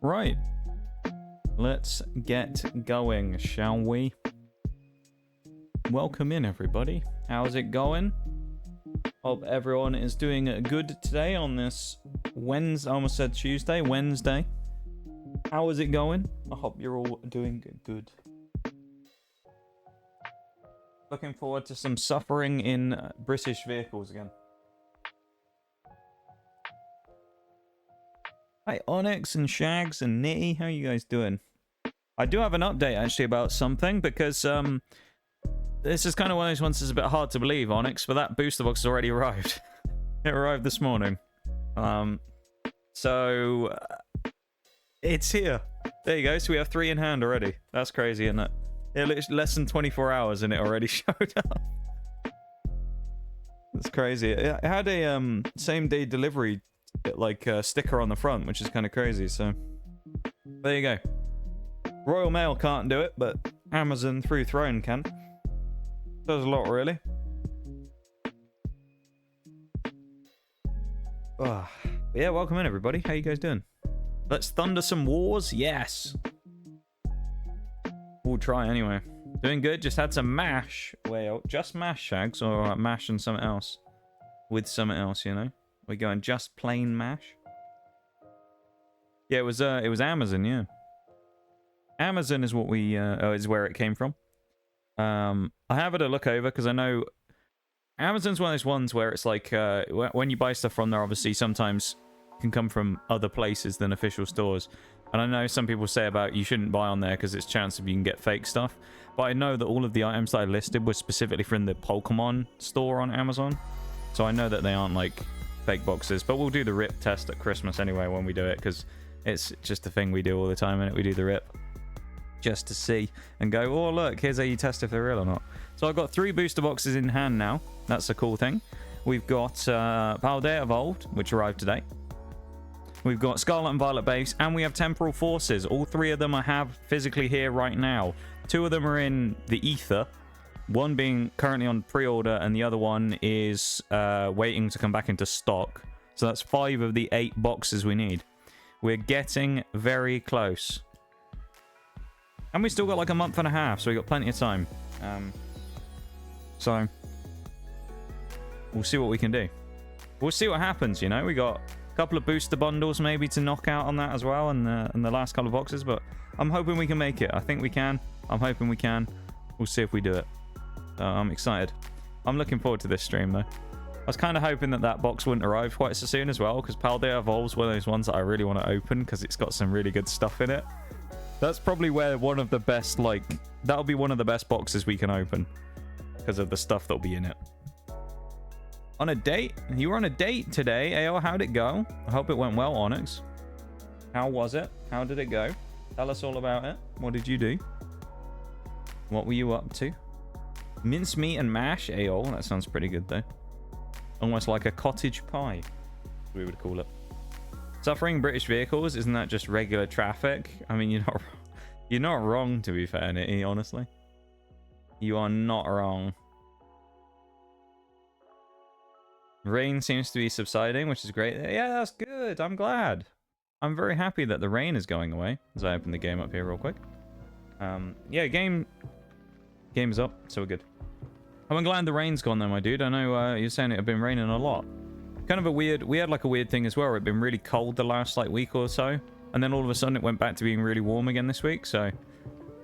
Right. Let's get going, shall we? Welcome in, everybody. How's it going? Hope everyone is doing good today on this Wednesday. I almost said Tuesday, Wednesday. How is it going? I hope you're all doing good. Looking forward to some suffering in British vehicles again. Hi, Onyx and Shags and Nitty. How are you guys doing? I do have an update, actually, about something, because this is kind of one of those ones that's a bit hard to believe, Onyx, but that booster box has already arrived. It arrived this morning. So it's here. There you go. So we have 3 in hand already. That's crazy, isn't it? It's less than 24 hours and it already showed up. That's crazy. It had a same-day delivery sticker on the front, which is kind of crazy. So there you go. Royal Mail can't do it, but Amazon through Throne can. Does a lot, really. Yeah, welcome in, everybody. How you guys doing? Let's thunder some wars. Yes. We'll try anyway. Doing good. Just had some mash. Well, just mash, Shags, or mash and something else. With something else, you know. We're going just plain mash. Yeah, it was Amazon. Yeah. Amazon is what we is where it came from. I have had a look over because I know Amazon's one of those ones where it's like when you buy stuff from there, obviously sometimes can come from other places than official stores. And I know some people say about you shouldn't buy on there because it's a chance of you can get fake stuff. But I know that all of the items that I listed were specifically from the Pokemon store on Amazon. So I know that they aren't like fake boxes. But we'll do the RIP test at Christmas anyway when we do it, because it's just a thing we do all the time, and we do the RIP just to see and go, oh look, here's how you test if they're real or not. So I've got 3 booster boxes in hand now. That's a cool thing. We've got Paldea Evolved, which arrived today. We've got Scarlet and Violet Base, and we have Temporal Forces. All 3 of them I have physically here right now. 2 of them are in the ether, one being currently on pre-order, and the other one is waiting to come back into stock. So that's 5 of the 8 boxes we need. We're getting very close. And we still got like a month and a half, so we got plenty of time. So we'll see what we can do. We'll see what happens, you know. We got a couple of booster bundles maybe to knock out on that as well, in the last couple of boxes, but I'm hoping we can make it. I think we can. I'm hoping we can. We'll see if we do it. I'm excited. I'm looking forward to this stream, though. I was kind of hoping that box wouldn't arrive quite so soon as well, because Paldea Evolves one of those ones that I really want to open because it's got some really good stuff in it. That's probably where one of the best, that'll be one of the best boxes we can open because of the stuff that'll be in it. On a date? You were on a date today, AO. How'd it go? I hope it went well, Onyx. How was it? How did it go? Tell us all about it. What did you do? What were you up to? Mincemeat and mash? AO. That sounds pretty good, though. Almost like a cottage pie, we would call it. Suffering British vehicles, isn't that just regular traffic? I mean, you're not wrong, to be fair, Nitty, honestly. You are not wrong. Rain seems to be subsiding, which is great. Yeah, that's good. I'm glad. I'm very happy that the rain is going away. As I open the game up here real quick. Yeah, game is up, so we're good. I'm glad the rain's gone though, my dude. I know you're saying it had been raining a lot. Kind of a weird, we had like a weird thing as well. It'd been really cold the last week or so, and then all of a sudden it went back to being really warm again this week. So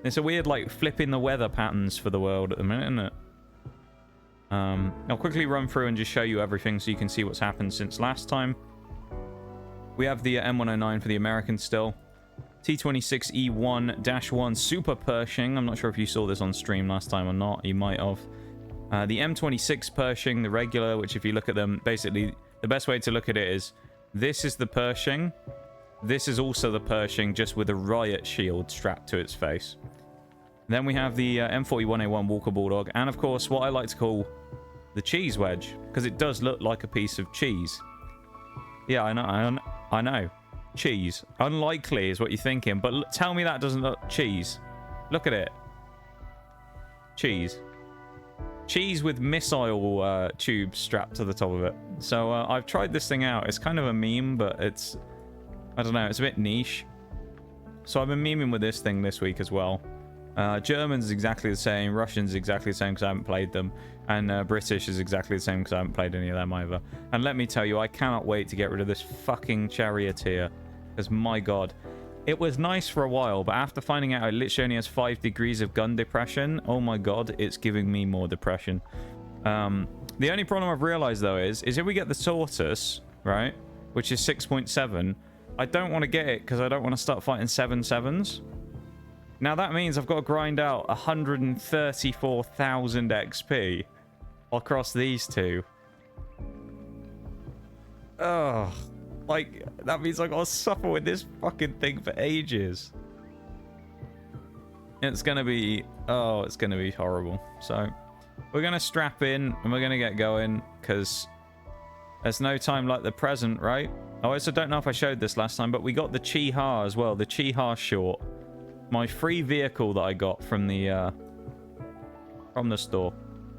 it's a weird flipping the weather patterns for the world at the minute, isn't it? I'll quickly run through and just show you everything so you can see what's happened since last time. We have the M109 for the Americans still. T26E1-1 Super Pershing. I'm not sure if you saw this on stream last time or not. You might have. The M26 Pershing, the regular, which if you look at them, basically the best way to look at it is this is the Pershing. This is also the Pershing, just with a riot shield strapped to its face. Then we have the M41A1 Walker Bulldog, and of course what I like to call the cheese wedge, because it does look like a piece of cheese. Yeah, I know. Cheese. Unlikely is what you're thinking, but tell me that doesn't look cheese. Look at it. Cheese. Cheese with missile tubes strapped to the top of it. So I've tried this thing out. It's kind of a meme, but it's, I don't know, it's a bit niche. So I've been memeing with this thing this week as well. German's exactly the same. Russian's exactly the same because I haven't played them. And British is exactly the same because I haven't played any of them either. And let me tell you, I cannot wait to get rid of this fucking charioteer. Because my god. It was nice for a while, but after finding out it literally only has 5 degrees of gun depression, oh my god, it's giving me more depression. The only problem I've realized though is if we get the Tortoise, right, which is 6.7, I don't want to get it because I don't want to start fighting 7.7s. Now that means I've got to grind out 134,000 XP across these two. Ugh. Like, that means I gotta suffer with this fucking thing for ages. It's gonna be... Oh, it's gonna be horrible. So, we're gonna strap in and we're gonna get going, because there's no time like the present, right? I also don't know if I showed this last time, but we got the Chi-Ha as well, the Chi-Ha short. My free vehicle that I got from the store.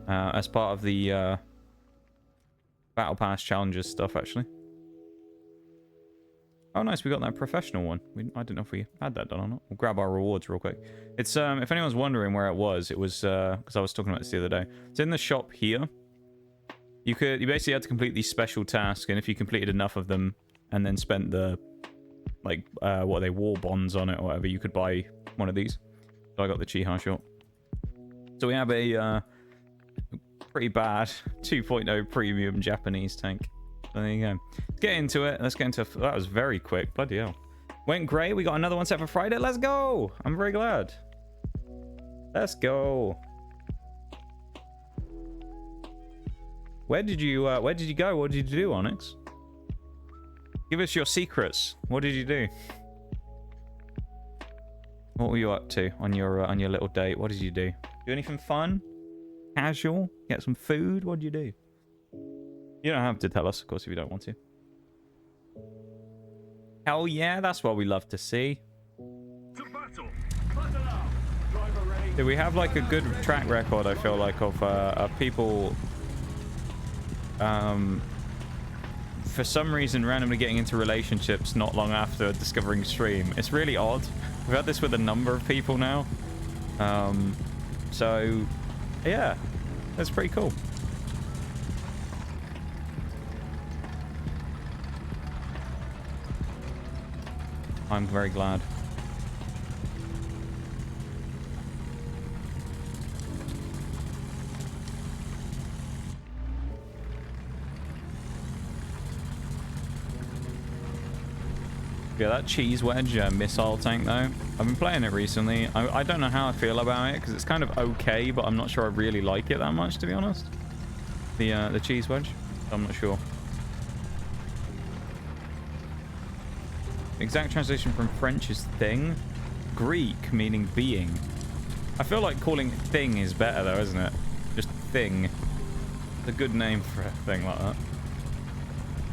As part of the Battle Pass Challenges stuff, actually. Oh, nice. We got that professional one. I didn't know if we had that done or not. We'll grab our rewards real quick. It's, if anyone's wondering where it was, because I was talking about this the other day. It's in the shop here. You basically had to complete these special tasks, and if you completed enough of them and then spent the, like, what are they, war bonds on it or whatever, you could buy one of these. So I got the Chi-Ha short. So we have a pretty bad 2.0 premium Japanese tank. So there you go. Let's get into it. Let's get into... That was very quick. Bloody hell. Went great. We got another one set for Friday. Let's go. I'm very glad. Let's go. Where did you go? What did you do, Onyx? Give us your secrets. What did you do? What were you up to on your little date? What did you do? Do anything fun? Casual? Get some food? What did you do? You don't have to tell us, of course, if you don't want to. Hell yeah, that's what we love to see. Do we have like a good track record, I feel like, of people for some reason randomly getting into relationships not long after discovering stream. It's really odd. We've had this with a number of people now. So yeah, that's pretty cool. I'm very glad. Yeah, that cheese wedge missile tank though, I've been playing it recently. I don't know how I feel about it because it's kind of okay, but I'm not sure I really like it that much, to be honest. The cheese wedge, I'm not sure. Exact translation from French is thing. Greek meaning being. I feel like calling it thing is better though, isn't it? Just thing. It's a good name for a thing like that.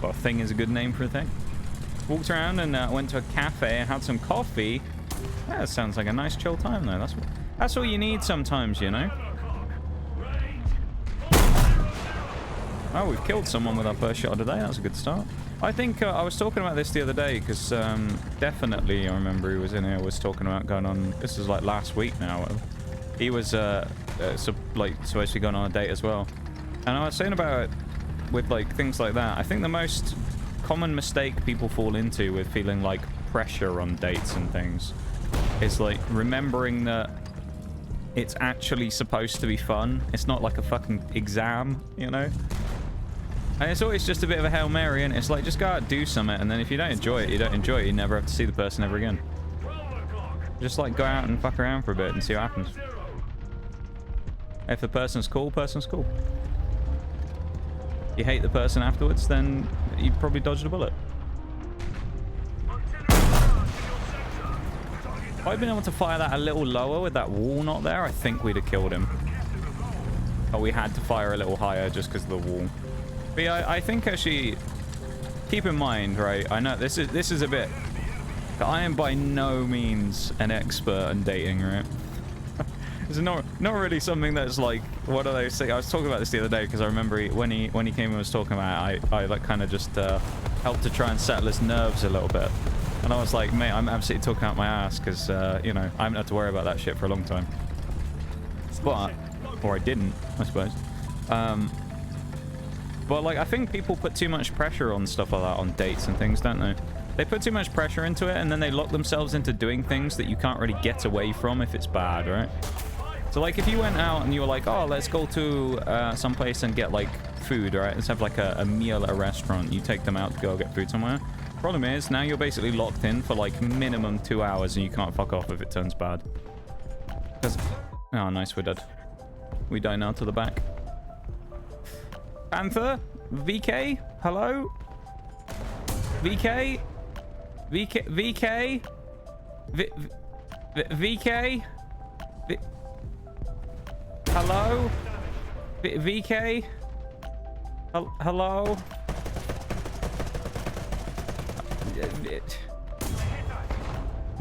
Well, a thing is a good name for a thing. Walked around and went to a cafe and had some coffee. That sounds like a nice chill time though. That's all you need sometimes, you know. Oh, we've killed someone with our first shot of the day. That's a good start. I think I was talking about this the other day because definitely I remember he was in here, was talking about going on, this is like last week now. He was supposed to be going on a date as well. And I was saying about it with like things like that. I think the most common mistake people fall into with feeling like pressure on dates and things is like remembering that it's actually supposed to be fun. It's not like a fucking exam, you know? And it's always just a bit of a Hail Mary, and it's like, just go out and do something, and then if you don't enjoy it, you don't enjoy it. You never have to see the person ever again. Just like go out and fuck around for a bit and see what happens. If the person's cool, person's cool. You hate the person afterwards, then you probably dodged a bullet. If I'd been able to fire that a little lower with that wall not there, I think we'd have killed him. But we had to fire a little higher just because of the wall. But yeah, I think actually, keep in mind, right? I know this is a bit. I am by no means an expert in dating, right? It's not really something that's like, what do they say? I was talking about this the other day because I remember when he came and was talking about it, I like kind of just helped to try and settle his nerves a little bit. And And I was like, mate, I'm absolutely talking out my ass because, you know, I haven't had to worry about that shit for a long time. But, or I didn't, I suppose. But, like, I think people put too much pressure on stuff like that on dates and things, don't they? They put too much pressure into it, and then they lock themselves into doing things that you can't really get away from if it's bad, right? So, like, if you went out and you were like, oh, let's go to some place and get, like, food, right? Let's have, like, a meal at a restaurant. You take them out to go get food somewhere. Problem is, now you're basically locked in for, like, minimum 2 hours, and you can't fuck off if it turns bad. Because... oh, nice, we're dead. We die now to the back. Panther? VK? Hello? VK? VK? VK? VK? Hello? VK? Hello?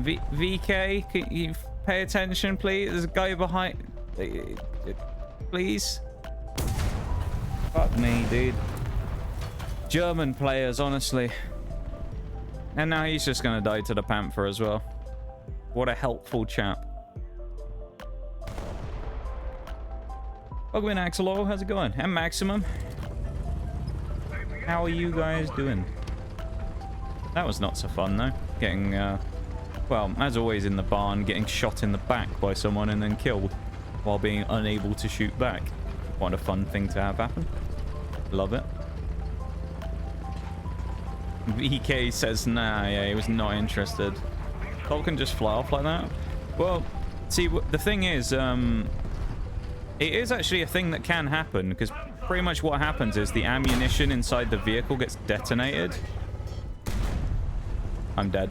VK? Can you pay attention, please? There's a guy behind... please? Fuck me, dude. German players, honestly. And now he's just gonna die to the Panther as well. What a helpful chap. Welcome in, Axelo. How's it going? And Maximum. How are you guys doing? That was not so fun, though. Getting, well, as always in the barn, getting shot in the back by someone and then killed while being unable to shoot back. What a fun thing to have happen. Love it. VK says, nah, yeah, he was not interested. Cole can just fly off like that? Well, see, the thing is, it is actually a thing that can happen, because pretty much what happens is the ammunition inside the vehicle gets detonated. I'm dead.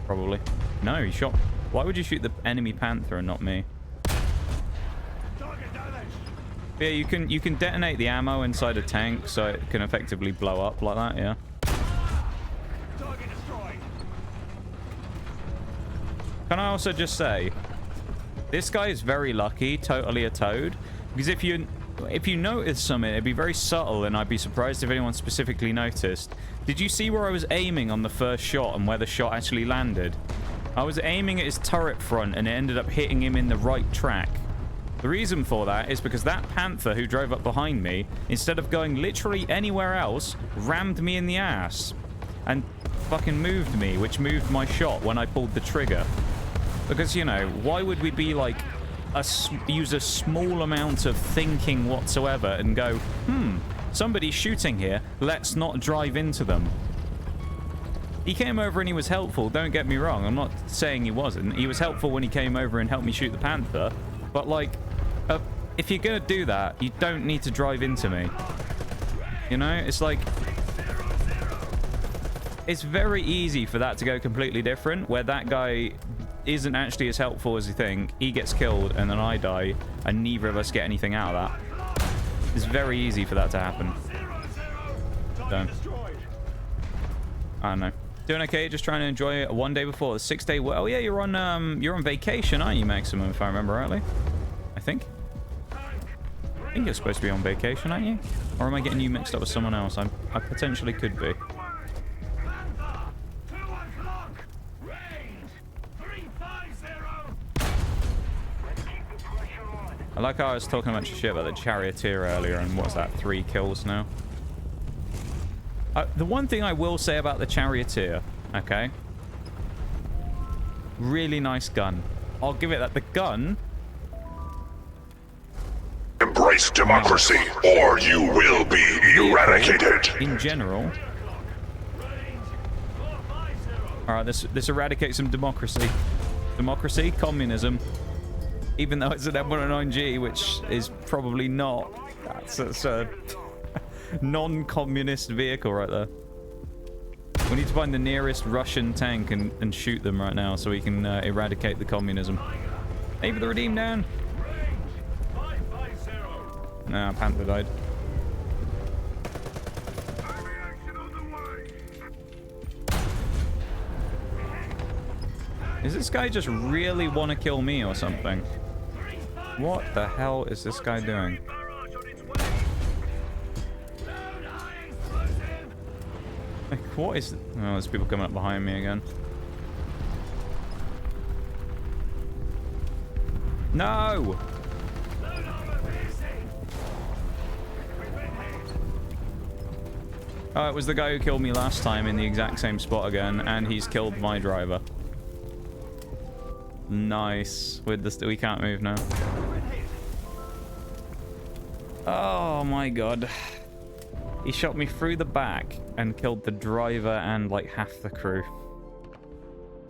Probably. No, he shot... why would you shoot the enemy Panther and not me? Yeah, you can detonate the ammo inside a tank so it can effectively blow up like that, yeah. Can I also just say, this guy is very lucky, totally a toad, because if you notice something, it'd be very subtle, and I'd be surprised if anyone specifically noticed. Did you see where I was aiming on the first shot and where the shot actually landed? I was aiming at his turret front, and it ended up hitting him in the right track. The reason for that is because that Panther who drove up behind me, instead of going literally anywhere else, rammed me in the ass and fucking moved me, which moved my shot when I pulled the trigger. Because, you know, why would we be like, use a small amount of thinking whatsoever and go, somebody's shooting here, let's not drive into them. He came over and he was helpful, don't get me wrong, I'm not saying he wasn't. He was helpful when he came over and helped me shoot the Panther, but like, if you're gonna do that, you don't need to drive into me. You know, it's like, it's very easy for that to go completely different, where that guy isn't actually as helpful as you think, he gets killed, and then I die, and neither of us get anything out of that. It's very easy for that to happen. So, I don't know. Doing okay, just trying to enjoy it one day before the 6-day... oh yeah, you're on vacation, aren't you, Maximum, if I remember rightly? I think you're supposed to be on vacation, aren't you? Or am I getting you mixed up with someone else? I potentially could be. I like how I was talking a bunch of shit about the Charioteer earlier, and what's that, 3 kills now? The one thing I will say about the Charioteer, okay? Really nice gun. I'll give it that. The gun... embrace democracy, or you will be eradicated. In general. Alright, this eradicates some democracy. Democracy, communism. Even though it's an M109G, which is probably not. That's a non-communist vehicle right there. We need to find the nearest Russian tank and shoot them right now so we can eradicate the communism. Hey, for the redeem down. Nah, Panther died. Does this guy just really want to kill me or something? What the hell is this guy doing? Like, what is... Oh, there's people coming up behind me again. No! Oh, it was the guy who killed me last time in the exact same spot again, and he's killed my driver. Nice. With the... We can't move now. Oh my god. He shot me through the back and killed the driver and like half the crew.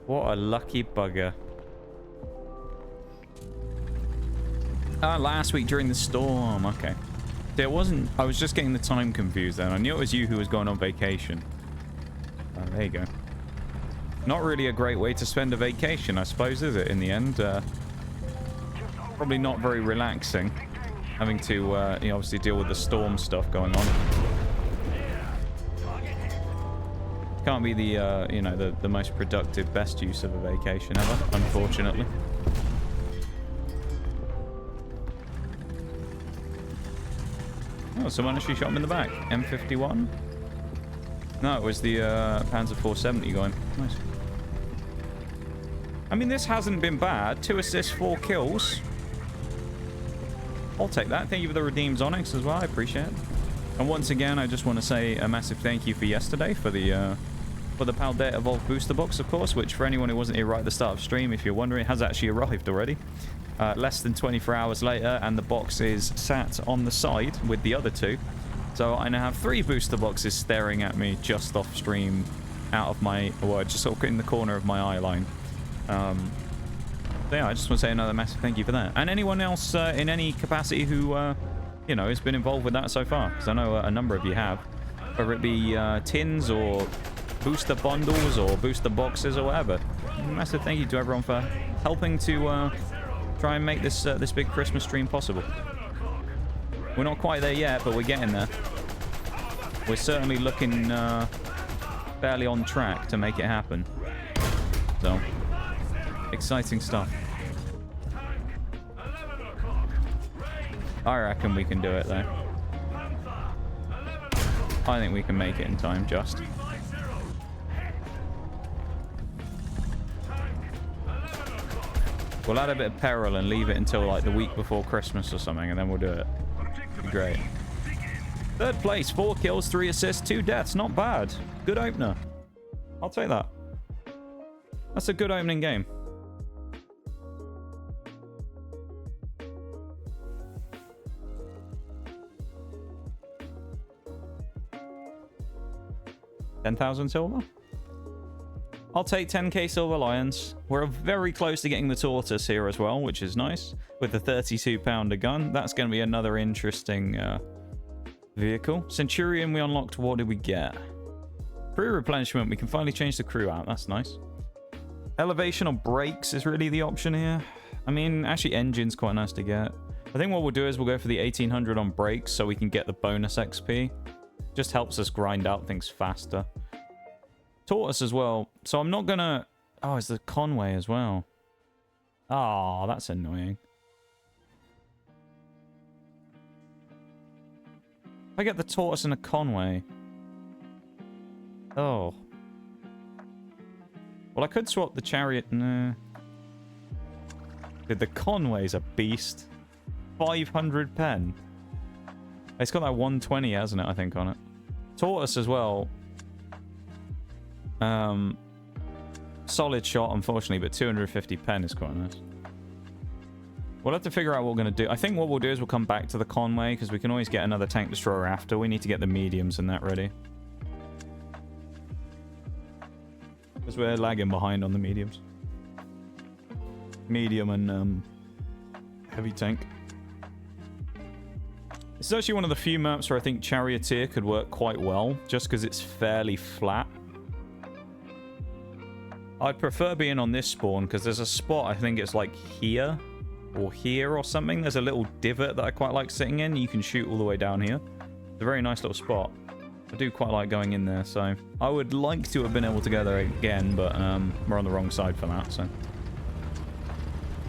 What a lucky bugger. Last week during the storm. Okay. There wasn't... I was just getting the time confused then. I knew it was you who was going on vacation. Oh, there you go. Not really a great way to spend a vacation, I suppose, is it, in the end? Probably not very relaxing. Having to, you know, obviously deal with the storm stuff going on. Can't be the, you know, the most productive, best use of a vacation ever, unfortunately. Oh, someone actually shot him in the back. M51? No, it was the Panzer 470 going. Nice. I mean, this hasn't been bad. 2 assists, 4 kills. I'll take that. Thank you for the redeems, Onyx, as well. I appreciate it. And once again, I just want to say a massive thank you for yesterday for the Paldea Evolved booster box, of course, which for anyone who wasn't here right at the start of stream, if you're wondering, has actually arrived already. Less than 24 hours later, and the box is sat on the side with the other 2. So I now have 3 booster boxes staring at me just off stream, out of my... Well, just sort of in the corner of my eye line. So yeah, I just want to say another massive thank you for that. And anyone else in any capacity who, you know, has been involved with that so far. Because I know a number of you have. Whether it be tins or booster bundles or booster boxes or whatever. Massive thank you to everyone for helping to try and make this this big Christmas stream possible. We're not quite there yet, but we're getting there. We're certainly looking fairly on track to make it happen. So... exciting stuff. I reckon we can do it, though. I think we can make it in time, just. We'll add a bit of peril and leave it until, like, the week before Christmas or something, and then we'll do it. Be great. 3rd place, 4 kills, 3 assists, 2 deaths. Not bad. Good opener. I'll take that. That's a good opening game. $10,000 silver? I'll take 10k silver lions. We're very close to getting the tortoise here as well, which is nice. With the 32-pounder gun. That's going to be another interesting vehicle. Centurion we unlocked. What did we get? Crew replenishment. We can finally change the crew out. That's nice. Elevation or brakes is really the option here. I mean, actually engine's quite nice to get. I think what we'll do is we'll go for the 1800 on brakes so we can get the bonus XP. Just helps us grind out things faster. Tortoise as well. So I'm not gonna... Oh, it's the Conway as well. Oh, that's annoying. If I get the Tortoise and a Conway... Oh. Well, I could swap the Chariot... No. Dude, the Conway's a beast. 500 pen. It's got that 120, hasn't it, I think, on it. Tortoise as well. Solid shot, unfortunately, but 250 pen is quite nice. We'll have to figure out what we're going to do. I think what we'll do is we'll come back to the Conway, because we can always get another tank destroyer after. We need to get the mediums and that ready. Because we're lagging behind on the mediums. Medium and heavy tank. This is actually one of the few maps where I think Charioteer could work quite well, just because it's fairly flat. I'd prefer being on this spawn, because there's a spot, I think it's like here, or here or something. There's a little divot that I quite like sitting in. You can shoot all the way down here. It's a very nice little spot. I do quite like going in there, so... I would like to have been able to go there again, but we're on the wrong side for that, so...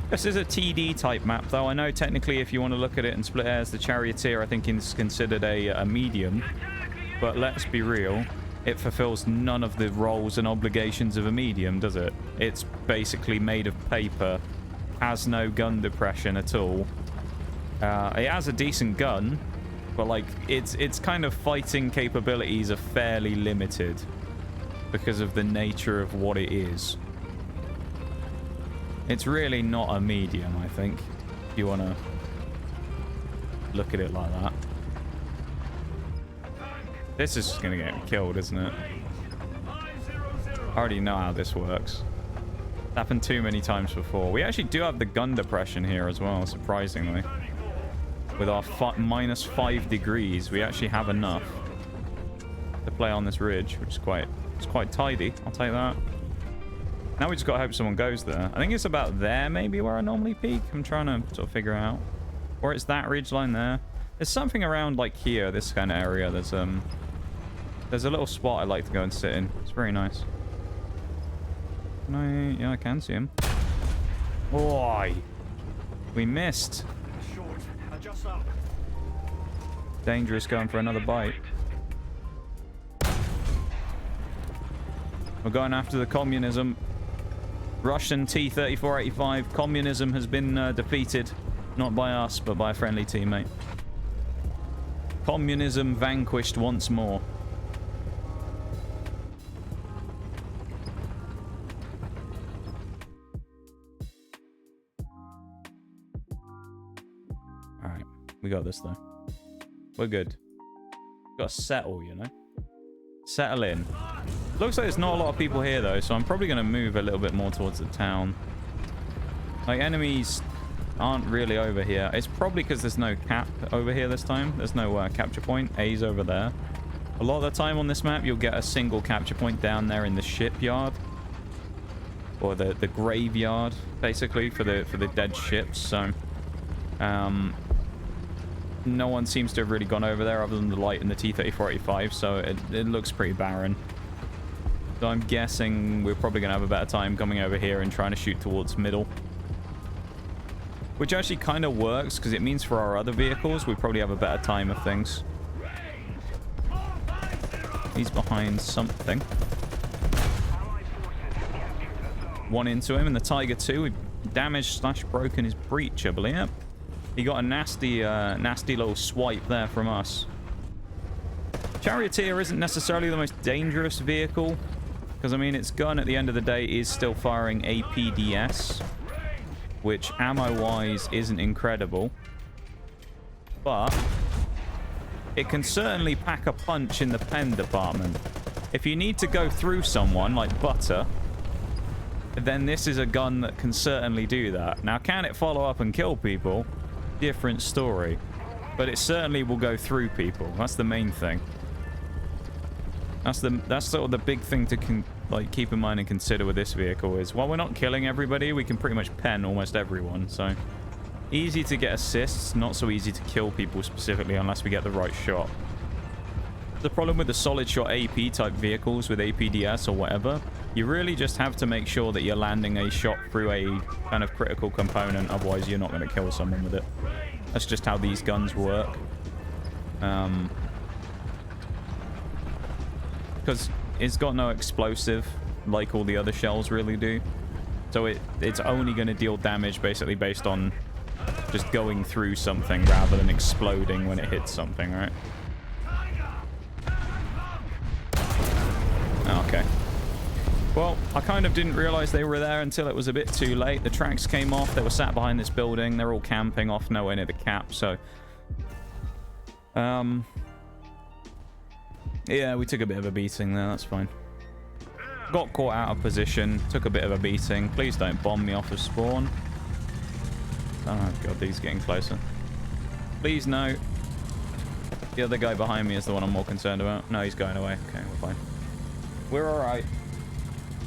This is a TD type map, though. I know technically if you want to look at it and split hairs, the Charioteer I think is considered a medium. But let's be real. it fulfills none of the roles and obligations of a medium, does it? It's basically made of paper, has no gun depression at all. It has a decent gun, but like its kind of fighting capabilities are fairly limited because of the nature of what it is. It's really not a medium, I think, if you want to look at it like that. This is just going to get me killed, isn't it? I already know how this works. It's happened too many times before. We actually do have the gun depression here as well, surprisingly. With our -5 degrees, we actually have enough to play on this ridge, which is quite tidy. I'll take that. Now we just got to hope someone goes there. I think it's about there, maybe, where I normally peak. I'm trying to sort of figure out. Or it's that ridge line there. There's something around, like, here, this kind of area. There's a little spot I like to go and sit in. It's very nice. Yeah, I can see him. Boy, we missed. Dangerous going for another bite. We're going after the communism. Russian T-3485. Communism has been defeated. Not by us, but by a friendly teammate. Communism vanquished once more. Alright. We got this, though. We're good. Got to settle, you know? Settle in. Looks like there's not a lot of people here, though, so I'm probably going to move a little bit more towards the town. Like, enemies aren't really over here. It's probably because there's no cap over here this time. There's no capture point. A's over there. A lot of the time on this map, you'll get a single capture point down there in the shipyard. Or the graveyard, basically, for the dead ships. So, no one seems to have really gone over there other than the light and the T-3485, so it looks pretty barren. So I'm guessing we're probably going to have a better time coming over here and trying to shoot towards middle. Which actually kind of works, because it means for our other vehicles, we probably have a better time of things. He's behind something. One into him, and the Tiger 2, we damaged / broken his breech, I believe. Yep. He got a nasty little swipe there from us. Charioteer isn't necessarily the most dangerous vehicle, because, I mean, its gun at the end of the day is still firing APDS, which ammo-wise isn't incredible. But it can certainly pack a punch in the pen department. If you need to go through someone, like butter, then this is a gun that can certainly do that. Now, can it follow up and kill people? Different story. But it certainly will go through people. That's the main thing. That's sort of the big thing to keep in mind and consider with this vehicle is, while we're not killing everybody, we can pretty much pen almost everyone. So easy to get assists, not so easy to kill people specifically unless we get the right shot. The problem with the solid shot AP type vehicles with APDS or whatever, you really just have to make sure that you're landing a shot through a kind of critical component, otherwise you're not going to kill someone with it. That's just how these guns work. Because it's got no explosive like all the other shells really do. So it's only going to deal damage basically based on just going through something rather than exploding when it hits something, right? Okay. Well, I kind of didn't realize they were there until it was a bit too late. The tracks came off. They were sat behind this building. They're all camping off nowhere near the cap, so... yeah, we took a bit of a beating there. That's fine. Got caught out of position. Took a bit of a beating. Please don't bomb me off of spawn. Oh, God, these are getting closer. Please, no. The other guy behind me is the one I'm more concerned about. No, he's going away. Okay, we're fine. We're alright.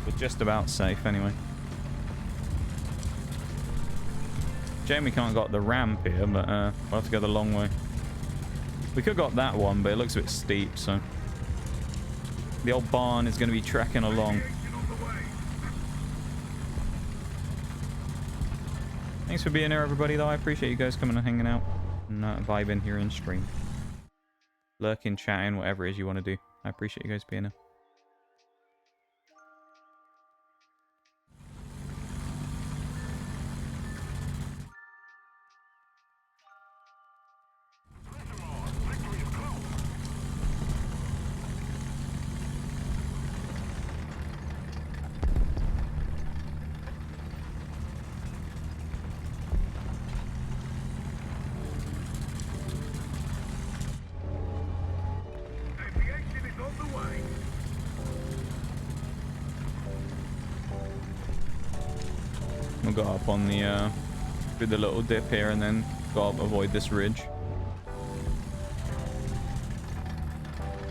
We're just about safe, anyway. Shame we can't got the ramp here, but we'll have to go the long way. We could have got that one, but it looks a bit steep, so... the old barn is going to be trekking along. Thanks for being here, everybody, though. I appreciate you guys coming and hanging out and vibing here in stream. Lurking, chatting, whatever it is you want to do. I appreciate you guys being here. We'll go up on the, through the little dip here and then go up, avoid this ridge.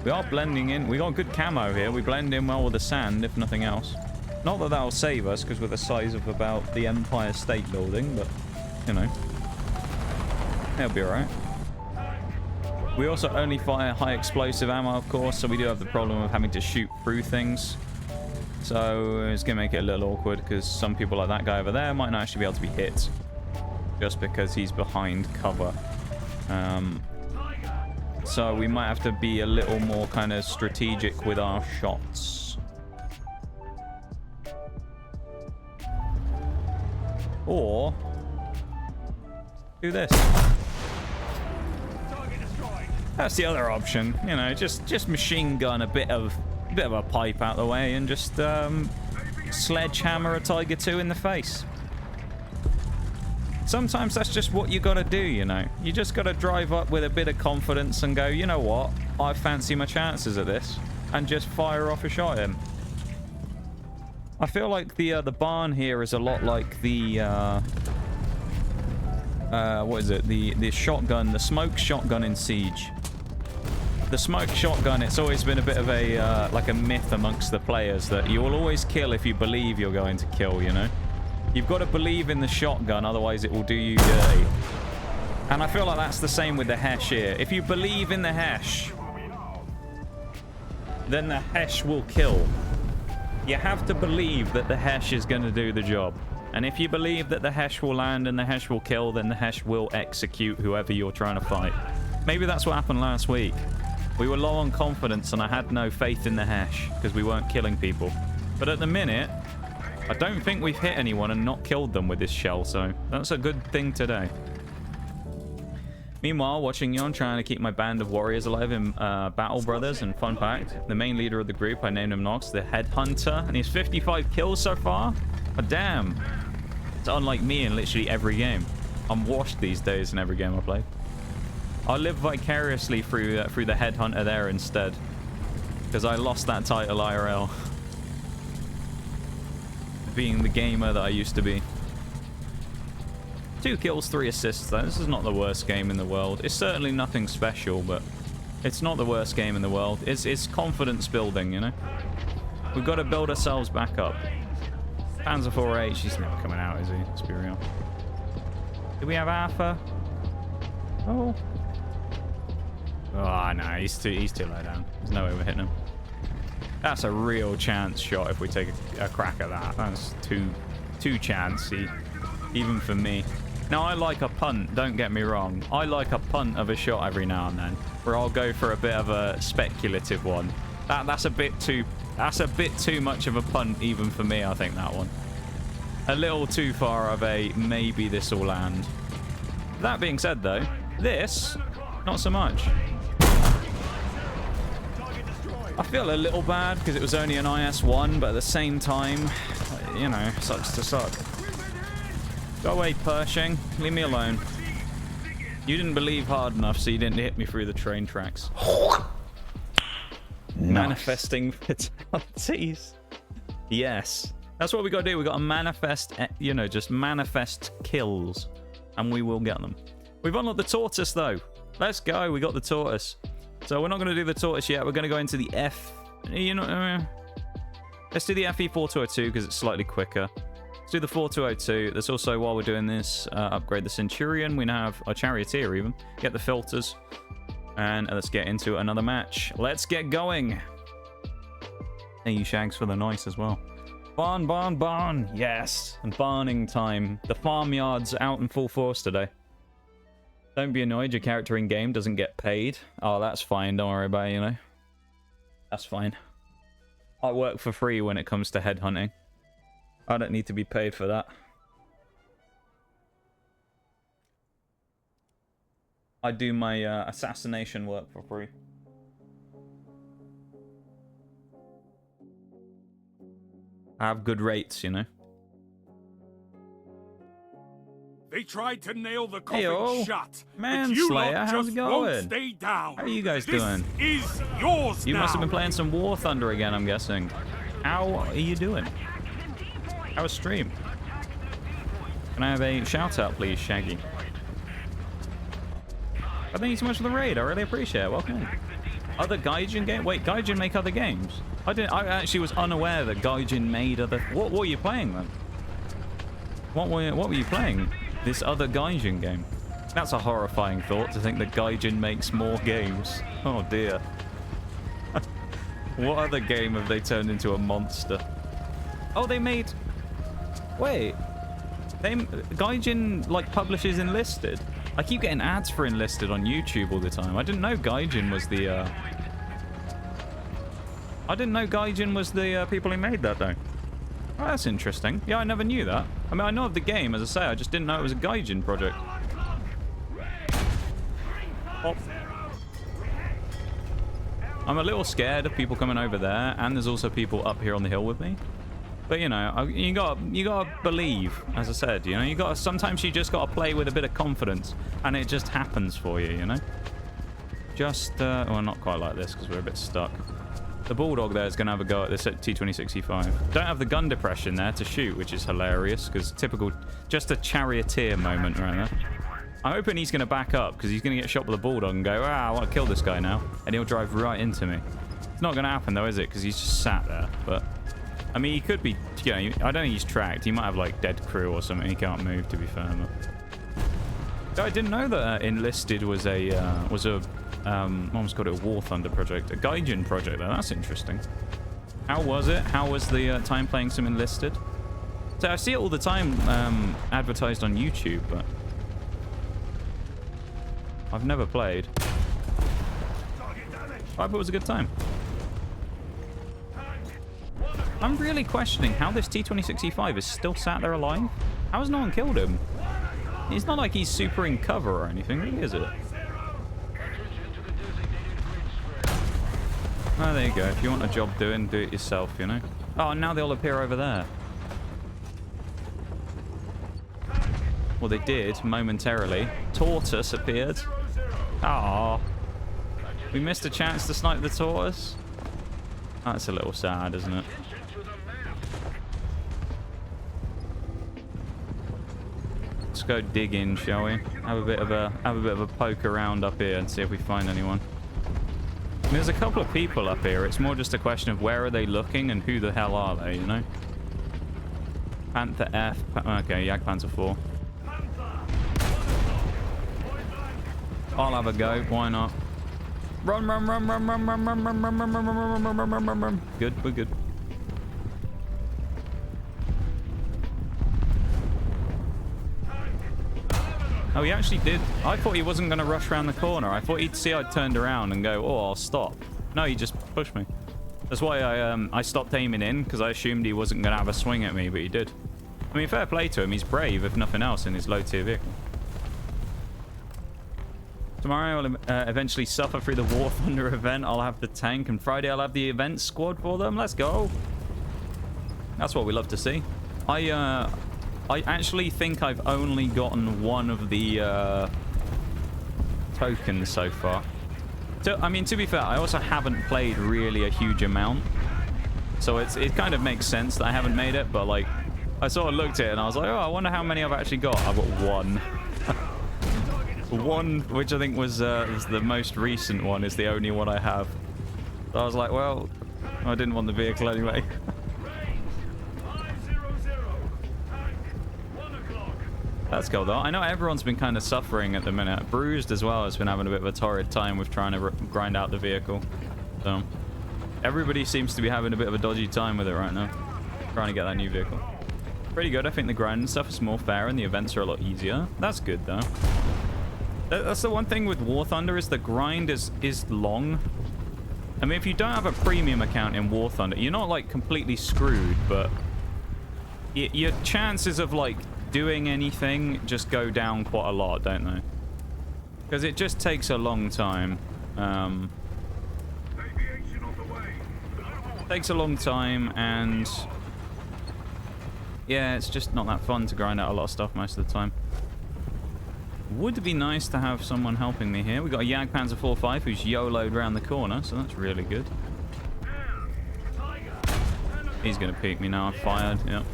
We are blending in. We got good camo here. We blend in well with the sand, if nothing else. Not that that'll save us, because we're the size of about the Empire State Building, but, you know. It'll be alright. We also only fire high explosive ammo, of course, so we do have the problem of having to shoot through things. So it's going to make it a little awkward, because some people like that guy over there might not actually be able to be hit. Just because he's behind cover. So we might have to be a little more kind of strategic with our shots. Or do this. That's the other option. You know, just machine gun a bit of a pipe out the way and just sledgehammer a Tiger II in the face. Sometimes that's just what you gotta do, you know. You just gotta drive up with a bit of confidence and go, you know what? I fancy my chances at this, and just fire off a shot at him. I feel like the barn here is a lot like the what is it? The shotgun, the smoke shotgun in Siege. The smoke shotgun, it's always been a bit of a like a myth amongst the players that you will always kill if you believe you're going to kill, you know. You've got to believe in the shotgun, otherwise it will do you dirty. And I feel like that's the same with the Hesh here. If you believe in the Hesh, then the Hesh will kill. You have to believe that the Hesh is going to do the job. And if you believe that the Hesh will land and the Hesh will kill, then the Hesh will execute whoever you're trying to fight. Maybe that's what happened last week. We were low on confidence and I had no faith in the Hesh because we weren't killing people. But at the minute, I don't think we've hit anyone and not killed them with this shell, so that's a good thing today. Meanwhile, watching Yon trying to keep my band of warriors alive in Battle Brothers, and fun fact, the main leader of the group, I named him Nox, the Headhunter, and he's 55 kills so far. But damn, it's unlike me in literally every game. I'm washed these days in every game I play. I live vicariously through the Headhunter there instead, because I lost that title IRL. Being the gamer that I used to be. 2 kills, 3 assists though. This is not the worst game in the world. It's certainly nothing special, but it's not the worst game in the world. It's confidence building, you know? We've got to build ourselves back up. Panzer 4H, he's never coming out, is he? Let's be real. Do we have Alpha? Oh. Oh, no, he's too low down. There's no way we're hitting him. That's a real chance shot if we take a crack at that. That's too chancy, even for me. Now, I like a punt, don't get me wrong. I like a punt of a shot every now and then, where I'll go for a bit of a speculative one. That's a bit too much of a punt, even for me, I think, that one. A little too far of a maybe this will land. That being said, though, this, not so much. I feel a little bad because it was only an IS-1, but at the same time, you know, sucks to suck. Go away, Pershing. Leave me alone. You didn't believe hard enough, so you didn't hit me through the train tracks. Nice. Manifesting fatalities. Yes. That's what we got to do. We got to manifest, you know, just manifest kills, and we will get them. We've unlocked the tortoise, though. Let's go. We got the tortoise. So we're not going to do the tortoise yet. We're going to go into the F. You know, let's do the FE4202 because it's slightly quicker. Let's do the 4202. There's also, while we're doing this, upgrade the Centurion. We now have our Charioteer even. Get the filters. And let's get into another match. Let's get going. Hey, you Shags for the noise as well. Barn, barn, barn. Yes. And barning time. The farmyard's out in full force today. Don't be annoyed, your character in game doesn't get paid. Oh, that's fine, don't worry about it, you know. That's fine. I work for free when it comes to headhunting. I don't need to be paid for that. I do my assassination work for free. I have good rates, you know. They tried to nail the coffin shut. Manslayer, how's it going? Won't stay down. How are you guys doing? This is yours You now. must have been playing some War Thunder again, I'm guessing. How are you doing? How was stream? Can I have a shout out, please, Shaggy? Thank you so much for the raid. I really appreciate it. Welcome in. Other Gaijin game? Wait, Gaijin make other games? I actually was unaware that Gaijin made other... What were you playing then? What were you playing? This other Gaijin game? That's a horrifying thought, to think that Gaijin makes more games. Oh dear. What other game have they turned into a monster? Oh, they made... Wait. Gaijin, like, publishes Enlisted. I keep getting ads for Enlisted on YouTube all the time. I didn't know Gaijin was the, I didn't know Gaijin was the people who made that, though. Oh, that's interesting. Yeah, I never knew that. I mean, I know of the game, as I say. I just didn't know it was a Gaijin project. Oh. I'm a little scared of people coming over there, and there's also people up here on the hill with me. But, you know, you gotta believe, as I said, you know, sometimes you just gotta play with a bit of confidence, and it just happens for you, you know? Well, not quite like this, because we're a bit stuck. The Bulldog there is gonna have a go at this at T-2065. Don't have the gun depression there to shoot, which is hilarious, because typical, just a charioteer moment right there. I'm hoping he's gonna back up, because he's gonna get shot with a Bulldog and go, I want to kill this guy now, and he'll drive right into me. It's not gonna happen, though, is it? Because he's just sat there, but... I mean, he could be, you know, I don't think he's tracked. He might have, like, dead crew or something. He can't move, to be fair. But... I didn't know that Enlisted was a, almost called it a War Thunder project. A Gaijin project, though. That's interesting. How was it? How was the time playing some Enlisted? So I see it all the time advertised on YouTube, but... I've never played. I thought it was a good time. I'm really questioning how this T-2065 is still sat there alive. How has no one killed him? It's not like he's super in cover or anything, really, is it? Oh, there you go. If you want a job doing, do it yourself, you know? Oh, and now they all appear over there. Well, they did, momentarily. Tortoise appeared. Ah, we missed a chance to snipe the Tortoise. That's a little sad, isn't it? Let's go dig in, shall we? Have a bit of a poke around up here and see if we find anyone. I mean, there's a couple of people up here. It's more just a question of where are they looking and who the hell are they, you know? Panther F. Okay, Jagdpanzer 4. I'll have a go. Why not? Run, run, run, run, run, run, run, run, run, run, run, run, run, run, run, run. Good, we're good. Oh, he actually did. I thought he wasn't going to rush around the corner. I thought he'd see I'd turned around and go, oh, I'll stop. No, he just pushed me. That's why I stopped aiming in, because I assumed he wasn't going to have a swing at me, but he did. I mean, fair play to him. He's brave, if nothing else, in his low-tier vehicle. Tomorrow I'll eventually suffer through the War Thunder event. I'll have the tank, and Friday I'll have the event squad for them. Let's go. That's what we love to see. I actually think I've only gotten one of the tokens so far. So, I mean, to be fair, I also haven't played really a huge amount. So it kind of makes sense that I haven't made it, but like, I sort of looked at it and I was like, oh, I wonder how many I've actually got. I've got one. One, which I think was the most recent one, is the only one I have. So I was like, well, I didn't want the vehicle anyway. That's cool, though. I know everyone's been kind of suffering at the minute. Bruised as well has been having a bit of a torrid time with trying to grind out the vehicle. So everybody seems to be having a bit of a dodgy time with it right now. Trying to get that new vehicle. Pretty good. I think the grind and stuff is more fair and the events are a lot easier. That's good, though. That's the one thing with War Thunder, is the grind is long. I mean, if you don't have a premium account in War Thunder, you're not, like, completely screwed, but your chances of, like, doing anything just go down quite a lot, don't they? Because it just takes a long time. Takes a long time, and yeah, it's just not that fun to grind out a lot of stuff most of the time. Would be nice to have someone helping me here. We've got a Jagdpanzer 4.5 who's YOLO'd around the corner, so that's really good. He's going to peek me now. I'm fired. Yep.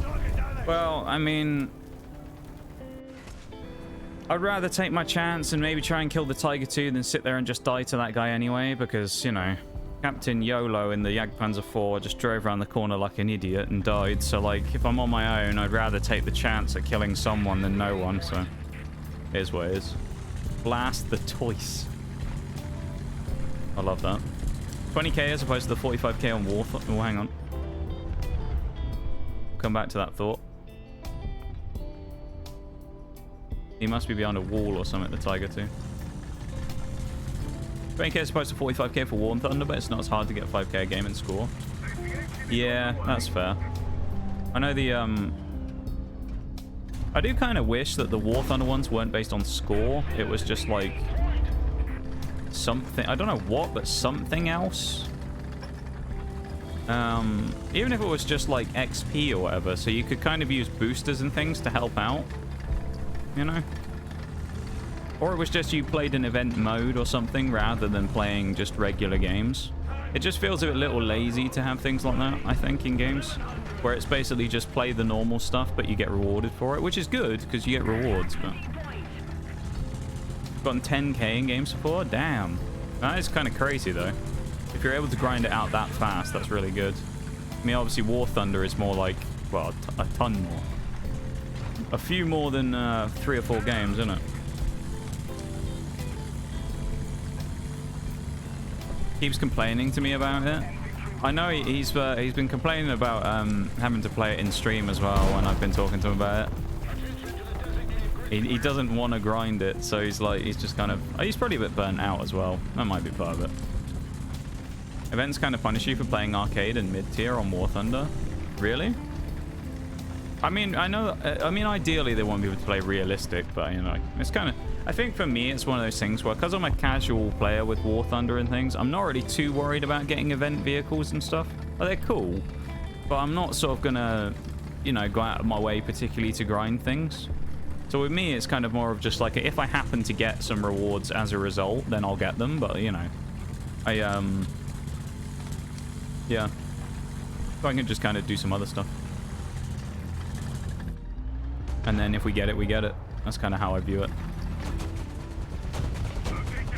Well, I mean, I'd rather take my chance and maybe try and kill the Tiger 2 than sit there and just die to that guy anyway, because, you know, Captain YOLO in the Jagdpanzer 4 just drove around the corner like an idiot and died. So, like, if I'm on my own, I'd rather take the chance at killing someone than no one. So, here's what it is. Blast the toys. I love that. 20k as opposed to the 45k on War. Oh, hang on. Come back to that thought. He must be behind a wall or something, the Tiger 2. 20k as opposed to 45k for War and Thunder, but it's not as hard to get 5k a game and score. Yeah, that's fair. I know the, I do kind of wish that the War Thunder ones weren't based on score. It was just like something, I don't know what, but something else. Even if it was just like XP or whatever, so you could kind of use boosters and things to help out, you know? Or it was just you played an event mode or something rather than playing just regular games. It just feels a little lazy to have things like that, I think, in games, where it's basically just play the normal stuff, but you get rewarded for it, which is good because you get rewards, but... Gotten 10k in games before? Damn. That is kind of crazy, though. If you're able to grind it out that fast, that's really good. I mean, obviously, War Thunder is more like, well, a ton more. A few more than 3 or 4 games, isn't it? Keeps complaining to me about it. I know he's been complaining about having to play it in stream as well when I've been talking to him about it. He doesn't want to grind it, so he's just kind of... He's probably a bit burnt out as well. That might be part of it. Events kind of punish you for playing arcade and mid-tier on War Thunder. Really? I mean, I know... I mean, ideally they want people to play realistic, but, you know, it's kind of... I think for me, it's one of those things where, because I'm a casual player with War Thunder and things, I'm not really too worried about getting event vehicles and stuff. Well, they're cool, but I'm not sort of gonna, you know, go out of my way particularly to grind things. So with me, it's kind of more of just like, if I happen to get some rewards as a result, then I'll get them. But, you know, yeah. So I can just kind of do some other stuff. And then if we get it, we get it. That's kind of how I view it.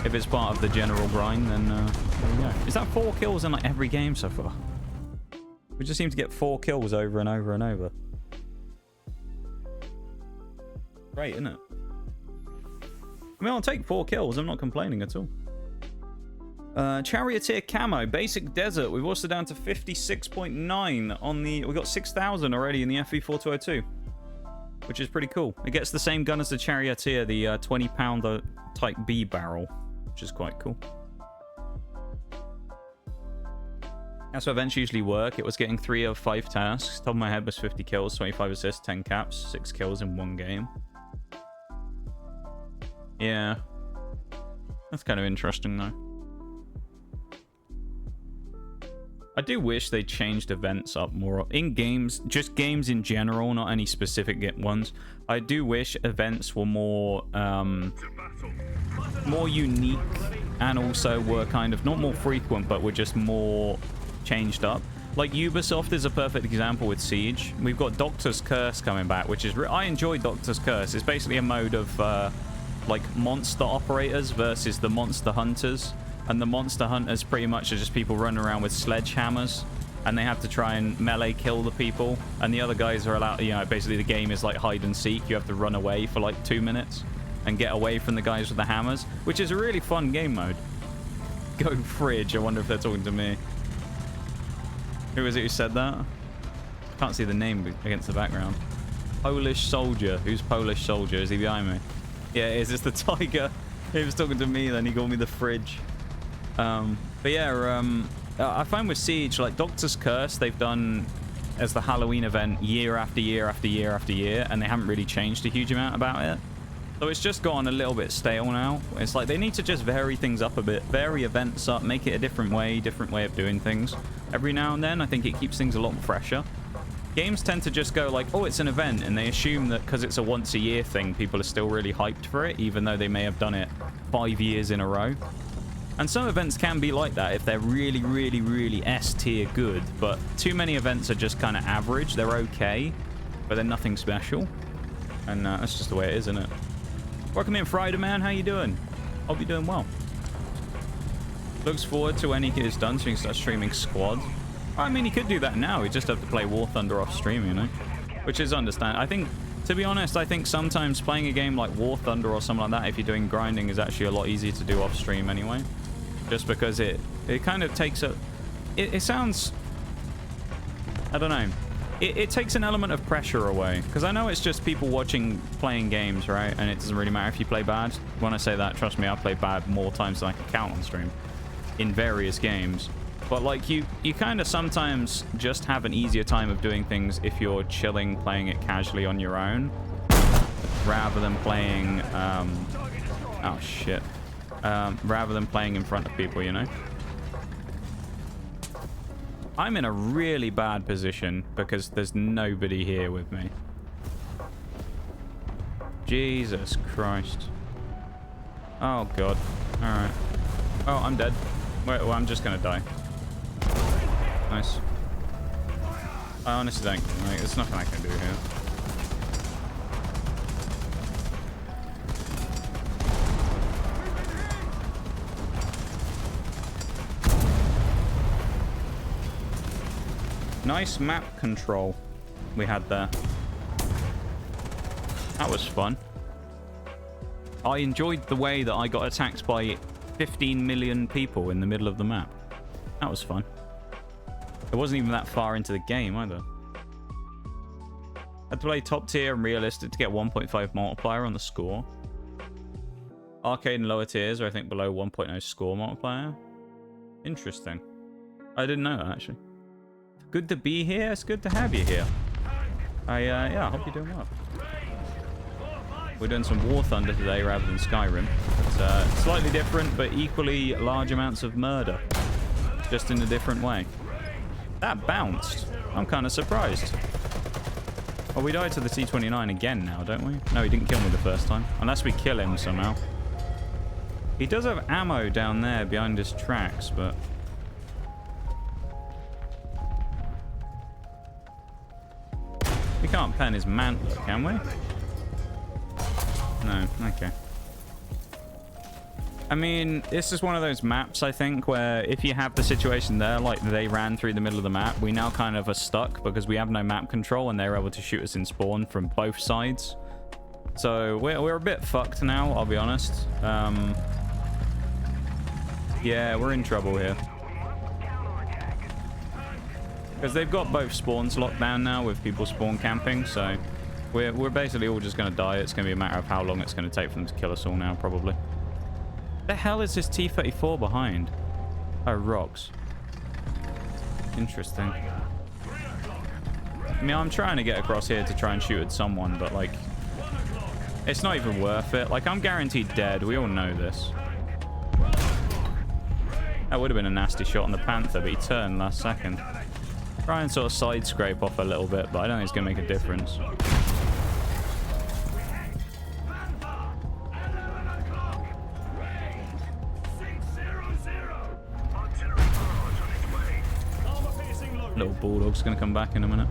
If it's part of the general grind, then there we go. Is that 4 kills in like every game so far? We just seem to get 4 kills over and over and over. Great, isn't it? I mean, I'll take 4 kills. I'm not complaining at all. Charioteer Camo, Basic Desert. We've also down to 56.9 on the... We got 6,000 already in the FV4202. Which is pretty cool. It gets the same gun as the Charioteer, the 20-pounder Type B barrel, which is quite cool. That's how events usually work. It was getting 3 of 5 tasks. Top of my head was 50 kills, 25 assists, 10 caps, 6 kills in 1 game. Yeah. That's kind of interesting, though. I do wish they changed events up more in games, just games in general, not any specific ones. I do wish events were more unique and also were kind of not more frequent, but were just more changed up. Like Ubisoft is a perfect example with Siege. We've got Doctor's Curse coming back, which is I enjoy Doctor's Curse. It's basically a mode of like monster operators versus the monster hunters. And the monster hunters pretty much are just people running around with sledgehammers, and they have to try and melee kill the people. And the other guys are allowed, you know, basically the game is like hide and seek. You have to run away for like 2 minutes and get away from the guys with the hammers, which is a really fun game mode. Go Fridge, I wonder if they're talking to me. Who is it who said that? Can't see the name against the background. Polish Soldier. Who's Polish Soldier? Is he behind me? Yeah, it is. It's the Tiger. He was talking to me, then he called me the Fridge. But yeah, I find with Siege, like Doctor's Curse, they've done as the Halloween event year after year after year after year, and they haven't really changed a huge amount about it. So it's just gone a little bit stale now. It's like they need to just vary things up a bit, vary events up, make it a different way of doing things. Every now and then, I think it keeps things a lot fresher. Games tend to just go like, oh, it's an event, and they assume that because it's a once-a-year thing, people are still really hyped for it, even though they may have done it 5 years in a row. And some events can be like that if they're really, really, really S-tier good, but too many events are just kind of average. They're okay, but they're nothing special. And that's just the way it is, isn't it? Welcome in, Friday Man. How you doing? Hope you're doing well. Looks forward to when he is done so he can start streaming squads. I mean, he could do that now. He just have to play War Thunder off stream, you know? Which is understandable. I think, to be honest, I think sometimes playing a game like War Thunder or something like that, if you're doing grinding, is actually a lot easier to do off stream anyway. Just because it kind of takes a... It sounds... I don't know. It takes an element of pressure away. Because I know it's just people watching, playing games, right? And it doesn't really matter if you play bad. When I say that, trust me, I've played bad more times than I can count on stream. In various games. But like you kind of sometimes just have an easier time of doing things if you're chilling, playing it casually on your own. Rather than playing... oh, shit. Rather than playing in front of people, you know? I'm in a really bad position because there's nobody here with me. Jesus Christ. Oh, God. Alright. Oh, I'm dead. Wait, well, I'm just gonna die. Nice. I honestly don't... Like, there's nothing I can do here. Nice map control we had there. That was fun. I enjoyed the way that I got attacked by 15 million people in the middle of the map. That was fun. It wasn't even that far into the game either. I had to play top tier and realistic to get 1.5 multiplier on the score. Arcade and lower tiers are, I think, below 1.0 score multiplier. Interesting. I didn't know that, actually. Good to be here. It's good to have you here. Yeah, I hope you're doing well. We're doing some War Thunder today rather than Skyrim. It's slightly different, but equally large amounts of murder. Just in a different way. That bounced. I'm kind of surprised. Well, we died to the T-29 again now, don't we? No, he didn't kill me the first time. Unless we kill him somehow. He does have ammo down there behind his tracks, but... we can't pen his mantler, can we? No, okay. I mean, this is one of those maps, I think, where if you have the situation there, like they ran through the middle of the map, we now kind of are stuck because we have no map control and they're able to shoot us in spawn from both sides. So we're a bit fucked now, I'll be honest. Yeah, we're in trouble here. Because they've got both spawns locked down now with people spawn camping, so we're basically all just going to die. It's going to be a matter of how long it's going to take for them to kill us all now, probably. The hell is this T-34 behind? Oh, rocks. Interesting. I mean, I'm trying to get across here to try and shoot at someone, but, like, it's not even worth it. Like, I'm guaranteed dead. We all know this. That would have been a nasty shot on the Panther, but he turned last second. Try and sort of side scrape off a little bit, but I don't think it's going to make a difference. Little bulldog's going to come back in a minute.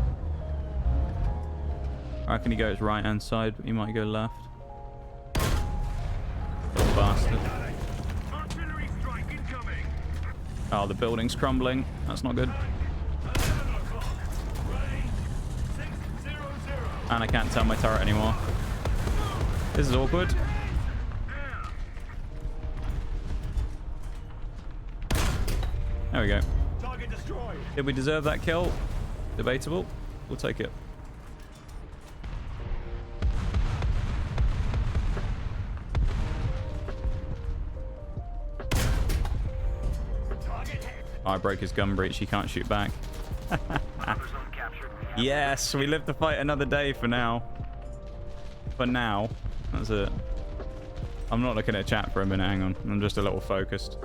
I reckon he goes right hand side, but he might go left. Little bastard. Oh, the building's crumbling. That's not good. And I can't tell my turret anymore. This is awkward. There we go. Did we deserve that kill? Debatable. We'll take it. Oh, I broke his gun breech. He can't shoot back. Yes, we live to fight another day for now. For now. That's it. I'm not looking at chat for a minute. Hang on. I'm just a little focused.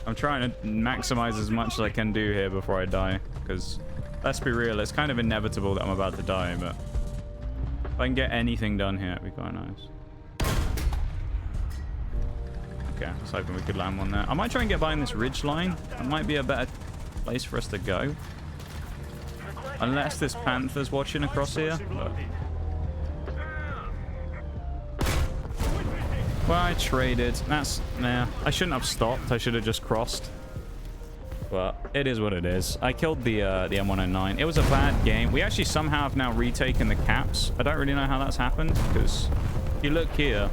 I'm trying to maximize as much as I can do here before I die. Because, let's be real, it's kind of inevitable that I'm about to die. But if I can get anything done here, it'd be quite nice. Okay, I was hoping we could land one there. I might try and get behind this ridge line. That might be a better place for us to go. Unless this Panther's watching across here. But... Well, I traded. Nah, I shouldn't have stopped. I should have just crossed. But it is what it is. I killed the M109. It was a bad game. We actually somehow have now retaken the caps. I don't really know how that's happened, because if you look here,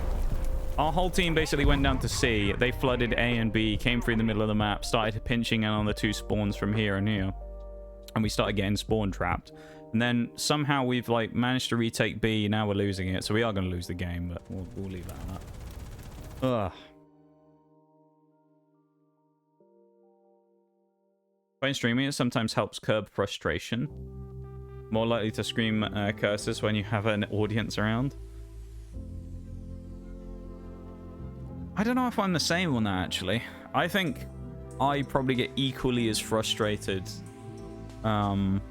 our whole team basically went down to C. They flooded A and B, came through the middle of the map, started pinching in on the 2 spawns from here and here. And we started getting spawn trapped. And then somehow we've like managed to retake B. Now we're losing it. So we are going to lose the game, but we'll leave that at that. Ugh. When streaming, it sometimes helps curb frustration. More likely to scream curses when you have an audience around. I don't know if I'm the same on that, actually. I think I probably get equally as frustrated. Or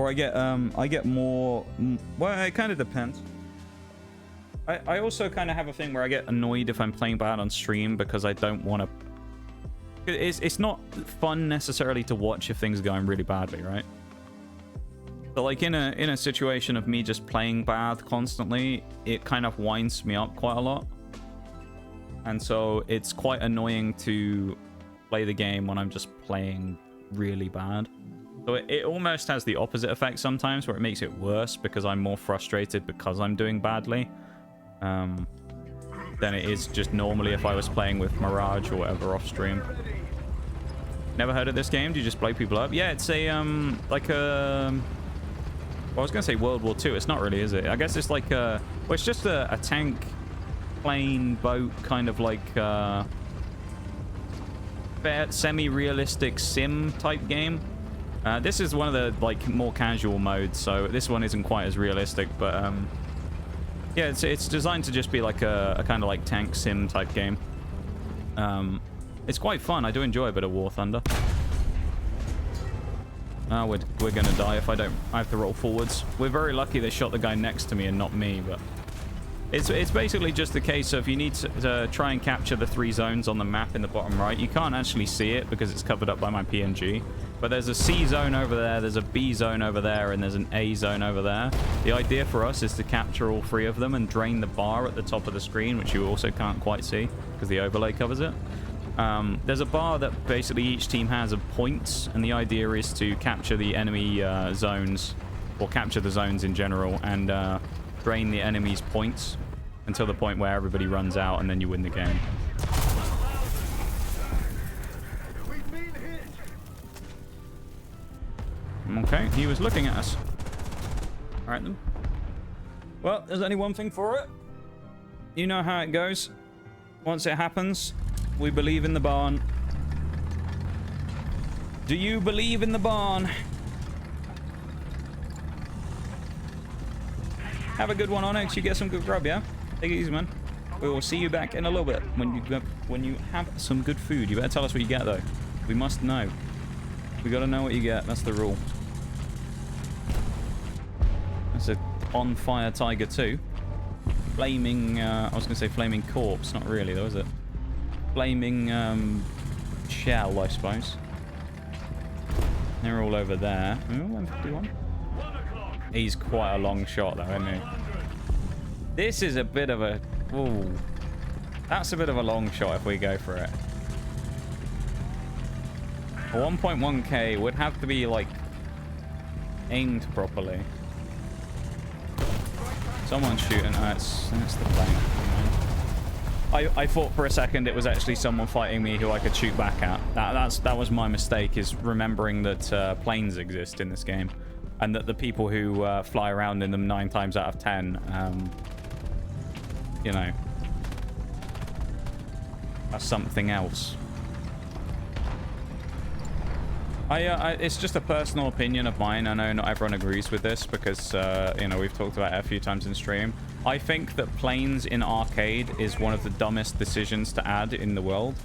I get more... Well, it kind of depends. I also kind of have a thing where I get annoyed if I'm playing bad on stream because I don't want to... It's not fun necessarily to watch if things are going really badly, right? But like in a situation of me just playing bad constantly, it kind of winds me up quite a lot. And so it's quite annoying to play the game when I'm just playing really bad. So it almost has the opposite effect sometimes, where it makes it worse because I'm more frustrated because I'm doing badly than it is just normally if I was playing with Mirage or whatever off stream. Never heard of this game? Do you just blow people up? Yeah, it's a like a... Well, I was gonna say World War II. It's not really, is it? I guess it's like a... Well, it's just a tank, plane, boat kind of like semi-realistic sim type game. This is one of the like more casual modes, so this one isn't quite as realistic, but yeah, it's designed to just be like a kind of like tank sim type game. It's quite fun. I do enjoy a bit of War Thunder. We're gonna die if I don't. I have to roll forwards. We're very lucky they shot the guy next to me and not me, but it's basically just the case of you need to try and capture the 3 zones on the map in the bottom right. You can't actually see it because it's covered up by my PNG. But there's a C zone over there, there's a B zone over there, and there's an A zone over there. The idea for us is to capture all 3 of them and drain the bar at the top of the screen, which you also can't quite see because the overlay covers it. There's a bar that basically each team has of points, and the idea is to capture the enemy zones, or capture the zones in general, and drain the enemy's points until the point where everybody runs out, and then you win the game. Okay, he was looking at us. All right, then. Well, there's only one thing for it. You know how it goes. Once it happens, we believe in the barn. Do you believe in the barn? Have a good one, Onyx. You get some good grub, yeah? Take it easy, man. We will see you back in a little bit when you have some good food. You better tell us what you get, though. We must know. We gotta know what you get. That's the rule. That's a on fire Tiger 2. Flaming, I was gonna say flaming corpse. Not really, though, is it? Flaming shell, I suppose. They're all over there. Oh, 151. He's quite a long shot, though, isn't he? This is a bit of a... Ooh. That's a bit of a long shot if we go for it. A 1.1k would have to be, like, aimed properly. Someone's shooting. That's the plane. I thought for a second it was actually someone fighting me who I could shoot back at. That was my mistake, is remembering that planes exist in this game. And that the people who fly around in them 9 times out of 10, you know, are something else. It's just a personal opinion of mine. I know not everyone agrees with this because, you know, we've talked about it a few times in stream. I think that planes in arcade is one of the dumbest decisions to add in the world,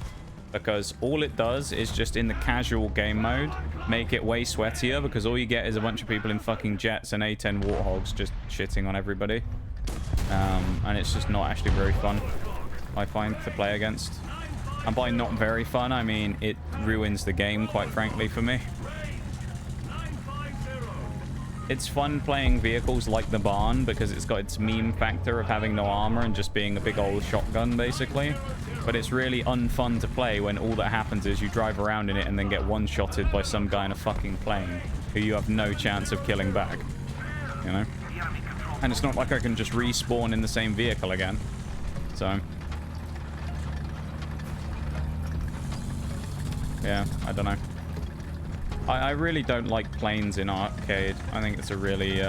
because all it does is just in the casual game mode make it way sweatier, because all you get is a bunch of people in fucking jets and A10 Warthogs just shitting on everybody. And it's just not actually very fun, I find, to play against. And by not very fun, I mean it ruins the game, quite frankly, for me. it's fun playing vehicles like the barn because it's got its meme factor of having no armor and just being a big old shotgun, basically. But it's really unfun to play when all that happens is you drive around in it and then get one-shotted by some guy in a fucking plane who you have no chance of killing back. You know? And it's not like I can just respawn in the same vehicle again. So... yeah, I don't know. I really don't like planes in arcade. I think it's a really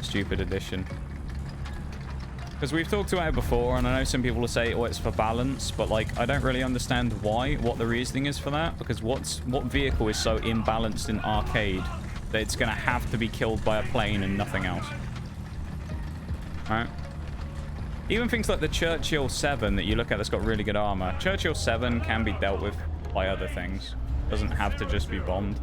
stupid addition. Because we've talked about it before, and I know some people will say, oh, it's for balance, but like, I don't really understand what the reasoning is for that, because what vehicle is so imbalanced in arcade that it's going to have to be killed by a plane and nothing else? Alright? Even things like the Churchill 7 that you look at that's got really good armor. Churchill 7 can be dealt with by other things. Doesn't have to just be bombed.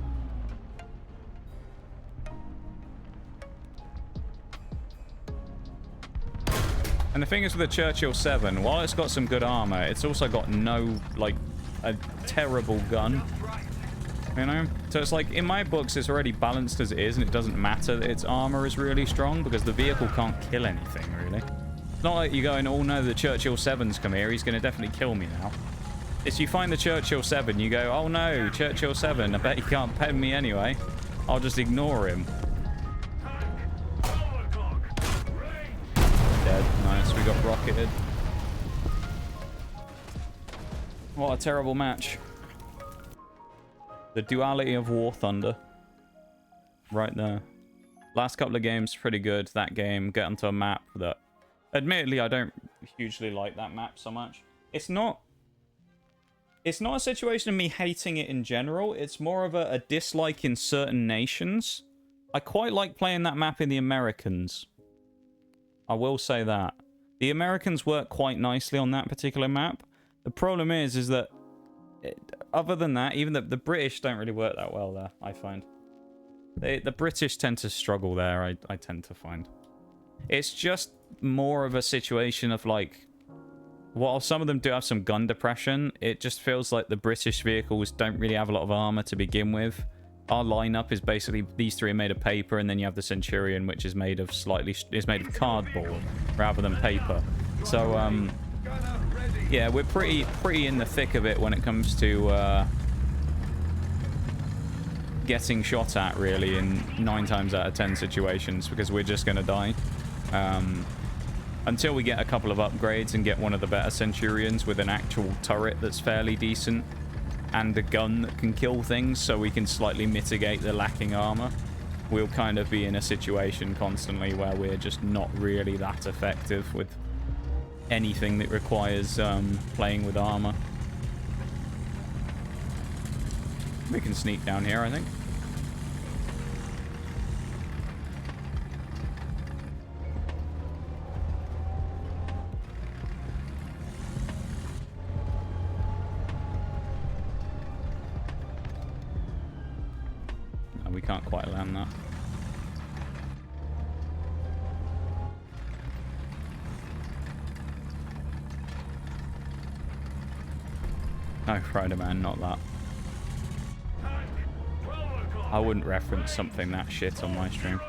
And the thing is with the Churchill 7, while it's got some good armor, it's also got no, like, a terrible gun. You know? So it's like, in my books, it's already balanced as it is, and it doesn't matter that its armor is really strong, because the vehicle can't kill anything, really. It's not like you're going, oh no, the Churchill 7's come here, he's going to definitely kill me now. It's you find the Churchill 7, you go, oh no, Churchill 7, I bet he can't pen me anyway. I'll just ignore him. Dead. Nice, we got rocketed. What a terrible match. The duality of War Thunder. Right there. Last couple of games, pretty good. That game, get onto a map that... admittedly, I don't hugely like that map so much. It's not a situation of me hating it in general. It's more of a dislike in certain nations. I quite like playing that map in the Americans. I will say that. The Americans work quite nicely on that particular map. The problem is that... other than that, even the British don't really work that well there, I find. The British tend to struggle there, I tend to find. It's just more of a situation of, like... while some of them do have some gun depression, it just feels like the British vehicles don't really have a lot of armor to begin with. Our lineup is basically these three are made of paper, and then you have the Centurion, which is made of made of cardboard rather than paper. So yeah, we're pretty in the thick of it when it comes to getting shot at, really, in 9 times out of 10 situations, because we're just gonna die. Until we get a couple of upgrades and get one of the better Centurions with an actual turret that's fairly decent and a gun that can kill things, so we can slightly mitigate the lacking armor, we'll kind of be in a situation constantly where we're just not really that effective with anything that requires playing with armor. We can sneak down here, I think. We can't quite land that. No, Spider-Man, not that. I wouldn't reference something that shit on my stream.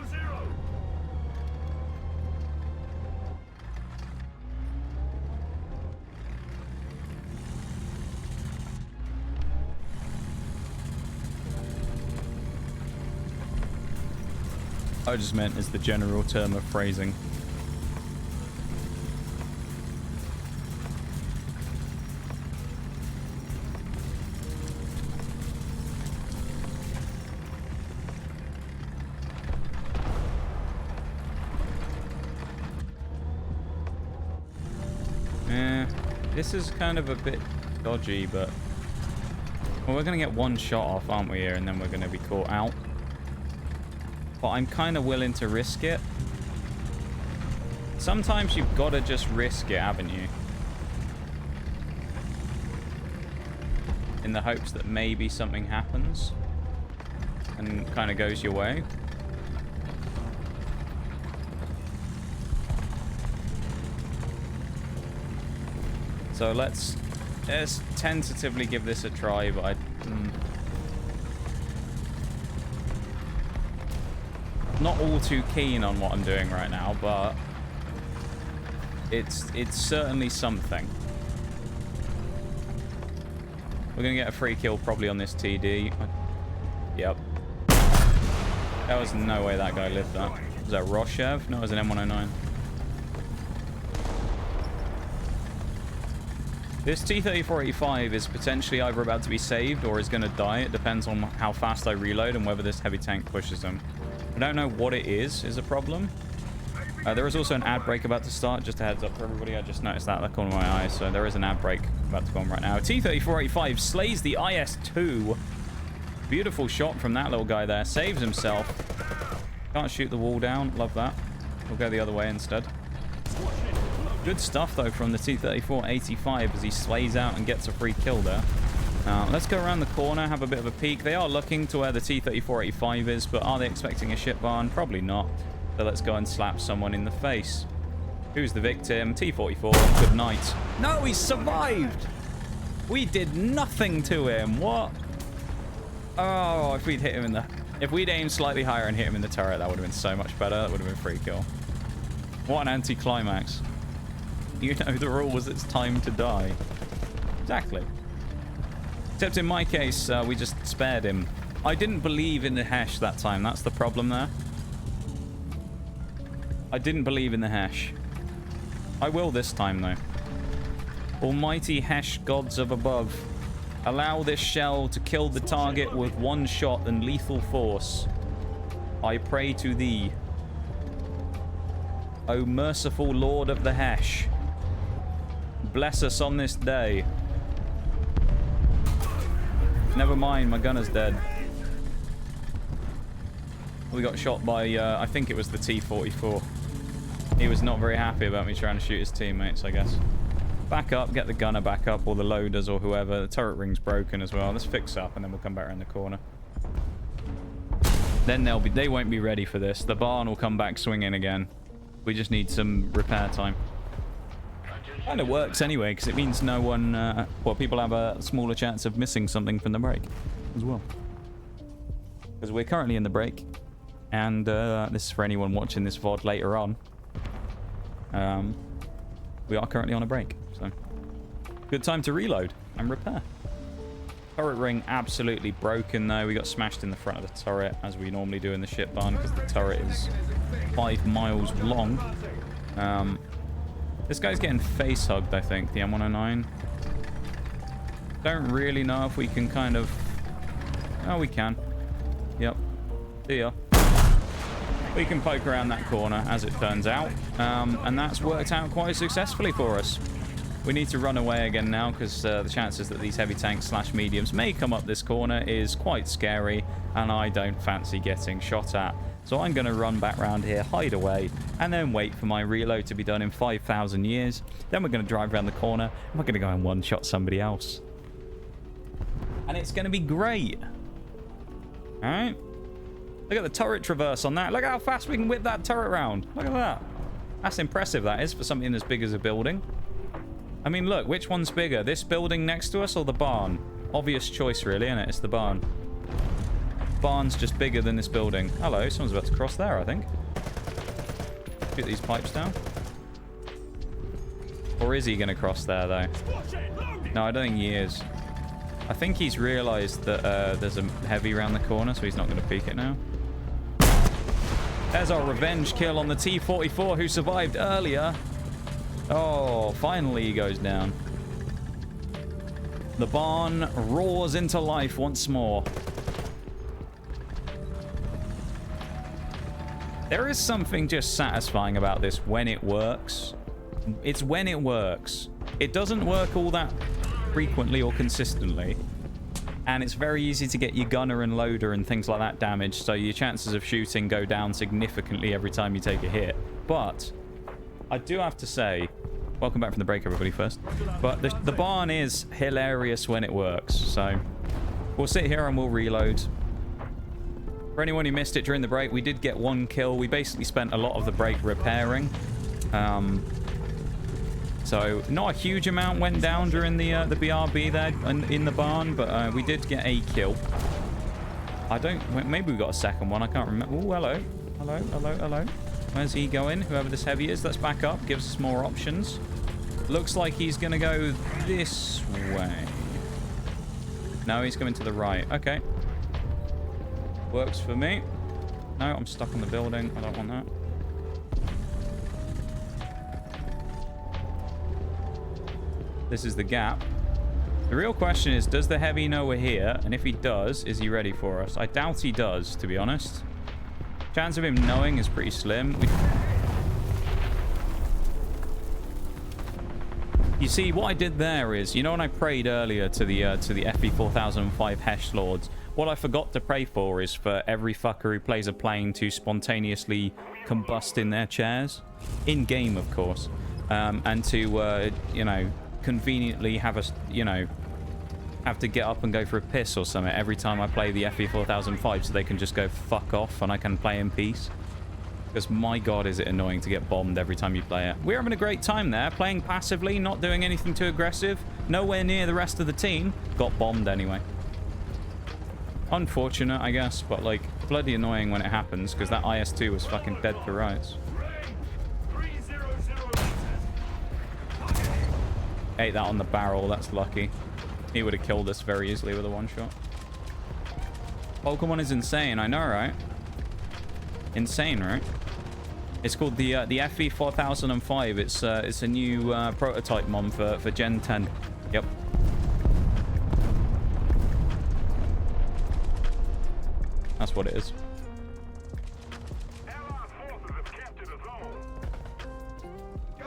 I just meant as the general term of phrasing. This is kind of a bit dodgy, but... well, we're going to get one shot off, aren't we, here, and then we're going to be caught out. But I'm kind of willing to risk it. Sometimes you've got to just risk it, haven't you? In the hopes that maybe something happens and kind of goes your way. So let's tentatively give this a try, but not all too keen on what I'm doing right now, but it's certainly something. We're going to get a free kill probably on this TD. Yep. There was no way that guy lived that. Was that Roshev? No, it was an M109. This T-3485 is potentially either about to be saved or is going to die. It depends on how fast I reload and whether this heavy tank pushes him. I don't know what it is a problem. There is also an ad break about to start. Just a heads up for everybody. I just noticed that in the corner of my eye. So there is an ad break about to go on right now. T-3485 slays the IS-2. Beautiful shot from that little guy there. Saves himself. Can't shoot the wall down. Love that. We'll go the other way instead. Good stuff, though, from the T-3485 as he slays out and gets a free kill there. Let's go around the corner, have a bit of a peek. They are looking to where the T-3485 is, but are they expecting a ship barn? Probably not. So let's go and slap someone in the face. Who's the victim? T-44. Good night. No, he survived! We did nothing to him. What? Oh, if we'd hit him in the... If we'd aimed slightly higher and hit him in the turret, that would have been so much better. That would have been free kill. What an anticlimax. You know the rule was it's time to die. Exactly. Except in my case, we just spared him. I didn't believe in the Hesh that time. That's the problem there. I didn't believe in the Hesh. I will this time, though. Almighty Hesh gods of above. Allow this shell to kill the target with one shot and lethal force. I pray to thee. O merciful Lord of the Hesh. Bless us on this day. Never mind, my gunner's dead. We got shot by, I think it was the T-44. He was not very happy about me trying to shoot his teammates, I guess. Back up, get the gunner back up, or the loaders, or whoever. The turret ring's broken as well. Let's fix up, and then we'll come back around the corner. Then they won't be ready for this. The barn will come back swinging again. We just need some repair time. Kind of works anyway, because it means no one, well, people have a smaller chance of missing something from the break as well. Because we're currently in the break, and this is for anyone watching this VOD later on. We are currently on a break, so good time to reload and repair. Turret ring absolutely broken though. We got smashed in the front of the turret as we normally do in the ship barn because the turret is 5 miles long. This guy's getting face hugged, I think, the M109. Don't really know if we can kind of... Oh, we can. Yep. See ya. We can poke around that corner, as it turns out. And that's worked out quite successfully for us. We need to run away again now, because the chances that these heavy tanks / mediums may come up this corner is quite scary, and I don't fancy getting shot at. So I'm going to run back around here, hide away, and then wait for my reload to be done in 5,000 years. Then we're going to drive around the corner, and we're going to go and one-shot somebody else. And it's going to be great. All right? Look at the turret traverse on that. Look how fast we can whip that turret round. Look at that. That's impressive, that is, for something as big as a building. I mean, look, which one's bigger? This building next to us or the barn? Obvious choice, really, isn't it? It's the barn. Barn's just bigger than this building. Hello, someone's about to cross there, I think. Get these pipes down. Or is he going to cross there, though? No, I don't think he is. I think he's realised that there's a heavy around the corner, so he's not going to peek it now. There's our revenge kill on the T-44 who survived earlier. Oh, finally he goes down. The barn roars into life once more. There is something just satisfying about this when it works. It's when it works. It doesn't work all that frequently or consistently. And it's very easy to get your gunner and loader and things like that damaged, so your chances of shooting go down significantly every time you take a hit. But I do have to say, welcome back from the break, everybody, first. But the barn is hilarious when it works. So we'll sit here and we'll reload. For anyone who missed it during the break, we did get 1 kill. We basically spent a lot of the break repairing. So not a huge amount went down during the BRB there in the barn, but we did get a kill. I don't... Maybe we got a second one. I can't remember. Oh, hello. Hello, hello, hello. Where's he going? Whoever this heavy is, let's back up. Gives us more options. Looks like he's going to go this way. No, he's going to the right. Okay. Works for me. No, I'm stuck in the building. I don't want that. This is the gap. The real question is, does the heavy know we're here? And if he does, is he ready for us? I doubt he does, to be honest. Chance of him knowing is pretty slim. You see, what I did there is, you know, when I prayed earlier to the FE 4005 Hesh Lords, what I forgot to pray for is for every fucker who plays a plane to spontaneously combust in their chairs, in game, of course, and to you know, conveniently have us, you know, have to get up and go for a piss or something every time I play the FE 4005, so they can just go fuck off and I can play in peace. Because my god, is it annoying to get bombed every time you play it. We're having a great time there, playing passively, not doing anything too aggressive, nowhere near the rest of the team. Got bombed anyway. Unfortunate, I guess, but like bloody annoying when it happens, because that IS-2 was fucking dead to rights. Ate that on the barrel, that's lucky. He would have killed us very easily with a one-shot. Pokemon is insane, I know, right? Insane, right? It's called the FE 4005. It's a new prototype mon for Gen 10. Yep. That's what it is.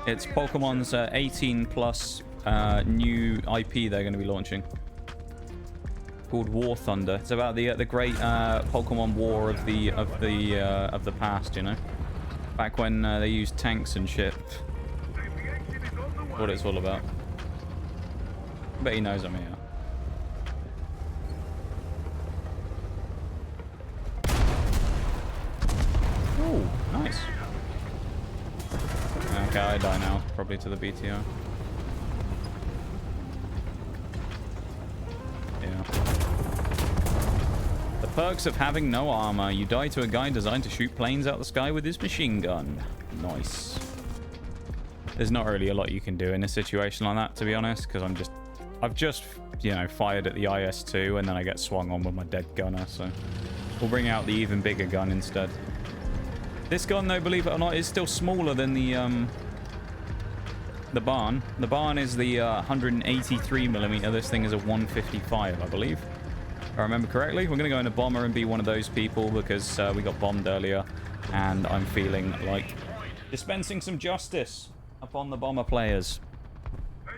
It's Pokemon's 18 plus new IP they're going to be launching, called War Thunder. It's about the great Pokemon war of the past, you know, back when they used tanks and shit. What it's all about. I bet he knows I'm here. Oh, nice. Okay, I die now, probably to the BTR. Yeah. The perks of having no armor. You die to a guy designed to shoot planes out the sky with his machine gun. Nice. There's not really a lot you can do in a situation like that, to be honest, because I've just, you know, fired at the IS-2 and then I get swung on with my dead gunner, so we'll bring out the even bigger gun instead. This gun, though, believe it or not, is still smaller than the barn. The barn is the 183mm. This thing is a 155, I believe. If I remember correctly. We're going to go in a bomber and be one of those people because we got bombed earlier. And I'm feeling like dispensing some justice upon the bomber players. So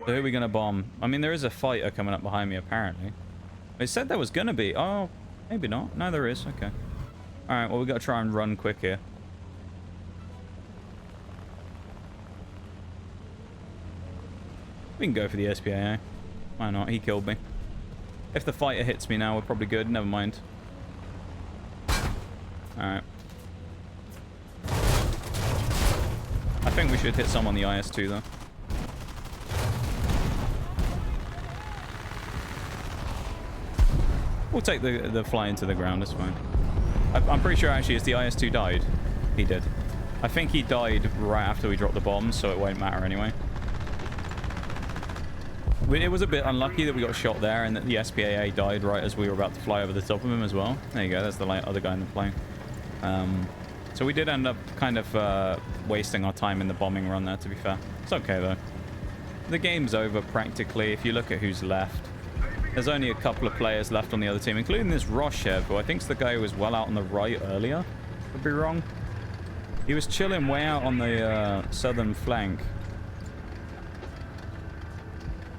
who are we going to bomb? I mean, there is a fighter coming up behind me, apparently. They said there was going to be. Oh, maybe not. No, there is. Okay. Alright, well, we got to try and run quick here. We can go for the SPAA. Why not? He killed me. If the fighter hits me now, we're probably good. Never mind. Alright. I think we should hit some on the IS-2, though. We'll take the fly into the ground, that's fine. I'm pretty sure, actually, as the IS-2 died, he did. I think he died right after we dropped the bomb, so it won't matter anyway. It was a bit unlucky that we got shot there and that the SPAA died right as we were about to fly over the top of him as well. There you go, that's the other guy in the plane. So we did end up kind of wasting our time in the bombing run there, to be fair. It's okay, though. The game's over, practically, if you look at who's left. There's only a couple of players left on the other team, including this Roshev, who I think's the guy who was well out on the right earlier. Could be wrong. He was chilling way out on the southern flank.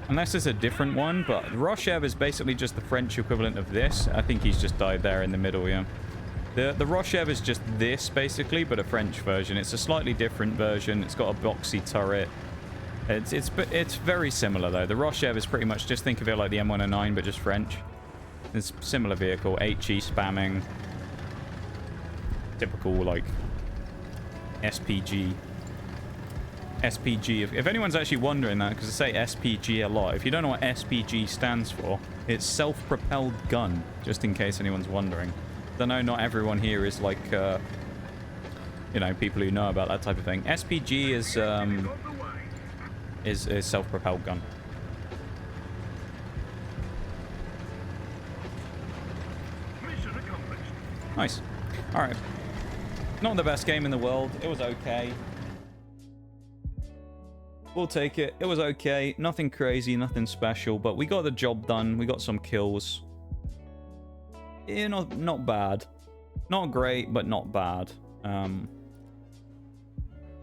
Unless it's a different one, but Roshev is basically just the French equivalent of this. I think he's just died there in the middle, yeah. The Roshev is just this, basically, but a French version. It's a slightly different version. It's got a boxy turret. It's very similar, though. The Roshev is pretty much, just think of it like the M109, but just French. It's a similar vehicle. HE spamming. Typical, like, SPG. SPG. If anyone's actually wondering that, because I say SPG a lot, if you don't know what SPG stands for, it's self-propelled gun, just in case anyone's wondering. I know not everyone here is like, you know, people who know about that type of thing. SPG is self-propelled gun. Nice. All right. Not the best game in the world. It was okay. We'll take it. It was okay. Nothing crazy, nothing special, but we got the job done. We got some kills. Yeah, not bad. Not great, but not bad.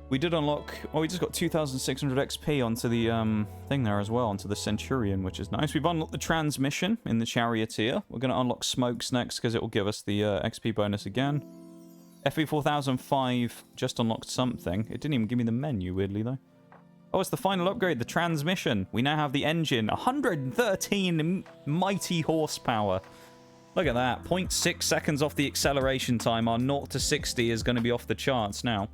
We did unlock... Oh, we just got 2,600 XP onto the thing there as well, onto the Centurion, which is nice. We've unlocked the transmission in the Charioteer. We're going to unlock smokes next because it will give us the XP bonus again. FV4005 just unlocked something. It didn't even give me the menu, weirdly, though. Oh, it's the final upgrade, the transmission. We now have the engine. 113 mighty horsepower. Look at that. 0.6 seconds off the acceleration time. Our 0 to 60 is going to be off the charts now.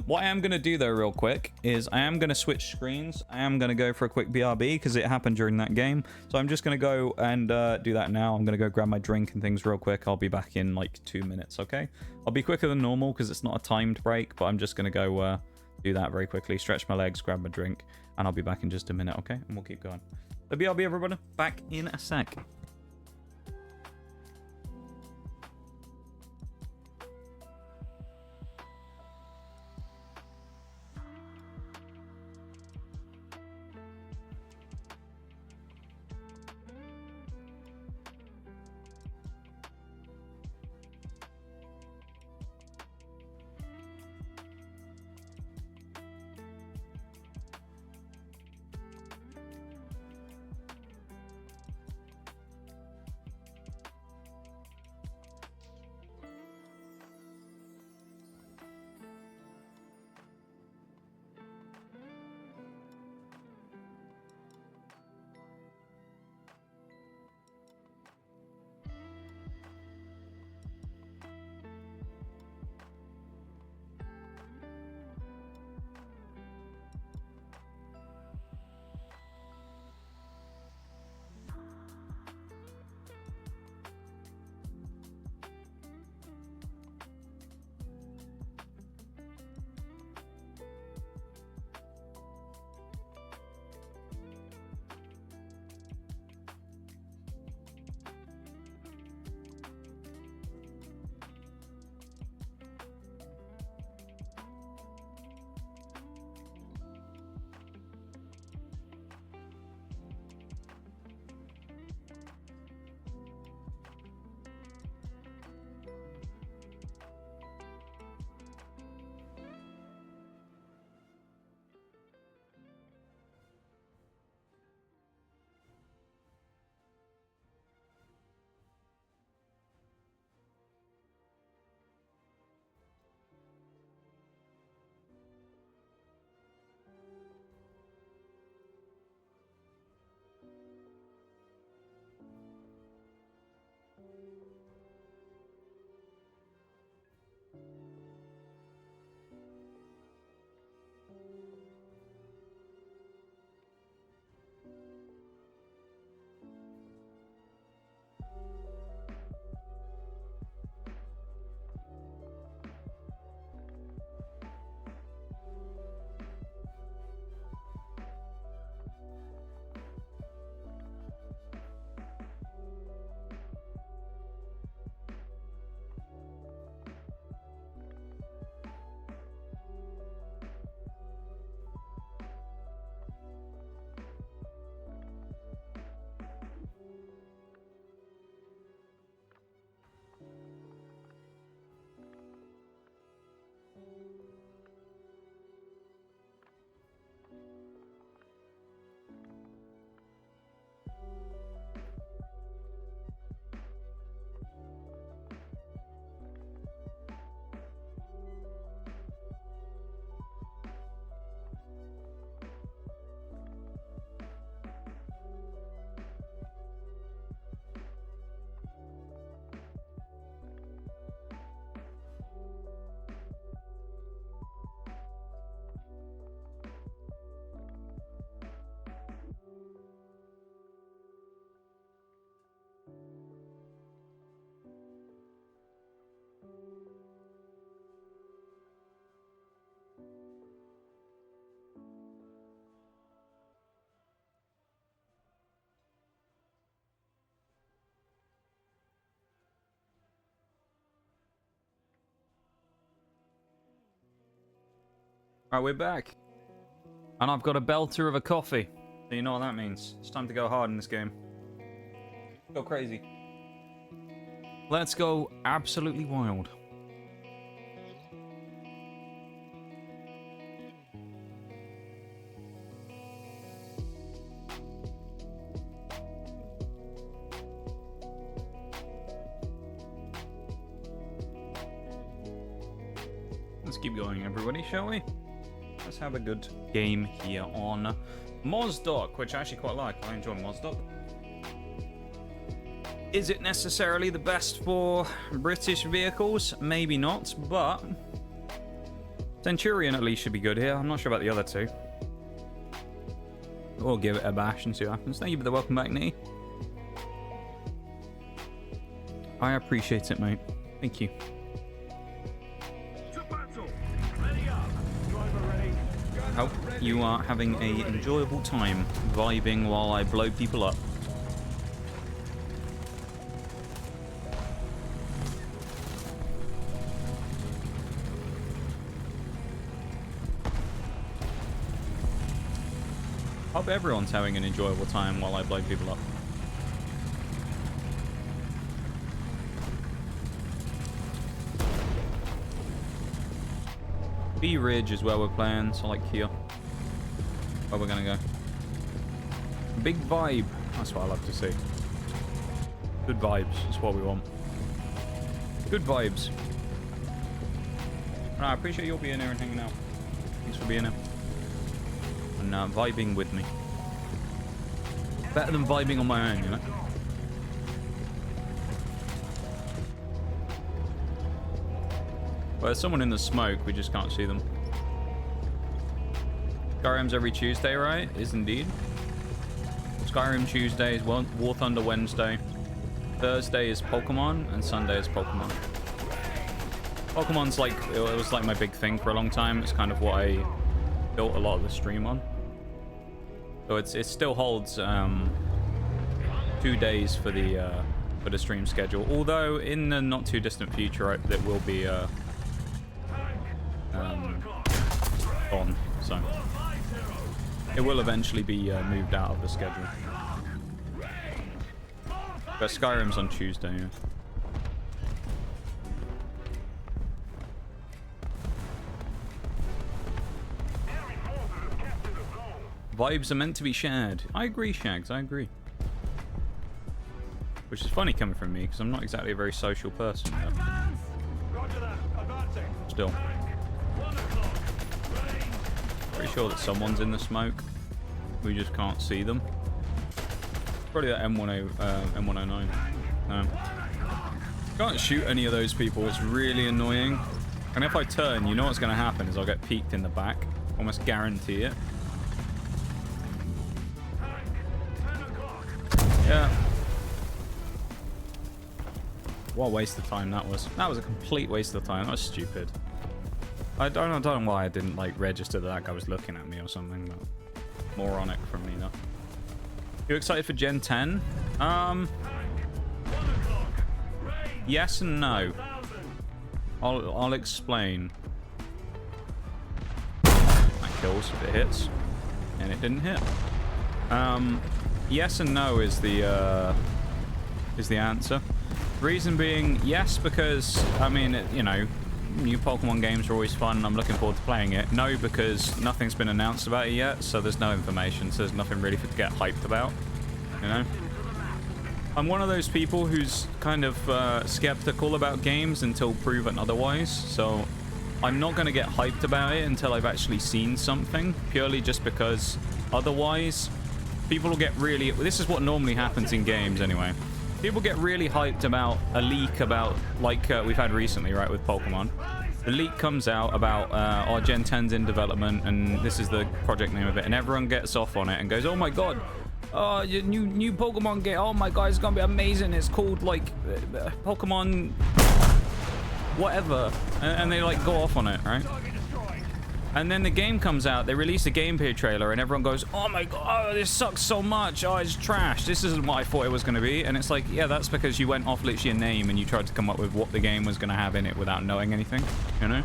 What I am going to do, though, real quick, is I am going to switch screens. I am going to go for a quick BRB because it happened during that game. So I'm just going to go and do that now. I'm going to go grab my drink and things real quick. I'll be back in like 2 minutes, okay? I'll be quicker than normal because it's not a timed break, but I'm just going to go do that very quickly. Stretch my legs, grab my drink, and I'll be back in just a minute, okay? And we'll keep going. So BRB, everybody. Back in a sec. Alright, we're back. And I've got a belter of a coffee. So you know what that means. It's time to go hard in this game. Go crazy. Let's go absolutely wild. Let's keep going, everybody, shall we? Let's have a good game here on Mozdok, which I actually quite like. I enjoy Mozdok. Is it necessarily the best for British vehicles? Maybe not, but Centurion at least should be good here. I'm not sure about the other two. We'll give it a bash and see what happens. Thank you for the welcome back, Nee. I appreciate it, mate. Thank you. Hope you are having a enjoyable time vibing while I blow people up. Hope everyone's having an enjoyable time while I blow people up. B Ridge is where we're playing, so like here. Where we're gonna go. Big vibe. That's what I love to see. Good vibes. That's what we want. Good vibes. No, I appreciate you all being here and hanging out. Thanks for being here. And vibing with me. Better than vibing on my own, you know? Well, there's someone in the smoke, we just can't see them. Skyrim's every Tuesday, right? Is indeed. Skyrim Tuesday is War Thunder Wednesday. Thursday is Pokemon, and Sunday is Pokemon. Pokemon's like, it was like my big thing for a long time. It's kind of what I built a lot of the stream on. So it still holds 2 days for the stream schedule. Although in the not too distant future, there will be on, so it will eventually be moved out of the schedule. But Skyrim's on Tuesday. Yeah. Vibes are meant to be shared. I agree, Shags. I agree. Which is funny coming from me because I'm not exactly a very social person. Still. Pretty sure that someone's in the smoke. We just can't see them. Probably that M109. Can't shoot any of those people. It's really annoying. And if I turn, you know what's going to happen is I'll get peeked in the back. Almost guarantee it. Yeah. What a waste of time that was. That was a complete waste of time. That was stupid. I don't know why I didn't like register that guy was looking at me or something, but moronic from me though. You excited for Gen 10? Yes and no. I'll explain. That kills if it hits, and it didn't hit. Yes and no is the answer. Reason being, yes, because I mean, you know, new Pokemon games are always fun and I'm looking forward to playing it. No, because nothing's been announced about it yet, so there's no information, so there's nothing really to get hyped about, you know? I'm one of those people who's kind of skeptical about games until proven otherwise, so I'm not going to get hyped about it until I've actually seen something, purely just because otherwise people will get really... This is what normally happens in games anyway. People get really hyped about a leak about, like we've had recently, right, with Pokemon. The leak comes out about our Gen 10's in development, and this is the project name of it, and everyone gets off on it and goes, oh my god, oh, your new Pokemon game, oh my god, it's gonna be amazing, it's called, like, Pokemon... whatever, and they, like, go off on it, right? And then the game comes out, they release a gameplay trailer, and everyone goes, oh my god, oh, this sucks so much, oh, it's trash, this isn't what I thought it was going to be. And it's like, yeah, that's because you went off literally a name and you tried to come up with what the game was going to have in it without knowing anything, you know?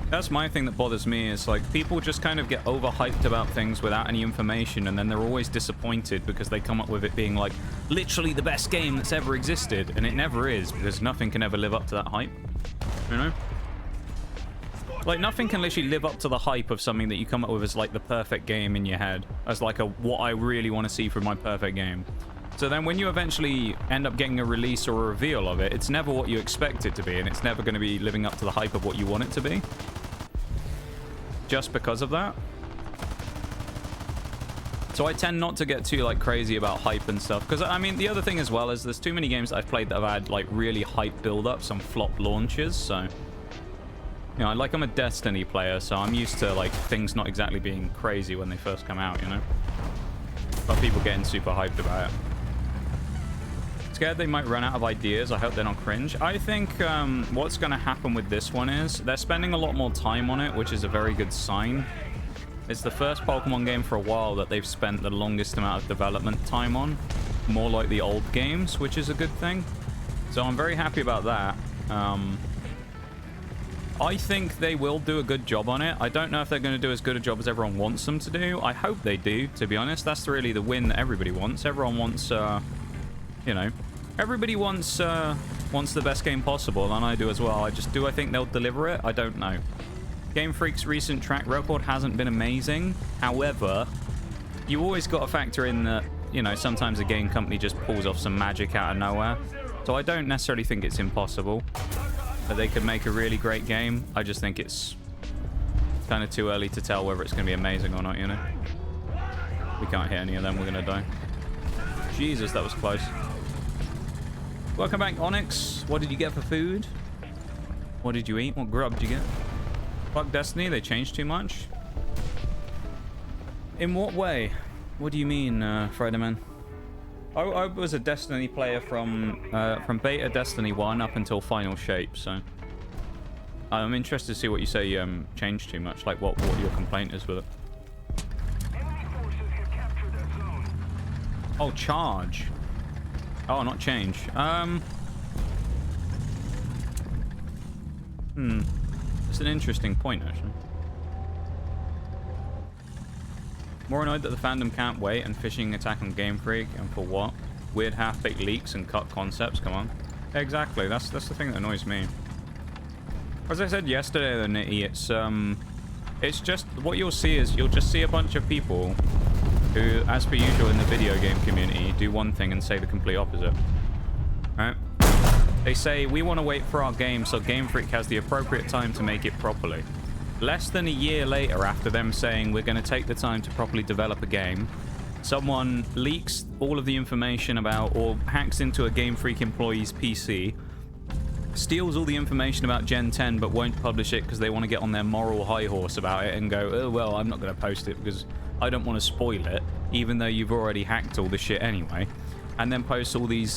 That's my thing that bothers me, is like people just kind of get overhyped about things without any information, and then they're always disappointed because they come up with it being like literally the best game that's ever existed, and it never is, because nothing can ever live up to that hype, you know? Like, nothing can literally live up to the hype of something that you come up with as like the perfect game in your head, as like what I really want to see from my perfect game. So then when you eventually end up getting a release or a reveal of it, it's never what you expect it to be, and it's never going to be living up to the hype of what you want it to be. Just because of that. So I tend not to get too like crazy about hype and stuff, because I mean the other thing as well is there's too many games that I've played that have had like really hype build-ups and flop launches. So you know, like I'm a Destiny player, so I'm used to like things not exactly being crazy when they first come out, you know, but people getting super hyped about it. Scared they might run out of ideas. I hope they're not cringe. I think what's going to happen with this one is they're spending a lot more time on it, which is a very good sign. It's the first Pokemon game for a while that they've spent the longest amount of development time on, more like the old games, which is a good thing. So I'm very happy about that. I think they will do a good job on it. I don't know if they're going to do as good a job as everyone wants them to do. I hope they do, to be honest. That's really the win that everybody wants. Everyone wants, you know, everybody wants the best game possible, and I do as well. I think they'll deliver it? I don't know. Game Freak's recent track record hasn't been amazing. However, you always got to factor in that, you know, sometimes a game company just pulls off some magic out of nowhere. So I don't necessarily think it's impossible that they could make a really great game. I just think it's kind of too early to tell whether it's going to be amazing or not, you know? We can't hit any of them. We're going to die. Jesus, that was close. Welcome back, Onyx. What did you get for food? What did you eat? What grub did you get? Fuck Destiny, they changed too much. In what way? What do you mean, Fredman? I was a Destiny player from beta Destiny 1 up until Final Shape, so I'm interested to see what you say changed too much, like what your complaint is with it. Oh, charge. Oh, not change. It's an interesting point, actually. More annoyed that the fandom can't wait and phishing attack on Game Freak, and for what? Weird half-baked leaks and cut concepts, come on. Exactly, that's the thing that annoys me. As I said yesterday, though, Nitty, it's just, what you'll see is, you'll just see a bunch of people who, as per usual in the video game community, do one thing and say the complete opposite. Right? They say, we want to wait for our game so Game Freak has the appropriate time to make it properly. Less than a year later, after them saying we're going to take the time to properly develop a game, someone leaks all of the information about, or hacks into a Game Freak employee's PC, steals all the information about Gen 10 but won't publish it because they want to get on their moral high horse about it and go, oh well, I'm not going to post it because I don't want to spoil it, even though you've already hacked all the shit anyway, and then post all these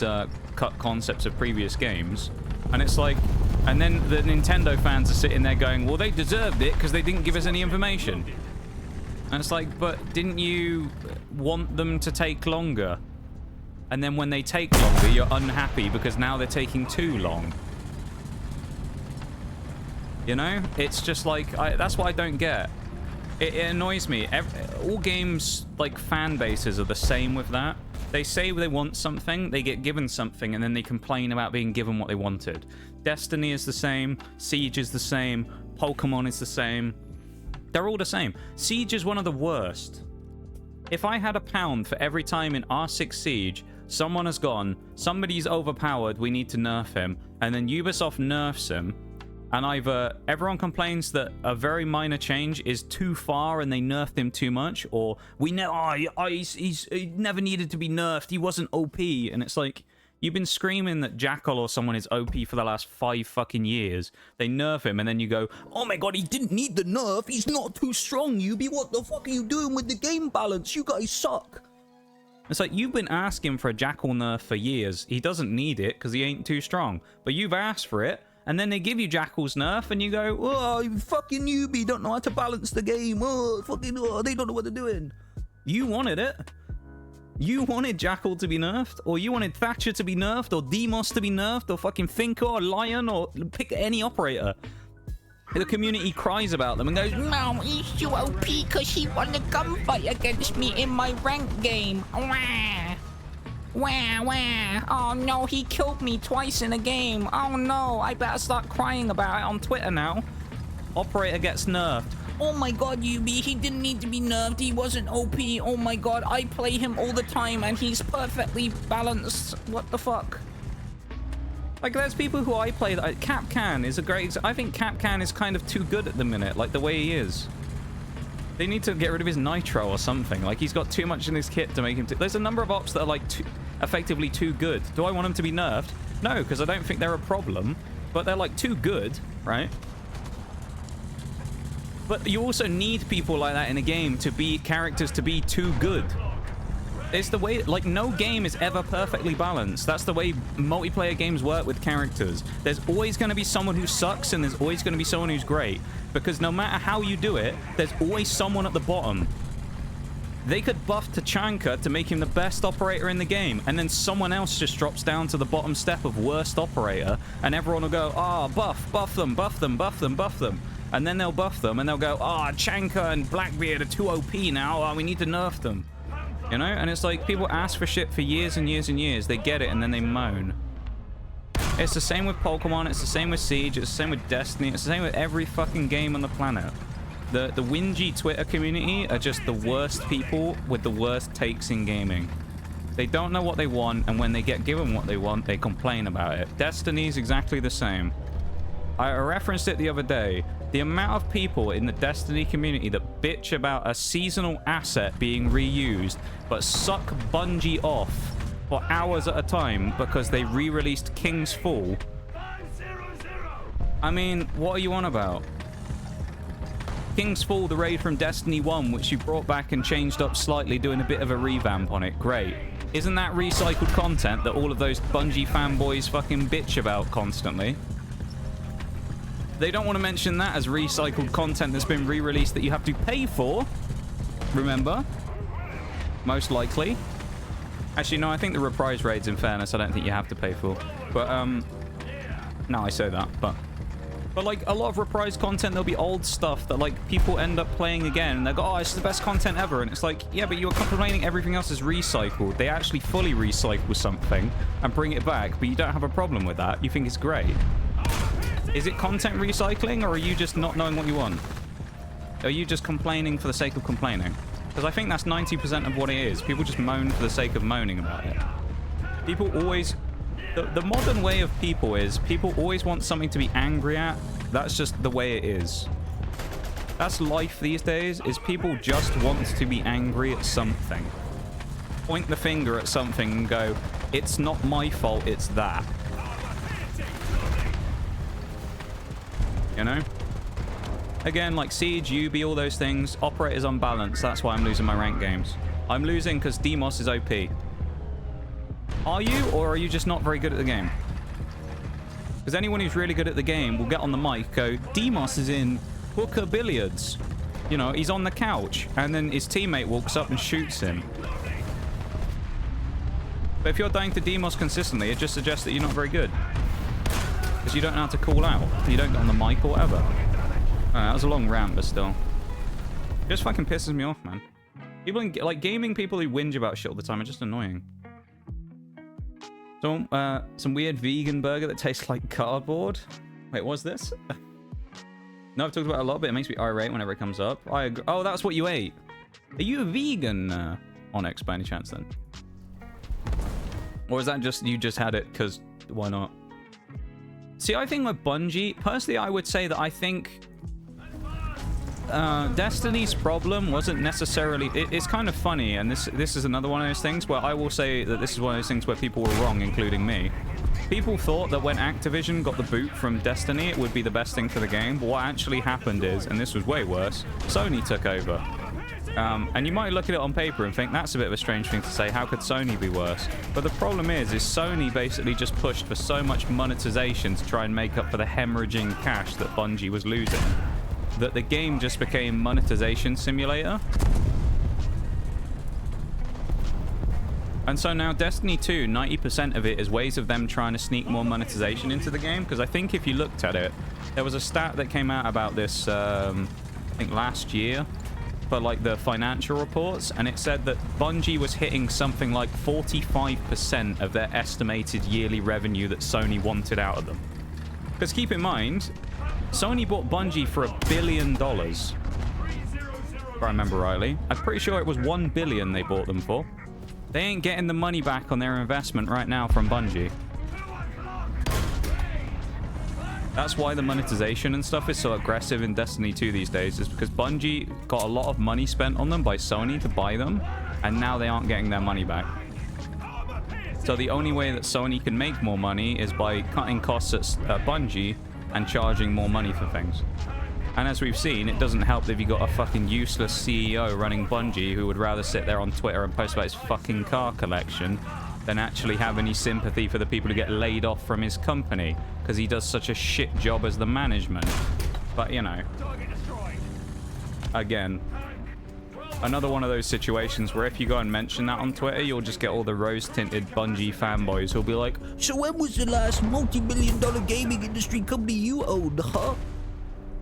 cut concepts of previous games. And it's like, and then the Nintendo fans are sitting there going, well, they deserved it because they didn't give us any information. And it's like, but didn't you want them to take longer? And then when they take longer, you're unhappy because now they're taking too long. You know? It's just like, that's what I don't get. It annoys me. All games, like, fan bases are the same with that. They say they want something, they get given something, and then they complain about being given what they wanted. Destiny is the same, Siege is the same, Pokemon is the same. They're all the same. Siege is one of the worst. If I had £1 for every time in R6 Siege, someone has gone, somebody's overpowered, we need to nerf him, and then Ubisoft nerfs him, and either everyone complains that a very minor change is too far and they nerfed him too much, or he never needed to be nerfed, he wasn't OP, and it's like, you've been screaming that Jackal or someone is OP for the last 5 fucking years. They nerf him, and then you go, oh my god, he didn't need the nerf, he's not too strong, Ubi, what the fuck are you doing with the game balance? You guys suck. It's like, you've been asking for a Jackal nerf for years. He doesn't need it because he ain't too strong, but you've asked for it. And then they give you Jackal's nerf, and you go, oh, fucking newbie, don't know how to balance the game. Oh, fucking, they don't know what they're doing. You wanted it. You wanted Jackal to be nerfed, or you wanted Thatcher to be nerfed, or Demos to be nerfed, or fucking Finker, or Lion, or pick any operator. The community cries about them and goes, No, he's too OP because he won the gunfight against me in my ranked game. Wah. Wah, wah. Oh no, he killed me twice in a game. Oh no, I better start crying about it on Twitter now. operator gets nerfed. Oh my god, Yubi, he didn't need to be nerfed. He wasn't OP. Oh my god, I play him all the time and he's perfectly balanced. What the fuck? Like, there's people who I play that... Capcan is a great... I think Capcan is kind of too good at the minute, like the way he is. They need to get rid of his nitro or something. Like, he's got too much in his kit to make him... There's a number of ops that are, like, effectively too good. Do I want them to be nerfed? No, because I don't think they're a problem. But they're, like, too good, right? But you also need people like that in a game to be... characters to be too good. It's the way, like, no game is ever perfectly balanced. That's the way multiplayer games work with characters. There's always going to be someone who sucks and there's always going to be someone who's great. Because no matter how you do it, there's always someone at the bottom. They could buff Tachanka to make him the best operator in the game, and then someone else just drops down to the bottom step of worst operator, and everyone will go, buff them, buff them, buff them, buff them. And then they'll buff them, and they'll go, Chanka and Blackbeard are too OP now, we need to nerf them. You know? And it's like, people ask for shit for years and years and years. They get it, and then they moan. It's the same with Pokemon. It's the same with Siege. It's the same with Destiny. It's the same with every fucking game on the planet. The whingy Twitter community are just the worst people with the worst takes in gaming. They don't know what they want, and when they get given what they want, they complain about it. Destiny's exactly the same. I referenced it the other day. The amount of people in the Destiny community that bitch about a seasonal asset being reused, but suck Bungie off for hours at a time because they re-released King's Fall. I mean, what are you on about? King's Fall, the raid from Destiny 1, which you brought back and changed up slightly, doing a bit of a revamp on it. Great. Isn't that recycled content that all of those Bungie fanboys fucking bitch about constantly? They don't want to mention that as recycled content that's been re-released that you have to pay for. Remember? Most likely. Actually, no, I think the reprise raids, in fairness, I don't think you have to pay for. But, no, I say that, but like, a lot of reprise content, there'll be old stuff that, like, people end up playing again, and they'll go, it's the best content ever, and it's like, yeah, but you're complaining everything else is recycled. They actually fully recycle something and bring it back, but you don't have a problem with that. You think it's great. Is it content recycling, or are you just not knowing what you want? Are you just complaining for the sake of complaining? Because I think that's 90% of what it is. People just moan for the sake of moaning about it. People always... The modern way of people is people always want something to be angry at. That's just the way it is. That's life these days, is people just want to be angry at something. Point the finger at something and go, it's not my fault, it's that. You know? Again, like Siege, Yubi, all those things, operators unbalanced. That's why I'm losing my ranked games. I'm losing because Demos is OP. Are you, or are you just not very good at the game? Because anyone who's really good at the game will get on the mic, go, Demos is in Hooker Billiards. You know, he's on the couch, and then his teammate walks up and shoots him. But if you're dying to Demos consistently, it just suggests that you're not very good. Because you don't know how to call out. You don't get on the mic or whatever. That was a long rant, but still. It just fucking pisses me off, man. People in, like, gaming people who whinge about shit all the time are just annoying. So, some weird vegan burger that tastes like cardboard. Wait, what's this? No, I've talked about it a lot, but it makes me irate whenever it comes up. I agree. Oh, that's what you ate. Are you a vegan, Onyx, by any chance, then? Or is that just, you just had it because why not? See, I think with Bungie, personally, I would say that I think Destiny's problem wasn't necessarily... It's kind of funny, and this is another one of those things where I will say that this is one of those things where people were wrong, including me. People thought that when Activision got the boot from Destiny, it would be the best thing for the game, but what actually happened is, and this was way worse, Sony took over. And you might look at it on paper and think, that's a bit of a strange thing to say, how could Sony be worse? But the problem is Sony basically just pushed for so much monetization to try and make up for the hemorrhaging cash that Bungie was losing, that the game just became monetization simulator. And so now Destiny 2, 90% of it is ways of them trying to sneak more monetization into the game. Because I think if you looked at it, there was a stat that came out about this, I think last year, for like the financial reports. And it said that Bungie was hitting something like 45% of their estimated yearly revenue that Sony wanted out of them. Because keep in mind, Sony bought Bungie for $1 billion. If I remember rightly. I'm pretty sure it was $1 billion they bought them for. They ain't getting the money back on their investment right now from Bungie. That's why the monetization and stuff is so aggressive in Destiny 2 these days, is because Bungie got a lot of money spent on them by Sony to buy them, and now they aren't getting their money back. So the only way that Sony can make more money is by cutting costs at Bungie and charging more money for things. And as we've seen, it doesn't help if you got a fucking useless CEO running Bungie who would rather sit there on Twitter and post about his fucking car collection than actually have any sympathy for the people who get laid off from his company because he does such a shit job as the management. But, you know, again, another one of those situations where if you go and mention that on Twitter, you'll just get all the rose-tinted Bungie fanboys who'll be like, so when was the last multi-million-dollar gaming industry company you owned, huh?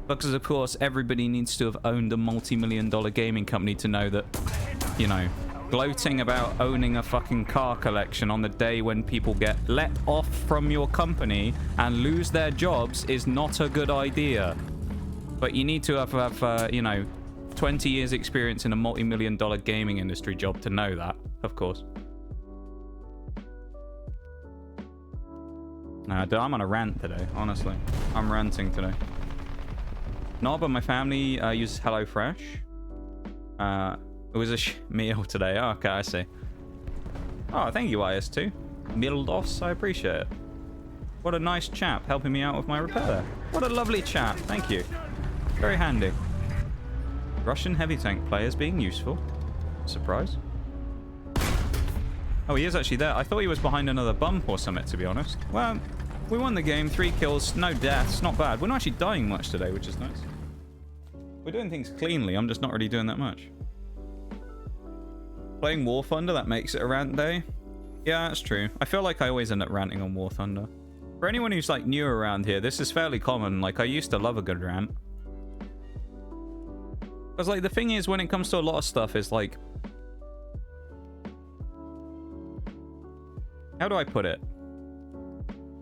because of course everybody needs to have owned a multi-million-dollar gaming company to know that, you know, gloating about owning a fucking car collection on the day when people get let off from your company and lose their jobs is not a good idea. But you need to have you know, 20 years experience in a multi-million-dollar gaming industry job to know that, of course. Nah, dude, I'm on a rant today, honestly. I'm ranting today. Not, but my family uses HelloFresh. It was a meal today. Oh, okay, I see. Oh, thank you, IS2. Mildos, I appreciate it. What a nice chap helping me out with my repair. What a lovely chap. Thank you. Very handy. Russian heavy tank players being useful. Surprise. Oh, he is actually there. I thought he was behind another bump or something, to be honest. Well, we won the game. 3 kills, no deaths. Not bad. We're not actually dying much today, which is nice. We're doing things cleanly. I'm just not really doing that much. Playing War Thunder, that makes it a rant day. Yeah, that's true. I feel like I always end up ranting on War Thunder. For anyone who's like new around here, this is fairly common. Like, I used to love a good rant. Because like the thing is, when it comes to a lot of stuff, is like, how do I put it?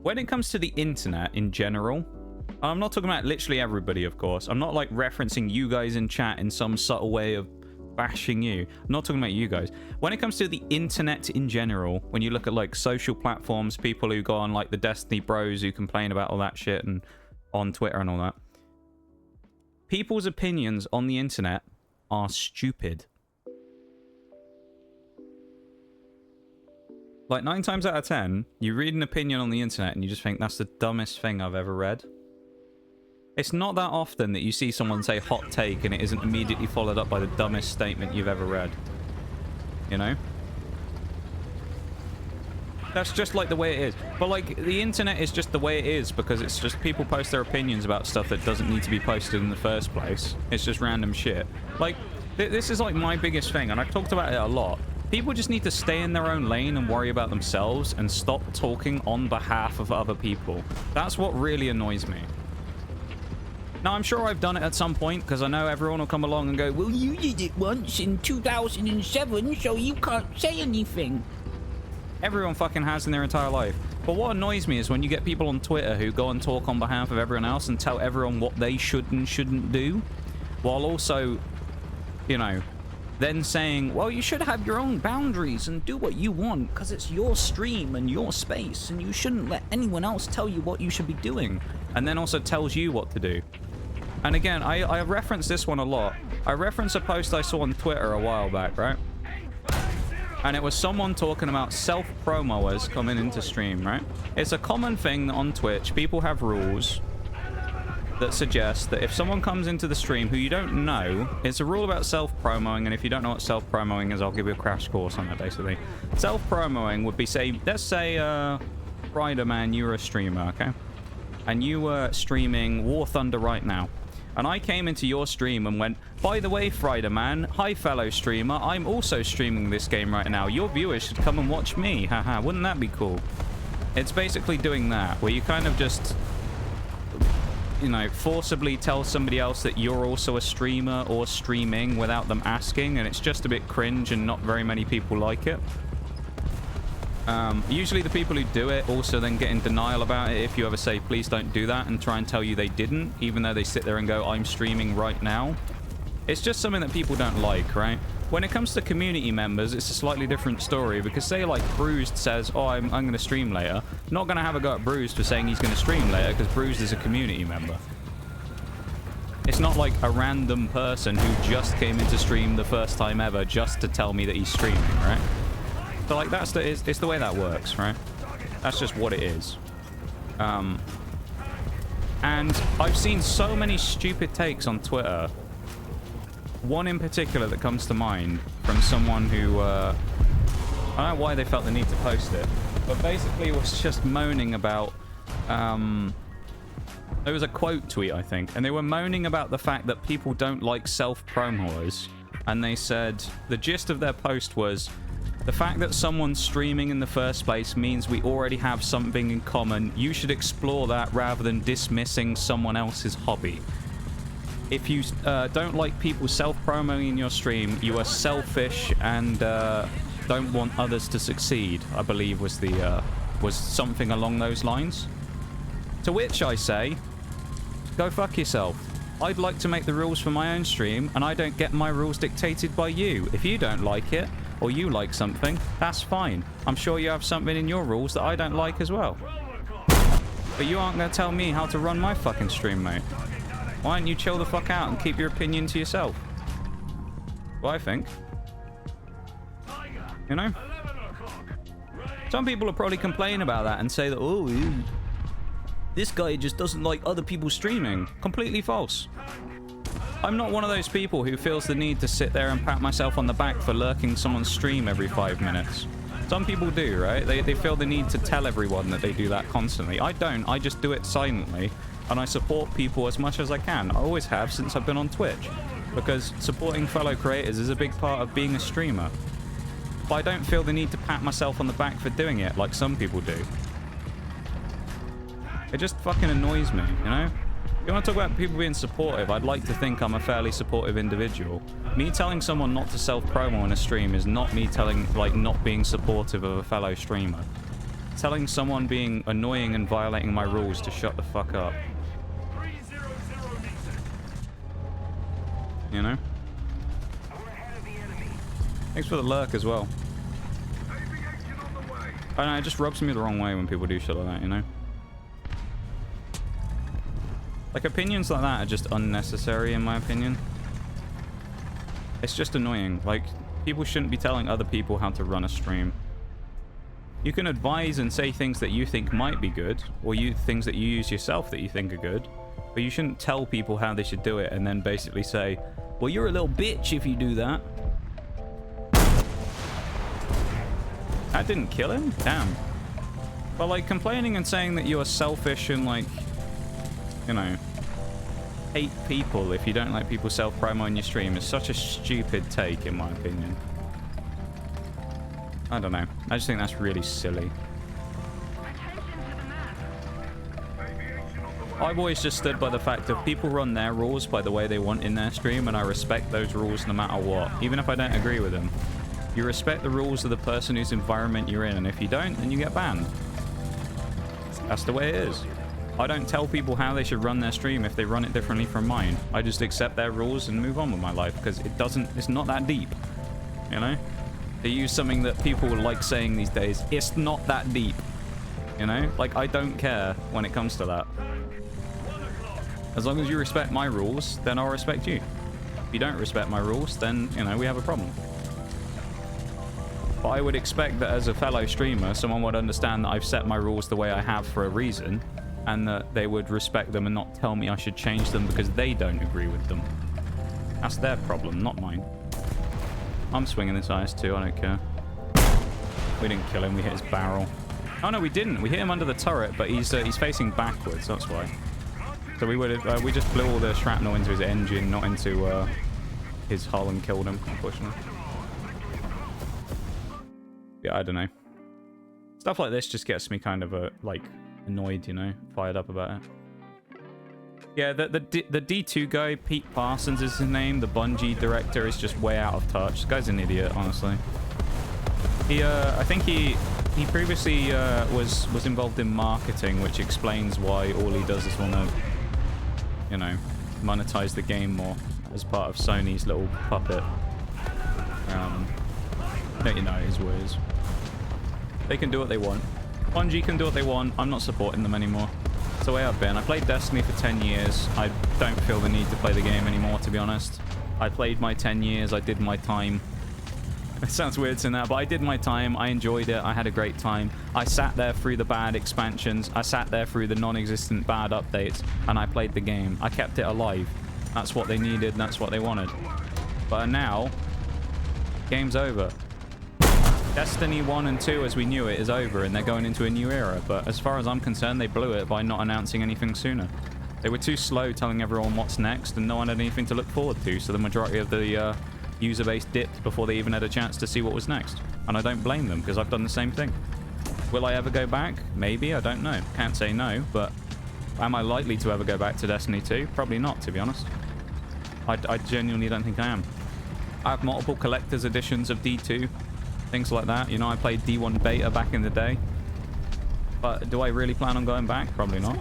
When it comes to the internet in general, and I'm not talking about literally everybody, of course. I'm not like referencing you guys in chat in some subtle way of bashing you. I'm not talking about you guys. When it comes to the internet in general, when you look at like social platforms, people who go on like the Destiny bros who complain about all that shit and on Twitter and all that, people's opinions on the internet are stupid. Like 9 times out of 10, you read an opinion on the internet and you just think that's the dumbest thing I've ever read. It's not that often that you see someone say hot take and it isn't immediately followed up by the dumbest statement you've ever read. You know? That's just like the way it is. But like, the internet is just the way it is because it's just people post their opinions about stuff that doesn't need to be posted in the first place. It's just random shit. Like, this is like my biggest thing, and I've talked about it a lot. People just need to stay in their own lane and worry about themselves and stop talking on behalf of other people. That's what really annoys me. Now, I'm sure I've done it at some point, because I know everyone will come along and go, Well, you did it once in 2007, so you can't say anything. everyone fucking has in their entire life. But what annoys me is when you get people on Twitter who go and talk on behalf of everyone else and tell everyone what they should and shouldn't do, while also, you know, then saying, well, you should have your own boundaries and do what you want because it's your stream and your space and you shouldn't let anyone else tell you what you should be doing, and then also tells you what to do. And again, I reference this one a lot. I reference a post I saw on Twitter a while back, right? And it was someone talking about self-promoers coming into stream, right? It's a common thing on Twitch. People have rules that suggest that if someone comes into the stream who you don't know, it's a rule about self-promoing, and if you don't know what self-promoing is, I'll give you a crash course on that, basically. Self-promoing would be, say, let's say, Riderman, you're a streamer, okay? And you were streaming War Thunder right now. and I came into your stream and went, by the way, Friday Man, hi fellow streamer, I'm also streaming this game right now. Your viewers should come and watch me. Haha, wouldn't that be cool? It's basically doing that, where you kind of just, you know, forcibly tell somebody else that you're also a streamer or streaming without them asking, and it's just a bit cringe and not very many people like it. Usually the people who do it also then get in denial about it if you ever say, please don't do that, and try and tell you they didn't, even though they sit there and go, I'm streaming right now. It's just something that people don't like, right? When it comes to community members, it's a slightly different story, because say like Bruised says, oh, I'm going to stream later. I'm not going to have a go at Bruised for saying he's going to stream later, because Bruised is a community member. It's not like a random person who just came into stream the first time ever just to tell me that he's streaming, right? So like it's the way that works, right? That's just what it is. And I've seen so many stupid takes on Twitter. One in particular that comes to mind from someone who, I don't know why they felt the need to post it, but basically was just moaning about, there was a quote tweet, I think, and they were moaning about the fact that people don't like self-promoters, and they said, the gist of their post was, the fact that someone's streaming in the first place means we already have something in common. You should explore that rather than dismissing someone else's hobby. If you don't like people self-promoting in your stream, you are selfish and don't want others to succeed, I believe was the was something along those lines. To which I say, go fuck yourself. I'd like to make the rules for my own stream, and I don't get my rules dictated by you. If you don't like it, or you like something, that's fine. I'm sure you have something in your rules that I don't like as well. But you aren't going to tell me how to run my fucking stream, mate. Why don't you chill the fuck out and keep your opinion to yourself? Well, I think. You know? Some people will probably complain about that and say that, oh, this guy just doesn't like other people streaming. Completely false. I'm not one of those people who feels the need to sit there and pat myself on the back for lurking someone's stream every 5 minutes. Some people do, right? They feel the need to tell everyone that they do that constantly. I don't. I just do it silently, and I support people as much as I can. I always have since I've been on Twitch, because supporting fellow creators is a big part of being a streamer. But I don't feel the need to pat myself on the back for doing it like some people do. It just fucking annoys me, you know? You want to talk about people being supportive, I'd like to think I'm a fairly supportive individual. Me telling someone not to self-promo on a stream is not me telling, like, not being supportive of a fellow streamer. Telling someone being annoying and violating my rules to shut the fuck up. You know? Thanks for the lurk as well. I don't know, it just rubs me the wrong way when people do shit like that, you know? Like, opinions like that are just unnecessary, in my opinion. It's just annoying. Like, people shouldn't be telling other people how to run a stream. You can advise and say things that you think might be good, or things that you use yourself that you think are good, but you shouldn't tell people how they should do it and then basically say, well, you're a little bitch if you do that. That didn't kill him? Damn. But, like, complaining and saying that you are selfish and, like, you know, hate people if you don't like people self-promo on your stream is such a stupid take, in my opinion. I don't know. I just think that's really silly. I've always just stood by the fact that people run their rules by the way they want in their stream, and I respect those rules no matter what, even if I don't agree with them. You respect the rules of the person whose environment you're in, and if you don't, then you get banned. That's the way it is. I don't tell people how they should run their stream if they run it differently from mine. I just accept their rules and move on with my life, because it's not that deep, you know? They use something that people like saying these days, it's not that deep, you know? Like, I don't care when it comes to that. As long as you respect my rules, then I'll respect you. If you don't respect my rules, then, you know, we have a problem. But I would expect that as a fellow streamer, someone would understand that I've set my rules the way I have for a reason, and that they would respect them and not tell me I should change them because they don't agree with them. That's their problem, not mine. I'm swinging this IS-2, I don't care. We didn't kill him, we hit his barrel. Oh no, we didn't. We hit him under the turret, but he's facing backwards, that's why. So we just blew all the shrapnel into his engine, not into his hull, and killed him, unfortunately. Yeah, I don't know. Stuff like this just gets me kind of like annoyed, you know, fired up about it. Yeah, the D2 guy, Pete Parsons is his name. The Bungie director is just way out of touch. This guy's an idiot, honestly. I think he previously was involved in marketing, which explains why all he does is want to, you know, monetize the game more as part of Sony's little puppet. Don't you know, it is what it is. They can do what they want. Bungie can do what they want. I'm not supporting them anymore. It's the way I've been. I played Destiny for 10 years. I don't feel the need to play the game anymore, to be honest. I played my 10 years. I did my time. It sounds weird saying that, but I did my time. I enjoyed it. I had a great time. I sat there through the bad expansions. I sat there through the non-existent bad updates, and I played the game. I kept it alive. That's what they needed, and that's what they wanted. But now, game's over. Destiny 1 and 2, as we knew it, is over, and they're going into a new era. But as far as I'm concerned, they blew it by not announcing anything sooner. They were too slow telling everyone what's next, and no one had anything to look forward to, so the majority of the user base dipped before they even had a chance to see what was next. And I don't blame them, because I've done the same thing. Will I ever go back? Maybe, I don't know. Can't say no, but am I likely to ever go back to Destiny 2? Probably not, to be honest. I genuinely don't think I am. I have multiple collector's editions of D2. Things like that. You know, I played D1 beta back in the day. But do I really plan on going back? Probably not.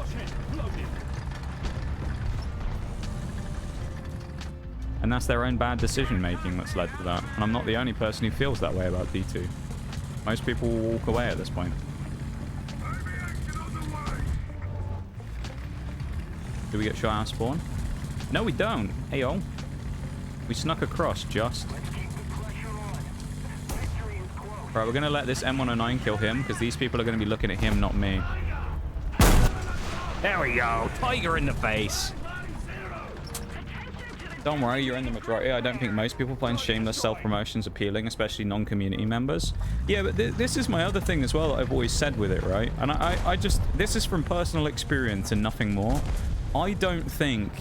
And that's their own bad decision making that's led to that. And I'm not the only person who feels that way about D2. Most people will walk away at this point. Do we get shot out of spawn? No, we don't. Hey, yo. We snuck across just. Right, we're going to let this M109 kill him, because these people are going to be looking at him, not me. There we go. Tiger in the face. Don't worry, you're in the majority. I don't think most people find shameless self-promotions appealing, especially non-community members. Yeah, but this is my other thing as well that I've always said with it, right? And I just... This is from personal experience and nothing more. I don't think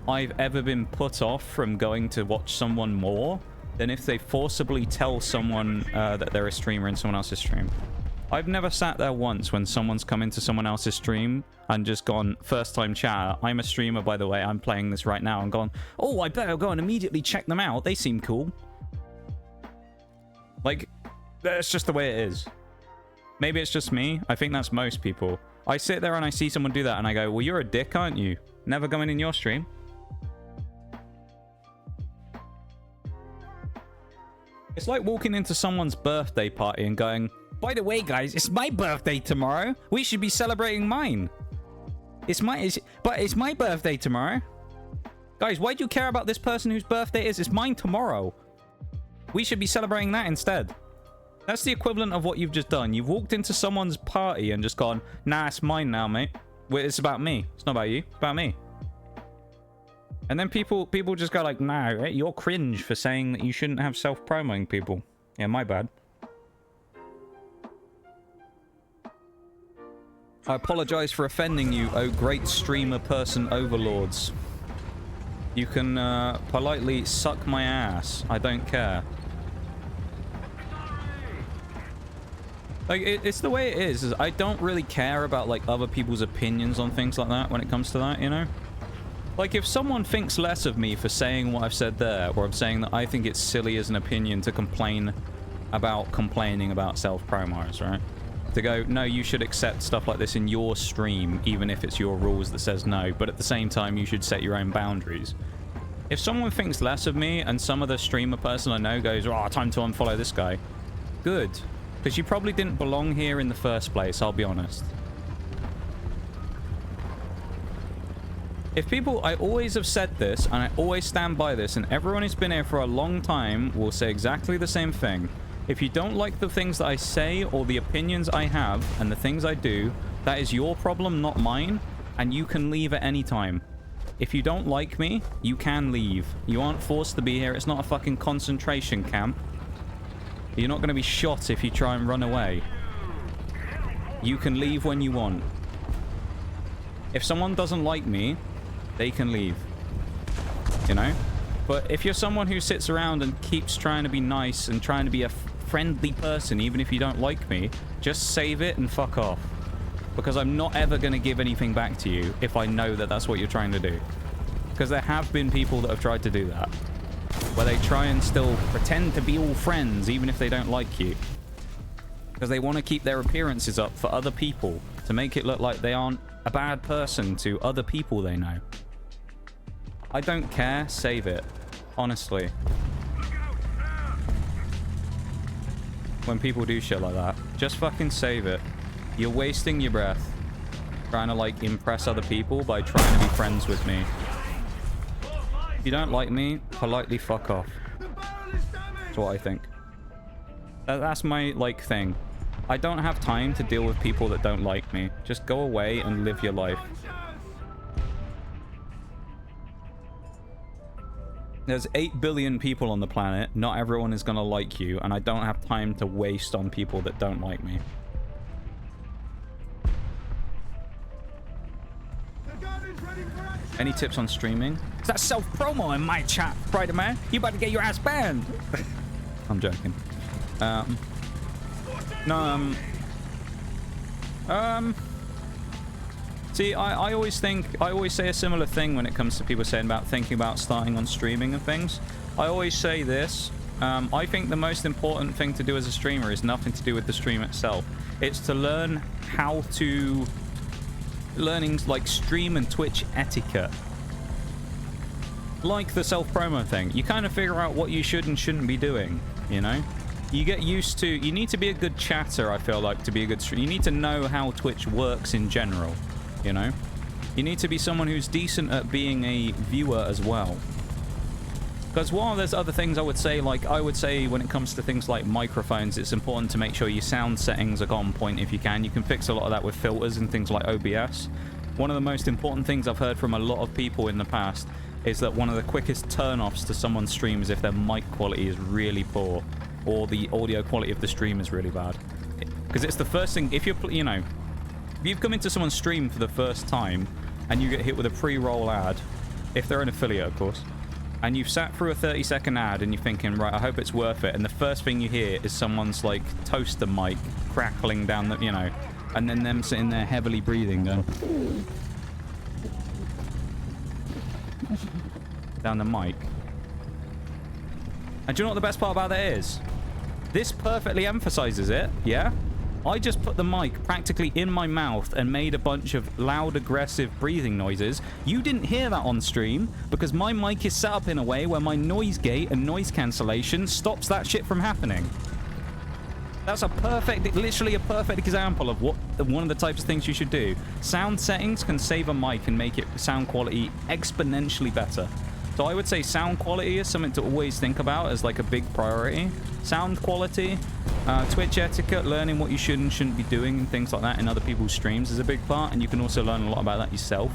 I've ever been put off from going to watch someone more than if they forcibly tell someone that they're a streamer in someone else's stream. I've never sat there once when someone's come into someone else's stream and just gone, first time chat, I'm a streamer, by the way, I'm playing this right now, and gone, oh, I better go and immediately check them out, they seem cool. Like, that's just the way it is. Maybe it's just me. I think that's most people. I sit there and I see someone do that and I go, well, you're a dick, aren't you? Never going in your stream. It's like walking into someone's birthday party and going, by the way, guys, it's my birthday tomorrow. We should be celebrating mine. It's my birthday tomorrow. Guys, why do you care about this person whose birthday it is? It's mine tomorrow. We should be celebrating that instead. That's the equivalent of what you've just done. You've walked into someone's party and just gone, nah, it's mine now, mate. It's about me. It's not about you. It's about me. And then people just go like, nah, you're cringe for saying that you shouldn't have self-promoting people. Yeah, my bad. I apologize for offending you, oh great streamer person overlords. You can politely suck my ass. I don't care. Like, it's the way it is I don't really care about, like, other people's opinions on things like that when it comes to that, you know? Like, if someone thinks less of me for saying what I've said there, or I'm saying that I think it's silly as an opinion to complain about complaining about self-promos, right? To go, no, you should accept stuff like this in your stream, even if it's your rules that says no, but at the same time, you should set your own boundaries. If someone thinks less of me, and some other streamer person I know goes, oh, time to unfollow this guy, good. Because you probably didn't belong here in the first place, I'll be honest. If people, I always have said this, and I always stand by this, and everyone who's been here for a long time will say exactly the same thing. If you don't like the things that I say, or the opinions I have, and the things I do, that is your problem, not mine, and you can leave at any time. If you don't like me, you can leave. You aren't forced to be here. It's not a fucking concentration camp. You're not going to be shot if you try and run away. You can leave when you want. If someone doesn't like me, they can leave. You know? But if you're someone who sits around and keeps trying to be nice and trying to be a friendly person, even if you don't like me, just save it and fuck off. Because I'm not ever going to give anything back to you if I know that that's what you're trying to do. Because there have been people that have tried to do that. Where they try and still pretend to be all friends, even if they don't like you. Because they want to keep their appearances up for other people. To make it look like they aren't a bad person to other people they know. I don't care. Save it. Honestly. When people do shit like that, just fucking save it. You're wasting your breath trying to, like, impress other people by trying to be friends with me. If you don't like me, politely fuck off. That's what I think. That's my, like, thing. I don't have time to deal with people that don't like me. Just go away and live your life. There's 8 billion people on the planet. Not everyone is gonna like you, and I don't have time to waste on people that don't like me. Any tips on streaming? Is that self-promo in my chat, Spider-Man? You about to get your ass banned. I'm joking. See, I always say a similar thing when it comes to people saying about thinking about starting on streaming and things. I always say this. I think the most important thing to do as a streamer is nothing to do with the stream itself. It's to learn how to... learning, like, stream and Twitch etiquette. Like the self-promo thing. You kind of figure out what you should and shouldn't be doing, you know? You get used to... you need to be a good chatter, I feel like, to be a good streamer. You need to know how Twitch works in general, you know? You need to be someone who's decent at being a viewer as well. Because while there's other things I would say, like, I would say when it comes to things like microphones, it's important to make sure your sound settings are on point if you can. You can fix a lot of that with filters and things like OBS. One of the most important things I've heard from a lot of people in the past is that one of the quickest turn-offs to someone's stream is if their mic quality is really poor or the audio quality of the stream is really bad. Because it's the first thing, if you're, you know, if you've come into someone's stream for the first time and you get hit with a pre-roll ad, if they're an affiliate, of course, and you've sat through a 30-second ad and you're thinking, right, I hope it's worth it, and the first thing you hear is someone's, like, toaster mic crackling down the, you know, and then them sitting there heavily breathing going down the mic. And do you know what the best part about that is? This perfectly emphasizes it, yeah? I just put the mic practically in my mouth and made a bunch of loud, aggressive breathing noises. You didn't hear that on stream because my mic is set up in a way where my noise gate and noise cancellation stops that shit from happening. That's a perfect, literally a perfect example of what one of the types of things you should do. Sound settings can save a mic and make it sound quality exponentially better. So I would say sound quality is something to always think about as like a big priority. Sound quality, Twitch etiquette, learning what you should and shouldn't be doing and things like that in other people's streams is a big part, and you can also learn a lot about that yourself.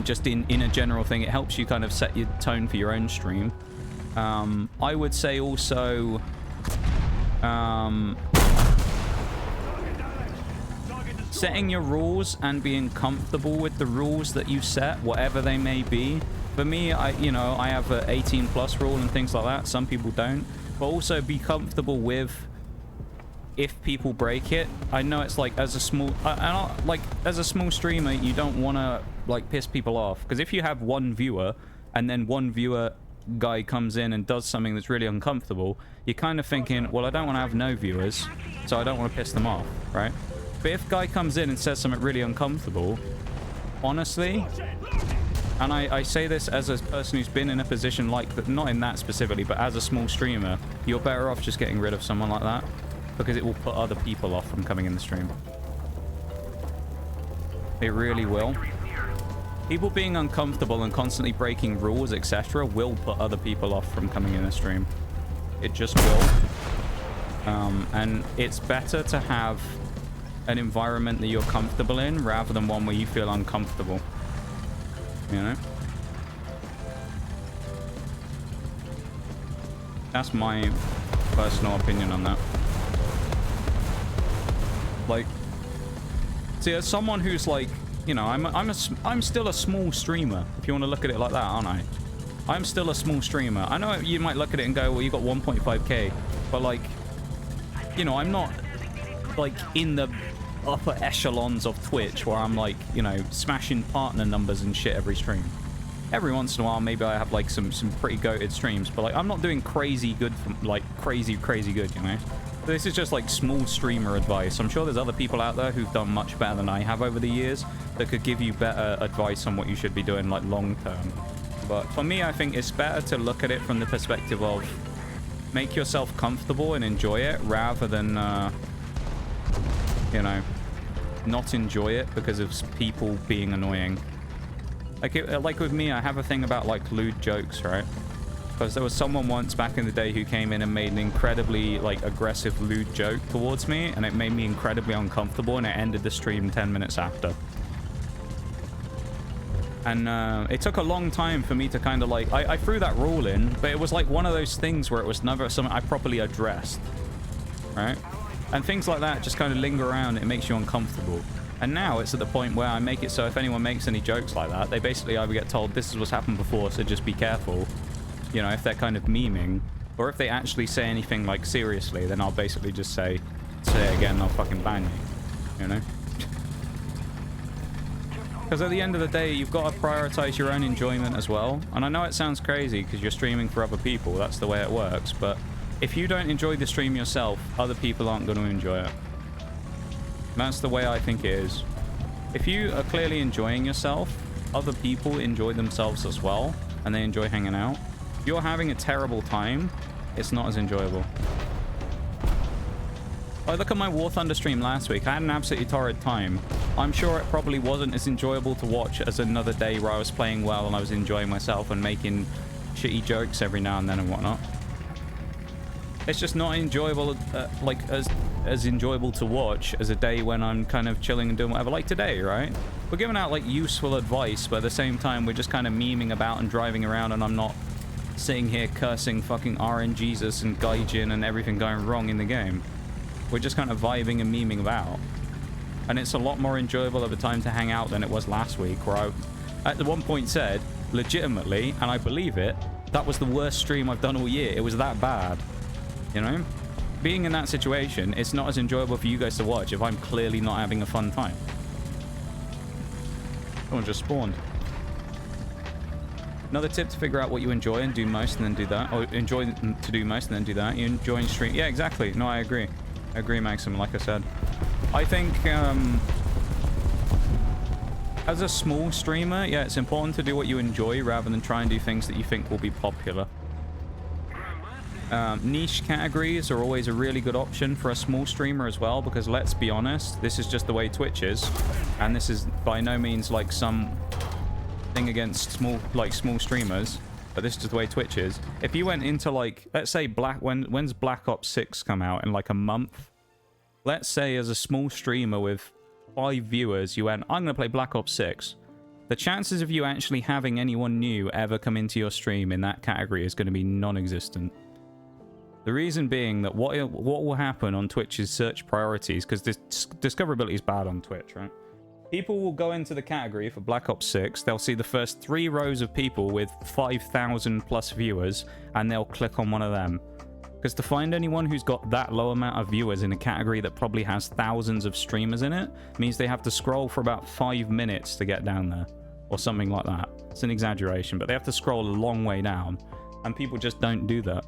Just in a general thing, it helps you kind of set your tone for your own stream. I would say also... setting your rules and being comfortable with the rules that you set, whatever they may be. For me, I have an 18+ rule and things like that. Some people don't. But also be comfortable with if people break it. I know it's like as a small streamer, you don't want to like piss people off, because if you have one viewer and then one viewer guy comes in and does something that's really uncomfortable, you're kind of thinking, well, I don't want to have no viewers, so I don't want to piss them off, right? But if guy comes in and says something really uncomfortable, honestly, and I say this as a person who's been in a position like that, not in that specifically, but as a small streamer, you're better off just getting rid of someone like that, because it will put other people off from coming in the stream. It really will. People being uncomfortable and constantly breaking rules, etc., will put other people off from coming in the stream. It just will. And it's better to have an environment that you're comfortable in rather than one where you feel uncomfortable. You know? That's my personal opinion on that. Like, see, as someone who's like you know, I'm still a small streamer, if you want to look at it like that, aren't I? I'm still a small streamer. I know you might look at it and go, well, you got 1.5k, but like, you know, I'm not like in the upper echelons of Twitch where I'm like, you know, smashing partner numbers and shit every stream. Every once in a while, maybe I have like some pretty goated streams, but like I'm not doing crazy good, like crazy good, you know? This is just like small streamer advice. I'm sure there's other people out there who've done much better than I have over the years that could give you better advice on what you should be doing like long term. But for me, I think it's better to look at it from the perspective of make yourself comfortable and enjoy it rather than, you know, not enjoy it because of people being annoying. Like with me, I have a thing about like lewd jokes, right? Because there was someone once back in the day who came in and made an incredibly like aggressive lewd joke towards me, and it made me incredibly uncomfortable, and it ended the stream 10 minutes after. And it took a long time for me to kind of like I threw that rule in, but it was like one of those things where it was never something I properly addressed, right? And things like that just kind of linger around. It makes you uncomfortable. And now it's at the point where I make it so if anyone makes any jokes like that, they basically either get told this is what's happened before, so just be careful. You know, if they're kind of memeing, or if they actually say anything like seriously, then I'll basically just say it again and I'll fucking ban you. You know? Because at the end of the day, you've got to prioritize your own enjoyment as well. And I know it sounds crazy because you're streaming for other people. That's the way it works. But if you don't enjoy the stream yourself, other people aren't going to enjoy it. That's the way I think it is. If you are clearly enjoying yourself, other people enjoy themselves as well, and they enjoy hanging out. If you're having a terrible time, it's not as enjoyable. I look at my War Thunder stream last week. I had an absolutely torrid time. I'm sure it probably wasn't as enjoyable to watch as another day where I was playing well and I was enjoying myself and making shitty jokes every now and then and whatnot. It's just not enjoyable, like as enjoyable to watch as a day when I'm kind of chilling and doing whatever, like today, right? We're giving out like useful advice, but at the same time we're just kind of memeing about and driving around, and I'm not sitting here cursing fucking RNGesus and Gaijin and everything going wrong in the game. We're just kind of vibing and memeing about. And it's a lot more enjoyable of a time to hang out than it was last week, where I at one point said, legitimately, and I believe it, that was the worst stream I've done all year. It was that bad. You know? Being in that situation, it's not as enjoyable for you guys to watch if I'm clearly not having a fun time. Someone just spawned. Another tip to figure out what you enjoy and do most and then do that. Or enjoy to do most and then do that. You enjoy stream. Yeah, exactly. No, I agree. I agree, Maxim, like I said. I think, as a small streamer, yeah, it's important to do what you enjoy rather than try and do things that you think will be popular. Niche categories are always a really good option for a small streamer as well, because let's be honest, this is just the way Twitch is, and this is by no means like some thing against small streamers, but this is just the way Twitch is. If you went into like, let's say when's Black Ops 6 come out? In like a month? Let's say as a small streamer with 5 viewers, you went, I'm going to play Black Ops 6. The chances of you actually having anyone new ever come into your stream in that category is going to be non-existent. The reason being that what will happen on Twitch's search priorities, because this discoverability is bad on Twitch, right? People will go into the category for Black Ops 6, they'll see the first 3 rows of people with 5,000 plus viewers, and they'll click on one of them. Because to find anyone who's got that low amount of viewers in a category that probably has thousands of streamers in it, means they have to scroll for about 5 minutes to get down there, or something like that. It's an exaggeration, but they have to scroll a long way down, and people just don't do that.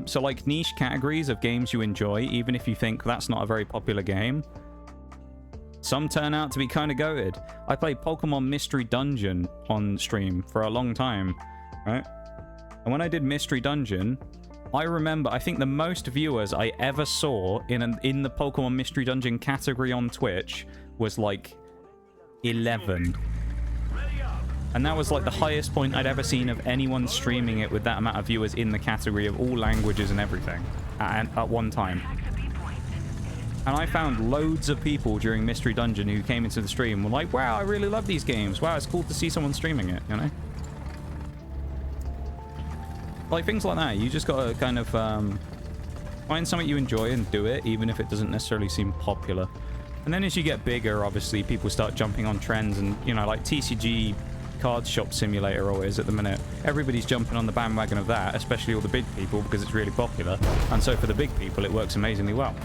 So like niche categories of games you enjoy, even if you think that's not a very popular game, some turn out to be kind of goated. I played Pokemon Mystery Dungeon on stream for a long time, right? And when I did Mystery Dungeon, I remember, I think the most viewers I ever saw in the Pokemon Mystery Dungeon category on Twitch was like 11. And that was like the highest point I'd ever seen of anyone streaming it with that amount of viewers in the category of all languages and everything at one time. And I found loads of people during Mystery Dungeon who came into the stream and were like, wow, I really love these games. Wow, it's cool to see someone streaming it, you know? Like things like that. You just gotta kind of find something you enjoy and do it, even if it doesn't necessarily seem popular. And then as you get bigger, obviously, people start jumping on trends and, you know, like TCG Card Shop Simulator always at the minute. Everybody's jumping on the bandwagon of that, especially all the big people, because it's really popular. And so for the big people, it works amazingly well.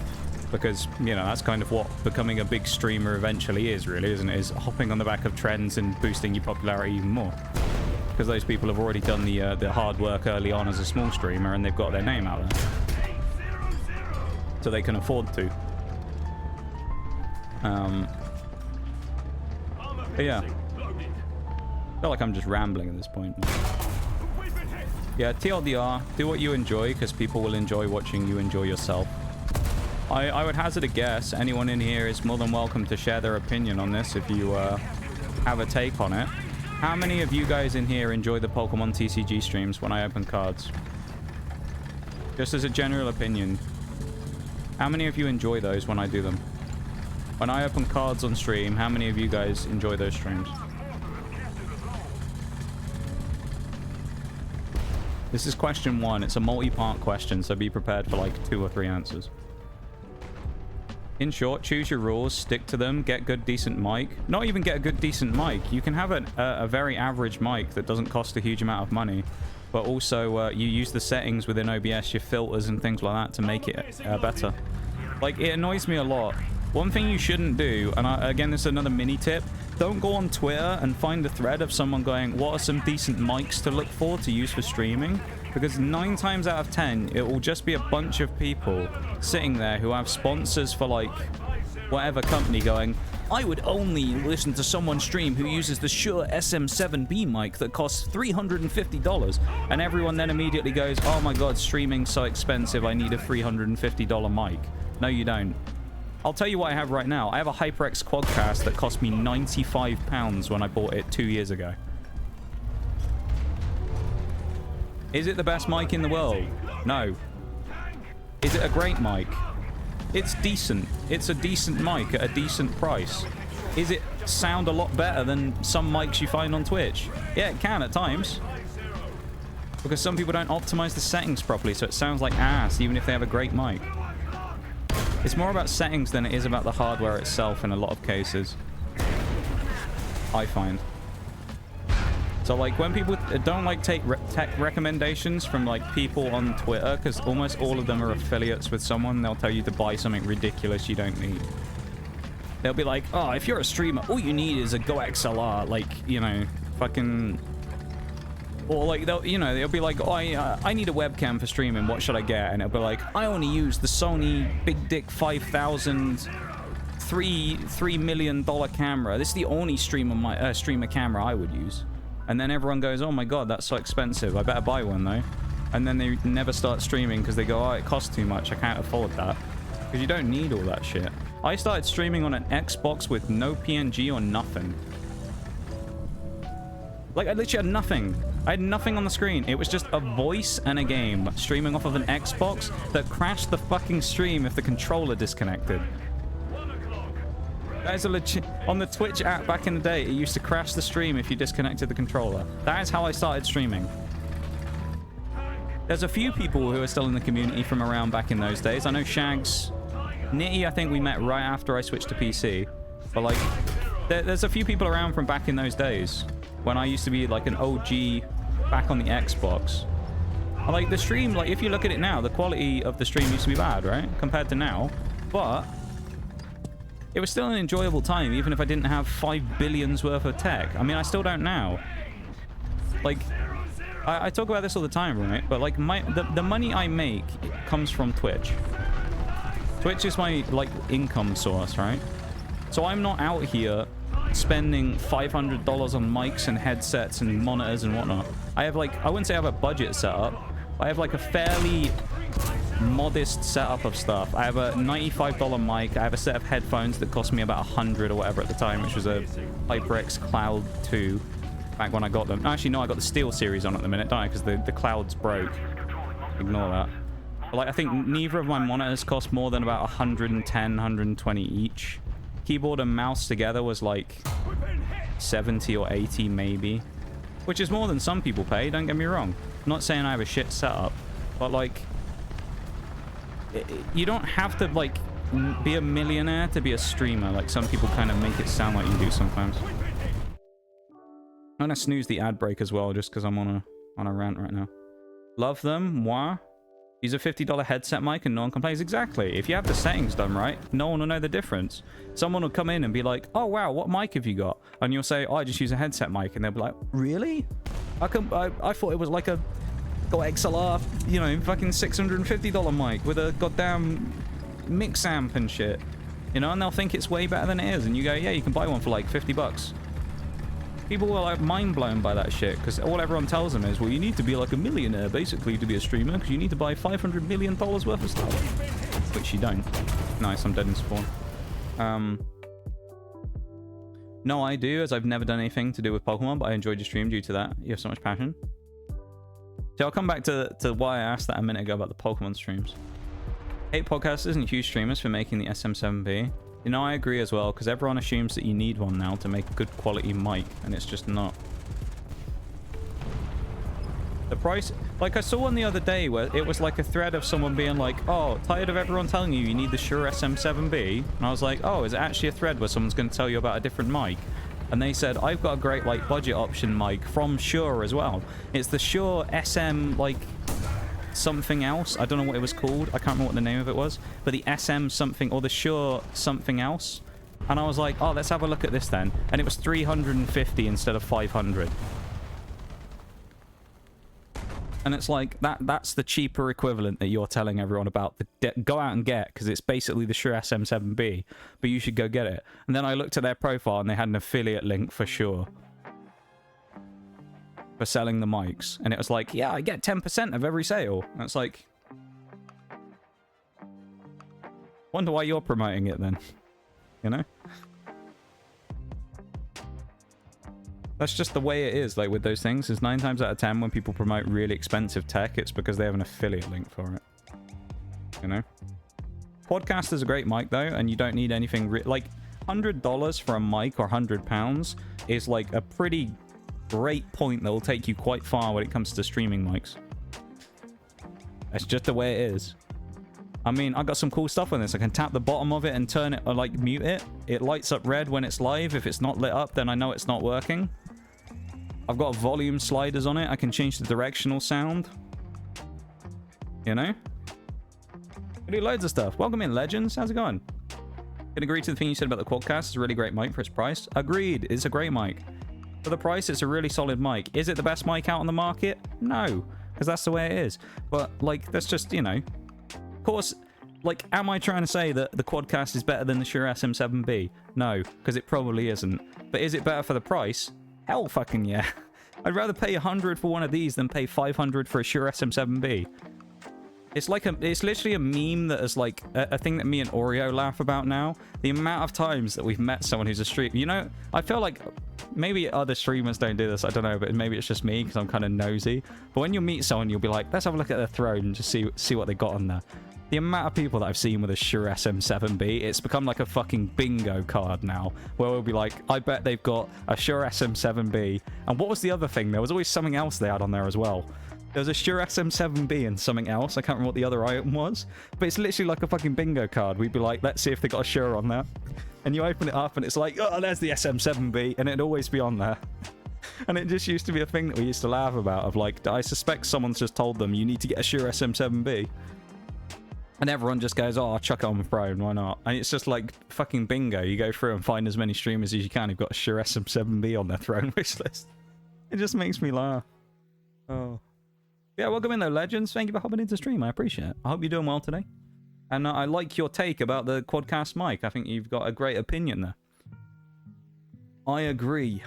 Because, you know, that's kind of what becoming a big streamer eventually is, really, isn't it? Is hopping on the back of trends and boosting your popularity even more. Because those people have already done the hard work early on as a small streamer, and they've got their name out there. So they can afford to. But yeah. I feel like I'm just rambling at this point. Yeah, TLDR, do what you enjoy, because people will enjoy watching you enjoy yourself. I would hazard a guess, anyone in here is more than welcome to share their opinion on this if you have a take on it. How many of you guys in here enjoy the Pokemon TCG streams when I open cards? Just as a general opinion. How many of you enjoy those when I do them? When I open cards on stream, how many of you guys enjoy those streams? This is question 1. It's a multi-part question, so be prepared for like 2 or 3 answers. In short, choose your rules, stick to them, get good, decent mic. Not even get a good, decent mic. You can have a very average mic that doesn't cost a huge amount of money, but also you use the settings within OBS, your filters and things like that to make it better. Like, it annoys me a lot. One thing you shouldn't do, and again, this is another mini tip, don't go on Twitter and find a thread of someone going, what are some decent mics to look for to use for streaming? Because 9 times out of 10, it will just be a bunch of people sitting there who have sponsors for, like, whatever company going, I would only listen to someone stream who uses the Shure SM7B mic that costs $350. And everyone then immediately goes, oh my god, streaming's so expensive, I need a $350 mic. No, you don't. I'll tell you what I have right now. I have a HyperX Quadcast that cost me £95 when I bought it 2 years ago. Is it the best mic in the world? No. Is it a great mic? It's decent. It's a decent mic at a decent price. Is it sound a lot better than some mics you find on Twitch? Yeah, it can at times. Because some people don't optimize the settings properly, so it sounds like ass, even if they have a great mic. It's more about settings than it is about the hardware itself in a lot of cases, I find. So, like, when people don't, like, take tech recommendations from, like, people on Twitter, because almost all of them are affiliates with someone, they'll tell you to buy something ridiculous you don't need. They'll be like, oh, if you're a streamer, all you need is a Go XLR, like, you know, fucking... Or, like, they'll be like, oh, I need a webcam for streaming, what should I get? And it'll be like, I only use the Sony Big Dick 5000 $3 million camera. This is the only streamer camera I would use. And then everyone goes, oh my god, that's so expensive, I better buy one though. And then they never start streaming because they go, oh, it costs too much, I can't afford that. Because you don't need all that shit. I started streaming on an Xbox with no PNG or nothing. Like, I literally had nothing. I had nothing on the screen. It was just a voice and a game streaming off of an Xbox that crashed the fucking stream if the controller disconnected. That is a legit... On the Twitch app back in the day, it used to crash the stream if you disconnected the controller. That is how I started streaming. There's a few people who are still in the community from around back in those days. I know Shags... Nitty, I think we met right after I switched to PC. But, like, there's a few people around from back in those days. When I used to be, like, an OG back on the Xbox. And, like, the stream, like, if you look at it now, the quality of the stream used to be bad, right? Compared to now. But... it was still an enjoyable time, even if I didn't have 5 billions worth of tech. I mean, I still don't now. Like, I talk about this all the time, right? But, like, the money I make comes from Twitch. Twitch is my, like, income source, right? So I'm not out here spending $500 on mics and headsets and monitors and whatnot. I have, like, I wouldn't say I have a budget set up. I have, like, a fairly... modest setup of stuff. I have a $95 mic. I have a set of headphones that cost me about 100 or whatever at the time, which was a HyperX Cloud 2 back when I got them. Actually, no, I got the Steel series on at the minute, don't I? Because the Cloud's broke. Ignore that. But, like, I think neither of my monitors cost more than about 110, 120 each. Keyboard and mouse together was like 70 or 80 maybe, which is more than some people pay, don't get me wrong. I'm not saying I have a shit setup, but, like, you don't have to, like, be a millionaire to be a streamer. Like, some people kind of make it sound like you do sometimes. I'm gonna snooze the ad break as well, just because I'm on a rant right now. Love them, moi. Use a $50 headset mic and no one complains. Exactly. If you have the settings done right, no one will know the difference. Someone will come in and be like, oh wow, what mic have you got? And you'll say, oh, I just use a headset mic. And they'll be like, really? I thought it was like a XLR, you know, fucking $650 mic with a goddamn mix amp and shit. You know, and they'll think it's way better than it is. And you go, yeah, you can buy one for like $50. People were like mind blown by that shit, because all everyone tells them is, well, you need to be like a millionaire basically to be a streamer, because you need to buy $500 million worth of stuff, which you don't. Nice, I'm dead in spawn. No, I do, as I've never done anything to do with Pokemon, but I enjoyed your stream due to that. You have so much passion. So I'll come back to why I asked that a minute ago about the Pokemon streams. Hate podcasters and huge streamers for making the SM7B. You know, I agree as well, because everyone assumes that you need one now to make a good quality mic, and it's just not. The price... Like, I saw one the other day where it was like a thread of someone being like, oh, tired of everyone telling you need the Shure SM7B? And I was like, oh, is it actually a thread where someone's going to tell you about a different mic? And they said, I've got a great, like, budget option mic from Shure as well. It's the Shure SM, like... something else. I don't know what it was called. I can't remember what the name of it was, but the SM something, or the Shure something else. And I was like, oh, let's have a look at this then. And it was 350 instead of 500. And it's like, that's the cheaper equivalent that you're telling everyone about. Go out and get, because it's basically the Shure SM7B, but you should go get it. And then I looked at their profile and they had an affiliate link for Shure. For selling the mics, and it was like, yeah, I get 10% of every sale. And it's like, wonder why you're promoting it then, you know? That's just the way it is, like, with those things. Is 9 times out of 10 when people promote really expensive tech, it's because they have an affiliate link for it, you know? Podcast is a great mic though, and you don't need anything like $100 for a mic, or £100 is like a pretty great point that will take you quite far when it comes to streaming mics. That's just the way it is. I mean, I got some cool stuff on this. I can tap the bottom of it and turn it, or like mute it. It lights up red when it's live. If it's not lit up, then I know it's not working. I've got volume sliders on it. I can change the directional sound. You know? I do loads of stuff. Welcome in, Legends. How's it going? Can agree to the thing you said about the Quadcast. It's a really great mic for its price. Agreed. It's a great mic. For the price, it's a really solid mic. Is it the best mic out on the market? No, because that's the way it is. But, like, that's just, you know... Of course, like, am I trying to say that the Quadcast is better than the Shure SM7B? No, because it probably isn't. But is it better for the price? Hell fucking yeah. I'd rather pay 100 for one of these than pay 500 for a Shure SM7B. It's like it's literally a meme that is like a thing that me and Oreo laugh about now. The amount of times that we've met someone who's a streamer. You know, I feel like maybe other streamers don't do this. I don't know, but maybe it's just me because I'm kind of nosy. But when you meet someone, you'll be like, let's have a look at their throne and just see what they got on there. The amount of people that I've seen with a Shure SM7B, it's become like a fucking bingo card now, where we'll be like, I bet they've got a Shure SM7B. And what was the other thing? There was always something else they had on there as well. There was a Shure SM7B and something else. I can't remember what the other item was. But it's literally like a fucking bingo card. We'd be like, let's see if they got a Shure on there. And you open it up and it's like, oh, there's the SM7B. And it'd always be on there. And it just used to be a thing that we used to laugh about. Of like, I suspect someone's just told them, you need to get a Shure SM7B. And everyone just goes, oh, I'll chuck it on my phone. Why not? And it's just like fucking bingo. You go through and find as many streamers as you can who've got a Shure SM7B on their throne wish list. It just makes me laugh. Oh. Yeah, welcome in though, Legends. Thank you for hopping into stream. I appreciate it. I hope you're doing well today. And I like your take about the Quadcast mic. I think you've got a great opinion there. I agree.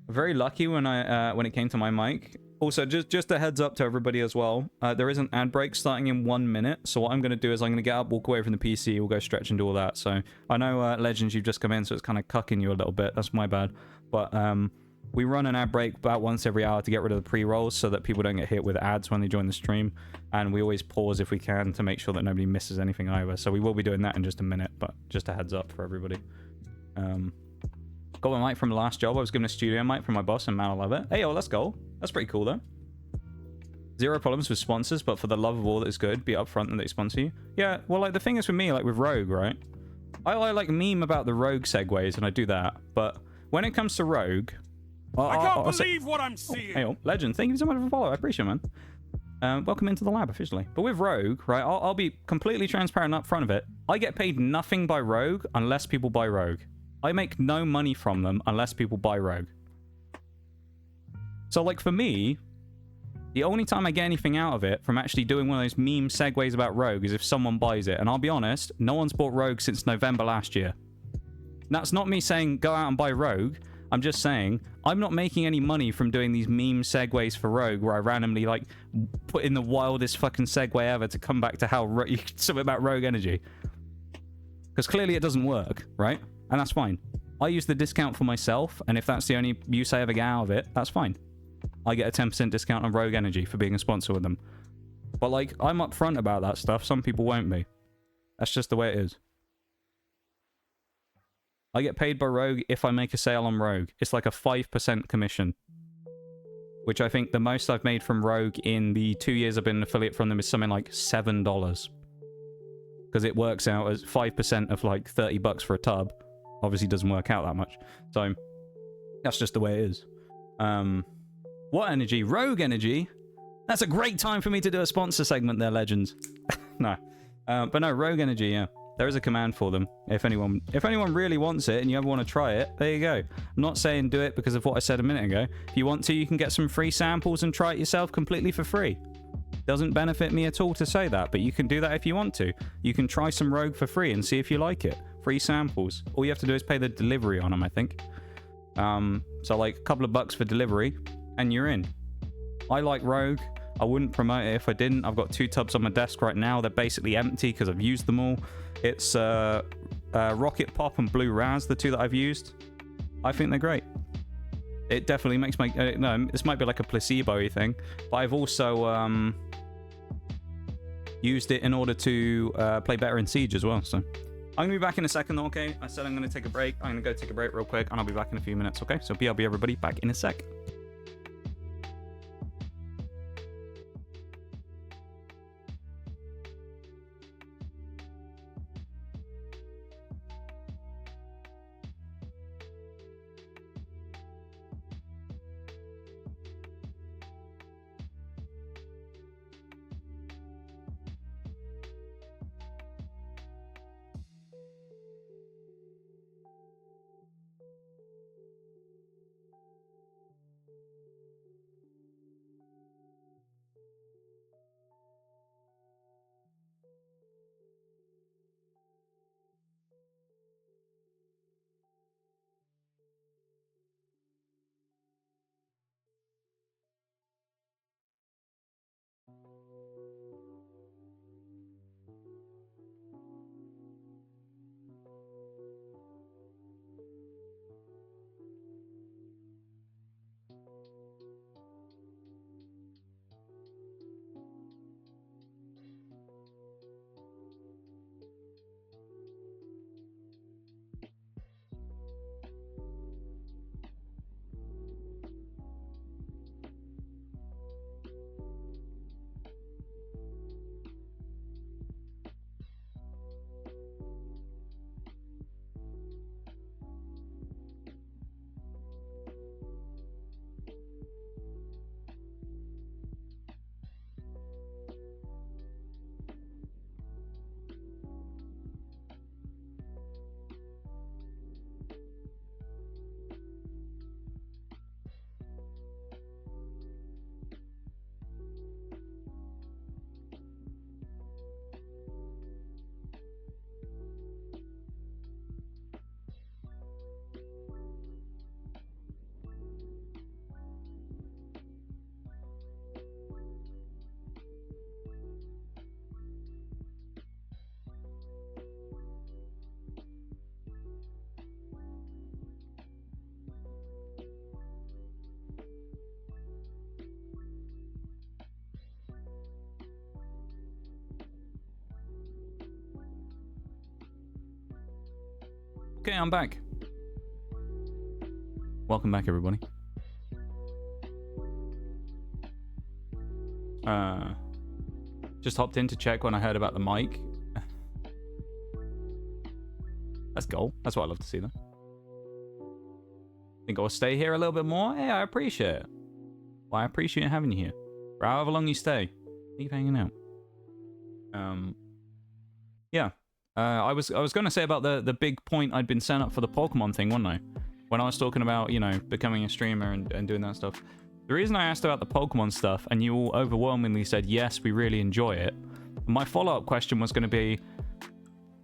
Very lucky when it came to my mic. Also, just a heads up to everybody as well. There is an ad break starting in 1 minute. So what I'm going to do is I'm going to get up, walk away from the PC, we'll go stretch and do all that. So I know, Legends, you've just come in, so it's kind of cucking you a little bit. That's my bad. But we run an ad break about once every hour to get rid of the pre-rolls so that people don't get hit with ads when they join the stream. And we always pause if we can to make sure that nobody misses anything either. So we will be doing that in just a minute, but just a heads up for everybody. Got my mic from the last job. I was given a studio mic from my boss and man, I love it. Hey, oh, let's go. That's pretty cool though. Zero problems with sponsors, but for the love of all that is good, be upfront that they sponsor you. Yeah, well, like, the thing is with me, like, with Rogue, right? I like meme about the Rogue segues, and I do that, but when it comes to Rogue... I can't believe what I'm seeing. Hey, Legend, thank you so much for the follow. I appreciate it, man. Welcome into the lab, officially. But with Rogue, right, I'll be completely transparent up front of it. I get paid nothing by Rogue unless people buy Rogue. I make no money from them unless people buy Rogue. So, like, for me, the only time I get anything out of it from actually doing one of those meme segues about Rogue is if someone buys it. And I'll be honest, no one's bought Rogue since November last year. That's not me saying go out and buy Rogue. I'm just saying I'm not making any money from doing these meme segues for Rogue where I randomly, like, put in the wildest fucking segue ever to come back to how something about Rogue Energy. Because clearly it doesn't work, right? And that's fine. I use the discount for myself, and if that's the only use I ever get out of it, that's fine. I get a 10% discount on Rogue Energy for being a sponsor with them. But, like, I'm upfront about that stuff. Some people won't be. That's just the way it is. I get paid by Rogue if I make a sale on Rogue. It's like a 5% commission. Which I think the most I've made from Rogue in the 2 years I've been an affiliate from them is something like $7. Because it works out as 5% of like $30 for a tub. Obviously doesn't work out that much. So, that's just the way it is. What energy? Rogue Energy? That's a great time for me to do a sponsor segment there, legends. No. But no, Rogue Energy, yeah. There is a command for them. If anyone really wants it and you ever want to try it, there you go. I'm not saying do it because of what I said a minute ago. If you want to, you can get some free samples and try it yourself completely for free. Doesn't benefit me at all to say that, but you can do that if you want to. You can try some Rogue for free and see if you like it. Free samples. All you have to do is pay the delivery on them, I think. So like a couple of bucks for delivery, and you're in. I like Rogue. I wouldn't promote it if I didn't. I've got 2 tubs on my desk right now. They're basically empty because I've used them all. It's Rocket Pop and Blue Raz, the 2 that I've used. I think they're great. It definitely makes my... no, this might be like a placebo-y thing, but I've also used it in order to play better in Siege as well. So I'm going to be back in a second, though, okay? I said I'm going to take a break. I'm going to go take a break real quick, and I'll be back in a few minutes, okay? So BRB, everybody, back in a sec. Okay, I'm back. Welcome back, everybody. Just hopped in to check when I heard about the mic. That's goal. That's what I love to see, though. Think I'll stay here a little bit more? Hey, I appreciate it. Well, I appreciate having you here. For however long you stay. Keep hanging out. Yeah. I was going to say about the big point I'd been set up for the Pokemon thing, wasn't I? When I was talking about, you know, becoming a streamer and doing that stuff. The reason I asked about the Pokemon stuff, and you all overwhelmingly said, yes, we really enjoy it. My follow-up question was going to be,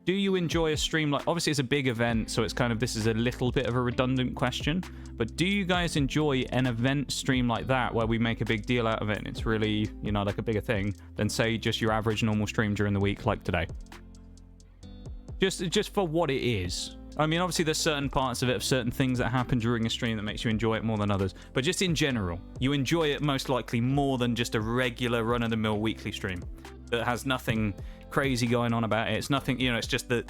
do you enjoy a stream like... Obviously, it's a big event, so it's kind of... This is a little bit of a redundant question. But do you guys enjoy an event stream like that, where we make a big deal out of it, and it's really, you know, like a bigger thing, than, say, just your average normal stream during the week, like today? Just for what it is. I mean, obviously, there's certain parts of it, of certain things that happen during a stream that makes you enjoy it more than others. But just in general, you enjoy it most likely more than just a regular run-of-the-mill weekly stream that has nothing crazy going on about it. It's nothing, you know, it's just the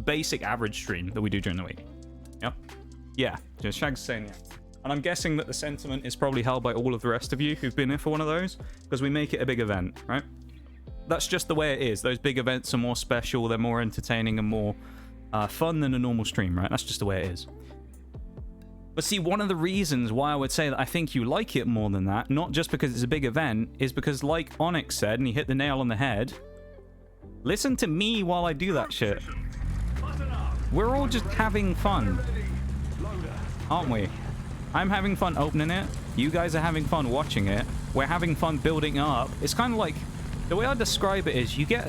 basic average stream that we do during the week. Yep. Yeah, just Shag's saying yeah. And I'm guessing that the sentiment is probably held by all of the rest of you who've been here for one of those, because we make it a big event, right? That's just the way it is. Those big events are more special, they're more entertaining and more fun than a normal stream, right? That's just the way it is. But see, one of the reasons why I would say that I think you like it more than that, not just because it's a big event, is because, like Onyx said, and he hit the nail on the head, listen to me while I do that shit. We're all just having fun, aren't we? I'm having fun opening it. You guys are having fun watching it. We're having fun building up. It's kind of like... The way I describe it is, you get...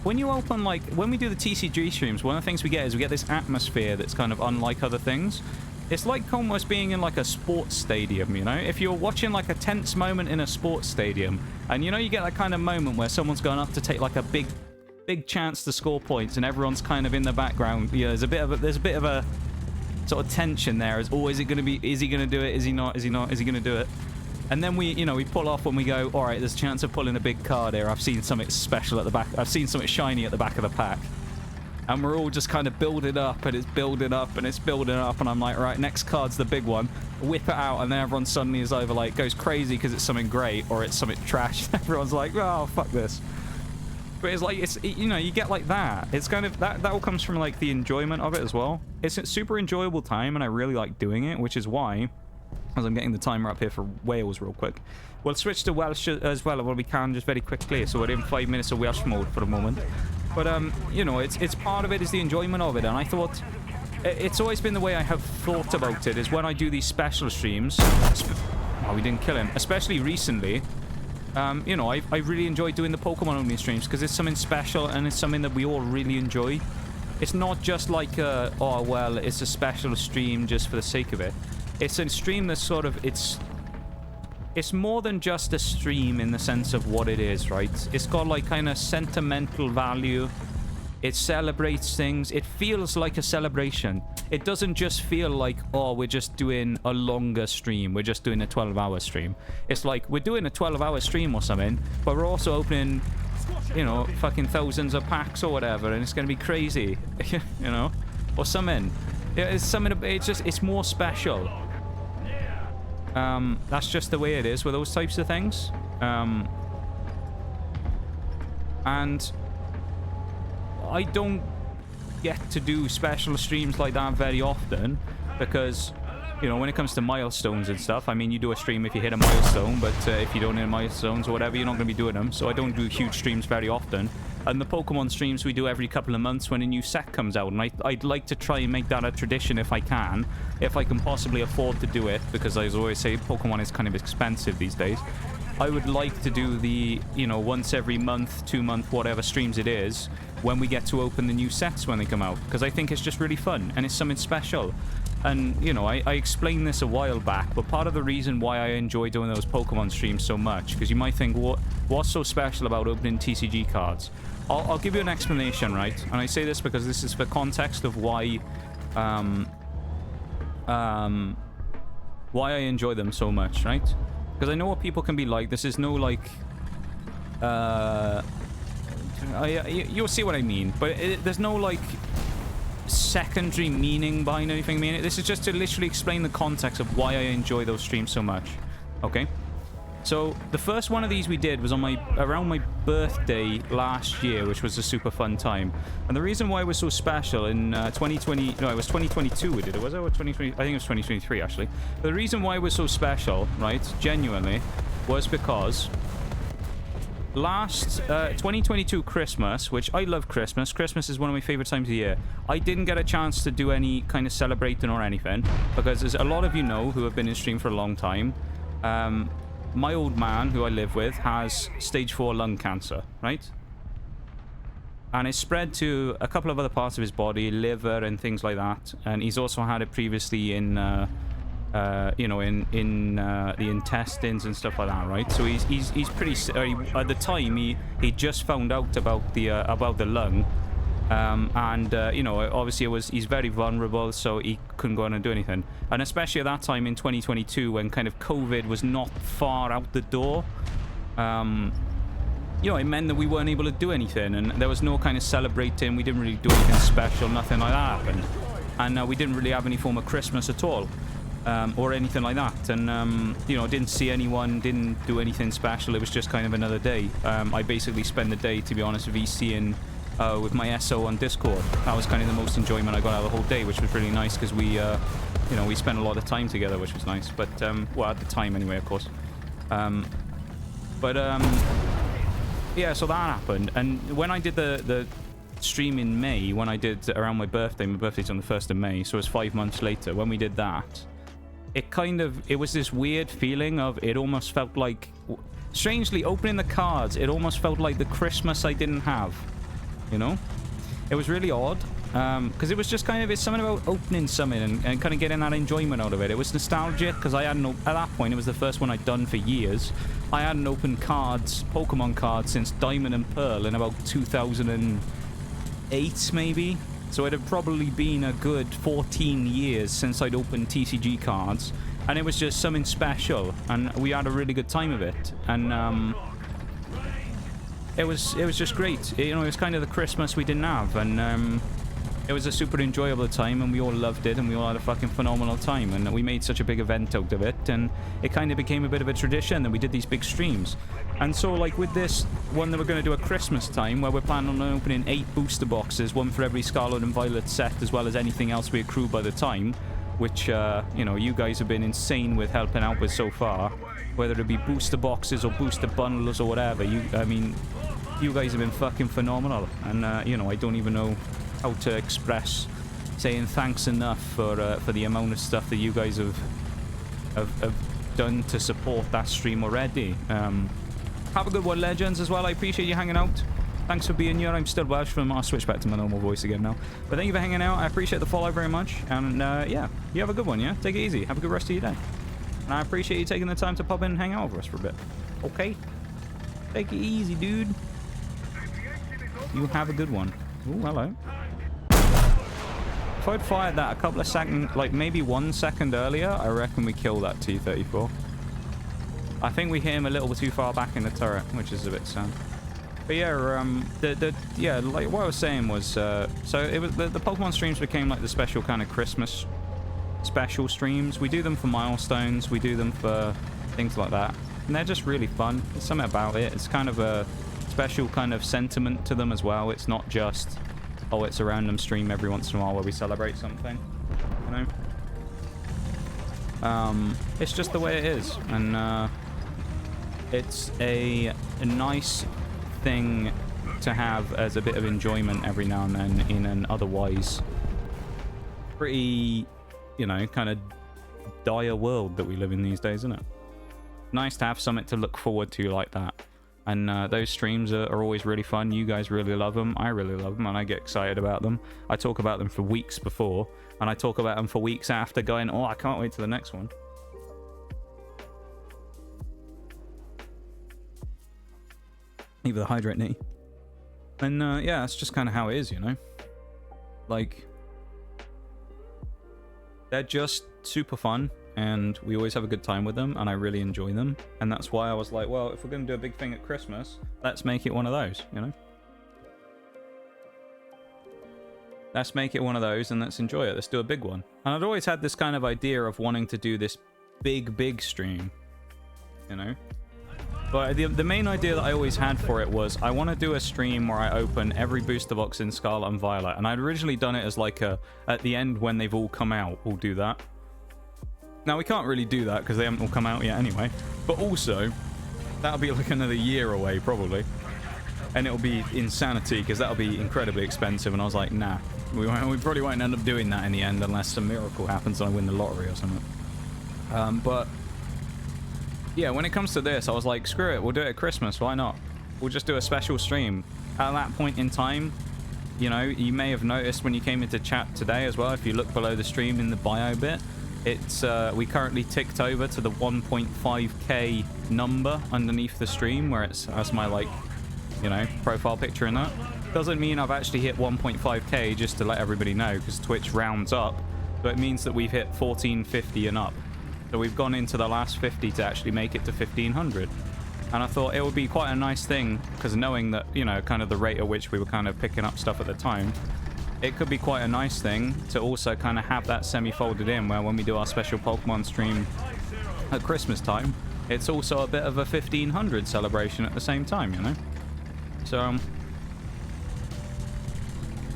When you open, like... When we do the TCG streams, one of the things we get is we get this atmosphere that's kind of unlike other things. It's like almost being in, like, a sports stadium, you know? If you're watching, like, a tense moment in a sports stadium, and, you know, you get that kind of moment where someone's going up to take, like, a big chance to score points, and everyone's kind of in the background. You know, there's a bit of a sort of tension there. Is he going to be... Is he going to do it? Is he not? Is he not? Is he going to do it? And then we, you know, we pull off when we go, all right, there's a chance of pulling a big card here. I've seen something special at the back. I've seen something shiny at the back of the pack. And we're all just kind of building up, and it's building up, and it's building up. And I'm like, right, next card's the big one. Whip it out, and then everyone suddenly is over, like, goes crazy because it's something great or it's something trash. Everyone's like, oh, fuck this. But it's like, you know, you get like that. It's kind of, that all comes from, like, the enjoyment of it as well. It's a super enjoyable time, and I really like doing it, which is why... As I'm getting the timer up here for Wales real quick. We'll switch to Welsh as well when we can, just very quickly. So we're in 5 minutes of Welsh mode for the moment. But, you know, it's part of it is the enjoyment of it. And I thought... It's always been the way I have thought about it, is when I do these special streams... Oh, we didn't kill him. Especially recently. You know, I really enjoy doing the Pokemon-only streams because it's something special and it's something that we all really enjoy. It's not just like, oh, well, it's a special stream just for the sake of it. It's a stream that's sort of, it's more than just a stream in the sense of what it is, right? It's got like kind of sentimental value. It celebrates things. It feels like a celebration. It doesn't just feel like, oh, we're just doing a longer stream. We're just doing a 12-hour stream. It's like, we're doing a 12-hour stream or something, but we're also opening, you know, fucking thousands of packs or whatever, and it's going to be crazy, you know? Or something. It's something, it's more special. That's just the way it is with those types of things. And I don't get to do special streams like that very often because, you know, when it comes to milestones and stuff, I mean, you do a stream if you hit a milestone, but if you don't hit milestones or whatever, you're not going to be doing them. So I don't do huge streams very often. And the Pokemon streams we do every couple of months when a new set comes out. And I'd like to try and make that a tradition if I can possibly afford to do it, because as I always say, Pokemon is kind of expensive these days. I would like to do the, you know, once every month, 2 month, whatever streams it is, when we get to open the new sets when they come out. Because I think it's just really fun and it's something special. And, you know, I explained this a while back, but part of the reason why I enjoy doing those Pokemon streams so much, because you might think, what's so special about opening TCG cards? I'll give you an explanation, right? And I say this because this is for context of why I enjoy them so much, right? Because I know what people can be like. This is no, like... you'll see what I mean. But there's no, like, secondary meaning behind anything. This is just to literally explain the context of why I enjoy those streams so much. Okay? So the first one of these we did was on around my birthday last year, which was a super fun time. And the reason why it was so special in 2020, no, it was 2022 we did it, was it? Or 2020? I think it was 2023 actually. But the reason why it was so special, right, genuinely, was because last 2022 Christmas, which I love Christmas. Christmas is one of my favorite times of the year. I didn't get a chance to do any kind of celebrating or anything because, as a lot of you know who have been in stream for a long time, my old man, who I live with, has stage 4 lung cancer, right? And it's spread to a couple of other parts of his body, liver and things like that. And he's also had it previously in, you know, in the intestines and stuff like that, right? So he's pretty. At the time, he just found out about the lung. You know, obviously he's very vulnerable, so he couldn't go on and do anything. And especially at that time in 2022, when kind of COVID was not far out the door, you know, it meant that we weren't able to do anything, and there was no kind of celebrating. We didn't really do anything special, nothing like that happened. And we didn't really have any form of Christmas at all, or anything like that. And, you know, didn't see anyone, didn't do anything special. It was just kind of another day. I basically spent the day, to be honest, VCing with my SO on Discord. That was kind of the most enjoyment I got out of the whole day, which was really nice because we, you know, we spent a lot of time together, which was nice. But, well, at the time anyway, of course. Yeah, so that happened. And when I did the stream in May, when I did around my birthday's on the 1st of May, so it was 5 months later, when we did that, it was this weird feeling of, it almost felt like, strangely, opening the cards, it almost felt like the Christmas I didn't have. You know, it was really odd because it was just kind of, it's something about opening something and kind of getting that enjoyment out of it. It was nostalgic because I hadn't, at that point, it was the first one I'd done for years. I hadn't opened Pokemon cards since Diamond and Pearl in about 2008 maybe. So it had probably been a good 14 years since I'd opened TCG cards, and it was just something special, and we had a really good time of it. And it was just great. You know, it was kind of the Christmas we didn't have, and it was a super enjoyable time, and we all loved it, and we all had a fucking phenomenal time, and we made such a big event out of it, and it kind of became a bit of a tradition that we did these big streams. And so, like, with this one that we're going to do at Christmas time, where we're planning on opening 8 booster boxes, one for every Scarlet and Violet set, as well as anything else we accrue by the time, which, you know, you guys have been insane with helping out with so far, whether it be booster boxes or booster bundles or whatever. I mean, you guys have been fucking phenomenal, and you know, I don't even know how to express saying thanks enough for the amount of stuff that you guys have done to support that stream already. Have a good one, Legends, as well. I appreciate you hanging out. Thanks for being here. I'm still Welsh, I'll switch back to my normal voice again now. But thank you for hanging out. I appreciate the follow very much, and yeah, you have a good one. Yeah, take it easy. Have a good rest of your day, and I appreciate you taking the time to pop in and hang out with us for a bit. Okay, take it easy, dude. You have a good one. Ooh, hello. If I'd fired that a couple of seconds, like maybe 1 second earlier, I reckon we kill that T-34. I think we hit him a little bit too far back in the turret, which is a bit sad. But yeah, yeah, like what I was saying was, so it was the Pokemon streams became like the special kind of Christmas special streams. We do them for milestones, we do them for things like that, and they're just really fun. There's something about it. It's kind of a special kind of sentiment to them as well. It's not just, oh, it's a random stream every once in a while where we celebrate something, you know. It's just the way it is, and it's a nice thing to have as a bit of enjoyment every now and then in an otherwise pretty, you know, kind of dire world that we live in these days, isn't it? Nice to have something to look forward to like that. And those streams are always really fun. You guys really love them. I really love them, and I get excited about them. I talk about them for weeks before, and I talk about them for weeks after, going, oh, I can't wait to the next one. Either the Hydrate knee. And yeah, that's just kind of how it is, you know? Like, they're just super fun, and we always have a good time with them, and I really enjoy them. And that's why I was like, well, if we're going to do a big thing at Christmas, let's make it one of those, you know? Let's make it one of those, and let's enjoy it. Let's do a big one. And I'd always had this kind of idea of wanting to do this big stream, you know? But the main idea that I always had for it was I want to do a stream where I open every booster box in Scarlet and Violet. And I'd originally done it as like a, at the end when they've all come out, we'll do that. Now, we can't really do that because they haven't all come out yet anyway. But also, that'll be like another year away, probably. And it'll be insanity because that'll be incredibly expensive. And I was like, nah, we probably won't end up doing that in the end unless some miracle happens and I win the lottery or something. But yeah, when it comes to this, I was like, screw it, we'll do it at Christmas. Why not? We'll just do a special stream. At that point in time, you know, you may have noticed when you came into chat today as well, if you look below the stream in the bio bit, it's we currently ticked over to the 1.5k number underneath the stream where it's as my, like, you know, profile picture and that. Doesn't mean I've actually hit 1.5k, just to let everybody know, because Twitch rounds up. So it means that we've hit 1450 and up. So we've gone into the last 50 to actually make it to 1500. And I thought it would be quite a nice thing, because knowing that, you know, kind of the rate at which we were kind of picking up stuff at the time, it could be quite a nice thing to also kind of have that semi-folded in, where when we do our special Pokemon stream at Christmas time, it's also a bit of a 1500 celebration at the same time, you know? So,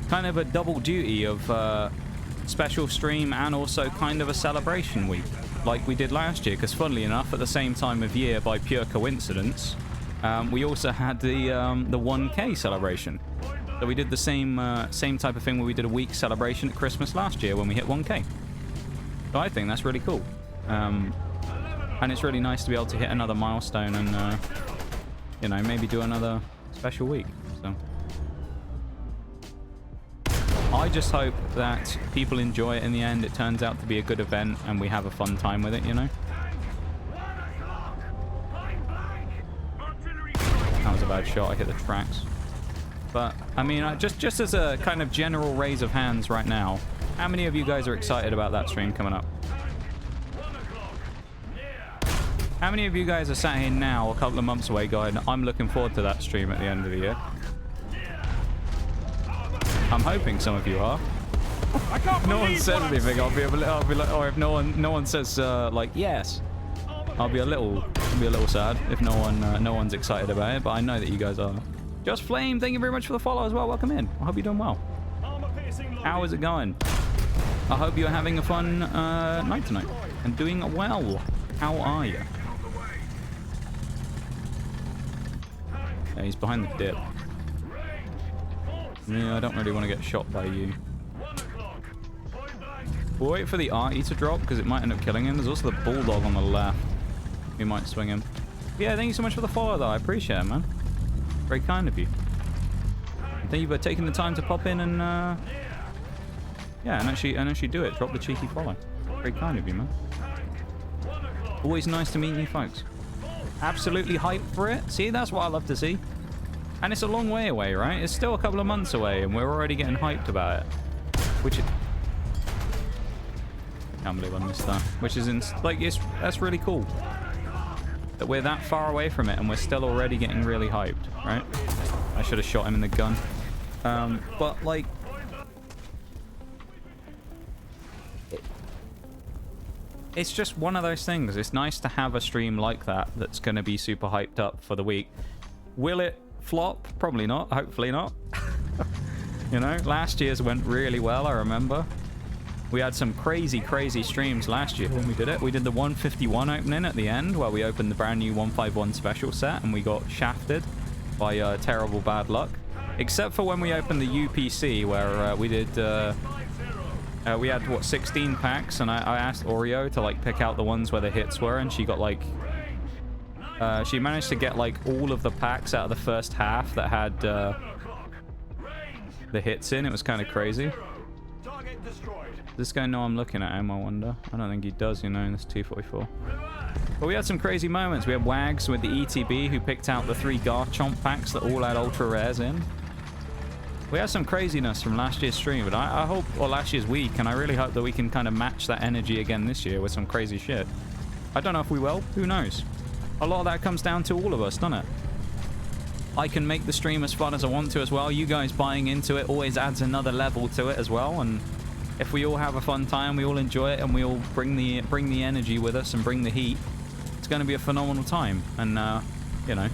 kind of a double duty of special stream and also kind of a celebration week, like we did last year, because funnily enough, at the same time of year, by pure coincidence, we also had the 1K celebration. So we did the same type of thing where we did a week celebration at Christmas last year when we hit 1K. So I think that's really cool. And it's really nice to be able to hit another milestone and, you know, maybe do another special week. So I just hope that people enjoy it in the end. It turns out to be a good event and we have a fun time with it, you know? That was a bad shot. I hit the tracks. But, I mean, just as a kind of general raise of hands right now, how many of you guys are excited about that stream coming up? How many of you guys are sat here now, a couple of months away, going, I'm looking forward to that stream at the end of the year? I'm hoping some of you are. No one says anything, I'll be like, or if no one says, like, yes, I'll be a little sad if no one's excited about it, but I know that you guys are. Just Flame, thank you very much for the follow as well. Welcome in. I hope you're doing well. How is it going? I hope you're having a fun night tonight and doing well. How are you? Yeah, he's behind the dip. Yeah, I don't really want to get shot by you. We'll wait for the Artie to drop because it might end up killing him. There's also the Bulldog on the left. We might swing him. Yeah, thank you so much for the follow though. I appreciate it, man. Very kind of you. Thank you for taking the time to pop in and yeah, and actually do it. Drop the cheeky follow. Very kind of you, man. Always nice to meet you folks. Absolutely hyped for it. See, that's what I love to see. And it's a long way away, right? It's still a couple of months away and we're already getting hyped about it. Which is... I can't believe I missed that. Which is, that's really cool. That we're that far away from it and we're still already getting really hyped, right? I should have shot him in the gun. But, like... It's just one of those things. It's nice to have a stream like that that's going to be super hyped up for the week. Will it flop? Probably not. Hopefully not. You know, last year's went really well, I remember. We had some crazy streams last year when we did it. We did the 151 opening at the end where we opened the brand new 151 special set and we got shafted by terrible bad luck. Except for when we opened the UPC where we did... we had, what, 16 packs, and I asked Oreo to, like, pick out the ones where the hits were, and she got, like... she managed to get, like, all of the packs out of the first half that had the hits in. It was kind of crazy. Does this guy know I'm looking at him, I wonder? I don't think he does, you know, in this 244. But we had some crazy moments. We had Wags with the ETB who picked out the 3 Garchomp packs that all had ultra rares in. We had some craziness from last year's stream, but I hope, or last year's week, and I really hope that we can kind of match that energy again this year with some crazy shit. I don't know if we will. Who knows? A lot of that comes down to all of us, doesn't it? I can make the stream as fun as I want to as well. You guys buying into it always adds another level to it as well, and if we all have a fun time, we all enjoy it, and we all bring the energy with us and bring the heat, it's going to be a phenomenal time. And you know,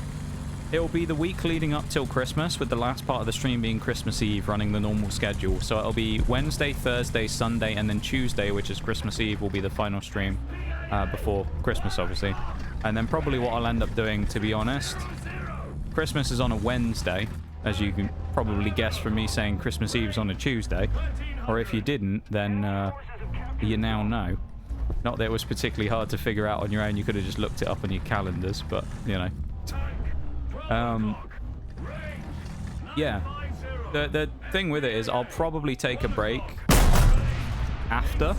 it'll be the week leading up till Christmas, with the last part of the stream being Christmas Eve, running the normal schedule. So it'll be Wednesday, Thursday, Sunday, and then Tuesday, which is Christmas Eve, will be the final stream before Christmas, obviously. And then probably what I'll end up doing, to be honest, Christmas is on a Wednesday, as you can probably guess from me saying Christmas Eve's on a Tuesday. Or if you didn't, then you now know. Not that it was particularly hard to figure out on your own. You could have just looked it up on your calendars, but, you know. Yeah. The thing with it is I'll probably take a break after.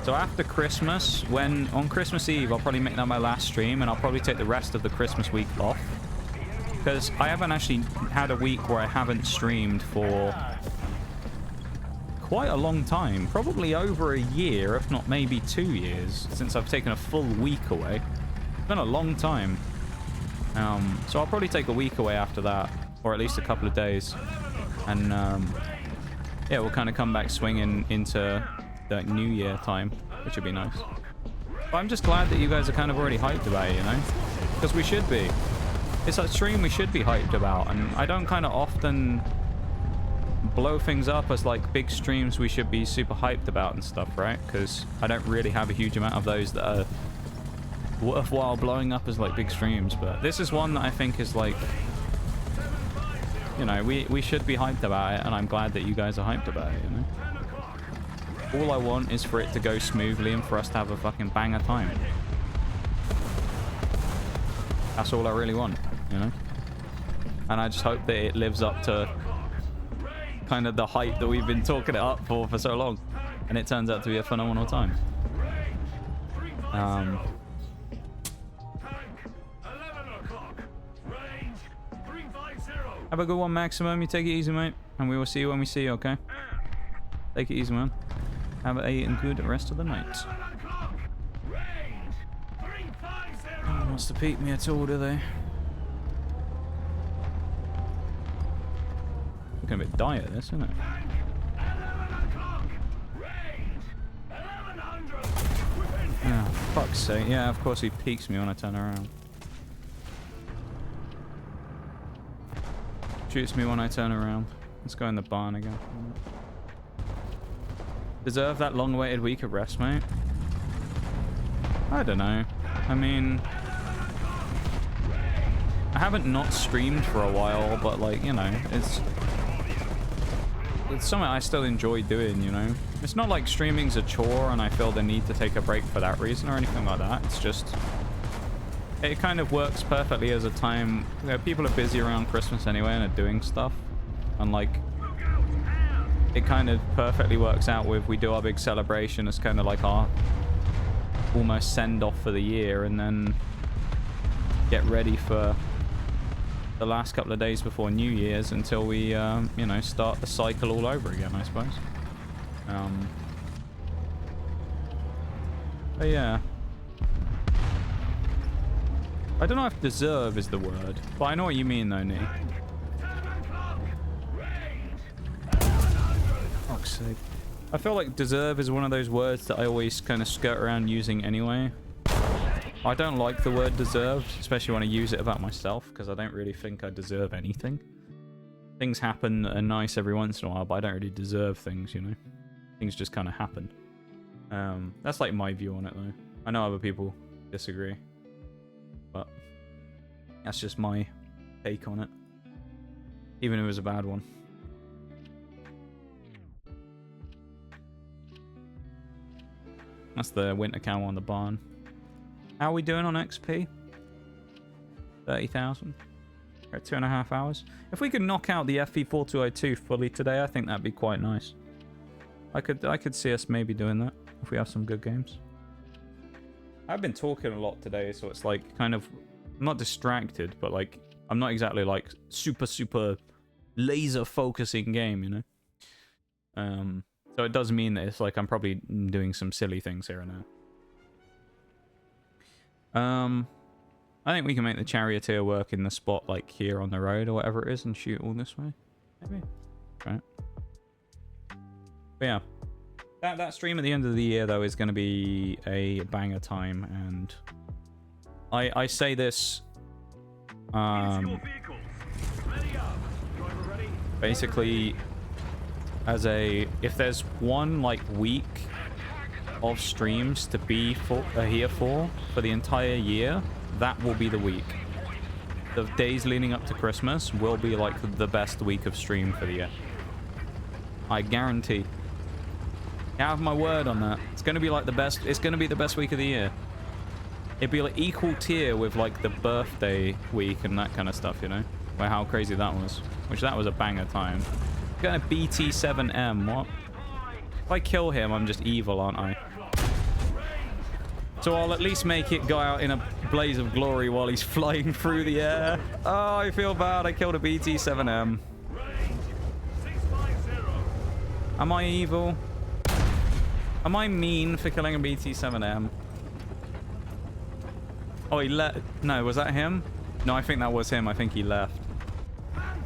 So after Christmas, on Christmas Eve, I'll probably make that my last stream, and I'll probably take the rest of the Christmas week off. Because I haven't actually had a week where I haven't streamed for quite a long time. Probably over a year, if not maybe 2 years, since I've taken a full week away. It's been a long time. So I'll probably take a week away after that, or at least a couple of days. And yeah, we'll kind of come back swinging into the New Year time, which would be nice. But I'm just glad that you guys are kind of already hyped about it, you know? Because we should be. It's a stream we should be hyped about, and I don't kind of often blow things up as like big streams we should be super hyped about and stuff, right? Because I don't really have a huge amount of those that are worthwhile blowing up as like big streams. But this is one that I think is like, you know, we should be hyped about it, and I'm glad that you guys are hyped about it, you know? All I want is for it to go smoothly and for us to have a fucking banger time. That's all I really want, you know? And I just hope that it lives up to kind of the hype that we've been talking it up for so long. And it turns out to be a phenomenal time. Have a good one, Maximum. You take it easy, mate. And we will see you when we see you, okay? Take it easy, man. Have a good rest of the night. No one wants to peek me at all, do they? Looking a bit dire, this, isn't it? Oh, fuck's sake. Yeah, of course he peeks me when I turn around. Shoots me when I turn around. Let's go in the barn again. Deserve that long-awaited week of rest, mate? I don't know. I mean, I haven't not streamed for a while, but like, you know, it's something I still enjoy doing, you know? It's not like streaming's a chore and I feel the need to take a break for that reason or anything like that. It's just, it kind of works perfectly as a time, you know, people are busy around Christmas anyway and are doing stuff. And like, it kind of perfectly works out with, we do our big celebration as kind of like our almost send off for the year, and then get ready for the last couple of days before New Year's until we, you know, start the cycle all over again, I suppose. But yeah. I don't know if deserve is the word, but I know what you mean though, Nee. Fuck's sake. I feel like deserve is one of those words that I always kind of skirt around using anyway. I don't like the word deserved, especially when I use it about myself, because I don't really think I deserve anything. Things happen that are nice every once in a while, but I don't really deserve things, you know? Things just kind of happen. That's like my view on it, though. I know other people disagree, but that's just my take on it. Even if it was a bad one. That's the winter cow on the barn. How are we doing on XP? 30,000. We're at 2.5 hours. If we could knock out the FE4202 fully today, I think that'd be quite nice. I could see us maybe doing that if we have some good games. I've been talking a lot today, so it's like kind of, I'm not distracted, but like I'm not exactly like super laser focusing game, you know. So it does mean that it's like I'm probably doing some silly things here and there. I think we can make the charioteer work in the spot like here on the road or whatever it is and shoot all this way. Maybe. Right. But yeah. That stream at the end of the year though is going to be a banger time, and I say this Basically, if there's one like week of streams to be here for the entire year, that will be the week. The days leading up to Christmas will be like the best week of stream for the year. I guarantee. You have my word on that. It's gonna be like the best. It's gonna be the best week of the year. It'd be like equal tier with like the birthday week and that kind of stuff, you know? Where how crazy that was. Which that was a banger time. Got a BT7M, what? If I kill him, I'm just evil, aren't I? So I'll at least make it go out in a blaze of glory while he's flying through the air. Oh, I feel bad. I killed a BT7M. Am I evil? Am I mean for killing a BT7M? Oh, he left. No, was that him? No, I think that was him. I think he left.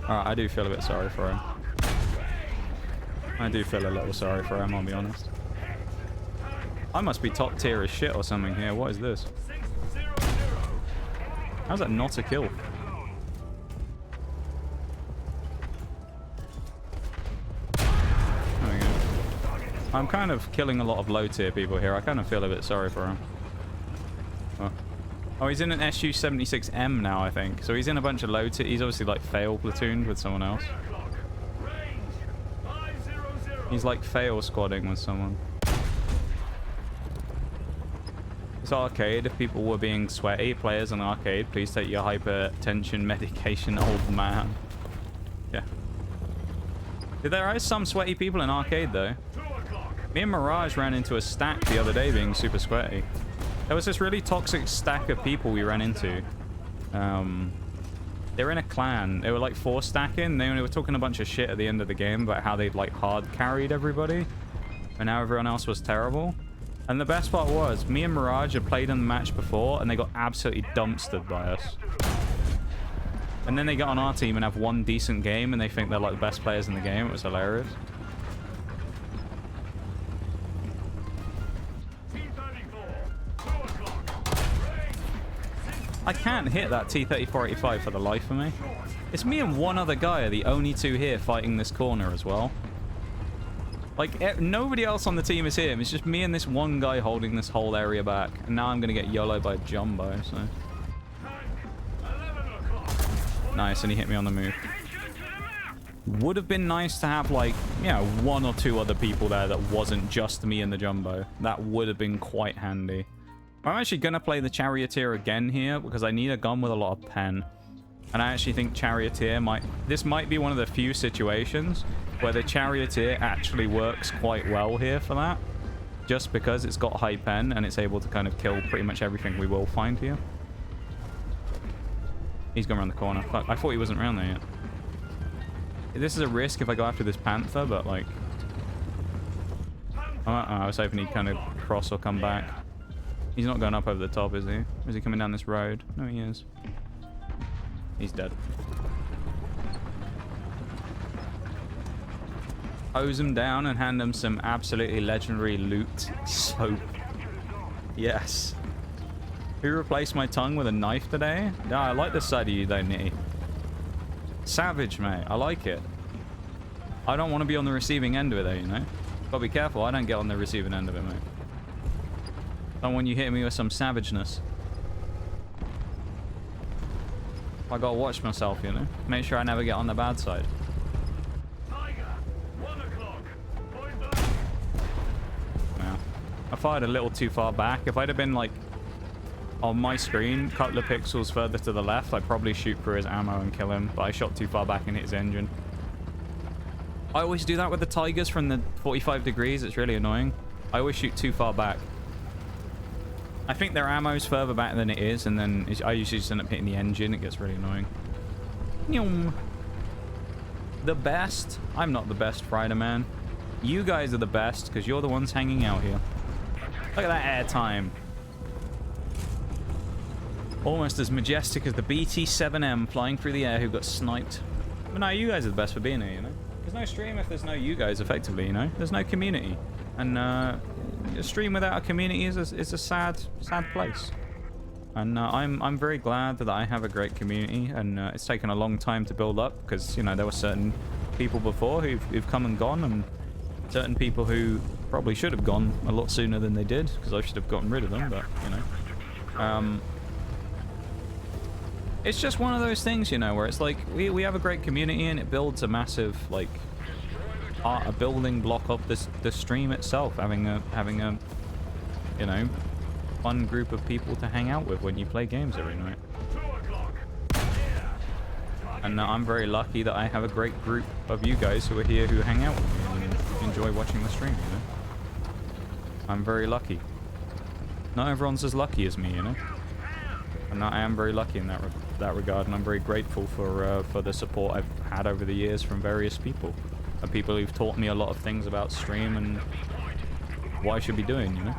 Alright, I do feel a bit sorry for him. I do feel a little sorry for him, I'll be honest. I must be top tier as shit or something here. What is this? How's that not a kill? There we go. I'm kind of killing a lot of low tier people here. I kind of feel a bit sorry for him. Oh, he's in an SU-76M now, I think. So he's in a bunch of low tier. He's obviously like fail platooned with someone else. He's like fail squadding with someone. It's arcade. If people were being sweaty, players in arcade, please take your hypertension medication, old man. Yeah. There are some sweaty people in arcade, though. Me and Mirage ran into a stack the other day being super sweaty. There was this really toxic stack of people we ran into. They were in a clan. They were like 4 stacking. They were talking a bunch of shit at the end of the game about how they'd like hard carried everybody. And how everyone else was terrible. And the best part was, me and Mirage had played in the match before and they got absolutely dumpstered by us. And then they get on our team and have one decent game and they think they're like the best players in the game. It was hilarious. I can't hit that T-3485 for the life of me. It's me and one other guy are the only 2 here fighting this corner as well. Like, nobody else on the team is here. It's just me and this one guy holding this whole area back. And now I'm going to get YOLO by Jumbo, so... Nice, and he hit me on the move. Would have been nice to have, like, you know, 1 or 2 other people there that wasn't just me and the Jumbo. That would have been quite handy. I'm actually going to play the Charioteer again here because I need a gun with a lot of pen. And I actually think Charioteer might... This might be one of the few situations where the Charioteer actually works quite well here for that. Just because it's got high pen and it's able to kind of kill pretty much everything we will find here. He's going around the corner. Fuck, I thought he wasn't around there yet. This is a risk if I go after this Panther, but like... I was hoping he'd kind of cross or come back. He's not going up over the top, is he? Is he coming down this road? No, he is. He's dead. Hose him down and hand him some absolutely legendary loot. Soap. Yes. Who replaced my tongue with a knife today? No, I like this side of you though, Nitty. Savage, mate. I like it. I don't want to be on the receiving end of it though, you know? Gotta be careful. I don't get on the receiving end of it, mate. Don't want you hitting me with some savageness. I gotta watch myself, you know? Make sure I never get on the bad side. Yeah. I fired a little too far back. If I'd have been, like, on my screen, a couple of pixels further to the left, I'd probably shoot through his ammo and kill him. But I shot too far back and hit his engine. I always do that with the Tigers from the 45 degrees. It's really annoying. I always shoot too far back. I think their ammo's further back than it is, and then I usually just end up hitting the engine. It gets really annoying. The best? I'm not the best, Friday Man. You guys are the best, because you're the ones hanging out here. Look at that air time. Almost as majestic as the BT-7M flying through the air who got sniped. But no, you guys are the best for being here, you know? There's no stream if there's no you guys, effectively, you know? There's no community. And, a stream without a community is a sad place. And I'm very glad that I have a great community, and it's taken a long time to build up because, you know, there were certain people before who've come and gone, and certain people who probably should have gone a lot sooner than they did because I should have gotten rid of them, but, you know. It's just one of those things, you know, where it's like we have a great community and it builds a massive, like, a building block of the stream itself, having a you know, fun group of people to hang out with when you play games every night. And I'm very lucky that I have a great group of you guys who are here who hang out with me and enjoy watching the stream, you know. I'm very lucky. Not everyone's as lucky as me, you know. And I am very lucky in that regard, and I'm very grateful for the support I've had over the years from various people. And people who've taught me a lot of things about stream and what I should be doing, you know.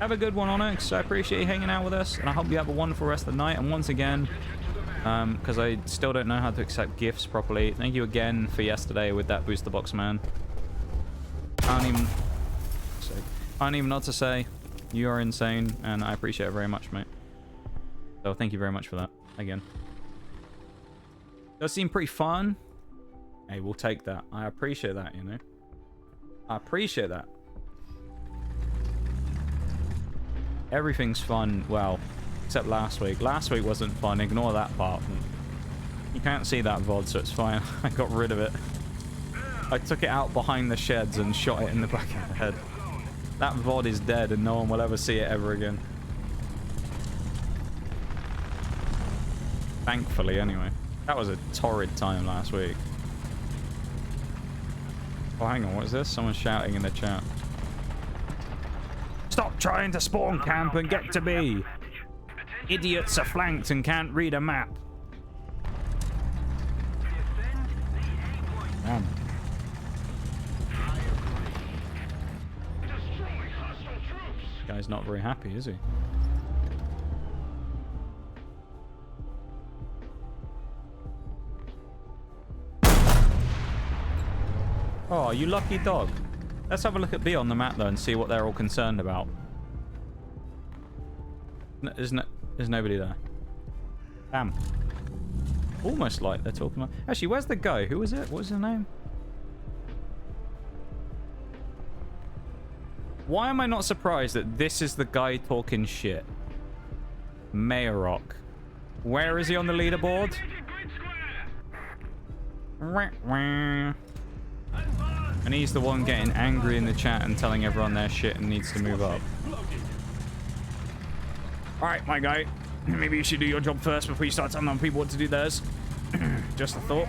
Have a good one, Onyx. I appreciate you hanging out with us, and I hope you have a wonderful rest of the night. And once again, because I still don't know how to accept gifts properly, thank you again for yesterday with that booster box, man. I don't even know what to say. You are insane, and I appreciate it very much, mate. So thank you very much for that, again. Does seem pretty fun. Hey, we'll take that. I appreciate that, you know. I appreciate that. Everything's fun, well, except last week. Last week wasn't fun, ignore that part. You can't see that VOD, so it's fine. I got rid of it. I took it out behind the sheds and shot it in the back of the head. That VOD is dead and no one will ever see it ever again. Thankfully, anyway. That was a torrid time last week. Oh, hang on, what is this? Someone's shouting in the chat. Stop trying to spawn camp and get to me! Idiots are flanked and can't read a map. Damn. This guy's not very happy, is he? Oh, you lucky dog. Let's have a look at B on the map, though, and see what they're all concerned about. There's nobody there. Damn. Almost like they're talking about... Actually, where's the guy? Who was it? What was his name? Why am I not surprised that this is the guy talking shit? Mayrock. Where is he on the leaderboard? And he's the one getting angry in the chat and telling everyone their shit and needs to move up. Alright, my guy. Maybe you should do your job first before you start telling other people what to do theirs. Just a thought.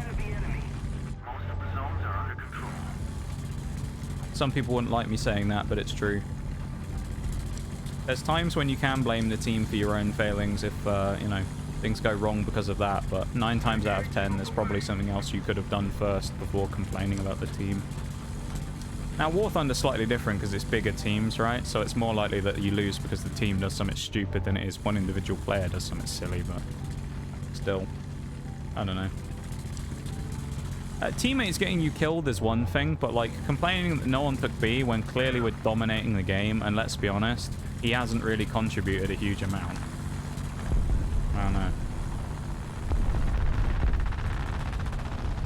Some people wouldn't like me saying that, but it's true. There's times when you can blame the team for your own failings if, you know, things go wrong because of that, but 9 times out of 10, there's probably something else you could have done first before complaining about the team. Now, War Thunder's slightly different because it's bigger teams, right? So it's more likely that you lose because the team does something stupid than it is one individual player does something silly, but still, I don't know. Teammates getting you killed is one thing, but like complaining that no one took B when clearly we're dominating the game, and let's be honest, he hasn't really contributed a huge amount. I don't know.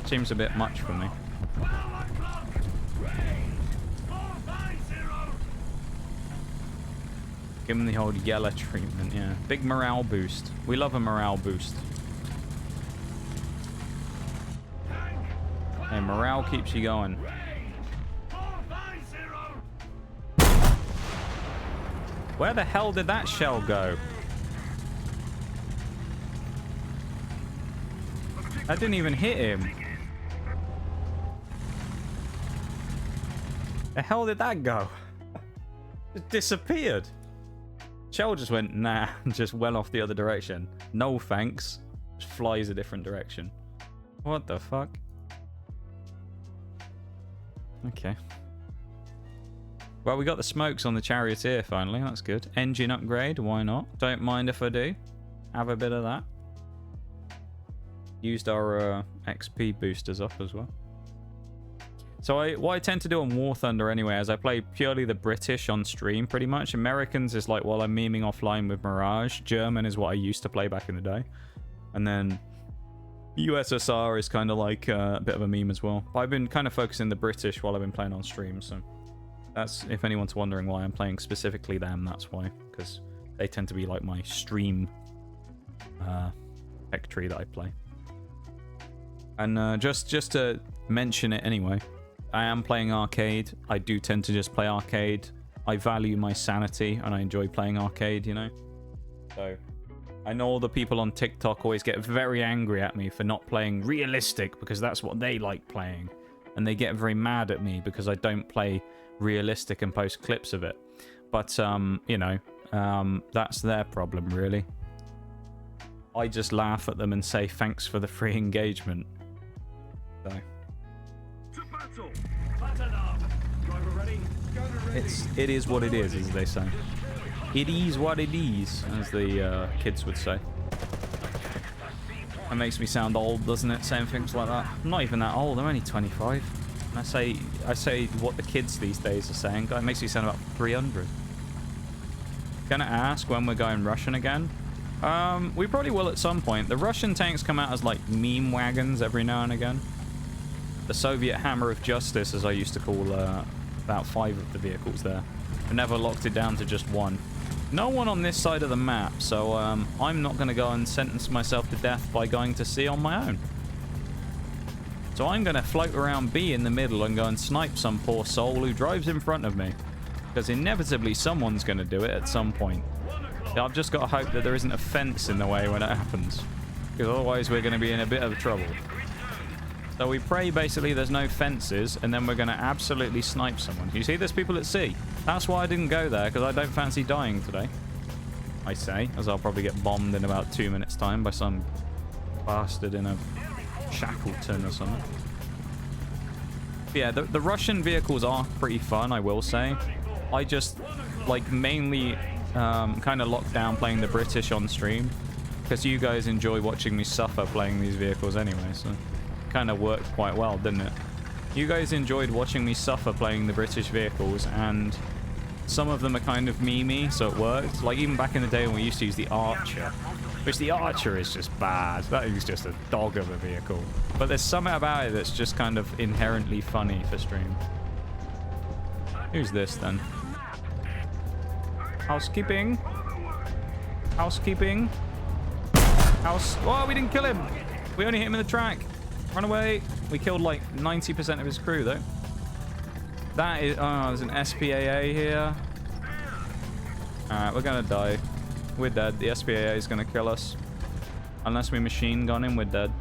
Seems a bit much for me. Give him the old yellow treatment, yeah. Big morale boost. We love a morale boost. Hey, morale keeps you going. Where the hell did that shell go? That didn't even hit him. The hell did that go? It disappeared. Shell just went, nah, and just went off the other direction. No thanks. Just flies a different direction. What the fuck? Okay. Well, we got the smokes on the Charioteer finally. That's good. Engine upgrade, why not? Don't mind if I do. Have a bit of that. Used our XP boosters up as well. So what I tend to do on War Thunder anyway is I play purely the British on stream pretty much. Americans is like while I'm memeing offline with Mirage. German is what I used to play back in the day. And then USSR is kind of like a bit of a meme as well. But I've been kind of focusing the British while I've been playing on stream. So that's, if anyone's wondering why I'm playing specifically them, that's why. Because they tend to be like my stream tech tree that I play. And just to mention it anyway, I am playing arcade. I do tend to just play arcade. I value my sanity and I enjoy playing arcade, you know? So I know all the people on TikTok always get very angry at me for not playing realistic because that's what they like playing. And they get very mad at me because I don't play realistic and post clips of it. But, you know, that's their problem, really. I just laugh at them and say thanks for the free engagement. So. It is what it is, as they say. It is what it is, as the kids would say. That makes me sound old, doesn't it? Saying things like that. I'm not even that old. I'm only 25. And I say what the kids these days are saying. God, it makes me sound about 300. Gonna ask when we're going Russian again. We probably will at some point. The Russian tanks come out as like meme wagons every now and again. The Soviet Hammer of Justice, as I used to call about 5 of the vehicles there. I never locked it down to just one. No one on this side of the map, so I'm not going to go and sentence myself to death by going to C on my own. So I'm going to float around B in the middle and go and snipe some poor soul who drives in front of me. Because inevitably someone's going to do it at some point. I've just got to hope that there isn't a fence in the way when it happens. Because otherwise we're going to be in a bit of trouble. So we pray basically there's no fences, and then we're going to absolutely snipe someone. You see, there's people at sea. That's why I didn't go there, because I don't fancy dying today. I say, as I'll probably get bombed in about 2 minutes' time by some bastard in a Shackleton or something. But yeah, the Russian vehicles are pretty fun, I will say. I just, like, mainly kind of locked down playing the British on stream, because you guys enjoy watching me suffer playing these vehicles anyway, so... kind of worked quite well, didn't it? You guys enjoyed watching me suffer playing the British vehicles, and some of them are kind of memey, so it worked. Like even back in the day when we used to use the Archer, which the Archer is just bad. That is just a dog of a vehicle. But there's something about it that's just kind of inherently funny for stream. Who's this then? Housekeeping. Housekeeping. Oh, we didn't kill him. We only hit him in the track. Run away. We killed like 90% of his crew though. That is... oh, there's an SPAA here. Alright, we're gonna die. We're dead. The SPAA is gonna kill us. Unless we machine gun him, we're dead.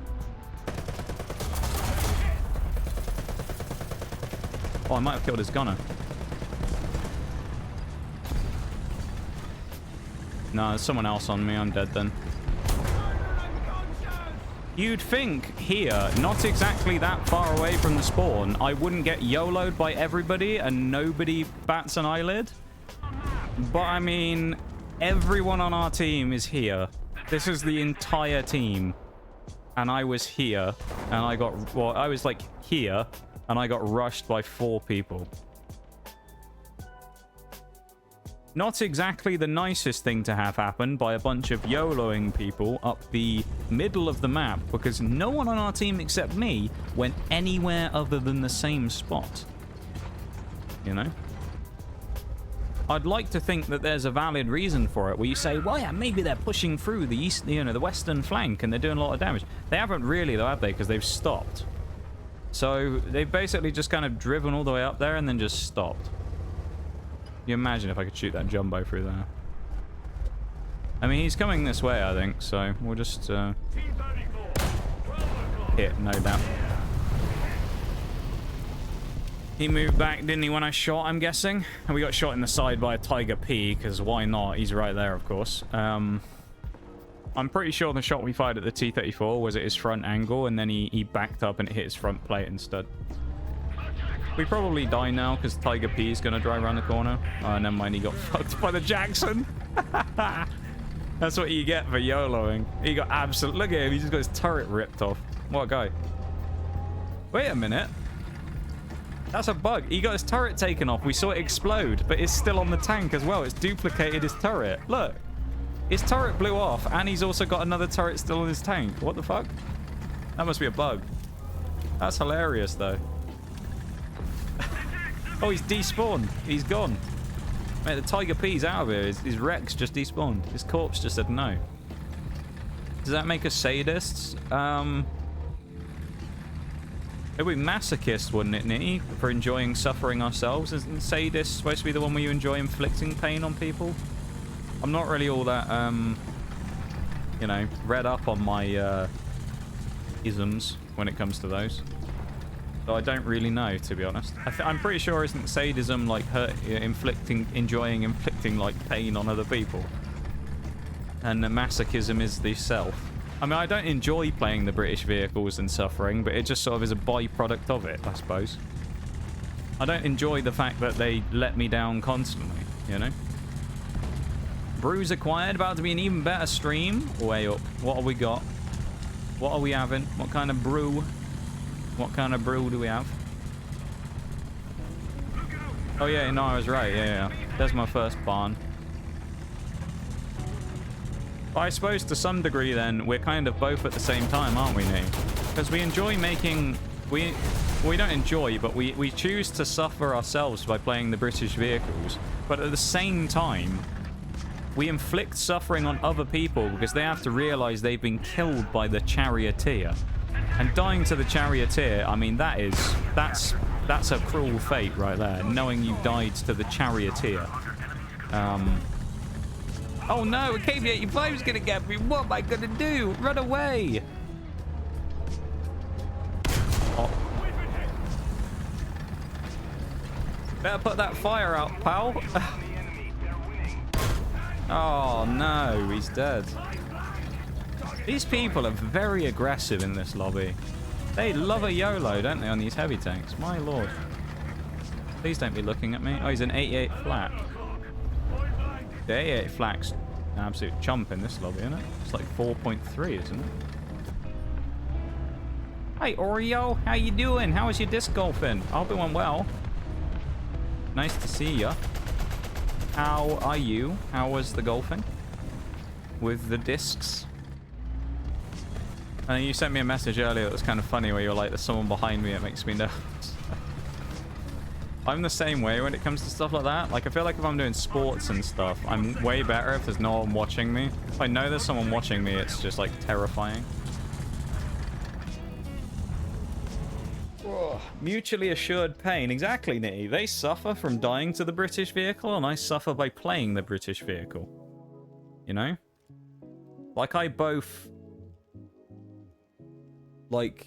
Oh, I might have killed his gunner. No, there's someone else on me. I'm dead then. You'd think here, not exactly that far away from the spawn, I wouldn't get YOLO'd by everybody and nobody bats an eyelid. But I mean, everyone on our team is here. This is the entire team. And I was here, and I got... well, I was like here, and I got rushed by 4 people. Not exactly the nicest thing to have happen by a bunch of YOLOing people up the middle of the map, because no one on our team except me went anywhere other than the same spot. You know? I'd like to think that there's a valid reason for it, where you say, well, yeah, maybe they're pushing through the east, you know, the western flank, and they're doing a lot of damage. They haven't really, though, have they? Because they've stopped. So they've basically just kind of driven all the way up there and then just stopped. You imagine if I could shoot that jumbo through there. I mean, he's coming this way, I think, so we'll just hit, no doubt. He moved back, didn't he, when I shot, I'm guessing? And we got shot in the side by a Tiger P, because why not? He's right there, of course. I'm pretty sure the shot we fired at the T-34 was at his front angle, and then he backed up and it hit his front plate instead. We probably die now because Tiger P is going to drive around the corner. Oh, never mind, he got fucked by the Jackson. That's what you get for YOLOing. He got absolute... look at him, he just got his turret ripped off. What a guy. Wait a minute. That's a bug. He got his turret taken off. We saw it explode, but it's still on the tank as well. It's duplicated his turret. Look. His turret blew off, and he's also got another turret still in his tank. What the fuck? That must be a bug. That's hilarious, though. Oh, he's despawned. He's gone. Mate, the Tiger P's out of here. His Rex just despawned. His corpse just said no. Does that make us sadists? It'd be masochist, wouldn't it, Nitty? For enjoying suffering ourselves? Isn't sadist supposed to be the one where you enjoy inflicting pain on people? I'm not really all that, you know, read up on my isms when it comes to those. So I don't really know, to be honest. I'm pretty sure isn't sadism like enjoying inflicting like pain on other people? And the masochism is the self. I mean, I don't enjoy playing the British vehicles and suffering, but it just sort of is a byproduct of it, I suppose. I don't enjoy the fact that they let me down constantly, you know? Brews acquired, about to be an even better stream. Way up. What have we got? What are we having? What kind of brew? What kind of brew do we have? Oh yeah, no, I was right. Yeah. There's my first barn. But I suppose to some degree then, we're kind of both at the same time, aren't we, Nate? Because we enjoy making... We don't enjoy, but we choose to suffer ourselves by playing the British vehicles. But at the same time, we inflict suffering on other people because they have to realize they've been killed by the charioteer. And dying to the charioteer, I mean, that's a cruel fate right there, knowing you died to the charioteer. Oh no, a KV-85 is gonna get me. What am I gonna do? Run away! Oh. Better put that fire out, pal. Oh no, he's dead. These people are very aggressive in this lobby. They love a YOLO, don't they, on these heavy tanks? My lord. Please don't be looking at me. Oh, he's an 88 flak. The 88 flak's an absolute chump in this lobby, isn't it? It's like 4.3, isn't it? Hi, Oreo. How you doing? How was your disc golfing? I hope it went well. Nice to see ya. How are you? How was the golfing? With the discs? You sent me a message earlier that was kind of funny where you were like, there's someone behind me, it makes me nervous. I'm the same way when it comes to stuff like that. Like, I feel like if I'm doing sports and stuff, I'm way better if there's no one watching me. If I know there's someone watching me, it's just, like, terrifying. Oh, mutually assured pain. Exactly, Nitty. They suffer from dying to the British vehicle, and I suffer by playing the British vehicle. You know? Like, I both... like,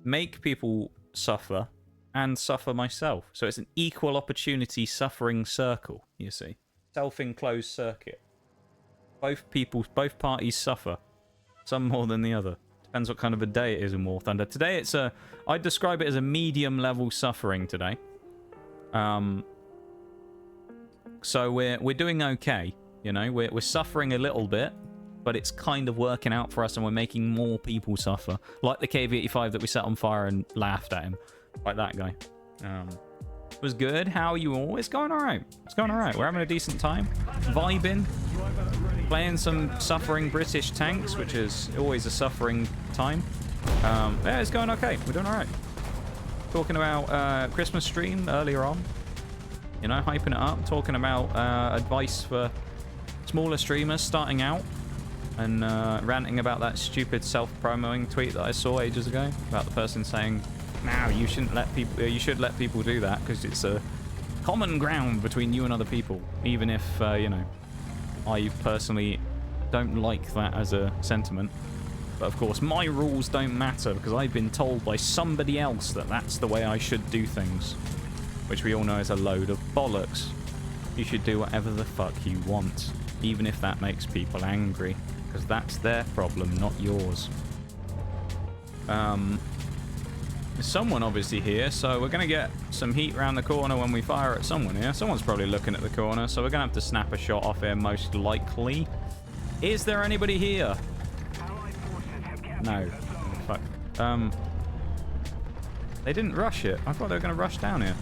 make people suffer and suffer myself. So it's an equal opportunity suffering circle, you see. Self-enclosed circuit. Both parties suffer. Some more than the other. Depends what kind of a day it is in War Thunder. Today it's a... I'd describe it as a medium level suffering today. So we're doing okay, you know. We're suffering a little bit, but it's kind of working out for us and we're making more people suffer. Like the KV-85 that we set on fire and laughed at him. Like that guy. It was good. How are you all? It's going alright. It's going alright. We're having a decent time. Vibing. Playing some suffering British tanks, which is always a suffering time. Yeah, it's going okay. We're doing alright. Talking about Christmas stream earlier on. You know, hyping it up. Talking about advice for smaller streamers starting out. And ranting about that stupid self-promoting tweet that I saw ages ago about the person saying, "No, you shouldn't let people. You should let people do that because it's a common ground between you and other people, even if you know, I personally don't like that as a sentiment. But of course, my rules don't matter because I've been told by somebody else that that's the way I should do things, which we all know is a load of bollocks. You should do whatever the fuck you want, even if that makes people angry." Because that's their problem, not yours. There's someone obviously here, so we're going to get some heat around the corner when we fire at someone here. Someone's probably looking at the corner, so we're going to have to snap a shot off here most likely. Is there anybody here? No. Fuck. They didn't rush it. I thought they were going to rush down here.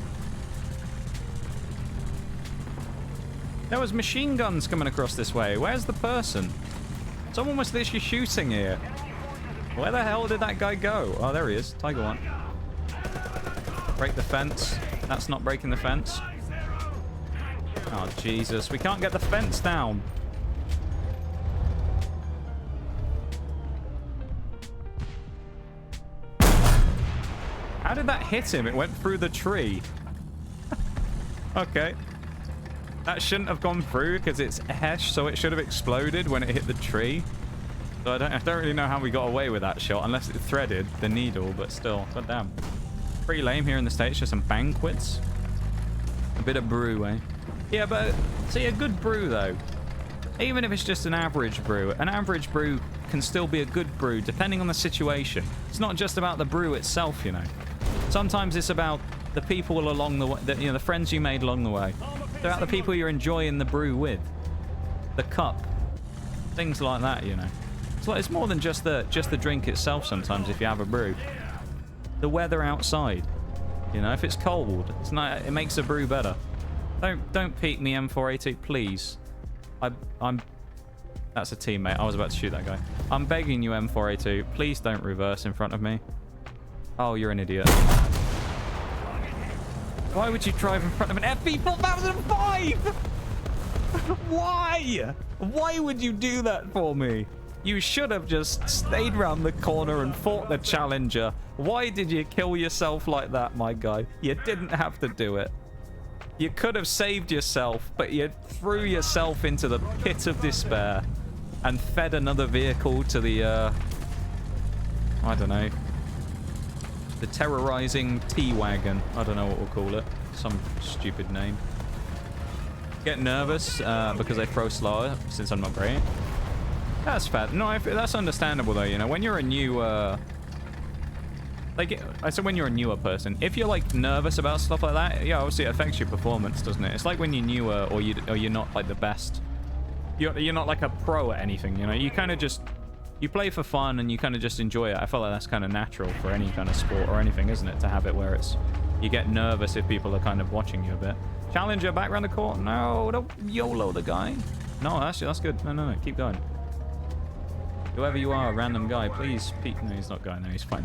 There was machine guns coming across this way. Where's the person? Someone was literally shooting here. Where the hell did that guy go? Oh, there he is. Tiger One. Break the fence. That's not breaking the fence. Oh, Jesus. We can't get the fence down. How did that hit him? It went through the tree. Okay. That shouldn't have gone through because it's Hesh, so it should have exploded when it hit the tree. So I don't really know how we got away with that shot, unless it threaded the needle, but still. God damn. Pretty lame here in the States, just some banquets. A bit of brew, eh? Yeah, but see, a good brew, though. Even if it's just an average brew can still be a good brew, depending on the situation. It's not just about the brew itself, you know. Sometimes it's about the people along the way, the friends you made along the way. It's about the people you're enjoying the brew with. The cup. Things like that, you know. It's more than just the drink itself sometimes if you have a brew. The weather outside. You know, if it's cold, it makes a brew better. Don't peek me, M4A2, please. I'm that's a teammate. I was about to shoot that guy. I'm begging you, M4A2, please don't reverse in front of me. Oh, you're an idiot. Why would you drive in front of an FB4005? Why? Why would you do that for me? You should have just stayed round the corner and fought the Challenger. Why did you kill yourself like that, my guy? You didn't have to do it. You could have saved yourself, but you threw yourself into the pit of despair and fed another vehicle to the, I don't know, the terrorizing T-Wagon. I don't know what we'll call it. Some stupid name. Get nervous because they throw slower since I'm not great. That's fair. No, that's understandable though, you know. When you're a new, I said when you're a newer person, if you're like nervous about stuff like that, yeah, obviously it affects your performance, doesn't it? It's like when you're newer or you're not like the best. You're not like a pro at anything, you know. You kind of just you play for fun and you kind of just enjoy it. I feel like that's kind of natural for any kind of sport or anything, isn't it? To have it where it's you get nervous if people are kind of watching you a bit. Challenger back around the court. No, don't YOLO the guy. No, that's good. No, keep going. Whoever you are, random guy, please peek. No, he's not going. No, he's fine.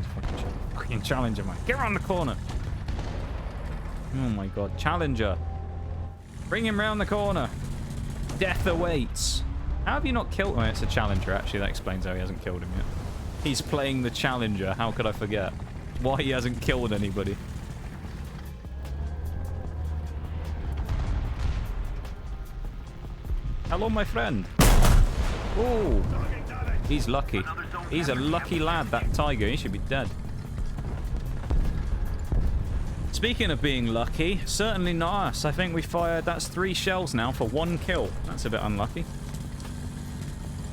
Fucking Challenger, man. Get around the corner. Oh my god. Challenger. Bring him round the corner. Death awaits. How have you not killed him? Oh, it's a Challenger, actually. That explains how he hasn't killed him yet. He's playing the Challenger. How could I forget? Why he hasn't killed anybody. Hello, my friend. Oh. He's lucky. He's a lucky lad, that Tiger. He should be dead. Speaking of being lucky, certainly not us. I think we fired... That's 3 shells now for 1 kill. That's a bit unlucky.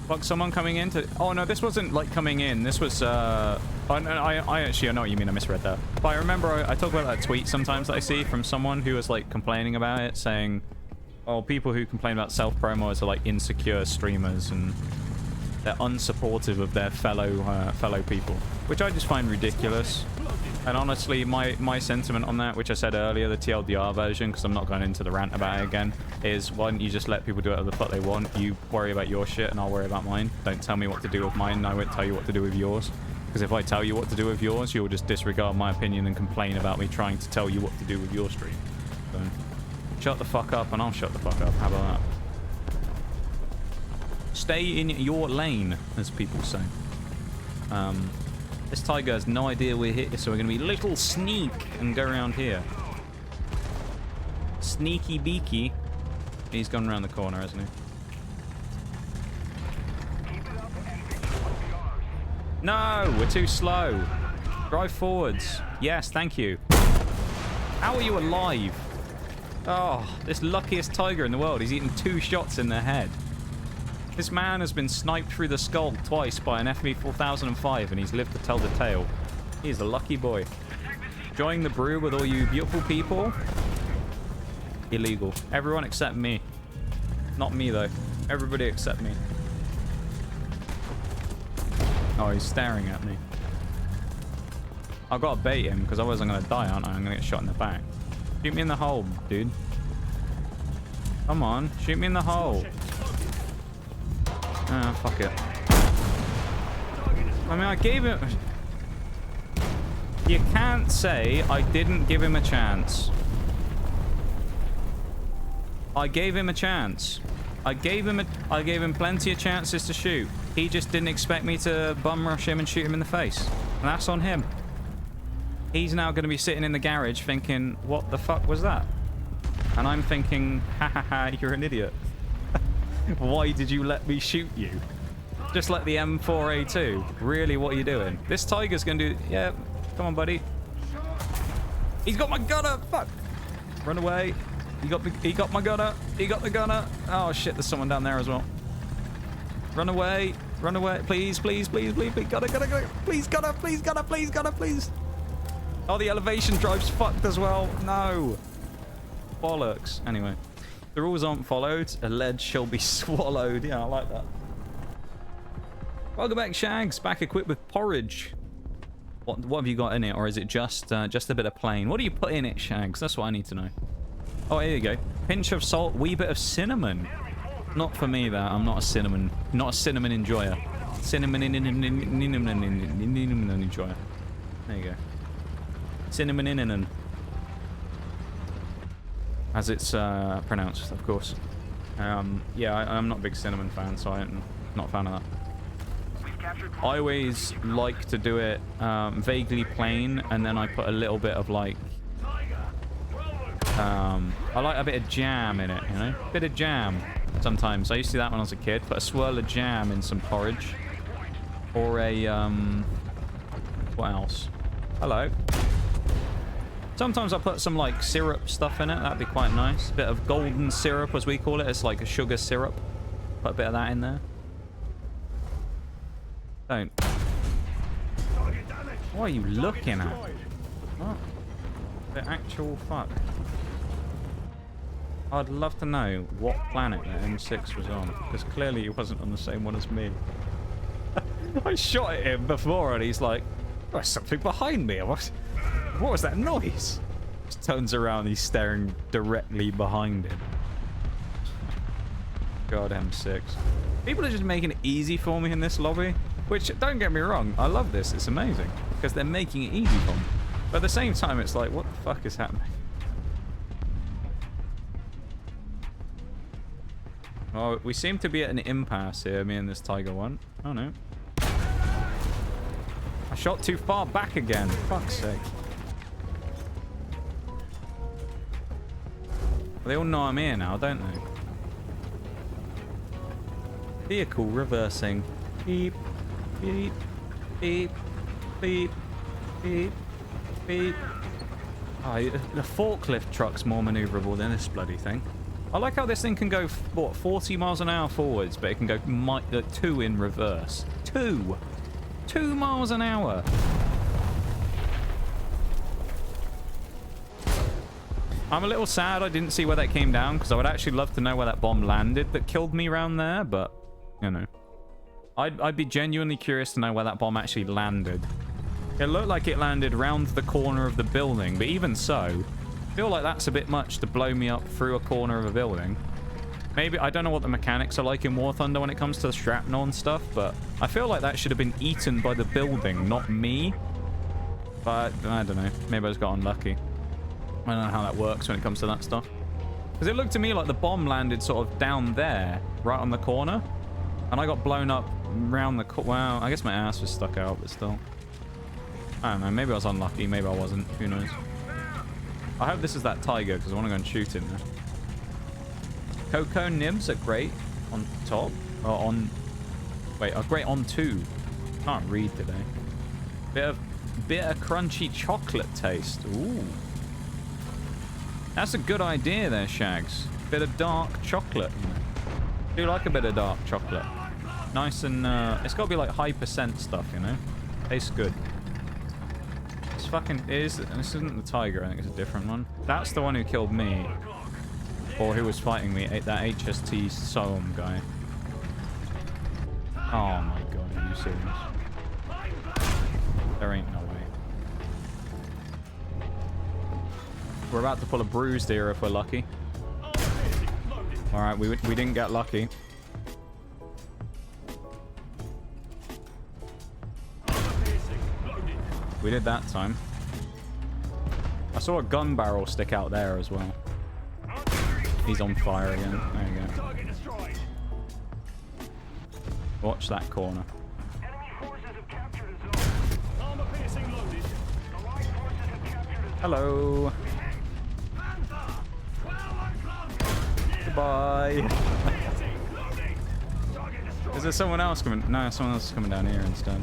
Fuck, someone coming in to... Oh, no, this wasn't, like, coming in. This was, I actually... I know what you mean. I misread that. But I remember I talk about that tweet sometimes that I see from someone who was, like, complaining about it, saying... Oh, people who complain about self-promos are, like, insecure streamers and... They're unsupportive of their fellow people, which I just find ridiculous. And honestly, my sentiment on that, which I said earlier, the TLDR version, because I'm not going into the rant about it again, is why don't you just let people do whatever the fuck they want? You worry about your shit and I'll worry about mine. Don't tell me what to do with mine and I won't tell you what to do with yours. Because if I tell you what to do with yours, you'll just disregard my opinion and complain about me trying to tell you what to do with your stream. So, shut the fuck up and I'll shut the fuck up. How about that? Stay in your lane, as people say. This Tiger has no idea we're here, so we're going to be little sneak and go around here. Sneaky beaky. He's gone around the corner, hasn't he? No, we're too slow. Drive forwards. Yes, thank you. How are you alive? Oh, this luckiest Tiger in the world. He's eaten 2 shots in the head. This man has been sniped through the skull twice by an FV4005 and he's lived to tell the tale. He's a lucky boy. Enjoying the brew with all you beautiful people? Illegal. Everyone except me. Not me though. Everybody except me. Oh, he's staring at me. I've got to bait him because otherwise I'm going to die, aren't I? I'm going to get shot in the back. Shoot me in the hole, dude. Come on. Shoot me in the hole. Ah, fuck it. I mean, I gave him... You can't say I didn't give him a chance. I gave him a chance. I gave him plenty of chances to shoot. He just didn't expect me to bum rush him and shoot him in the face. And that's on him. He's now going to be sitting in the garage thinking, what the fuck was that? And I'm thinking, ha ha ha, you're an idiot. Why did you let me shoot you? Just like the M4A2. Really, what are you doing? This Tiger's going to do... Yeah, come on, buddy. He's got my gunner. Fuck. Run away. He got my gunner. He got the gunner. Oh, shit. There's someone down there as well. Run away. Run away. Please, please, please, please, please. Gunner. Please, gunner. Please, gunner. Please, gunner. Please. Oh, the elevation drive's fucked as well. No. Bollocks. Anyway. The rules aren't followed. A ledge shall be swallowed. Yeah, I like that. Welcome back, Shags. Back equipped with porridge. What have you got in it? Or is it just a bit of plain? What do you put in it, Shags? That's what I need to know. Oh, here you go. Pinch of salt, wee bit of cinnamon. Not for me, that. I'm not a cinnamon enjoyer. Cinnamon enjoyer. There you go. Cinnamon as it's pronounced, of course. Yeah, I'm not a big cinnamon fan, so I'm not a fan of that. I always like to do it vaguely plain, and then I put a little bit of like I like a bit of jam in it, you know, bit of jam sometimes. I used to do that when I was a kid. Put a swirl of jam in some porridge, or a what else? Hello. Sometimes I put some like syrup stuff in it. That'd be quite nice. Bit of golden syrup, as we call it. It's like a sugar syrup. Put a bit of that in there. Don't. What are you looking at? What? The actual fuck. I'd love to know what planet the M6 was on, because clearly he wasn't on the same one as me. I shot at him before and he's like, there's something behind me. What was that noise? Just turns around, he's staring directly behind him. God, M6. People are just making it easy for me in this lobby. Which, don't get me wrong, I love this. It's amazing. Because they're making it easy for me. But at the same time, it's like, what the fuck is happening? Oh, we seem to be at an impasse here, me and this Tiger one. Oh, no. I shot too far back again. Fuck's sake. They all know I'm here now, don't they? Vehicle reversing. Beep. Beep, beep, beep, beep, beep. Oh, the forklift truck's more maneuverable than this bloody thing. I like how this thing can go, what, 40 miles an hour forwards, but it can go 2 in reverse. 2 miles an hour. I'm a little sad I didn't see where that came down, because I would actually love to know where that bomb landed that killed me around there, but, you know. I'd be genuinely curious to know where that bomb actually landed. It looked like it landed round the corner of the building, but even so, I feel like that's a bit much to blow me up through a corner of a building. Maybe, I don't know what the mechanics are like in War Thunder when it comes to the shrapnel and stuff, but I feel like that should have been eaten by the building, not me. But, I don't know. Maybe I just got unlucky. I don't know how that works when it comes to that stuff. Because it looked to me like the bomb landed sort of down there, right on the corner. And I got blown up round the wow, I guess my ass was stuck out, but still. I don't know, maybe I was unlucky, maybe I wasn't, who knows. I hope this is that Tiger, because I want to go and shoot him there. Cocoa nibs are great on top, or on, wait, are great on 2. Can't read today. Bit of crunchy chocolate taste, ooh. That's a good idea there, Shags. Bit of dark chocolate. I do like a bit of dark chocolate. Nice and, it's got to be like high percent stuff, you know? Tastes good. It's fucking, this isn't the Tiger, I think it's a different one. That's the one who killed me. Or who was fighting me, that HST Soam guy. Oh my god, are you serious? There ain't no way. We're about to pull a bruised here if we're lucky. Alright, we didn't get lucky. We did that time. I saw a gun barrel stick out there as well. He's on fire again. There you go. Watch that corner. Hello. Goodbye. Is there someone else coming? No, someone else is coming down here instead.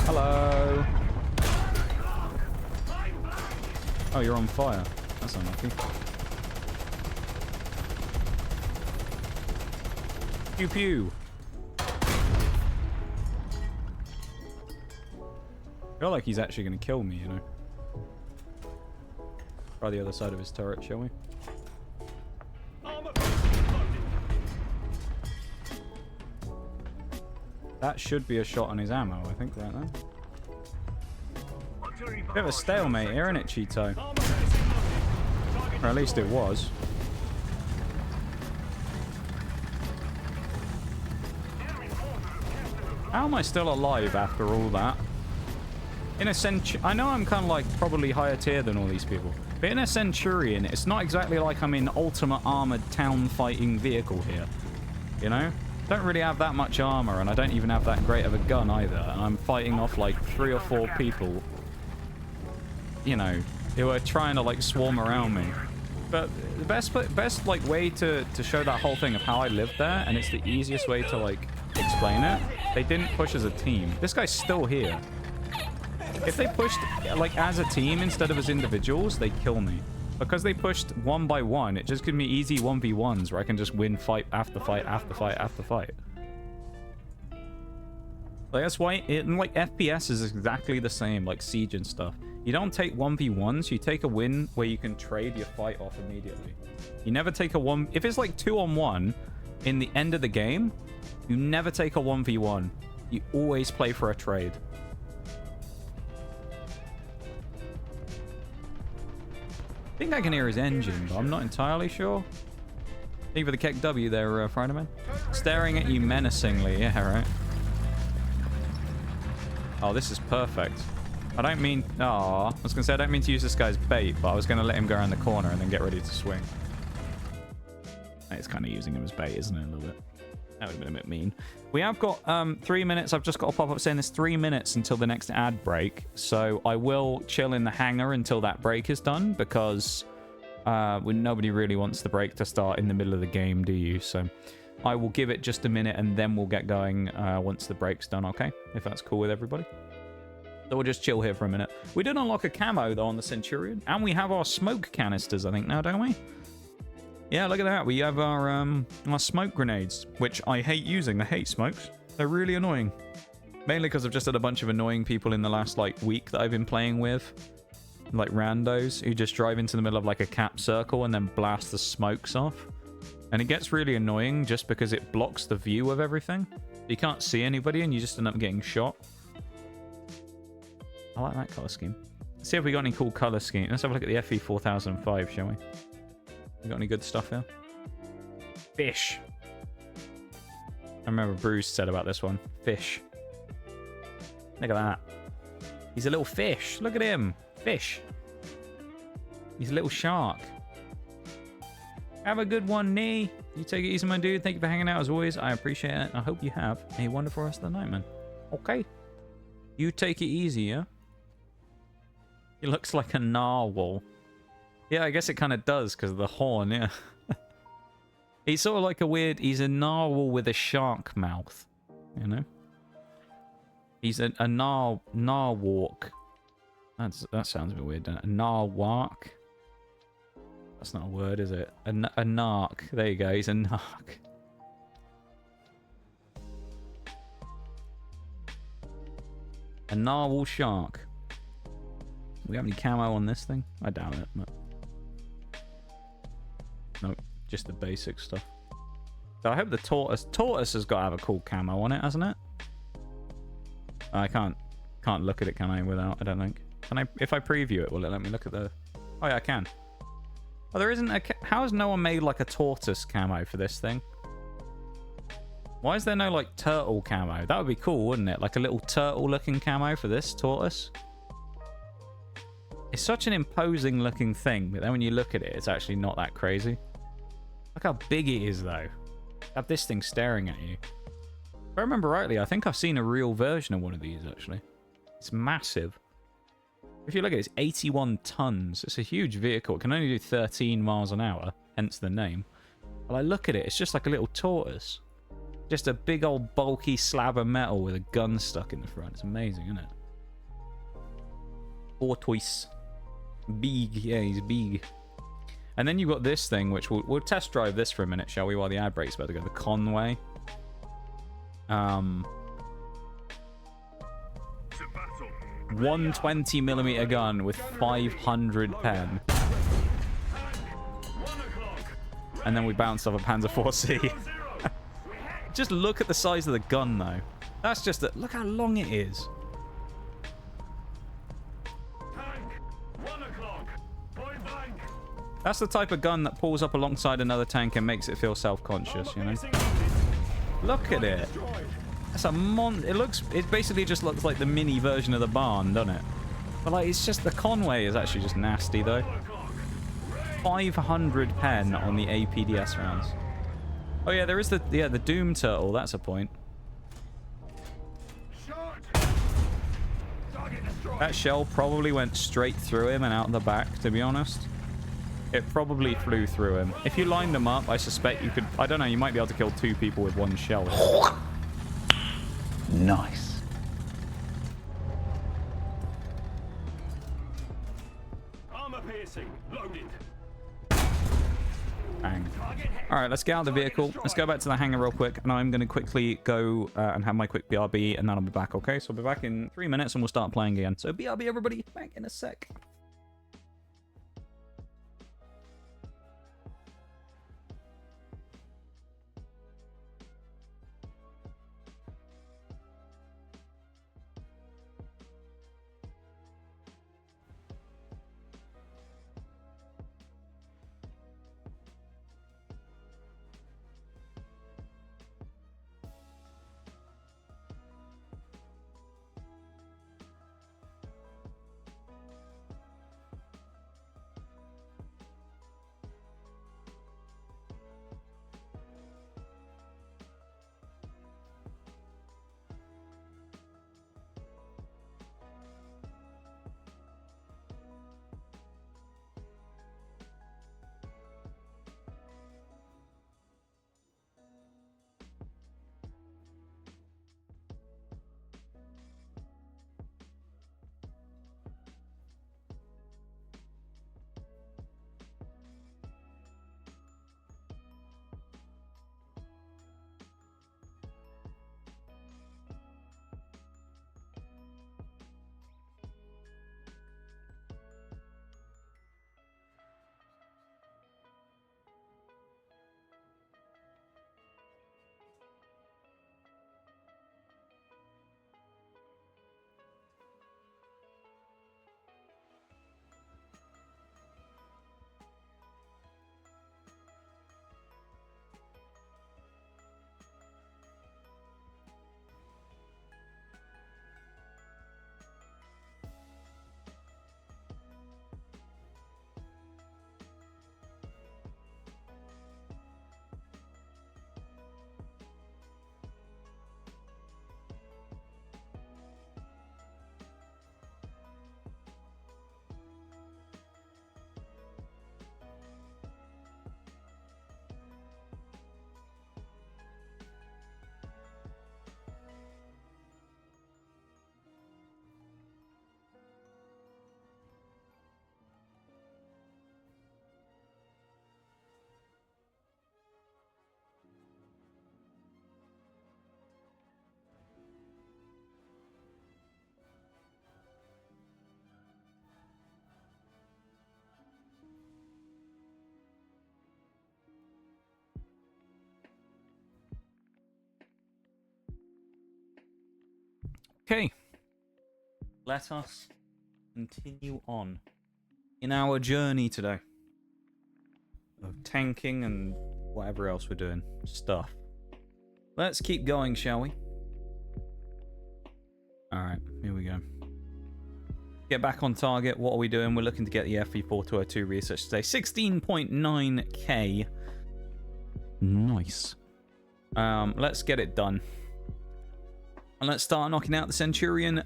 Hello. Oh, you're on fire. That's unlucky. Pew pew. I feel like he's actually going to kill me, you know. Try the other side of his turret, shall we? That should be a shot on his ammo, I think, right there. Bit of a stalemate here, isn't it, Cheeto? Or at least it was. How am I still alive after all that? In a I know I'm kind of like probably higher tier than all these people, but in a Centurion, it's not exactly like I'm in ultimate armored town fighting vehicle here. You know? Don't really have that much armor, and I don't even have that great of a gun either, and I'm fighting off like 3 or 4 people, you know, who are trying to like swarm around me. But the best like way to show that whole thing of how I lived there, and it's the easiest way to like explain it, they didn't push as a team. This guy's still here. If they pushed like as a team instead of as individuals, they kill me. Because they pushed 1 by 1, it just gives me easy 1v1s where I can just win fight after fight after fight after fight. Like, that's why like FPS is exactly the same, like Siege and stuff. You don't take 1v1s, you take a win where you can trade your fight off immediately. You never take a 1... If it's like 2-on-1 in the end of the game, you never take a 1v1. You always play for a trade. I think I can hear his engine, but I'm not entirely sure. Thank you for the Keck W there, Friderman. Staring at you menacingly. Yeah, right. Oh, this is perfect. I don't mean... Aw. I was going to say, I don't mean to use this guy's bait, but I was going to let him go around the corner and then get ready to swing. It's kind of using him as bait, isn't it, a little bit? That would have been a bit mean. We have got 3 minutes. I've just got a pop-up saying there's 3 minutes until the next ad break. So I will chill in the hangar until that break is done, because nobody really wants the break to start in the middle of the game, do you? So I will give it just a minute and then we'll get going once the break's done, okay? If that's cool with everybody. So we'll just chill here for a minute. We did unlock a camo, though, on the Centurion. And we have our smoke canisters, I think, now, don't we? Yeah, look at that. We have our smoke grenades, which I hate using. I hate smokes. They're really annoying. Mainly because I've just had a bunch of annoying people in the last, like, week that I've been playing with. Like, randos who just drive into the middle of, like, a cap circle and then blast the smokes off. And it gets really annoying just because it blocks the view of everything. You can't see anybody and you just end up getting shot. I like that color scheme. Let's see if we got any cool color scheme. Let's have a look at the FE 4005, shall we? We got any good stuff here? Fish. I remember Bruce said about this one. Fish. Look at that. He's a little fish. Look at him. Fish. He's a little shark. Have a good one, Nee. You take it easy, my dude. Thank you for hanging out as always. I appreciate it. I hope you have a wonderful rest of the night, man. Okay. You take it easy, yeah? He looks like a narwhal. Yeah, I guess it kind of does because of the horn, yeah. He's sort of like a weird... He's a narwhal with a shark mouth, you know? He's a narwhal. That sounds a bit weird, doesn't it? A narwhal. That's not a word, is it? A narc. There you go, he's a narc. A narwhal shark. Do we have any camo on this thing? I doubt it, but... Nope, just the basic stuff. So I hope the tortoise has got to have a cool camo on it, hasn't it? I can't Can't look at it, can I, without, I don't think. Can I, if I preview it, will it let me look at the... Oh yeah, I can. Oh, there isn't a... How has no one made, like, a tortoise camo for this thing? Why is there no, like, turtle camo? That would be cool, wouldn't it? Like a little turtle-looking camo for this tortoise. It's such an imposing-looking thing, but then when you look at it, it's actually not that crazy. Look how big it is, though. Have this thing staring at you. If I remember rightly, I think I've seen a real version of one of these, actually. It's massive. If you look at it, it's 81 tons. It's a huge vehicle. It can only do 13 miles an hour, hence the name. But I look at it, it's just like a little tortoise. Just a big old bulky slab of metal with a gun stuck in the front. It's amazing, isn't it? Tortoise. Big. Yeah, he's big. And then you've got this thing, which we'll test drive this for a minute, shall we, while the ad break's about to go. The Conway. 120mm gun with 500 pen. And then we bounce off a Panzer IV-C. Just look at the size of the gun, though. That's just a... Look how long it is. That's the type of gun that pulls up alongside another tank and makes it feel self-conscious, you know? Look at it. That's a it basically just looks like the mini version of the barn, doesn't it? But like, it's just, the Conway is actually just nasty, though. 500 pen on the APDS rounds. Oh yeah, there is the Doom Turtle. That's a point. That shell probably went straight through him and out the back, to be honest. It probably flew through him. If you lined them up, I suspect you could... I don't know, you might be able to kill 2 people with 1 shell. Nice. Armor piercing, loaded. Bang. Alright, let's get out of the vehicle. Let's go back to the hangar real quick. And I'm going to quickly go and have my quick BRB, and then I'll be back, okay? So I'll be back in 3 minutes and we'll start playing again. So BRB, everybody. Back in a sec. Okay. let us continue on in our journey today of tanking and whatever else we're doing. Stuff. Let's keep going, shall we? Alright, here we go. Get back on target. What are we doing? We're looking to get the FE4202 research today. 16.9k. Nice. Let's get it done. And let's start knocking out the Centurion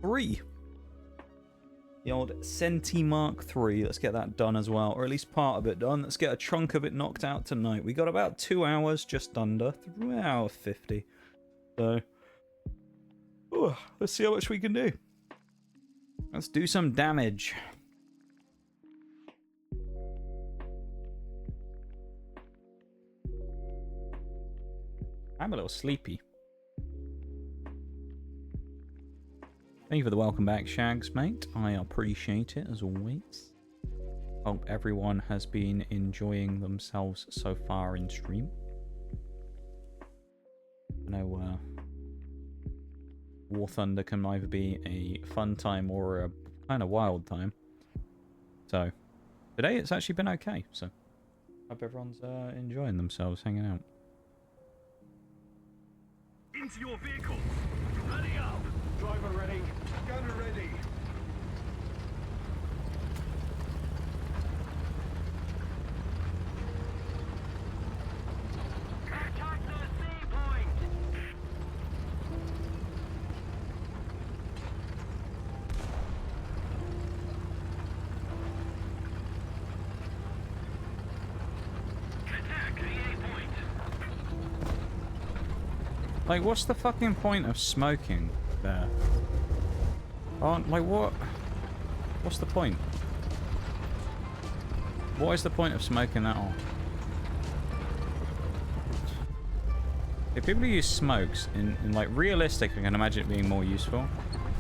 3. The old Centi Mark 3. Let's get that done as well. Or at least part of it done. Let's get a chunk of it knocked out tonight. We got about 2 hours, just under. 3 hour 50. So, let's see how much we can do. Let's do some damage. I'm a little sleepy. Thank you for the welcome back, Shags, mate. I appreciate it as always. Hope everyone has been enjoying themselves so far in stream. I know War Thunder can either be a fun time or a kind of wild time. So, today it's actually been okay. So, hope everyone's enjoying themselves, hanging out. Into your vehicles. Ready up. Driver ready. Gunner ready. Attack the C point. Attack the A point. Like, what's the fucking point of smoking there? Like, what? What's the point? What is the point of smoking that on? If people use smokes in like realistic, I can imagine it being more useful.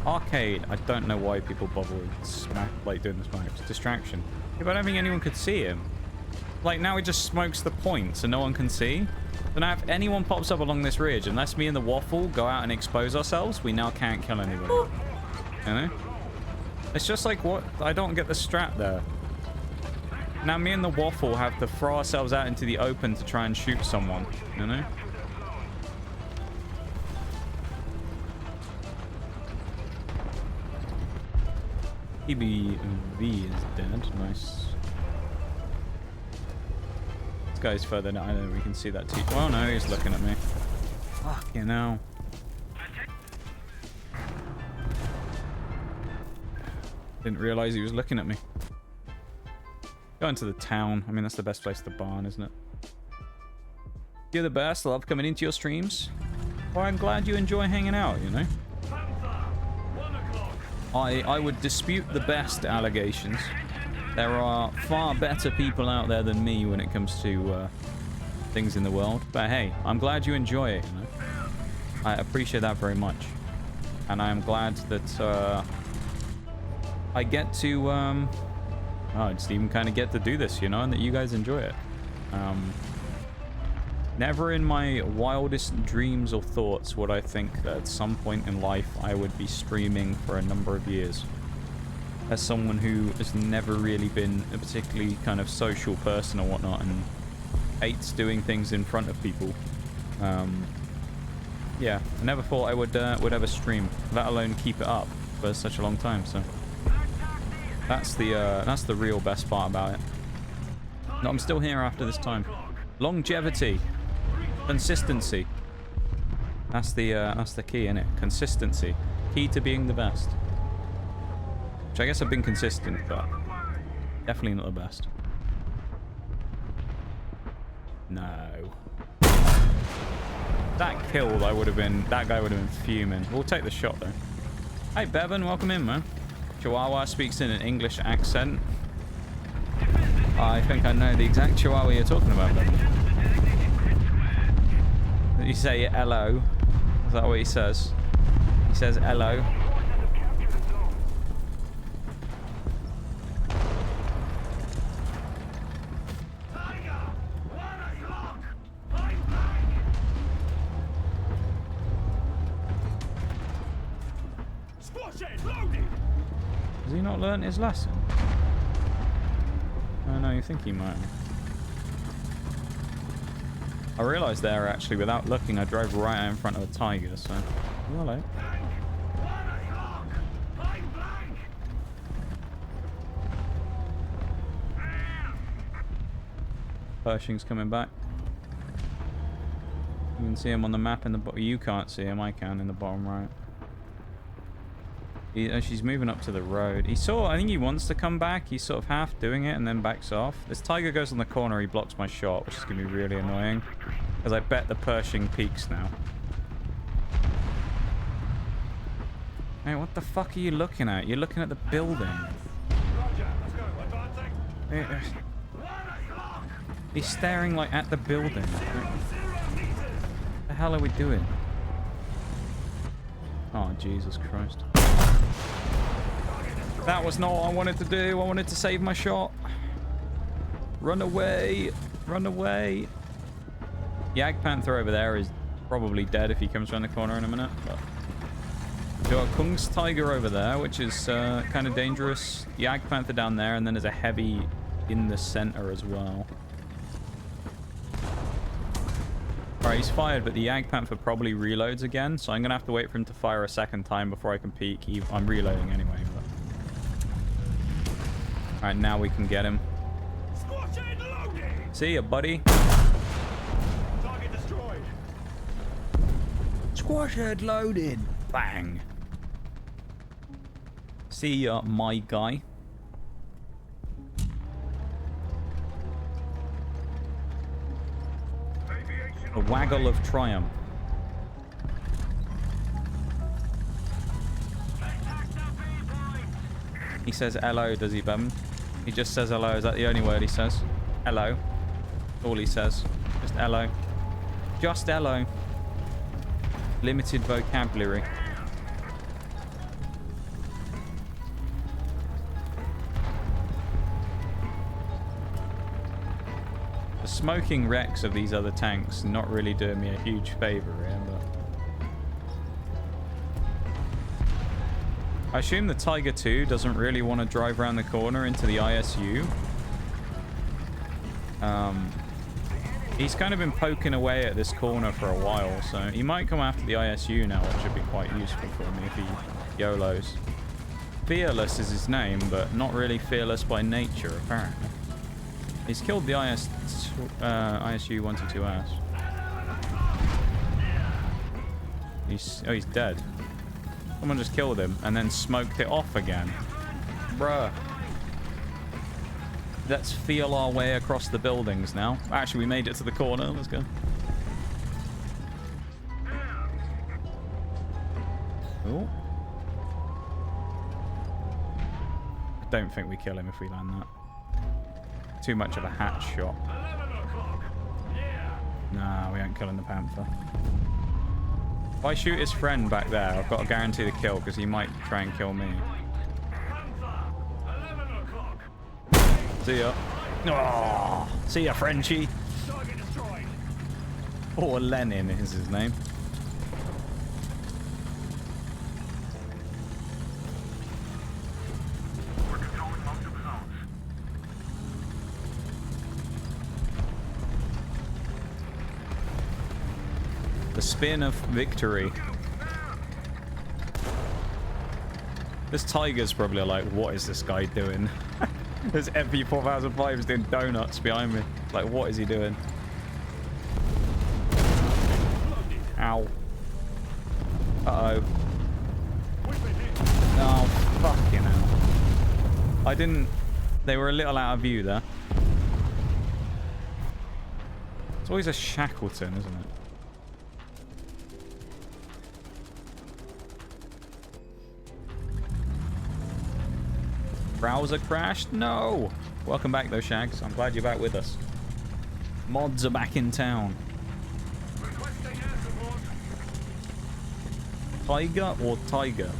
Arcade, I don't know why people bother with like doing the smokes. Distraction. Yeah, but I don't think anyone could see him. Like, now he just smokes the point so no one can see. So now if anyone pops up along this ridge, unless me and the Waffle go out and expose ourselves, we now can't kill anybody. You know? It's just like, what? I don't get the strat there. Now me and the Waffle have to throw ourselves out into the open to try and shoot someone. You know? EBV is dead. Nice. This guy's further down. I know we can see that too. Oh no, he's looking at me. Fucking hell. Didn't realize he was looking at me. Go into the town. I mean, that's the best place to barn, isn't it? You're the best. I love coming into your streams. Well, I'm glad you enjoy hanging out, you know? I would dispute the best allegations. There are far better people out there than me when it comes to things in the world. But hey, I'm glad you enjoy it, you know? I appreciate that very much. And I am glad that I get to... I just even kind of get to do this, you know? And that you guys enjoy it. Never in my wildest dreams or thoughts would I think that at some point in life I would be streaming for a number of years. As someone who has never really been a particularly kind of social person or whatnot and hates doing things in front of people. Yeah, I never thought I would ever stream, let alone keep it up for such a long time, so... That's the real best part about it. No, I'm still here after this time. Longevity. Consistency. That's the key, innit? Consistency. Key to being the best. Which I guess I've been consistent, but definitely not the best. No. That kill, that guy would have been fuming. We'll take the shot though. Hey Bevan, welcome in, man. Chihuahua speaks in an English accent. I think I know the exact Chihuahua you're talking about, Bevan. You say hello. Is that what he says? He says hello. Squash it! Loaded! Has he not learnt his lesson? Oh no, you think he might. I realised there actually, without looking, I drove right out in front of a tiger, so... Hello. 1 o'clock! I'm blank! Pershing's coming back. You can see him on the map in the bottom. You can't see him, I can in the bottom right. She's moving up to the road. I think he wants to come back. He's sort of half doing it and then backs off. This tiger goes on the corner, he blocks my shot, which is going to be really annoying. Because I bet the Pershing peaks now. Hey, what the fuck are you looking at? You're looking at the building. Roger, let's go. Advancing. 1 o'clock! He's staring like at the building. 0 meters! What the hell are we doing? Oh, Jesus Christ. That was not what I wanted to do. I wanted to save my shot. Run away. Run away. Jagdpanther over there is probably dead if he comes around the corner in a minute. But we've got Kung's Tiger over there, which is kind of dangerous. Jagdpanther down there, and then there's a heavy in the center as well. Alright, he's fired, but the Jagdpanther probably reloads again, so I'm going to have to wait for him to fire a second time before I can peek. I'm reloading anyway. But... Alright, now we can get him. Squash it! Loaded! See ya, buddy. Target destroyed. Squash head loaded. Bang. See ya, my guy. A waggle of triumph. He says hello, does he, Bum? He just says hello. Is that the only word he says? Hello. All he says. Just hello. Just hello. Limited vocabulary. The smoking wrecks of these other tanks not really doing me a huge favor here, but... I assume the Tiger 2 doesn't really want to drive around the corner into the ISU. He's kind of been poking away at this corner for a while, so he might come after the ISU now, which should be quite useful for me if he YOLOs. Fearless is his name, but not really fearless by nature, apparently. He's killed the ISU 122S. He's dead. Someone just killed him and then smoked it off again. Bruh. Let's feel our way across the buildings now. Actually, we made it to the corner. Let's go. Oh. I don't think we kill him if we land that. Too much of a hat shot. 11 o'clock. Yeah. Nah, we ain't killing the Panther. If I shoot his friend back there, I've got to guarantee the kill because he might try and kill me. Panther. 11 o'clock. See ya. Oh, see ya, Frenchie. Target destroyed. Or Lenin is his name. We're controlling most of the zones. The spin of victory. This Tiger's probably like, what is this guy doing? There's MP4005s doing donuts behind me. Like, what is he doing? Ow. Uh-oh. Oh, fucking hell. I didn't... They were a little out of view there. It's always a Shackleton, isn't it? Browser crashed? No! Welcome back though, Shags. I'm glad you're back with us. Mods are back in town. Requesting air support. Tiger or Tiger?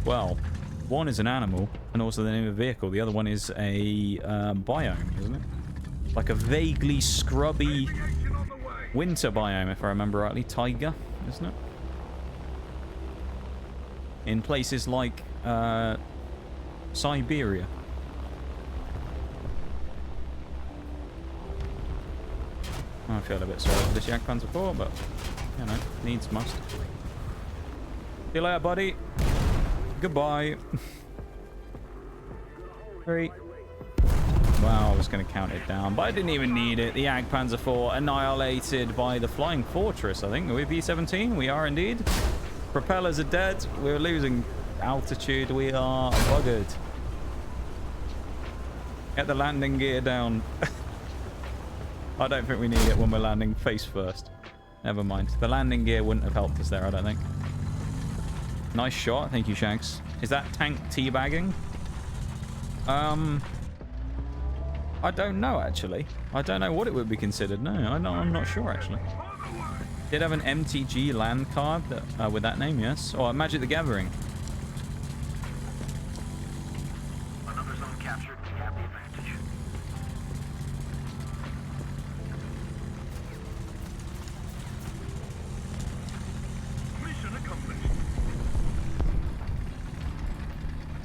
Well, one is an animal and also the name of a vehicle. The other one is a biome, isn't it? Like a vaguely scrubby winter biome, if I remember rightly. Tiger, isn't it? in places like Siberia. I feel a bit sorry for this Jagdpanzer IV, but, you know, needs must. See you later, buddy. Goodbye. 3. Wow, I was going to count it down, but I didn't even need it. The Jagdpanzer IV annihilated by the Flying Fortress, I think. Are we B-17? We are indeed. Propellers are dead. We're losing altitude. We are buggered. Get the landing gear down. I don't think we need it when we're landing face first. Never mind. The landing gear wouldn't have helped us there, I don't think. Nice shot. Thank you, Shanks. Is that tank teabagging? I don't know, actually. I don't know what it would be considered. No, I'm not sure, actually. Did have an MTG land card that, with that name, yes. Or Magic the Gathering. Another zone captured. We have the advantage. Mission accomplished.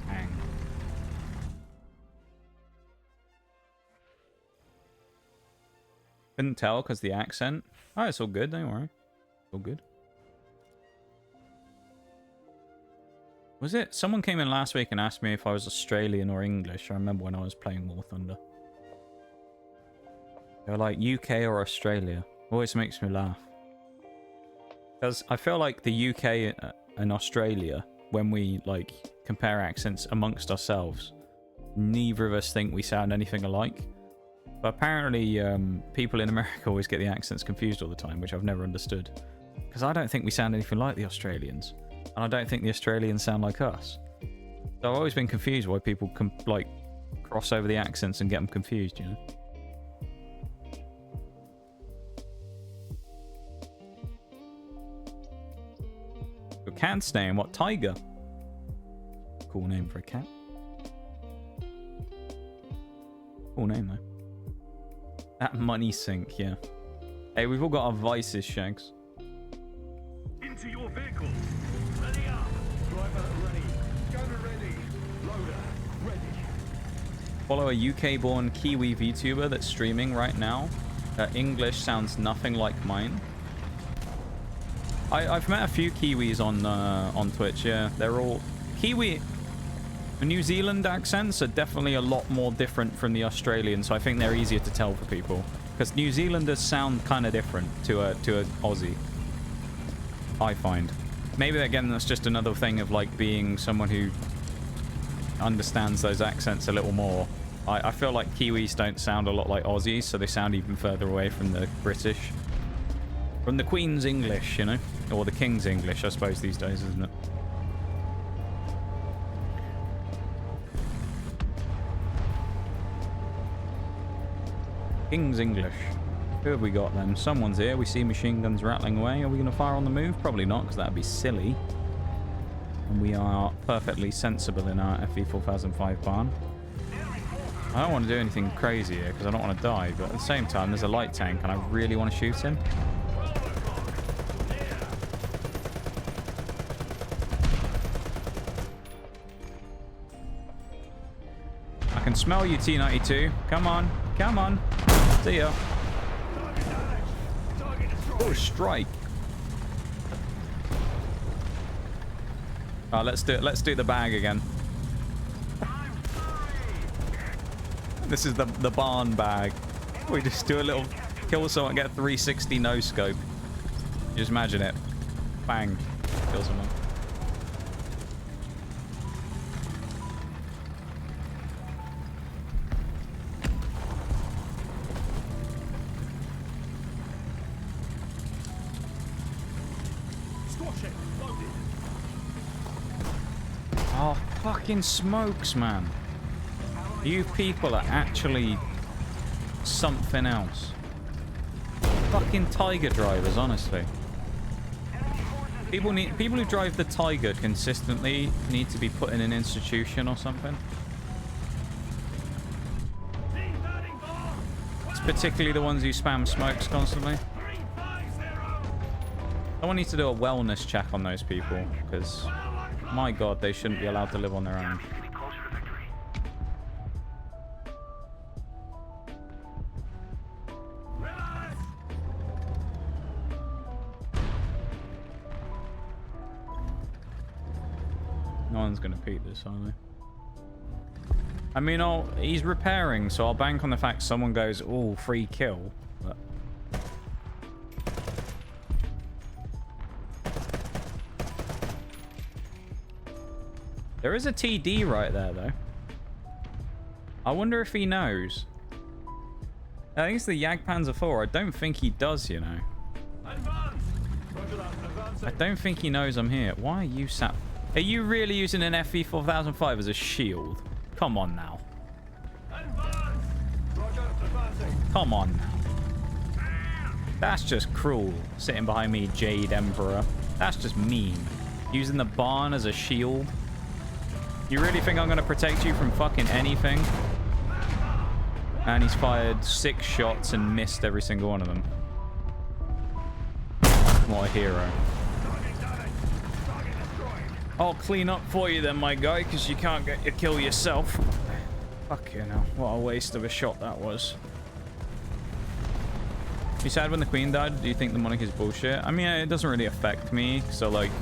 Hang. Couldn't tell because the accent. Oh, it's all good, don't worry. All good. Was it? Someone came in last week and asked me if I was Australian or English. I remember when I was playing War Thunder. They were like, UK or Australia. Always makes me laugh. Because I feel like the UK and Australia, when we like compare accents amongst ourselves, neither of us think we sound anything alike. But apparently people in America always get the accents confused all the time, which I've never understood. Because I don't think we sound anything like the Australians. And I don't think the Australians sound like us. So I've always been confused why people can like cross over the accents and get them confused, you know? Your cat's name? What? Tiger? Cool name for a cat. Cool name, though. That money sink, yeah. Hey, we've all got our vices, Shags. Into your vehicles. Ready up. Driver ready. Gunner ready. Loader ready. Follow a UK-born Kiwi VTuber that's streaming right now. English sounds nothing like mine. I've met a few Kiwis on Twitch, yeah. They're all... Kiwi... The New Zealand accents are definitely a lot more different from the Australian, so I think they're easier to tell for people. Because New Zealanders sound kind of different to a Aussie, I find. Maybe, again, that's just another thing of, like, being someone who understands those accents a little more. I feel like Kiwis don't sound a lot like Aussies, so they sound even further away from the British. From the Queen's English, you know? Or the King's English, I suppose, these days, isn't it? King's English. Who have we got then? Someone's here. We see machine guns rattling away. Are we going to fire on the move? Probably not, because that would be silly. And we are perfectly sensible in our FV4005 barn. I don't want to do anything crazy here, because I don't want to die. But at the same time, there's a light tank, and I really want to shoot him. I can smell you, T92. Come on. Come on. See ya. Oh, strike. Oh, let's do the bag again. This is the barn bag. We just do a little kill someone, get a 360 no scope. Just imagine it. Bang. Kill someone. Oh, fucking smokes, man. You people are actually something else. Fucking Tiger drivers, honestly. People who drive the Tiger consistently need to be put in an institution or something. It's particularly the ones who spam smokes constantly. Someone needs to do a wellness check on those people, because My god, they shouldn't be allowed to live on their own. No one's gonna beat this, are they? I mean, he's repairing, so I'll bank on the fact someone goes, "Oh, free kill." But there is a TD right there, though. I wonder if he knows. I think it's the Jagdpanzer 4. I don't think he does, you know. I don't think he knows I'm here. Why are you sat... Are you really using an FV4005 as a shield? Come on now. Come on now. That's just cruel. Sitting behind me, Jade Emperor. That's just mean. Using the barn as a shield. You really think I'm going to protect you from fucking anything? And he's fired 6 shots and missed every single one of them. What a hero. I'll clean up for you then, my guy, because you can't get your kill yourself. Fucking hell. What a waste of a shot that was. You sad when the Queen died? Do you think the monarchy is bullshit? I mean, it doesn't really affect me. So, like,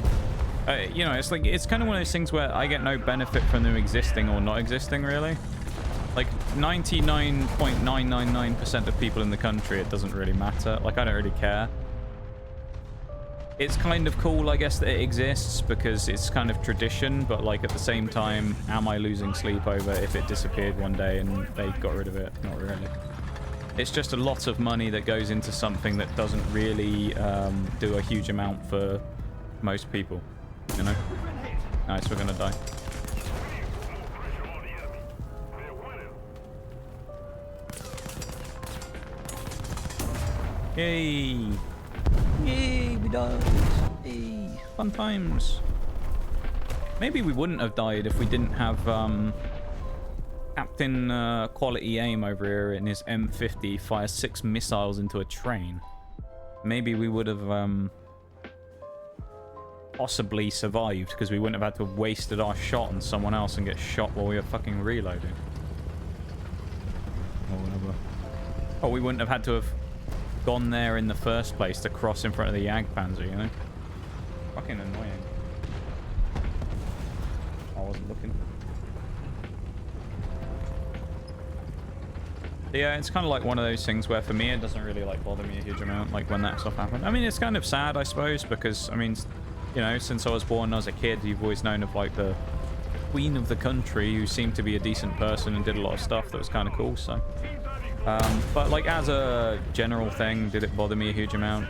you know, it's like, it's kind of one of those things where I get no benefit from them existing or not existing, really. Like, 99.999% of people in the country, it doesn't really matter. Like, I don't really care. It's kind of cool, I guess, that it exists because it's kind of tradition, but, like, at the same time, am I losing sleep over if it disappeared one day and they got rid of it? Not really. It's just a lot of money that goes into something that doesn't really do a huge amount for most people, you know? Nice, we're gonna die. Yay! Yay, we died! Yay! Fun times! Maybe we wouldn't have died if we didn't have Captain Quality Aim over here in his M50 fire 6 missiles into a train. Maybe we would have possibly survived because we wouldn't have had to have wasted our shot on someone else and get shot while we were fucking reloading. Or whatever. Or we wouldn't have had to have gone there in the first place to cross in front of the Jagdpanzer, you know? Fucking annoying. I wasn't looking. Yeah, it's kind of like one of those things where for me it doesn't really like bother me a huge amount, like when that stuff happened. I mean, it's kind of sad, I suppose, because, I mean, you know, since I was born as a kid, you've always known of like the queen of the country who seemed to be a decent person and did a lot of stuff that was kind of cool, so... but like as a general thing, did it bother me a huge amount?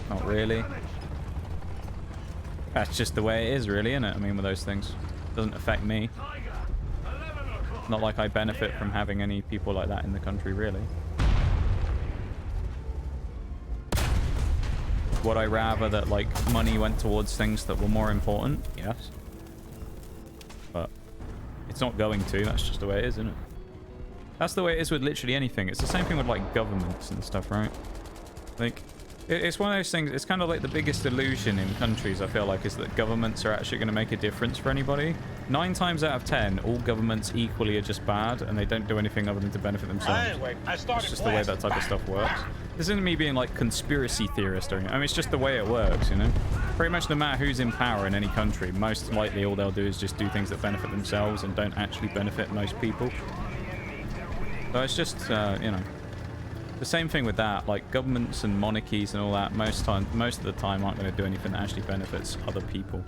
Not really. That's just the way it is, really, isn't it? I mean, with those things. It doesn't affect me. Not like I benefit from having any people like that in the country, really. Would I rather that, like, money went towards things that were more important? Yes. But it's not going to. That's just the way it is, isn't it? That's the way it is with literally anything. It's the same thing with, like, governments and stuff, right? Like, it's one of those things. It's kind of like the biggest illusion in countries, I feel like, is that governments are actually going to make a difference for anybody. 9 times out of 10, all governments equally are just bad, and they don't do anything other than to benefit themselves. Anyway, I started It's just the way that type of stuff works. This isn't me being, like, conspiracy theorist or anything. I mean, it's just the way it works, you know? Pretty much no matter who's in power in any country, most likely all they'll do is just do things that benefit themselves and don't actually benefit most people. So it's just, you know, the same thing with that. Like, governments and monarchies and all that, most of the time aren't going to do anything that actually benefits other people.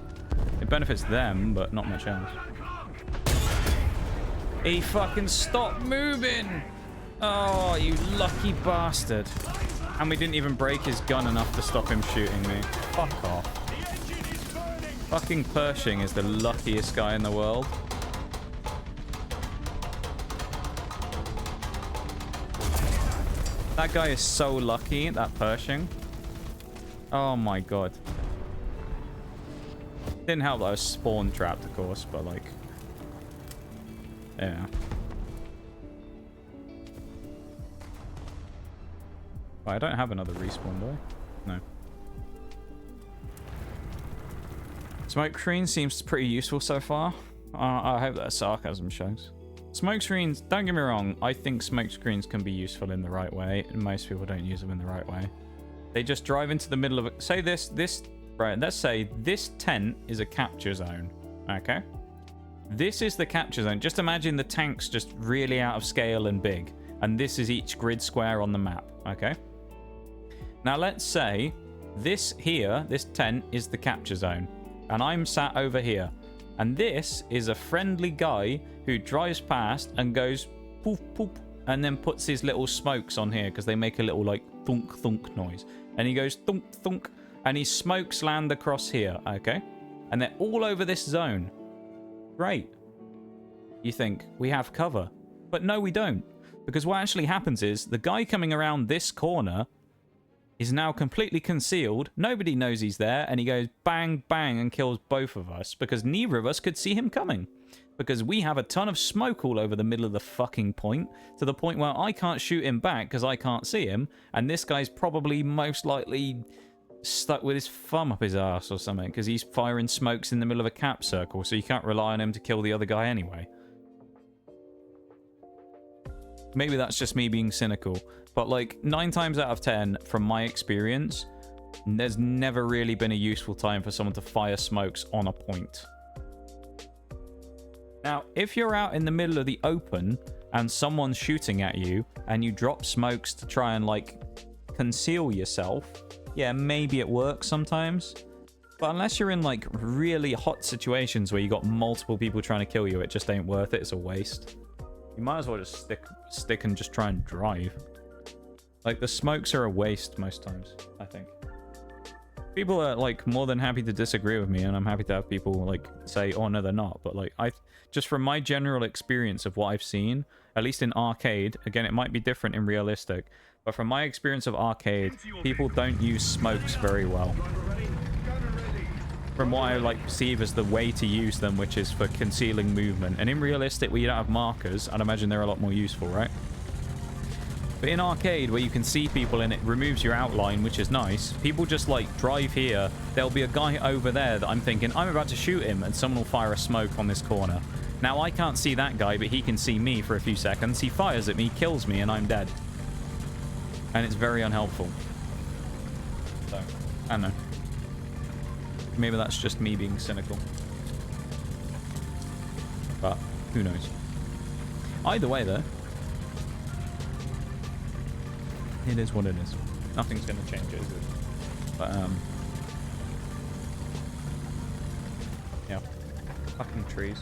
It benefits them, but not much else. He fucking stopped moving! Oh, you lucky bastard. And we didn't even break his gun enough to stop him shooting me. Fuck off. Fucking Pershing is the luckiest guy in the world. That guy is so lucky, that Pershing. Oh my god. Didn't help that I was spawn trapped, of course, but like... yeah. Oh, I don't have another respawn, do I? No. Smoke screen seems pretty useful so far. I hope that sarcasm shows. Smoke screens, don't get me wrong, I think smoke screens can be useful in the right way, and most people don't use them in the right way. They just drive into the middle of it. Say right, let's say this tent is a capture zone, okay? This is the capture zone. Just imagine the tanks just really out of scale and big, and this is each grid square on the map, okay? Now let's say this here, this tent is the capture zone, and I'm sat over here. And this is a friendly guy who drives past and goes poof poof and then puts his little smokes on here because they make a little like thunk thunk noise. And he goes thunk thunk and his smokes land across here, okay? And they're all over this zone. Great. You think we have cover. But no, we don't. Because what actually happens is the guy coming around this corner is now completely concealed. Nobody knows he's there, and he goes bang, bang, and kills both of us because neither of us could see him coming. Because we have a ton of smoke all over the middle of the fucking point, to the point where I can't shoot him back because I can't see him, and this guy's probably most likely stuck with his thumb up his ass or something because he's firing smokes in the middle of a cap circle, so you can't rely on him to kill the other guy anyway. Maybe that's just me being cynical. But like 9 times out of 10, from my experience, there's never really been a useful time for someone to fire smokes on a point. Now, if you're out in the middle of the open and someone's shooting at you and you drop smokes to try and like conceal yourself, yeah, maybe it works sometimes. But unless you're in like really hot situations where you got multiple people trying to kill you, it just ain't worth it. It's a waste. You might as well just stick and just try and drive. Like, the smokes are a waste most times, I think. People are, like, more than happy to disagree with me, and I'm happy to have people, like, say, oh, no, they're not. But, like, just from my general experience of what I've seen, at least in arcade, again, it might be different in realistic, but from my experience of arcade, people don't use smokes very well. From what I, like, perceive as the way to use them, which is for concealing movement. And in realistic, where you don't have markers, I'd imagine they're a lot more useful, right? But in arcade, where you can see people and it removes your outline, which is nice, people just, like, drive here. There'll be a guy over there that I'm thinking, I'm about to shoot him, and someone will fire a smoke on this corner. Now, I can't see that guy, but he can see me for a few seconds. He fires at me, kills me, and I'm dead. And it's very unhelpful. So, I don't know. Maybe that's just me being cynical. But, who knows. Either way, though, it is what it is. Nothing's going to change it, is it? But, yeah. Fucking trees.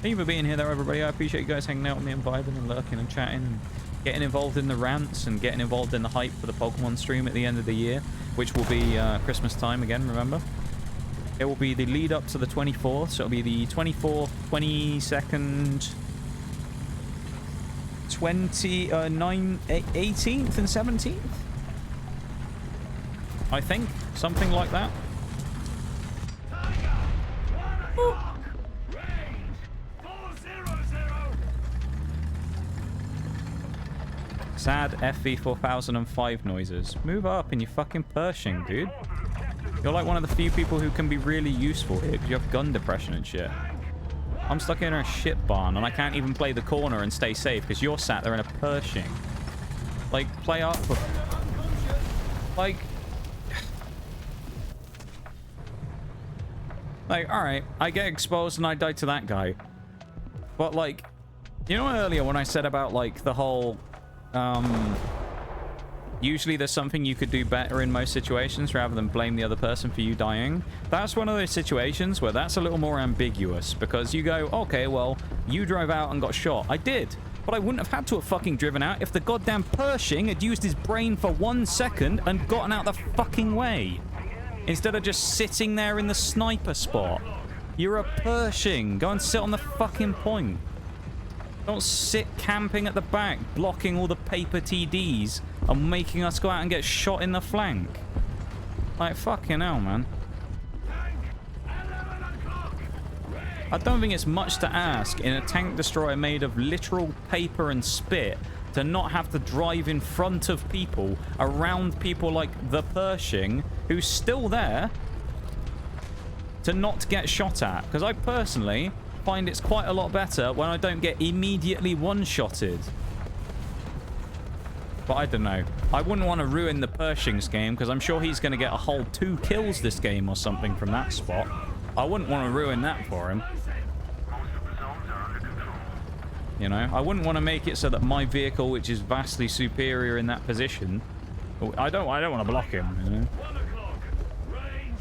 Thank you for being here, though, everybody. I appreciate you guys hanging out with me and vibing and lurking and chatting and getting involved in the rants and getting involved in the hype for the Pokemon stream at the end of the year, which will be Christmas time again, remember? It will be the lead up to the 24th, so it'll be the 24th, 22nd, 18th and 17th? I think. Something like that. Sad FV 4005 noises. Move up in your fucking Pershing, dude. You're like one of the few people who can be really useful here because you have gun depression and shit. I'm stuck in a shit barn and I can't even play the corner and stay safe because you're sat there in a Pershing. Like, play up. Like, alright, I get exposed and I die to that guy. But, like, you know earlier when I said about, like, the whole, usually there's something you could do better in most situations rather than blame the other person for you dying. That's one of those situations where that's a little more ambiguous because you go, okay, well, you drove out and got shot. I did. But I wouldn't have had to have fucking driven out if the goddamn Pershing had used his brain for 1 second and gotten out the fucking way. Instead of just sitting there in the sniper spot. You're a Pershing. Go and sit on the fucking point. Don't sit camping at the back, blocking all the paper TDs and making us go out and get shot in the flank. Like, fucking hell, man. I don't think it's much to ask in a tank destroyer made of literal paper and spit to not have to drive in front of people, around people like the Pershing, who's still there, to not get shot at. Because I personally find it's quite a lot better when I don't get immediately one-shotted. But I don't know. I wouldn't want to ruin the Pershing's game because I'm sure he's going to get a whole 2 kills this game or something from that spot. I wouldn't want to ruin that for him. You know, I wouldn't want to make it so that my vehicle, which is vastly superior in that position, I don't want to block him, you know. 1 o'clock. Range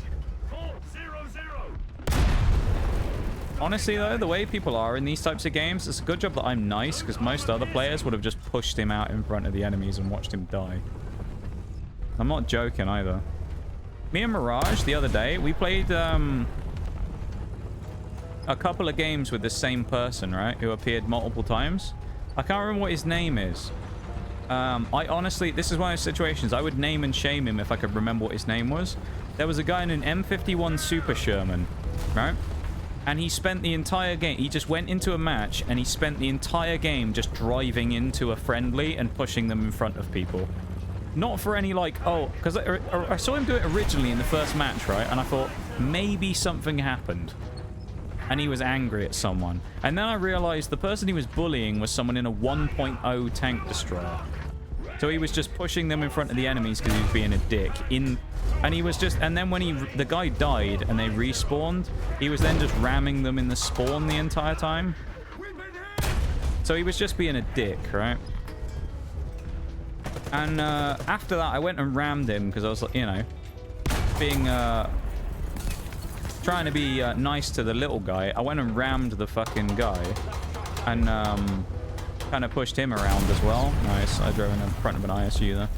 400. Honestly, though, the way people are in these types of games, it's a good job that I'm nice, because most other players would have just pushed him out in front of the enemies and watched him die. I'm not joking either. Me and Mirage, the other day, we played a couple of games with the same person, right, who appeared multiple times. I can't remember what his name is. I honestly, this is one of those situations, I would name and shame him if I could remember what his name was. There was a guy in an M51 Super Sherman, right? And he spent the entire game, he just went into a match and he spent the entire game just driving into a friendly and pushing them in front of people. Not for any, like, oh, because I saw him do it originally in the first match, right? And I thought, maybe something happened. And he was angry at someone. And then I realized the person he was bullying was someone in a 1.0 tank destroyer. So he was just pushing them in front of the enemies because he was being a dick. And he was just, and then when the guy died and they respawned, he was then just ramming them in the spawn the entire time. So he was just being a dick, right? And after that, I went and rammed him because I was, you know, being trying to be nice to the little guy. I went and rammed the fucking guy and kind of pushed him around as well. Nice. I drove in front of an ISU there.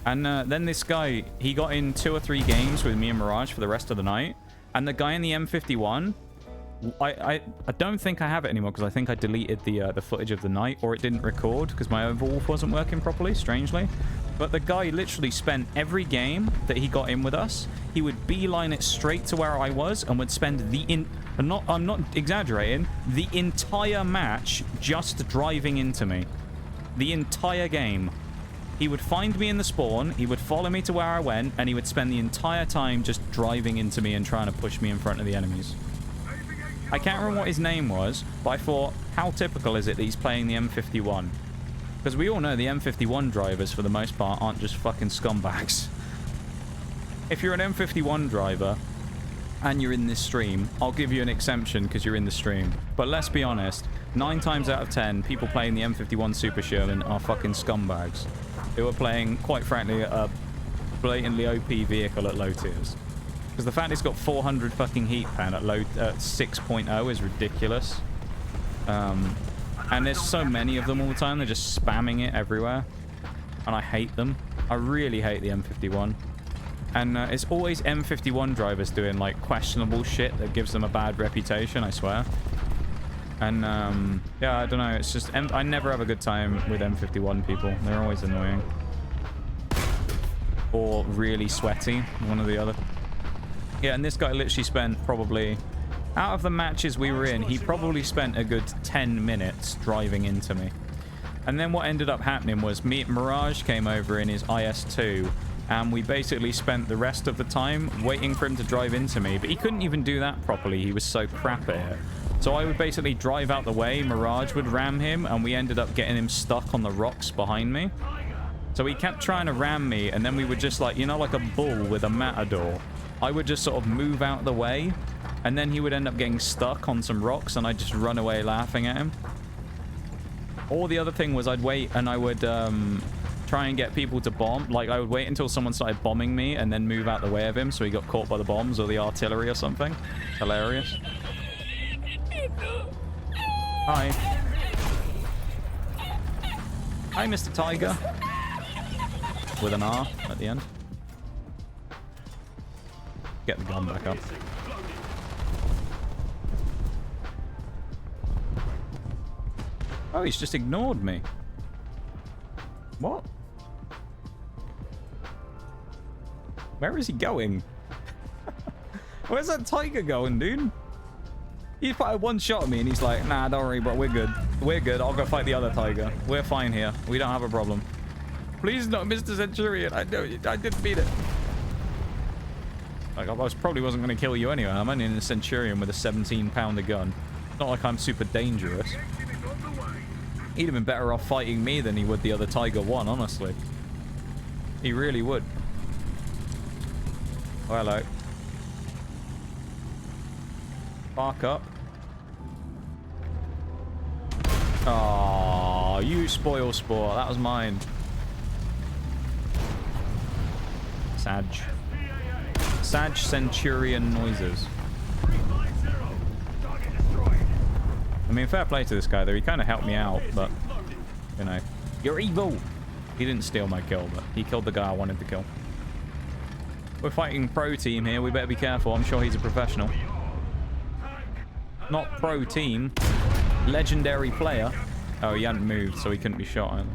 And then this guy, he got in 2 or 3 games with me and Mirage for the rest of the night. And the guy in the M51, I don't think I have it anymore because I think I deleted the footage of the night, or it didn't record because my overwolf wasn't working properly, strangely. But the guy literally spent every game that he got in with us, he would beeline it straight to where I was and would spend I'm not exaggerating, the entire match just driving into me. The entire game. He would find me in the spawn, he would follow me to where I went, and he would spend the entire time just driving into me and trying to push me in front of the enemies. I can't remember what his name was, but I thought, how typical is it that he's playing the M51? Because we all know the M51 drivers, for the most part, aren't just fucking scumbags. If you're an M51 driver and you're in this stream, I'll give you an exemption because you're in the stream. But let's be honest, 9 times out of 10, people playing the M51 Super Sherman are fucking scumbags who are playing, quite frankly, a blatantly OP vehicle at low tiers. Because the fact it's got 400 fucking heat pan at 6.0 is ridiculous. And there's so many of them all the time, they're just spamming it everywhere. And I hate them. I really hate the M51. And it's always M51 drivers doing, like, questionable shit that gives them a bad reputation, I swear. And, yeah, I don't know, it's just, I never have a good time with M51 people. They're always annoying. Or really sweaty, one or the other. Yeah, and this guy literally spent probably, out of the matches we were in, he probably spent a good 10 minutes driving into me. And then what ended up happening was Mirage came over in his IS-2, and we basically spent the rest of the time waiting for him to drive into me, but he couldn't even do that properly. He was so crap at it. So I would basically drive out the way, Mirage would ram him, and we ended up getting him stuck on the rocks behind me. So he kept trying to ram me, and then we would just, like, you know, like a bull with a matador. I would just sort of move out the way, and then he would end up getting stuck on some rocks, and I'd just run away laughing at him. Or the other thing was I'd wait, and I would try and get people to bomb. Like, I would wait until someone started bombing me, and then move out the way of him, so he got caught by the bombs or the artillery or something. Hilarious. Hi. Hi, Mr. Tiger. With an R at the end. Get the gun back up. Oh, he's just ignored me. What? Where is he going? Where's that tiger going, dude? He fired one shot at me and he's like, nah, don't worry, bro, we're good. We're good. I'll go fight the other tiger. We're fine here. We don't have a problem. Please not, Mr. Centurion. I know, I didn't mean it. Like, I probably wasn't going to kill you anyway. I'm only in a Centurion with a 17-pounder gun. It's not like I'm super dangerous. He'd have been better off fighting me than he would the other Tiger 1, honestly. He really would. Oh, hello. Bark up. Oh, you spoil sport. That was mine. Sag. Sag Centurion noises. I mean, fair play to this guy, though. He kind of helped me out, but, you know. You're evil! He didn't steal my kill, but he killed the guy I wanted to kill. We're fighting pro team here. We better be careful. I'm sure he's a professional. Not pro team. Legendary player. Oh, he hadn't moved, so he couldn't be shot either.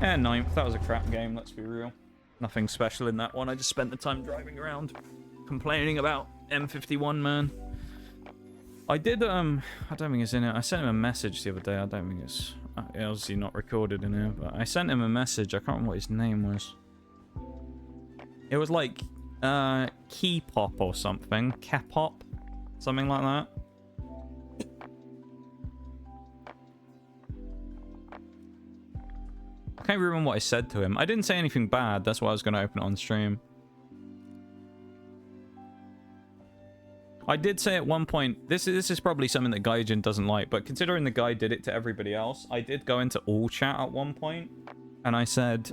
And 9th. That was a crap game, let's be real. Nothing special in that one. I just spent the time driving around complaining about M51, man. I did, I don't think it's in it. I sent him a message the other day. I don't think it's obviously not recorded in here, but I sent him a message. I can't remember what his name was. It was like, Keypop or something. K-pop? Something like that. I can't remember what I said to him. I didn't say anything bad. That's why I was going to open it on stream. I did say at one point, this is probably something that Gaijin doesn't like, but considering the guy did it to everybody else, I did go into all chat at one point, and I said,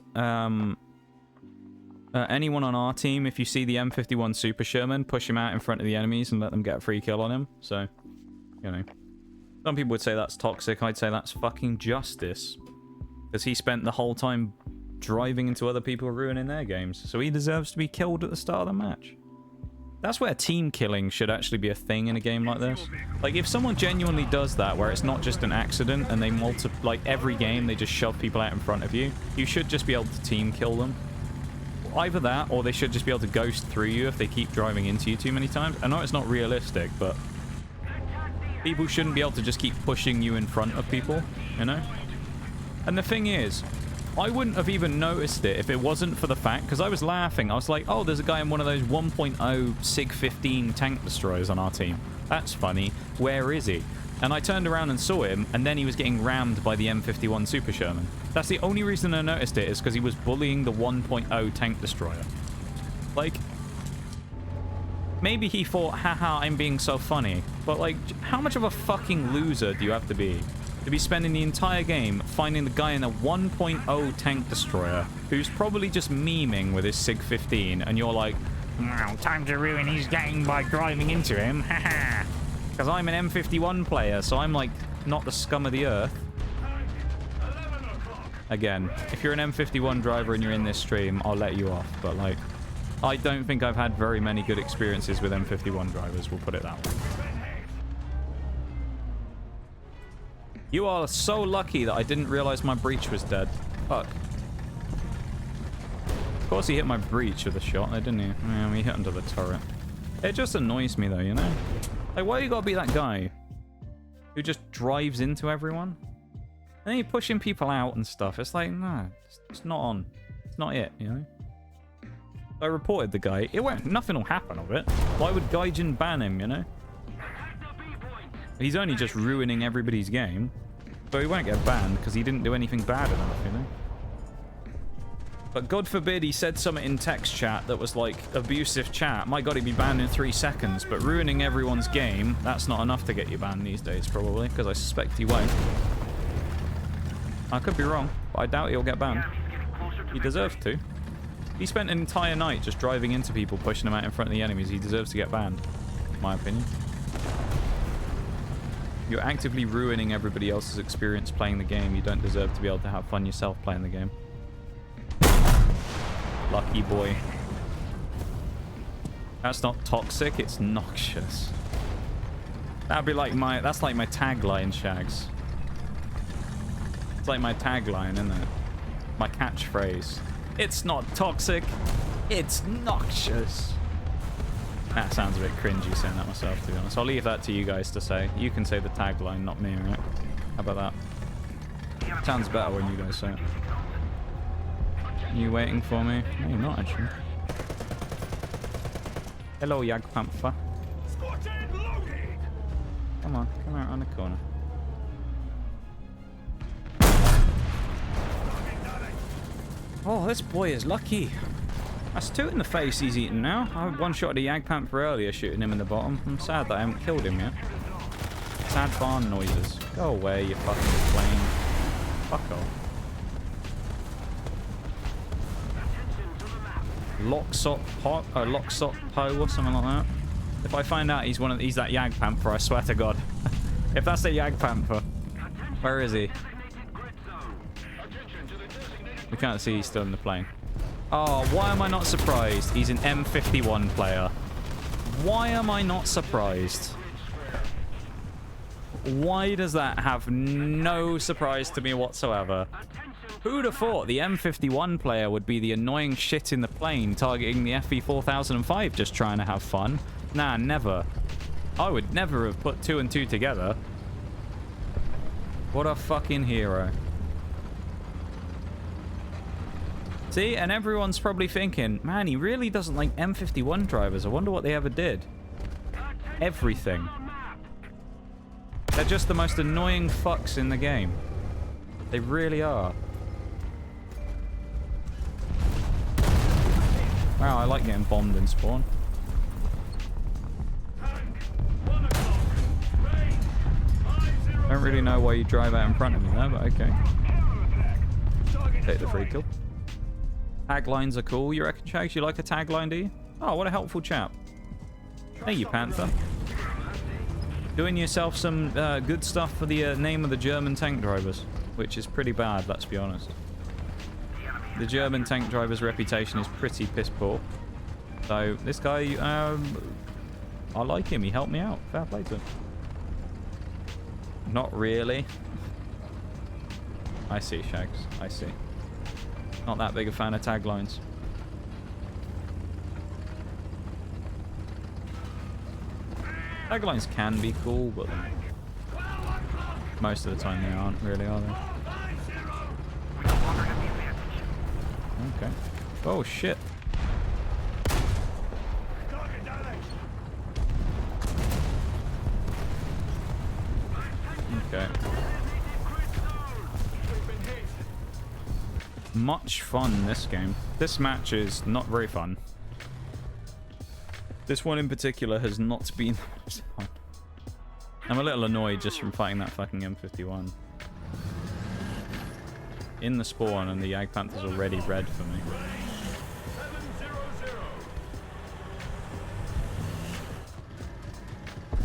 anyone on our team, if you see the M51 Super Sherman, push him out in front of the enemies and let them get a free kill on him. So, you know. Some people would say that's toxic. I'd say that's fucking justice. Because he spent the whole time driving into other people, ruining their games. So he deserves to be killed at the start of the match. That's where team killing should actually be a thing in a game like this. Like, if someone genuinely does that, where it's not just an accident and they like every game they just shove people out in front of you, you should just be able to team kill them. Either that, or they should just be able to ghost through you if they keep driving into you too many times. I know it's not realistic, but people shouldn't be able to just keep pushing you in front of people, you know? And the thing is, I wouldn't have even noticed it if it wasn't for the fact, because I was laughing. I was like, oh, there's a guy in one of those 1.0 SIG-15 tank destroyers on our team. That's funny. Where is he? And I turned around and saw him, and then he was getting rammed by the M51 Super Sherman. That's the only reason I noticed it, is because he was bullying the 1.0 tank destroyer. Like, maybe he thought, haha, I'm being so funny. But, like, how much of a fucking loser do you have to be spending the entire game finding the guy in a 1.0 tank destroyer who's probably just memeing with his SIG-15, and you're like, wow, time to ruin his game by driving into him, haha. Because I'm an M51 player, so I'm like not the scum of the earth. Again, if you're an M51 driver and you're in this stream, I'll let you off, but like, I don't think I've had very many good experiences with M51 drivers, we'll put it that way. You are so lucky that I didn't realize my breach was dead. Fuck. Of course he hit my breach with a shot, didn't he? Yeah, he hit under the turret. It just annoys me though, you know? Like, why you gotta be that guy who just drives into everyone? And then you're pushing people out and stuff. It's like, no, it's not on. It's not it, you know? I reported the guy. Nothing will happen of it. Why would Gaijin ban him, you know? He's only just ruining everybody's game. So he won't get banned because he didn't do anything bad enough, you know? But God forbid he said something in text chat that was like abusive chat. My God, he'd be banned in 3 seconds. But ruining everyone's game, that's not enough to get you banned these days, probably. Because I suspect he won't. I could be wrong, but I doubt he'll get banned. He deserves to. He spent an entire night just driving into people, pushing them out in front of the enemies. He deserves to get banned, in my opinion. You're actively ruining everybody else's experience playing the game. You don't deserve to be able to have fun yourself playing the game. Lucky boy. That's not toxic, it's noxious. That'd be like that's like my tagline, Shags. It's like my tagline, isn't it? My catchphrase. It's not toxic, it's noxious. That sounds a bit cringy saying that myself, to be honest. I'll leave that to you guys to say. You can say the tagline, not me, right? How about that? Sounds better when you guys say it. You waiting for me? No, you're not, actually. Hello, Jagdpanther. Spotted, loaded. Come on, come out on the corner. Oh, this boy is lucky. That's 2 in the face he's eating now. I one-shot the Jagdpanther earlier, shooting him in the bottom. I'm sad that I haven't killed him yet. Sad barn noises. Go away, you fucking plane. Fuck off. Locksock Poe or something like that. If I find out he's that Jagdpanther, I swear to God. If that's the Jagdpanther, where is he? We can't see he's still in the plane. Oh, why am I not surprised? He's an M51 player. Why am I not surprised? Why does that have no surprise to me whatsoever? Who'd have thought the M51 player would be the annoying shit in the plane targeting the FV4005 just trying to have fun? Nah, never. I would never have put 2 and 2 together. What a fucking hero. See, and everyone's probably thinking, man, he really doesn't like M51 drivers. I wonder what they ever did. Everything. They're just the most annoying fucks in the game. They really are. Wow, I like getting bombed in spawn. Don't really know why you drive out in front of me there, but okay. Take the free kill. Taglines are cool. You reckon, Shags? You like a tagline, do you? Oh, what a helpful chap. Hey, you Panther. Doing yourself some good stuff for the name of the German tank drivers, which is pretty bad, let's be honest. The German tank driver's reputation is pretty piss poor. So this guy, I like him. He helped me out. Fair play to him. Not really. I see, Shags. I see. Not that big a fan of taglines. Taglines can be cool, but most of the time they aren't really, are they? Okay. Oh, shit. Okay. Much fun, this game. This match is not very fun. This one in particular has not been the most fun. I'm a little annoyed just from fighting that fucking M51. In the spawn, and the Jagdpanther's already red for me.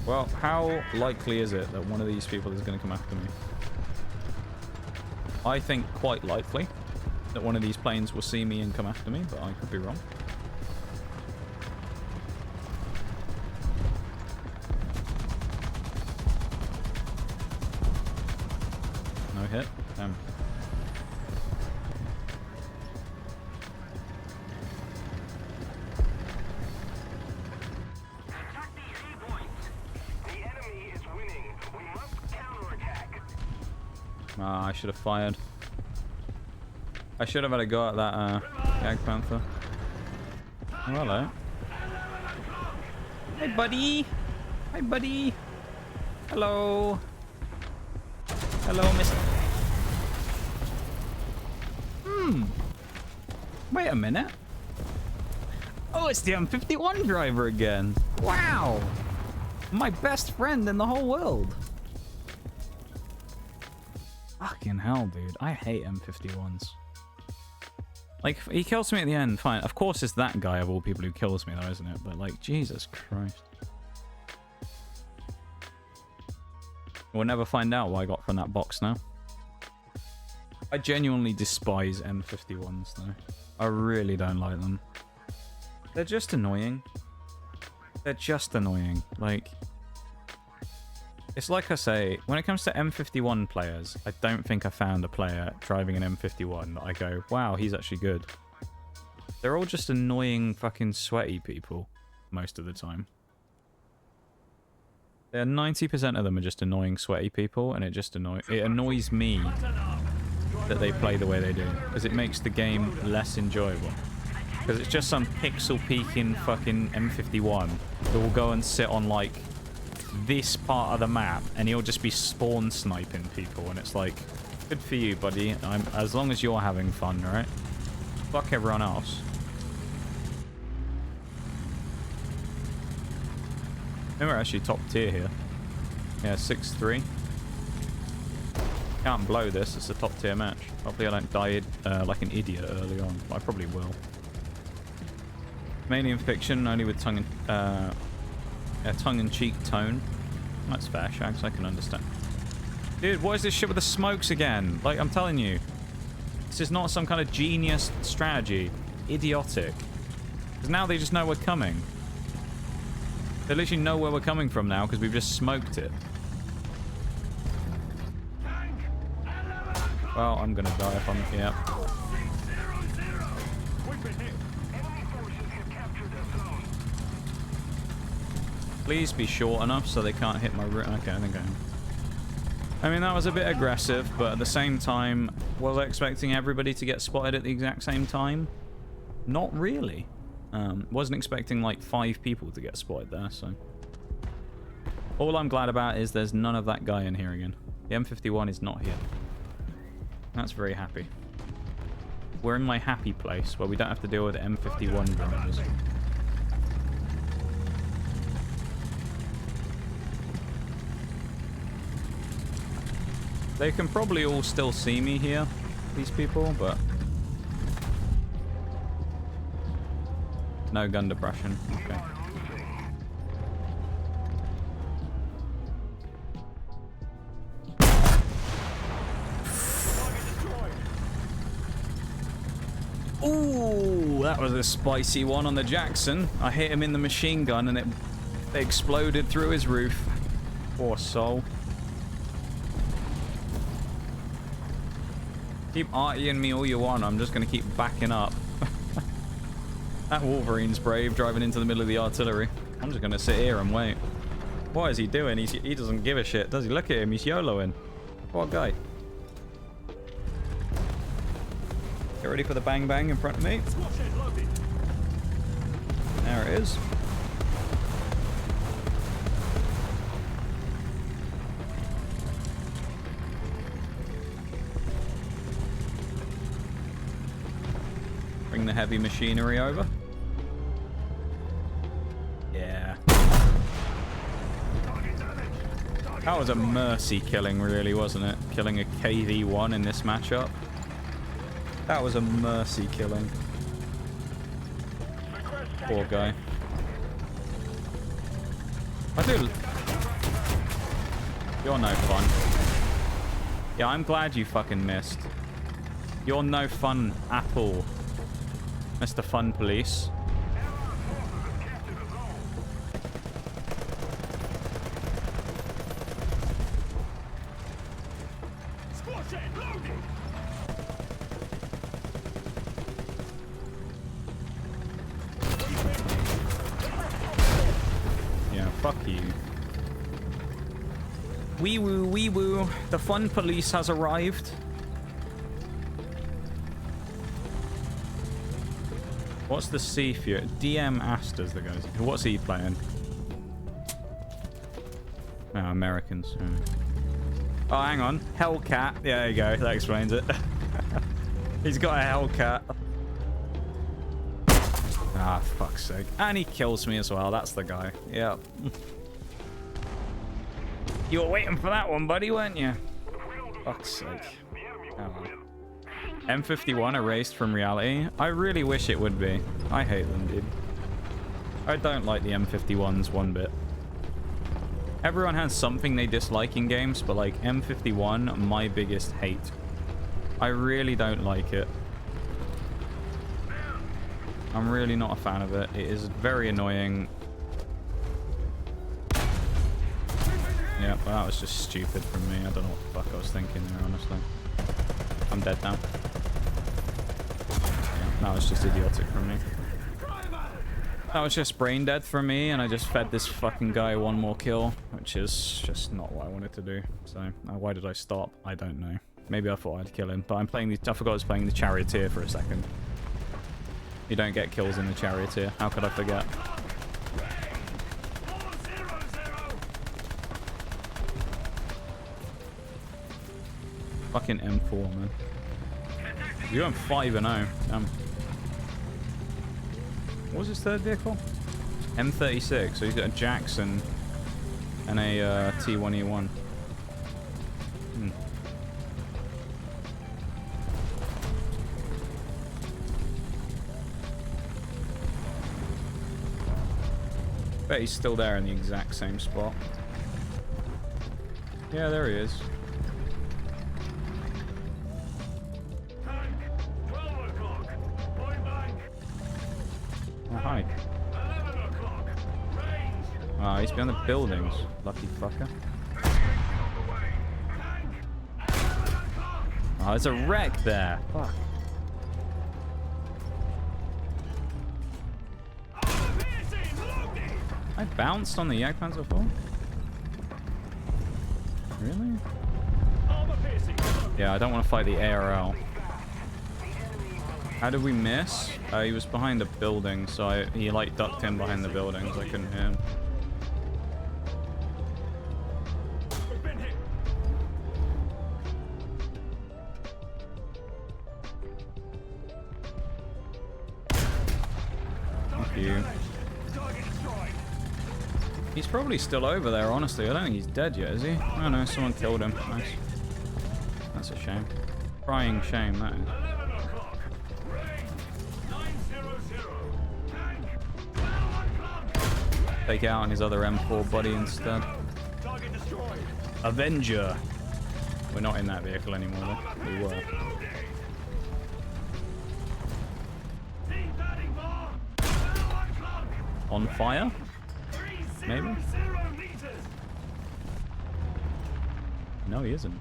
Well, how likely is it that one of these people is going to come after me? I think quite likely that one of these planes will see me and come after me, but I could be wrong. No hit. Damn. Ah, I should have fired. I should have had a go at that Jagdpanther. Oh, hello. Hey, buddy. Hi, buddy. Hello. Hello, mister. Wait a minute. Oh, it's the M51 driver again. Wow. My best friend in the whole world. Fucking hell, dude. I hate M51s. Like, he kills me at the end, fine. Of course it's that guy of all people who kills me, though, isn't it? But, like, Jesus Christ. We'll never find out what I got from that box now. I genuinely despise M51s, though. I really don't like them. They're just annoying. They're just annoying. Like... It's like I say, when it comes to M51 players, I don't think I found a player driving an M51 that I go, wow, he's actually good. They're all just annoying fucking sweaty people most of the time. 90% of them are just annoying sweaty people, and it annoys me that they play the way they do, because it makes the game less enjoyable. Because it's just some pixel peeking fucking M51 that will go and sit on like this part of the map and he'll just be spawn sniping people, and it's like, good for you, buddy. As long as you're having fun, right? Fuck everyone else. I think we're actually top tier here. Yeah, 6-3. Can't blow this. It's a top tier match. Hopefully I don't die like an idiot early on. I probably will. Mainly in fiction, only with tongue-in-cheek tone. That's fair, Shags. I can understand. Dude, what is this shit with the smokes again? Like, I'm telling you. This is not some kind of genius strategy. Idiotic. Because now they just know we're coming. They literally know where we're coming from now because we've just smoked it. Well, I'm gonna die if I'm... Yeah. Please be short enough so they can't hit my... Okay, I think I am. I mean, that was a bit aggressive, but at the same time, was I expecting everybody to get spotted at the exact same time? Not really. Wasn't expecting like 5 people to get spotted there, so... All I'm glad about is there's none of that guy in here again. The M51 is not here. That's very happy. We're in my happy place where we don't have to deal with M51 drivers. They can probably all still see me here, these people, but... No gun depression. Okay. Ooh, that was a spicy one on the Jackson. I hit him in the machine gun and it exploded through his roof. Poor soul. Keep artying me all you want, I'm just gonna keep backing up. That Wolverine's brave, driving into the middle of the artillery. I'm just gonna sit here and wait. What is he doing? He doesn't give a shit, does he? Look at him, he's YOLOing. What guy? Get ready for the bang bang in front of me. There it is. Bring the heavy machinery over. Yeah. That was a mercy killing, really, wasn't it? Killing a KV-1 in this matchup. That was a mercy killing. Poor guy. I do... You're no fun. Yeah, I'm glad you fucking missed. You're no fun at all, Mr. Fun Police. Yeah, fuck you. Wee woo, wee woo. The Fun Police has arrived. What's the C for you? DM Asta's the guys. What's he playing? Oh, Americans. Oh, hang on. Hellcat. Yeah, there you go. That explains it. He's got a Hellcat. Ah, fuck's sake. And he kills me as well. That's the guy. Yeah. You were waiting for that one, buddy, weren't you? Fuck's sake. Oh, well. M51 erased from reality? I really wish it would be. I hate them, dude. I don't like the M51s one bit. Everyone has something they dislike in games, but like M51, my biggest hate. I really don't like it. I'm really not a fan of it. It is very annoying. Yeah, well, that was just stupid from me. I don't know what the fuck I was thinking there, honestly. I'm dead now. Yeah, that was just idiotic from me. That was just brain dead for me, and I just fed this fucking guy one more kill, which is just not what I wanted to do. So, why did I stop? I don't know. Maybe I thought I'd kill him, but I'm playing the... I forgot I was playing the Charioteer for a second. You don't get kills in the Charioteer. How could I forget? Fucking M4, man. You're going 5-0. Damn. What was his third vehicle? M36. So he's got a Jackson and a T1E1. Bet he's still there in the exact same spot. Yeah, there he is. Tank, 12 o'clock. Point blank. Oh, hi. 11 o'clock. Range. Oh, he's behind the buildings. Lucky fucker. Oh, there's a wreck there. Fuck. I bounced on the Jagdpanzer 4? Really? Yeah, I don't want to fight the ARL. How did we miss? He was behind the building, so he like ducked in behind the buildings. I couldn't hear him. Thank you. He's probably still over there, honestly. I don't think he's dead yet, is he? Oh no, someone killed him. Nice. That's a shame. Crying shame, that is. Take out on his other M4 buddy instead. Avenger. We're not in that vehicle anymore, though. We were. On fire? Maybe? No, he isn't.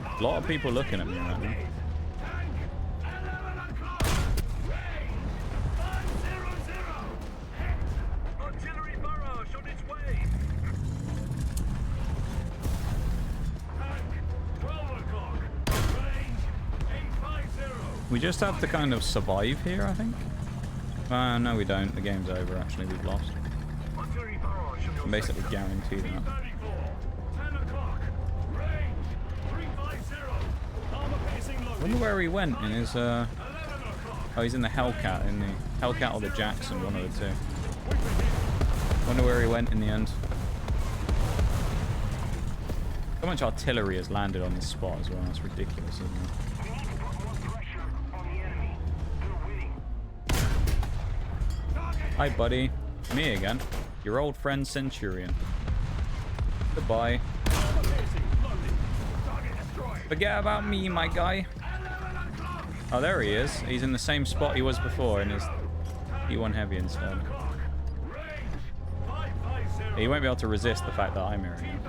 A lot of people looking at me right now. We just have to kind of survive here, I think. No, we don't. The game's over, actually. We've lost. I'm basically guaranteed that. I wonder where he went in his, Oh, he's in the Hellcat, in the Hellcat or the Jackson, one of the two. Wonder where he went in the end. How much artillery has landed on this spot as well? That's ridiculous, isn't it? Hi, buddy. Me again. Your old friend Centurion. Goodbye. Forget about me, my guy. Oh, there he is. He's in the same spot he was before in his E1 Heavy instead. He won't be able to resist the fact that I'm here again.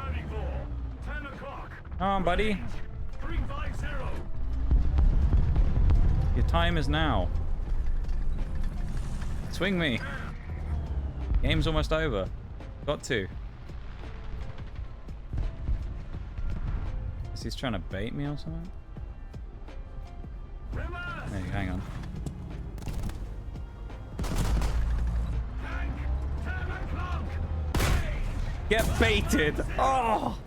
Come on, buddy. Your time is now. Swing me. Game's almost over. Got to. Is he trying to bait me or something? Hey, hang on. Get baited! Oh!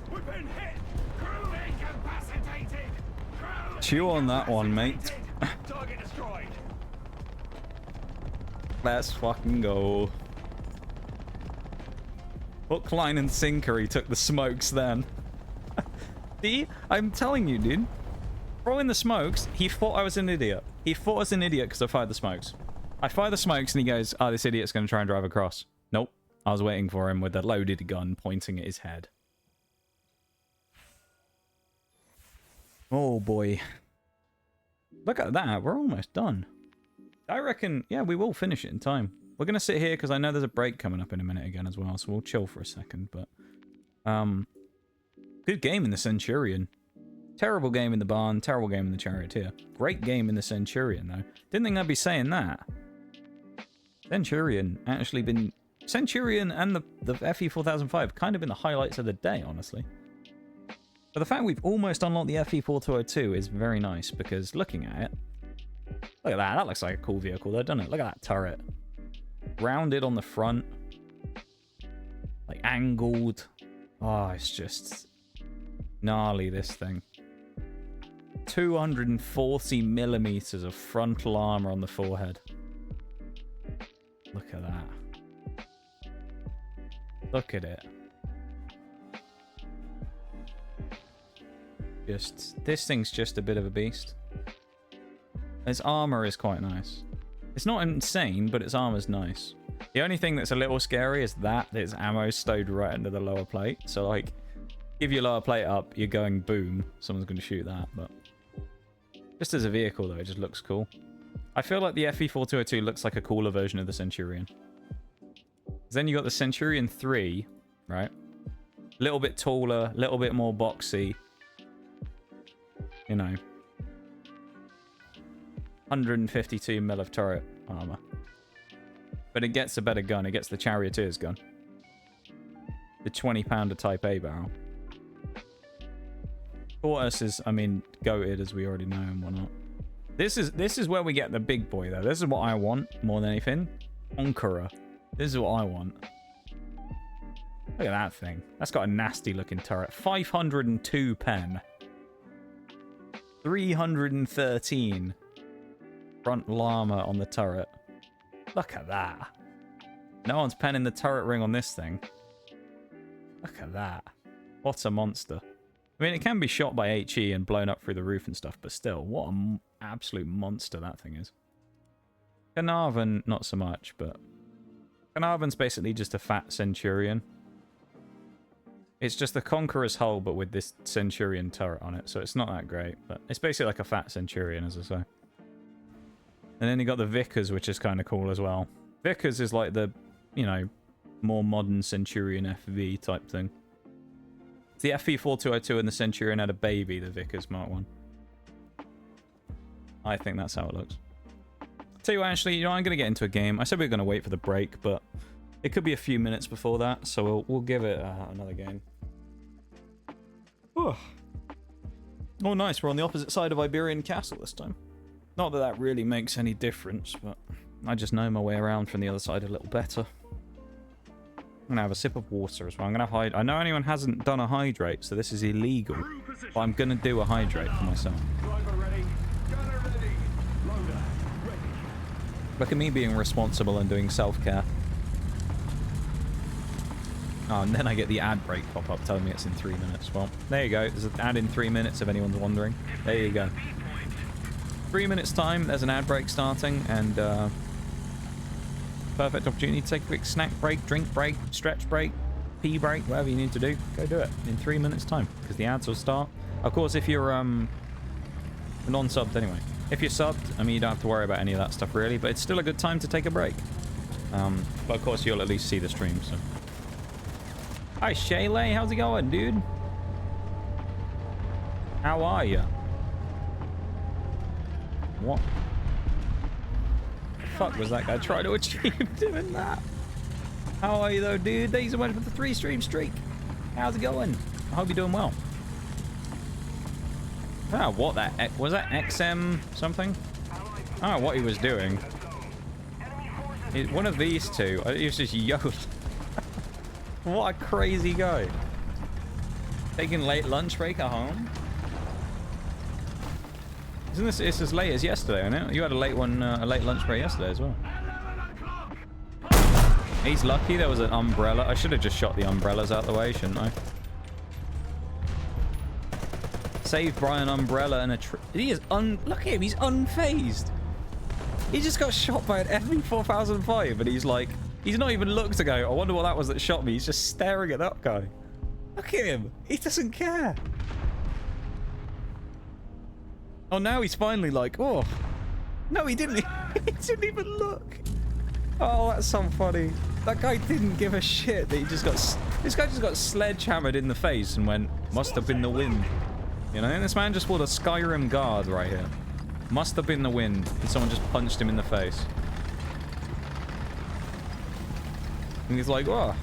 Chew on that one, mate. Let's fucking go. Hook, line, and sinker. He took the smokes then. See? I'm telling you, dude. Throwing the smokes, he thought I was an idiot. He thought I was an idiot because I fired the smokes. I fire the smokes and he goes, oh, this idiot's going to try and drive across. Nope. I was waiting for him with a loaded gun pointing at his head. Oh, boy. Look at that. We're almost done. I reckon, yeah, we will finish it in time. We're going to sit here because I know there's a break coming up in a minute again as well, so we'll chill for a second. But, good game in the Centurion. Terrible game in the Barn, terrible game in the Charioteer. Great game in the Centurion, though. Didn't think I'd be saying that. Centurion actually been... Centurion and the FE4005 kind of been the highlights of the day, honestly. But the fact we've almost unlocked the FE4202 is very nice, because looking at it... Look at that. That looks like a cool vehicle though, doesn't it? Look at that turret. Rounded on the front. Like angled. Oh, it's just gnarly, this thing. 240 millimeters of frontal armor on the forehead. Look at that. Look at it. This thing's just a bit of a beast. Its armor is quite nice. It's not insane, but its armor's nice. The only thing that's a little scary is that there's ammo stowed right under the lower plate. So, like, if your lower plate up, you're going boom. Someone's going to shoot that, but... Just as a vehicle, though, it just looks cool. I feel like the FE4202 looks like a cooler version of the Centurion. Then you got the Centurion 3, right? A little bit taller, a little bit more boxy. You know. 152 mil of turret armor. But it gets a better gun. It gets the Charioteer's gun. The 20-pounder Type A barrel. Tortoise is, I mean, goated, as we already know, and whatnot. This is where we get the big boy, though. This is what I want more than anything. Conqueror. This is what I want. Look at that thing. That's got a nasty looking turret. 502 pen. 313 frontal armor on the turret. Look at that. No one's penning the turret ring on this thing. Look at that. What a monster. I mean, it can be shot by HE and blown up through the roof and stuff, but still, what an absolute monster that thing is. Carnarvon, not so much, but... Carnarvon's basically just a fat Centurion. It's just the Conqueror's hull, but with this Centurion turret on it, so it's not that great. But it's basically like a fat Centurion, as I say. And then you got the Vickers, which is kind of cool as well. Vickers is like the, you know, more modern Centurion FV type thing. The FE4202 and the Centurion had a baby, the Vickers Mark 1. I think that's how it looks. Tell you what, actually, you know, I'm going to get into a game. I said we were going to wait for the break, but it could be a few minutes before that, so we'll give it another game. Oh, nice. We're on the opposite side of Iberian Castle this time. Not that that really makes any difference, but I just know my way around from the other side a little better. I'm going to have a sip of water as well. I'm going to hide. I know anyone hasn't done a hydrate, so this is illegal. But I'm going to do a hydrate for myself. Driver ready. Gunner ready. Loader ready. Look at me being responsible and doing self-care. Oh, and then I get the ad break pop-up telling me it's in 3 minutes. Well, there you go. There's an ad in 3 minutes if anyone's wondering. There you go. 3 minutes time, there's an ad break starting, and perfect opportunity to take a quick snack break, drink break, stretch break, pee break, whatever you need to do. Go do it in 3 minutes time, because the ads will start. Of course, if you're non-subbed anyway. If you're subbed, I mean, you don't have to worry about any of that stuff really, but it's still a good time to take a break. But of course, you'll at least see the stream, so. Hi, Shaylay, how's it going, dude? How are you? What the fuck was that guy trying to achieve doing that? How are you though, dude? Days away for the 3-stream streak. How's it going? I hope you're doing well. I don't know what that was. That XM something? I don't know what he was doing. One of these two. He was just yodeling. What a crazy guy. Taking late lunch break at home. Isn't this? It's as late as yesterday, isn't it? You had a late one, a late lunch break yesterday as well. He's lucky there was an umbrella. I should have just shot the umbrellas out the way, shouldn't I? Saved by an umbrella and a tree. He is look at him, he's unfazed. He just got shot by an FE4005 and he's like, he's not even looked to go, I wonder what that was that shot me. He's just staring at that guy. Look at him. He doesn't care. Oh, now he's finally like, oh. No, he didn't. He didn't even look. Oh, that's so funny. That guy didn't give a shit that he just got... This guy just got sledgehammered in the face and went, must have been the wind. You know, and this man just pulled a Skyrim guard right here. Must have been the wind. And someone just punched him in the face. And he's like, oh.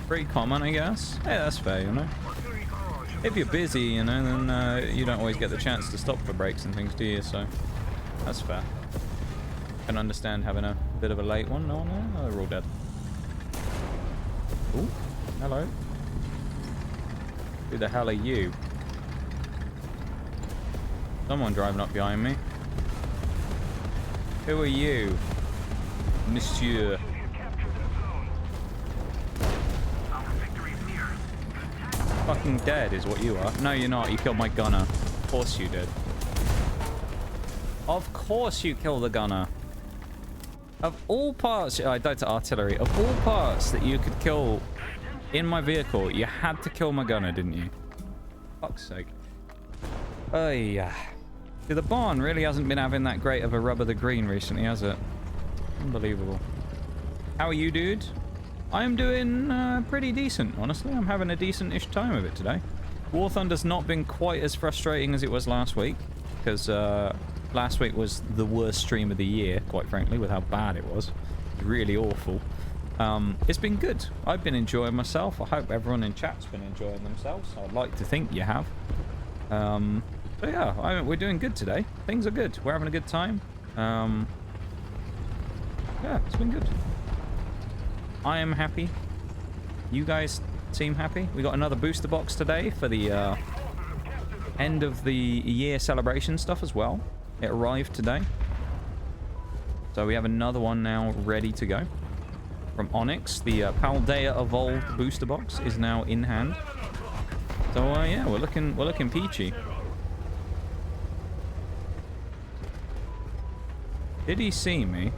Pretty common, I guess. Yeah, that's fair, you know. If you're busy, you know, then you don't always get the chance to stop for breaks and things, do you? So, that's fair. Can understand having a bit of a late one. No, they're all dead. Ooh, hello. Who the hell are you? Someone driving up behind me. Who are you, Monsieur? Fucking dead is what you are. No, you're not. You killed my gunner. Of course you did. Of course you killed the gunner. Of all parts... I died to artillery. Of all parts that you could kill in my vehicle, you had to kill my gunner, didn't you? Fuck's sake. Oh, yeah. The barn really hasn't been having that great of a rub of the green recently, has it? Unbelievable. How are you, dude? I'm doing pretty decent, honestly. I'm having a decent-ish time of it today. War Thunder's not been quite as frustrating as it was last week, because last week was the worst stream of the year, quite frankly, with how bad it was. Really awful. It's been good. I've been enjoying myself. I hope everyone in chat's been enjoying themselves. I'd like to think you have. So yeah, we're doing good today. Things are good. We're having a good time. Yeah, it's been good. I am happy. You guys seem happy. We got another booster box today for the end of the year celebration stuff as well. It arrived today. So we have another one now ready to go. From Onyx, the Paldea Evolved booster box is now in hand. So yeah, we're looking peachy. Did he see me?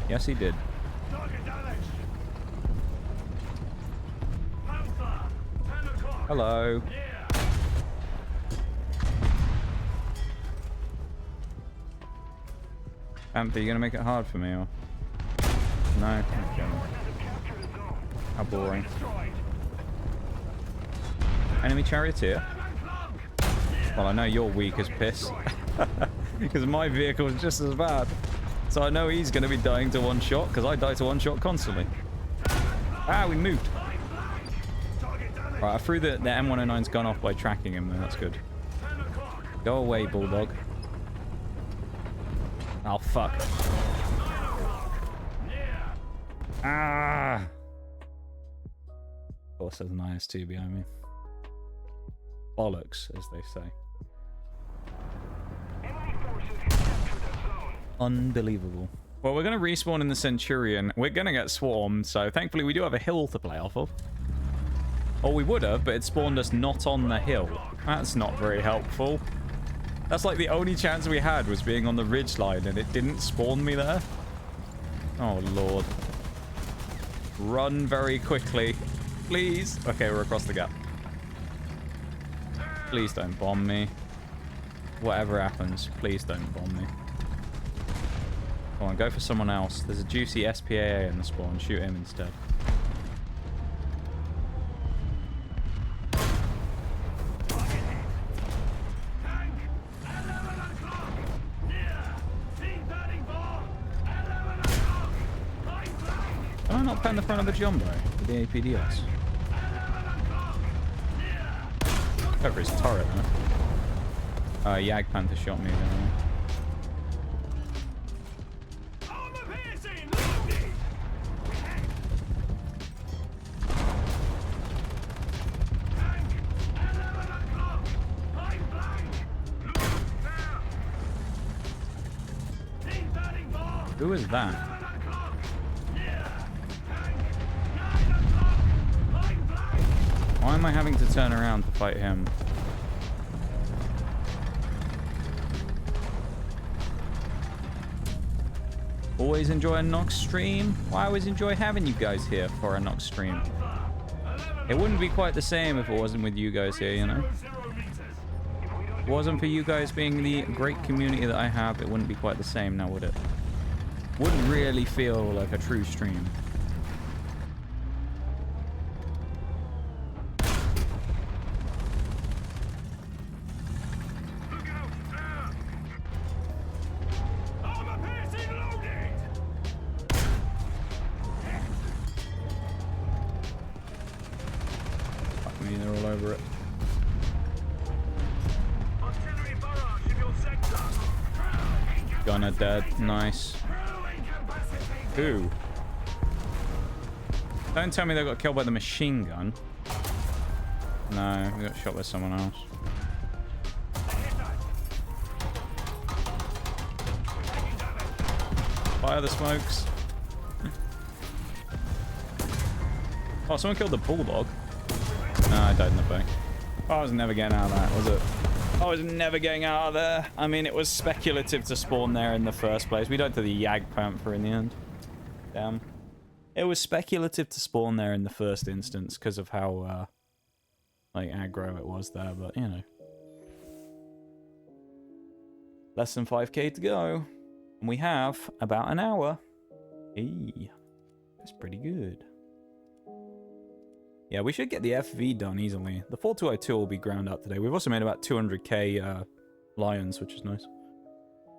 Yes, he did. Hello. Panther, you gonna make it hard for me, or? No? Okay. How boring. Enemy charioteer? Well, I know you're weak as piss. Because my vehicle is just as bad. So I know he's going to be dying to one shot, because I die to one shot constantly. Ah, we moved. Right, I threw the M109's gun off by tracking him, though. That's good. Go away, Bulldog. Oh, fuck. Ah! Of course, there's an IS-2 behind me. Bollocks, as they say. Unbelievable. Well, we're going to respawn in the Centurion. We're going to get swarmed, so thankfully we do have a hill to play off of. Or we would have, but it spawned us not on the hill. That's not very helpful. That's like the only chance we had was being on the ridgeline, and it didn't spawn me there. Oh, Lord. Run very quickly. Please. Okay, we're across the gap. Please don't bomb me. Whatever happens, please don't bomb me. Come on, go for someone else. There's a juicy SPAA in the spawn. Shoot him instead. Can I not pen the front of the jumbo with the APDS? Go for his turret, huh? Yag Panther shot me there. Who is that? Why am I having to turn around to fight him? Always enjoy a Nox stream. Well, I always enjoy having you guys here for a Nox stream. It wouldn't be quite the same if it wasn't with you guys here, you know? If it wasn't for you guys being the great community that I have, it wouldn't be quite the same now, would it? Wouldn't really feel like a true stream. over it. Artillery barrage in your sector. Gunner dead. Nice. Who? Don't tell me they got killed by the machine gun. No, we got shot by someone else. Fire the smokes. Oh, someone killed the bulldog. No, I died in the back. I was never getting out of that, was it? I was never getting out of there. I mean, it was speculative to spawn there in the first place. We died to the Jagdpanther in the end. Damn. It was speculative to spawn there in the first instance because of how, like, aggro it was there, but, you know. Less than 5k to go. And we have about an hour. Hey, that's pretty good. Yeah, we should get the FV done easily. The 4202 will be ground up today. We've also made about 200k lions, which is nice.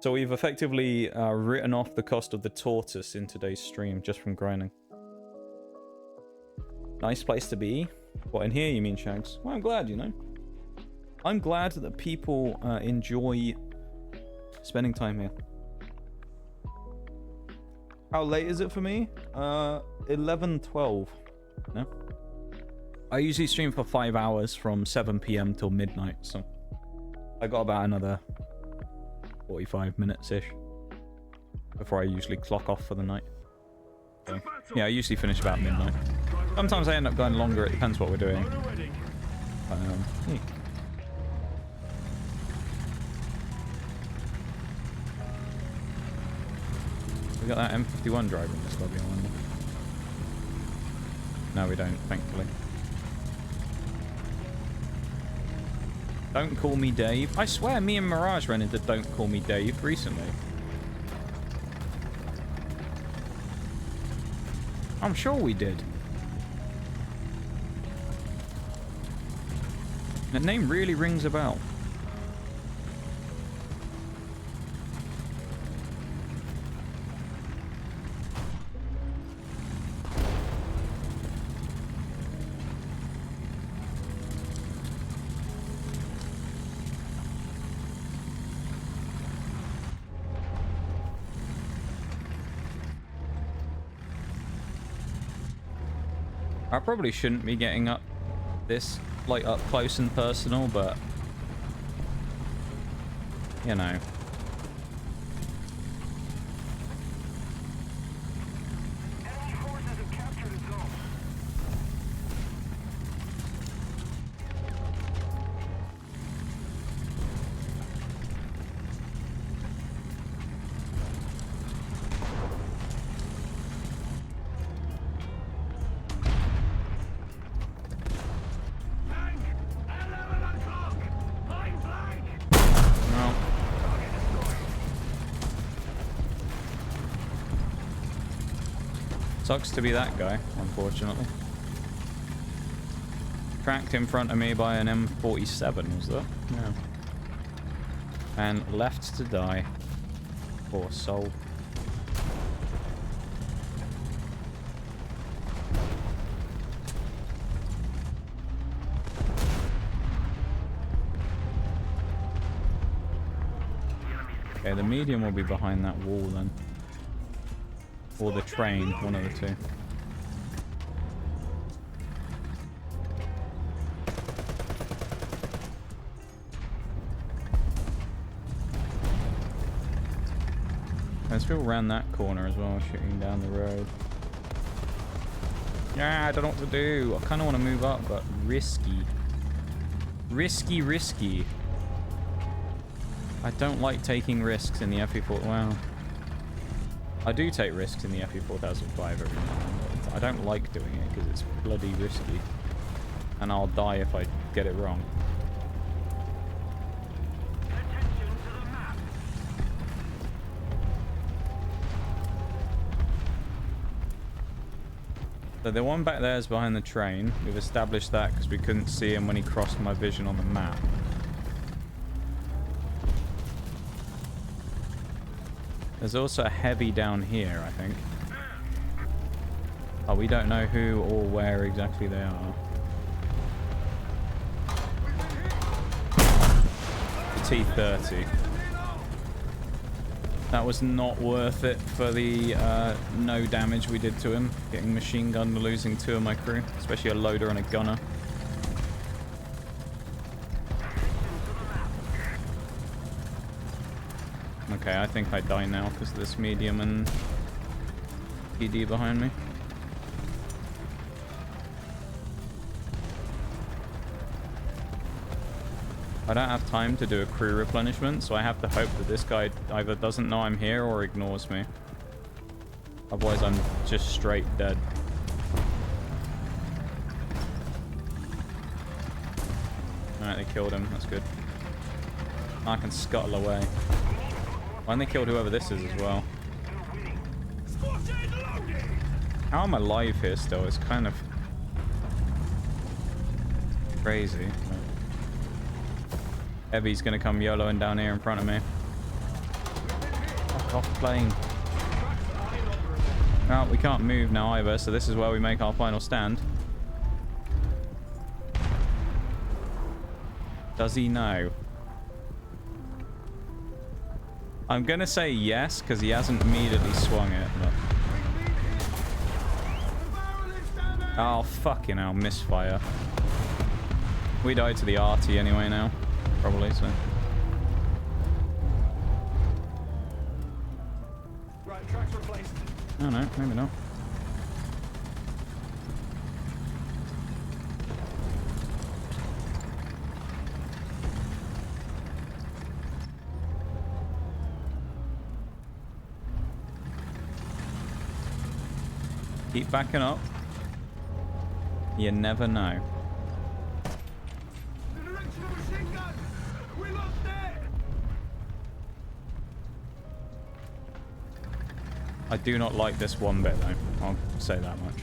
So we've effectively written off the cost of the tortoise in today's stream just from grinding. Nice place to be. What, in here you mean, Shags? Well, I'm glad, you know. I'm glad that people enjoy spending time here. How late is it for me? 11:12. No? I usually stream for 5 hours from 7 p.m. till midnight, so I got about another 45 minutes-ish before I usually clock off for the night. So, yeah, I usually finish about midnight. Sometimes I end up going longer, it depends what we're doing. Yeah. We got that M51 driver in this lobby, I wonder. No, we don't, thankfully. Don't Call Me Dave. I swear me and Mirage ran into Don't Call Me Dave recently. I'm sure we did. That name really rings a bell. I probably shouldn't be getting up this, like, up close and personal, but, you know. Enemy forces have captured a zone. Sucks to be that guy, unfortunately. Tracked in front of me by an M47, was that? Yeah. And left to die. Poor soul. Okay, the medium will be behind that wall then. Or the train, one of the two. There's people around that corner as well, shooting down the road. Yeah, I don't know what to do. I kind of want to move up, but risky. Risky. I don't like taking risks in the FE4. Wow. I do take risks in the FE4005 every now and then, but I don't like doing it because it's bloody risky. And I'll die if I get it wrong. Attention to the map. So the one back there is behind the train. We've established that because we couldn't see him when he crossed my vision on the map. There's also a heavy down here, I think. Oh, we don't know who or where exactly they are. T-30. That was not worth it for the no damage we did to him. Getting machine gunned, losing 2 of my crew, especially a loader and a gunner. Okay, I think I die now because of this medium and PD behind me. I don't have time to do a crew replenishment, so I have to hope that this guy either doesn't know I'm here or ignores me. Otherwise, I'm just straight dead. Alright, they killed him. That's good. I can scuttle away. And they killed whoever this is as well. How am I alive here still? It's kind of crazy. Heavy's gonna come YOLOing down here in front of me. Fuck off plane. Oh, we can't move now either, so this is where we make our final stand. Does he know? I'm gonna say yes, because he hasn't immediately swung it. But... oh, fucking hell, misfire. We died to the RT anyway now. Probably, so. Right, tracks replaced. Oh no, maybe not. Keep backing up. You never know. The direction of machine gun! We lost it! I do not like this one bit though. I'll say that much.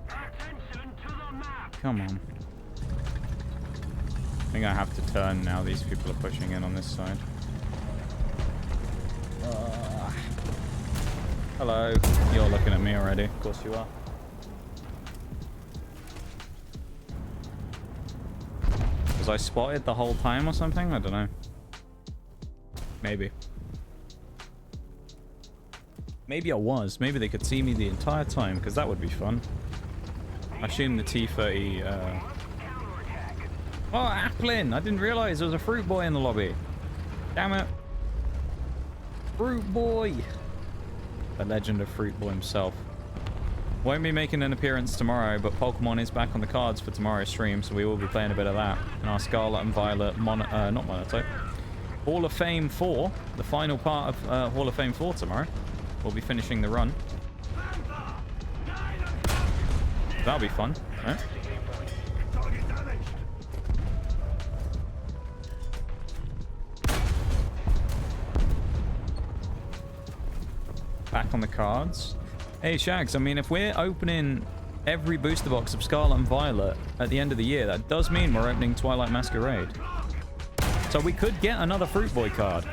Attention to the map! Come on. I think I have to turn now. These people are pushing in on this side. Hello. You're looking at me already. Of course you are. Was I spotted the whole time or something? I don't know. Maybe. Maybe I was. Maybe they could see me the entire time, because that would be fun. I assume the T-30... Oh, Applin! I didn't realize there was a fruit boy in the lobby. Damn it. Fruit boy! The legend of Fruit Boy himself. Won't be making an appearance tomorrow, but Pokemon is back on the cards for tomorrow's stream, so we will be playing a bit of that. In our Scarlet and Violet, not Monotype. Hall of Fame 4, the final part of Hall of Fame 4 tomorrow. We'll be finishing the run. That'll be fun, right? Target damaged! Back on the cards. Hey Shags, I mean, if we're opening every booster box of Scarlet and Violet at the end of the year, that does mean we're opening Twilight Masquerade. So we could get another Fruit Boy card.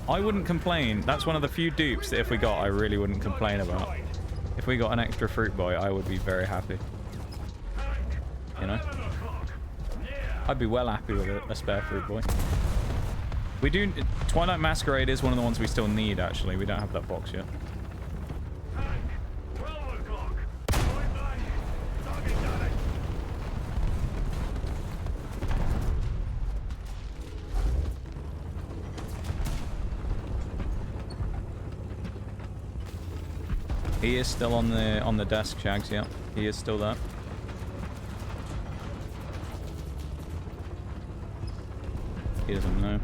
I wouldn't complain. That's one of the few dupes that if we got, I really wouldn't complain about. If we got an extra Fruit Boy, I would be very happy. You know? I'd be well happy with a spare Fruit Boy. We do... Twilight Masquerade is one of the ones we still need, actually. We don't have that box yet. 12 o'clock! Point blank! Target damaged! He is still on the desk, Shags, yeah. He is still there. He doesn't know.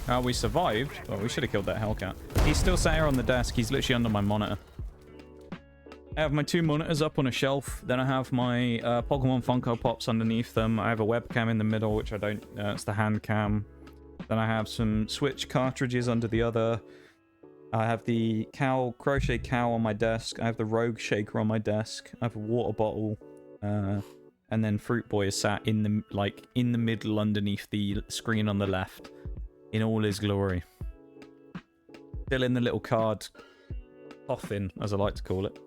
Oh, we survived. Well, we should have killed that Hellcat. He's still sat here on the desk. He's literally under my monitor. I have my 2 monitors up on a shelf. Then I have my Pokemon Funko Pops underneath them. I have a webcam in the middle, which I don't... it's the hand cam. Then I have some Switch cartridges under the other. I have the crochet cow on my desk. I have the Rogue Shaker on my desk. I have a water bottle. And then Fruit Boy is sat in the middle underneath the screen on the left. In all his glory. Still in the little card coffin, as I like to call it.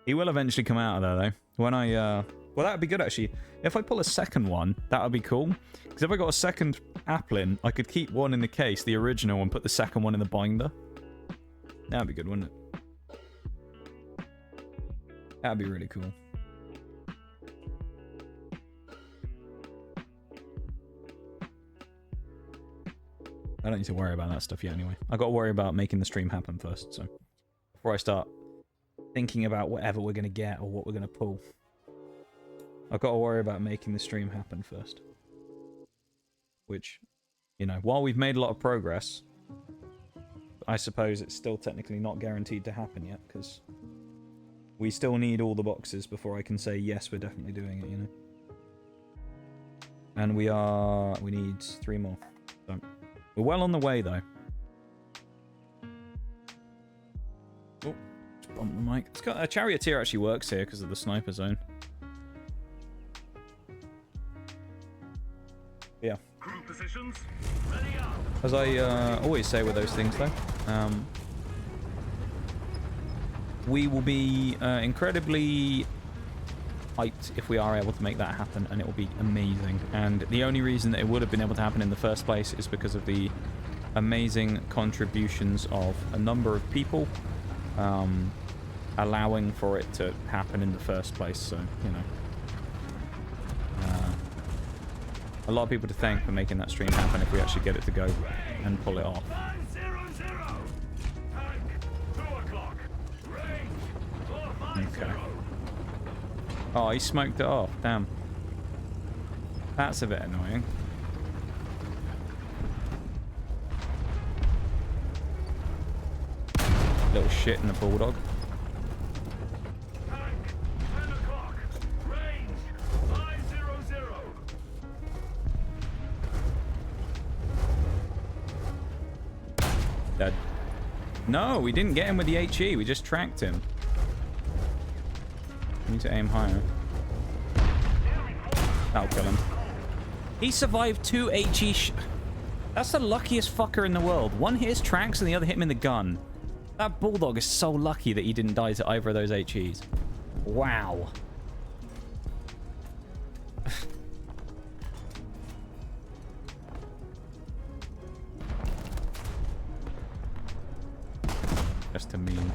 He will eventually come out of there, though. When I, well, that would be good, actually. If I pull a second one, that would be cool. Because if I got a second Applin, I could keep one in the case, the original, and put the second one in the binder. That would be good, wouldn't it? That would be really cool. I don't need to worry about that stuff yet, anyway. I got to worry about making the stream happen first, so... Before I start thinking about whatever we're going to get or what we're going to pull. I've got to worry about making the stream happen first. Which, you know, while we've made a lot of progress, I suppose it's still technically not guaranteed to happen yet, because we still need all the boxes before I can say, yes, we're definitely doing it, you know? And we need 3 more. So, we're well on the way, though. Oh, just bump the mic. It's got a charioteer actually works here because of the sniper zone. Yeah. Crew positions. Ready up. As I always say with those things, though, we will be incredibly hyped if we are able to make that happen, and it will be amazing. And the only reason that it would have been able to happen in the first place is because of the amazing contributions of a number of people allowing for it to happen in the first place. So, you know, a lot of people to thank for making that stream happen if we actually get it to go and pull it off. 500. Tank. 2 o'clock. Range. 450. Okay. Oh, he smoked it off. Damn. That's a bit annoying. Little shit in the bulldog. Tank. 10 o'clock. Range. 500. Dead. No, we didn't get him with the HE. We just tracked him. We need to aim higher. That'll kill him. He survived 2 HE. That's the luckiest fucker in the world. One hit his tracks and the other hit him in the gun. That bulldog is so lucky that he didn't die to either of those HEs. Wow. Just a meme.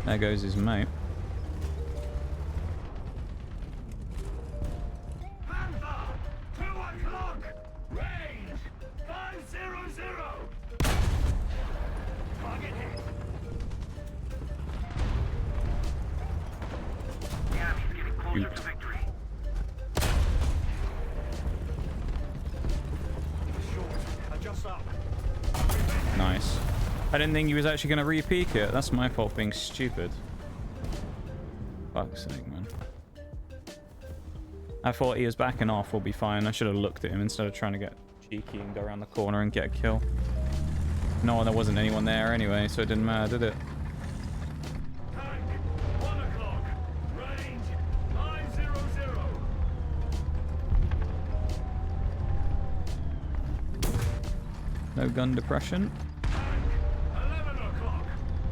There goes his mate. Panther. 2 o'clock. Range. 500. Target hit. The enemy's getting closer to victory. Short. Adjust up. Nice. I didn't think he was actually going to re-peek it. That's my fault being stupid. Fuck's sake, man. I thought he was backing off. We'll be fine. I should have looked at him instead of trying to get cheeky and go around the corner and get a kill. No, there wasn't anyone there anyway, so it didn't matter, did it? Tank. 1 o'clock. Range. 500. No gun depression. 11 o'clock.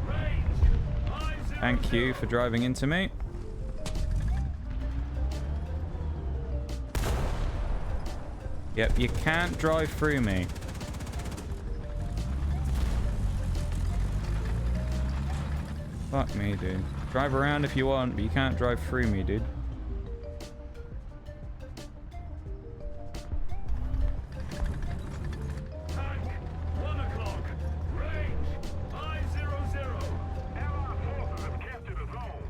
Range. 500. Thank you for driving into me. Yep, you can't drive through me. Fuck me, dude. Drive around if you want, but you can't drive through me, dude. Tank. 1 o'clock. Range. 500. Allied forces have captured a zone.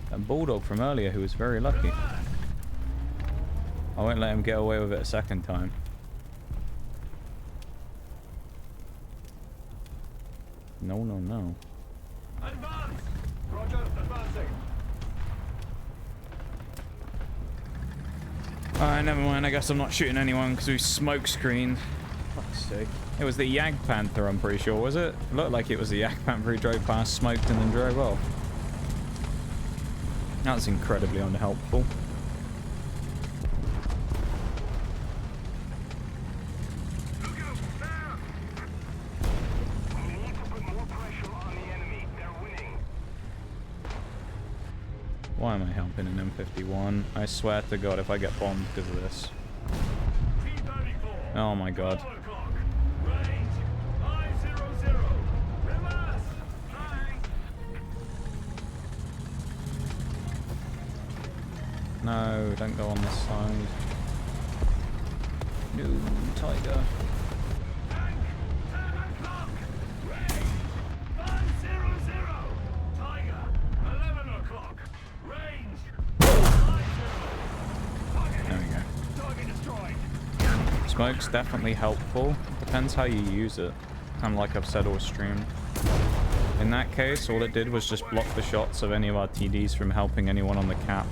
That bulldog from earlier who was very lucky. I won't let him get away with it a second time. No, no, no. Advance. Roger. Advancing. Alright, never mind. I guess I'm not shooting anyone because we smoke screened. Fuck's sake. It was the Yag Panther, I'm pretty sure, was it? It looked like it was the Yag Panther who drove past, smoked, and then drove off. That's incredibly unhelpful. Why am I helping an M51? I swear to God if I get bombed because of this. Oh my God. No, don't go on this side. No, Tiger. Smoke's definitely helpful. Depends how you use it. Kind of like I've said all stream. In that case, all it did was just block the shots of any of our TDs from helping anyone on the cap.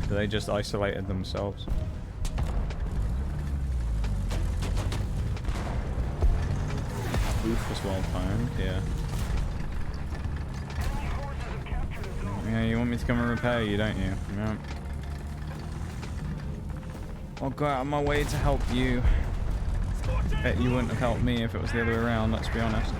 So they just isolated themselves. Booth was well timed, yeah. Yeah, you want me to come and repair you, don't you? Yeah. I'll go out of my way to help you. Bet you wouldn't have helped me if it was the other way around, let's be honest.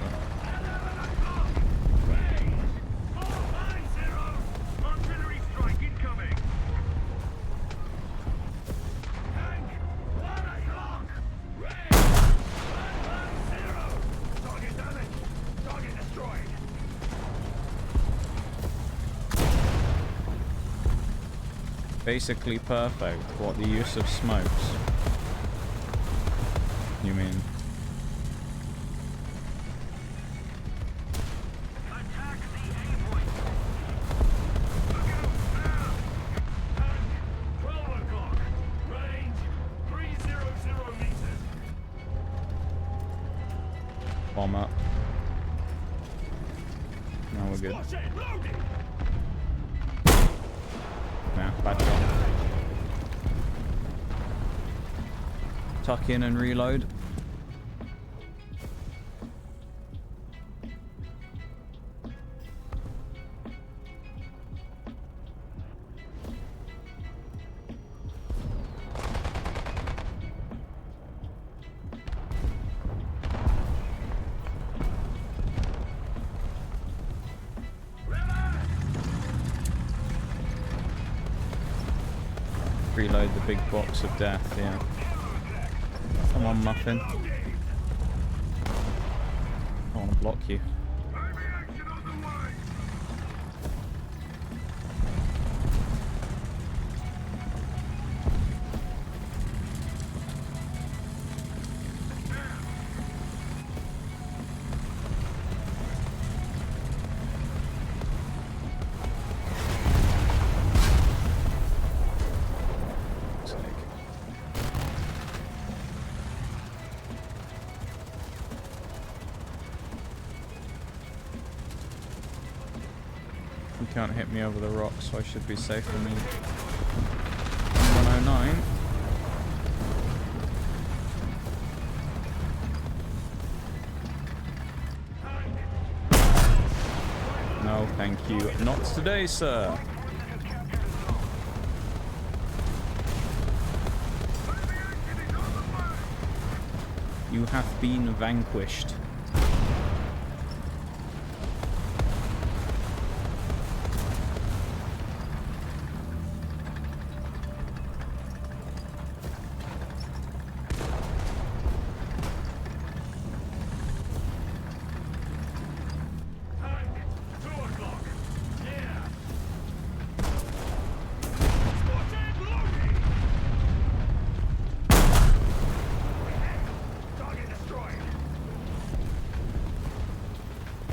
Basically perfect. What, the use of smokes? You mean? Bomb up. No, we're good. Nah, bad shot. Tuck in and reload. Reload the big box of death, yeah. Come on, Muffin. I want to block you. You can't hit me over the rocks, so I should be safe for me. 109. No, thank you. Not today, sir. You have been vanquished.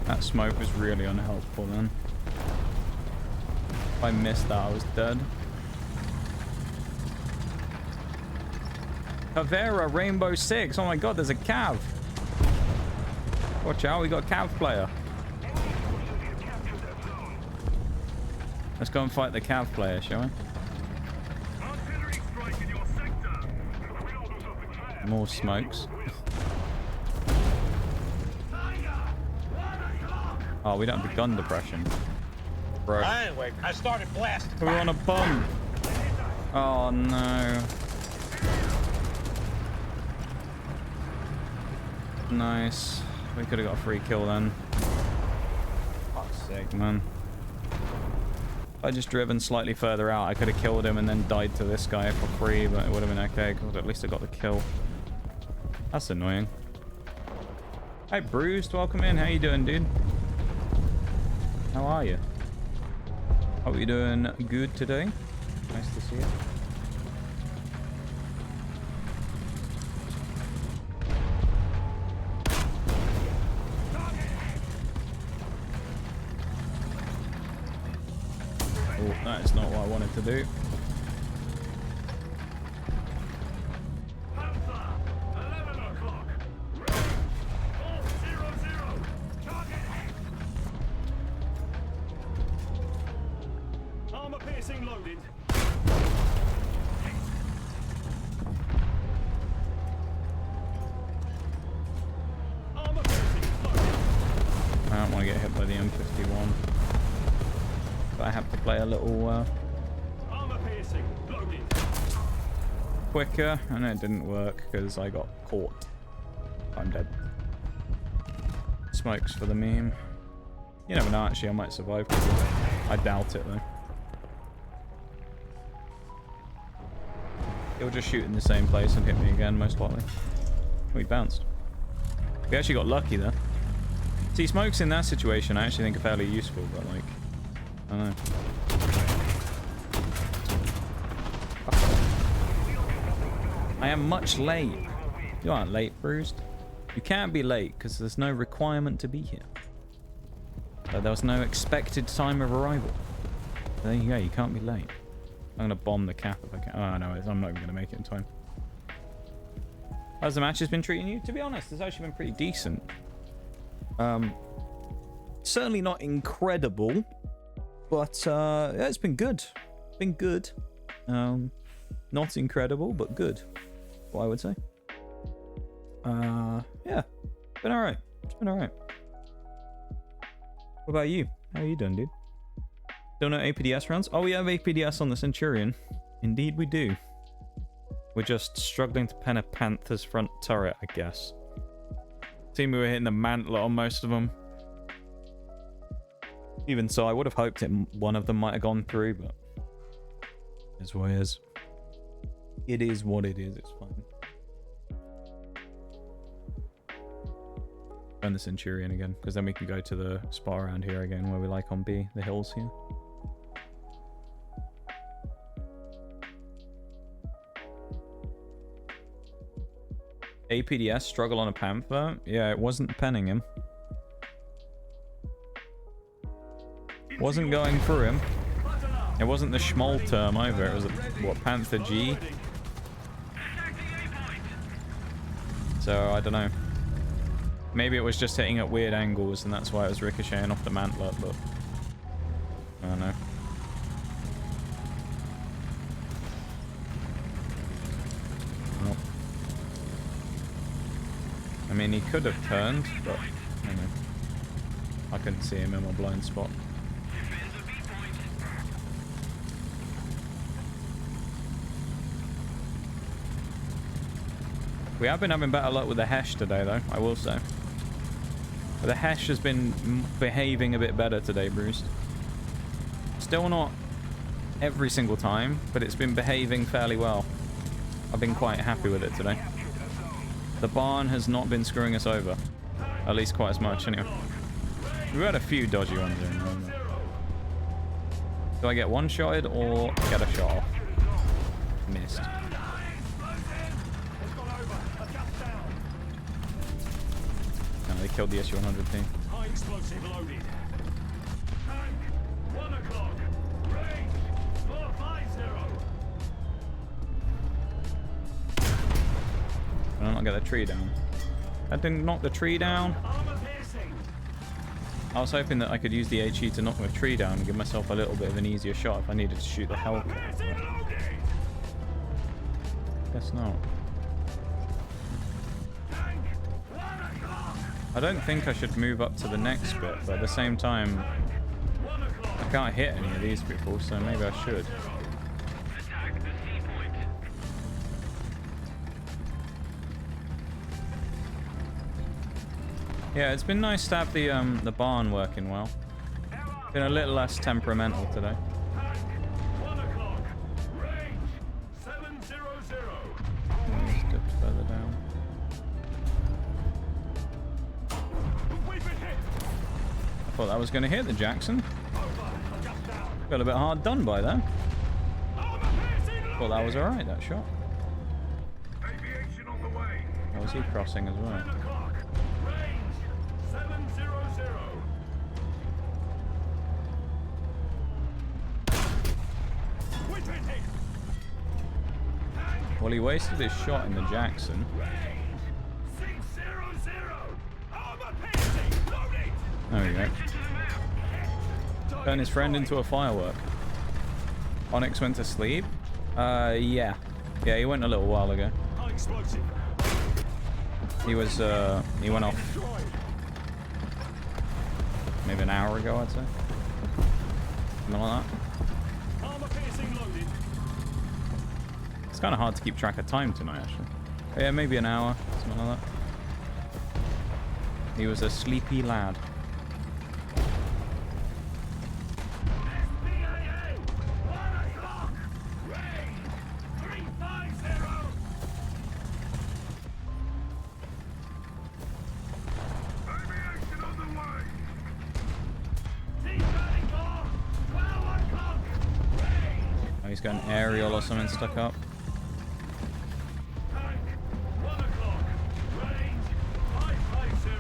That smoke was really unhelpful then. If I missed that, I was dead. Caveira Rainbow 6. Oh my god, there's a Cav. Watch out, we got a Cav player. Let's go and fight the Cav player, shall we? Artillery strike in your More smokes. Oh, we don't have the gun depression. Bro. Anyway, I started blasting. We're on a bomb. Oh no. Nice. We could have got a free kill then. Fuck's sake, man. If I just driven slightly further out, I could have killed him and then died to this guy for free, but it would have been okay because at least I got the kill. That's annoying. Hi, Bruised. Welcome in. How you doing, dude? How are you? Hope you're doing good today. Nice to see you. Oh, that is not what I wanted to do. Armor piercing loaded. Armor piercing loaded. I don't want to get hit by the M51. But I have to play a little Armor piercing loaded. quicker, and it didn't work because I got caught. I'm dead. Smokes for the meme. You never know, actually, I might survive. I doubt it, though. He'll just shoot in the same place and hit me again, most likely. We bounced. We actually got lucky there. See, smokes in that situation I actually think are fairly useful, but like, I don't know. I am much late. You aren't late, Bruised. You can't be late because there's no requirement to be here. So there was no expected time of arrival. There you go, you can't be late. I'm going to bomb the cap if I can. Oh, no, I'm not even going to make it in time. How's the match has been treating you? To be honest, it's actually been pretty decent. Certainly not incredible, but yeah, it's been good. Been good. Not incredible, but good. What I would say. Yeah, been all right. It's been all right. What about you? How are you doing, dude? Don't know APDS rounds? Oh, we have APDS on the Centurion. Indeed we do. We're just struggling to pen a Panther's front turret, I guess. Seemed we were hitting the mantler on most of them. Even so, I would have hoped one of them might have gone through, but it's what it is. It is what it is, it's fine. Burn the Centurion again, because then we can go to the spot around here again where we like on B, the hills here. APDS struggle on a Panther? Yeah, it wasn't penning him. Wasn't going through him. It wasn't the Schmoll term either. It was a, what, Panther G? So I don't know. Maybe it was just hitting at weird angles and that's why it was ricocheting off the mantler, but I don't know. Well, I mean, he could have turned, but I don't know. I couldn't see him in my blind spot. We have been having better luck with the Hesh today, though, I will say. The Hesh has been behaving a bit better today, Bruce. Still not every single time, but it's been behaving fairly well. I've been quite happy with it today. The barn has not been screwing us over. At least quite as much, anyway. We've had a few dodgy ones in there. Do I get one-shotted or get a shot off? Missed. They killed the SU-100 team. High explosive loaded. Tank, 1 o'clock. Range, 450. I don't get the tree down. That didn't knock the tree down. Armor piercing. I was hoping that I could use the HE to knock the tree down and give myself a little bit of an easier shot if I needed to shoot the Hellcat. Piercing loaded. Guess not. I don't think I should move up to the next bit, but at the same time, I can't hit any of these people, so maybe I should. Yeah, it's been nice to have the barn working well. Been a little less temperamental today. 1 o'clock. Range 700. Let's dip further down. We've been hit. I thought that was going to hit the Jackson. Over. Just down. Got a bit hard done by them. Armor piercing. Thought that was alright, that shot. Aviation on the way. Or was he crossing as well? 10 o'clock. Range 700. We've been hit. Well, he wasted his shot in the Jackson. Range 600. Armor piercing. Loading. There we go. Turn his friend into a firework. Onyx went to sleep? Yeah. Yeah, he went a little while ago. High explosive. He was, he went off Destroyed. maybe an hour ago, I'd say. Something like that. Armor piercing loaded. It's kind of hard to keep track of time tonight, actually. Yeah, maybe an hour, something like that. He was a sleepy lad. SPAA. 1 o'clock. Range 350. Aviation on the way. T-34. 12 o'clock. Range. Oh, he's got an aerial or something stuck up. Tank. 1 o'clock. Range 550.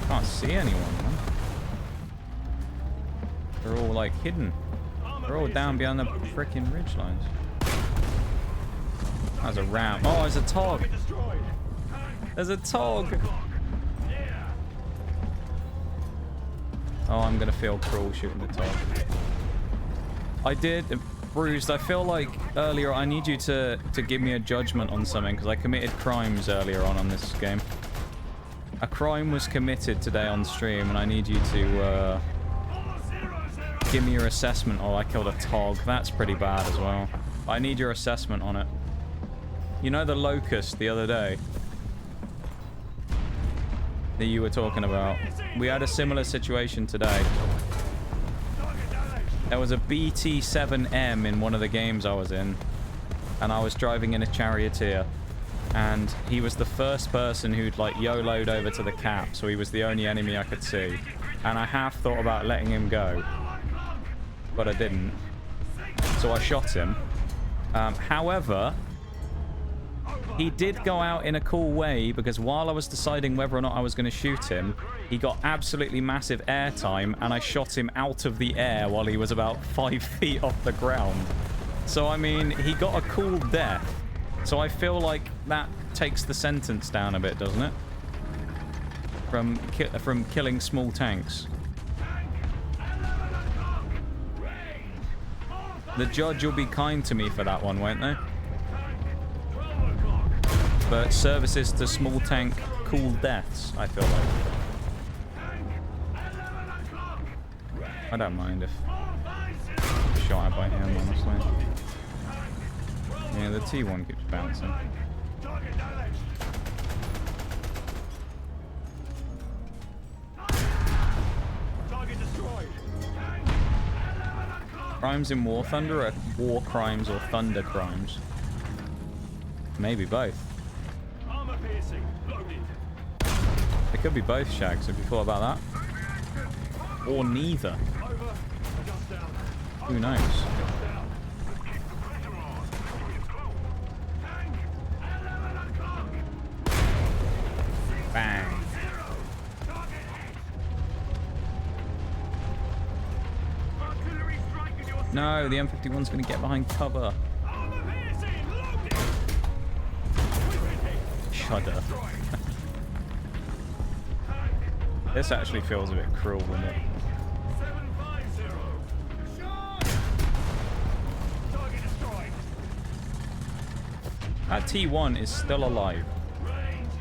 Can't see anyone, man. They're all like hidden. They're all down behind the freaking ridge lines. There's a ram. Oh, there's a tog. Destroyed. Tank. There's a tog. Yeah. Oh, I'm gonna feel cruel shooting the tog. I did, Bruised. I feel like earlier I need you to give me a judgment on something because I committed crimes earlier on this game. A crime was committed today on stream, and I need you to give me your assessment. Oh, I killed a tog. That's pretty bad as well. I need your assessment on it. You know the locust the other day that you were talking about? We had a similar situation today. There was a BT-7M in one of the games I was in, and I was driving in a charioteer, and he was the first person who'd like YOLO'd over to the cap, so he was the only enemy I could see, and I half thought about letting him go, but I didn't, so I shot him. However, he did go out in a cool way, because while I was deciding whether or not I was going to shoot him, he got absolutely massive airtime, and I shot him out of the air while he was about 5 feet off the ground. So, I mean, he got a cool death. So I feel like that takes the sentence down a bit, doesn't it? From killing small tanks. The judge will be kind to me for that one, won't they? But services to small tank cool deaths, I feel like. I don't mind if I'm shot at by him, honestly. Yeah, the T1 keeps bouncing. Target destroyed. Crimes in War Thunder are war crimes or thunder crimes? Maybe both. Armor piercing loaded. It could be both, Shags. Have you thought about that? Or neither. Over. Just down. Who knows? Just down. Bang. Artillery strike in your No, the M51's going to get behind cover. armor piercing loaded. We've been hit. Shudder. This actually feels a bit cruel, doesn't it? 750. Shot. Target destroyed. That T1 is still alive. Range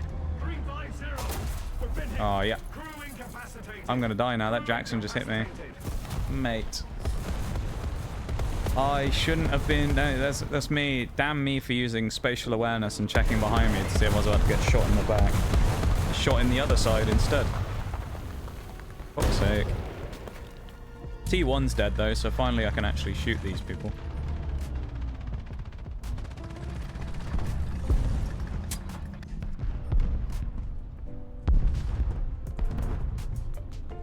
350. Oh, yeah. Crew incapacitated. I'm gonna die now. That Jackson just hit me. Mate. I shouldn't have been... No, that's me. Damn me for using spatial awareness and checking behind me to see if I was about to get shot in the back. Shot in the other side instead. For fuck's sake. T1's dead though, so finally I can actually shoot these people.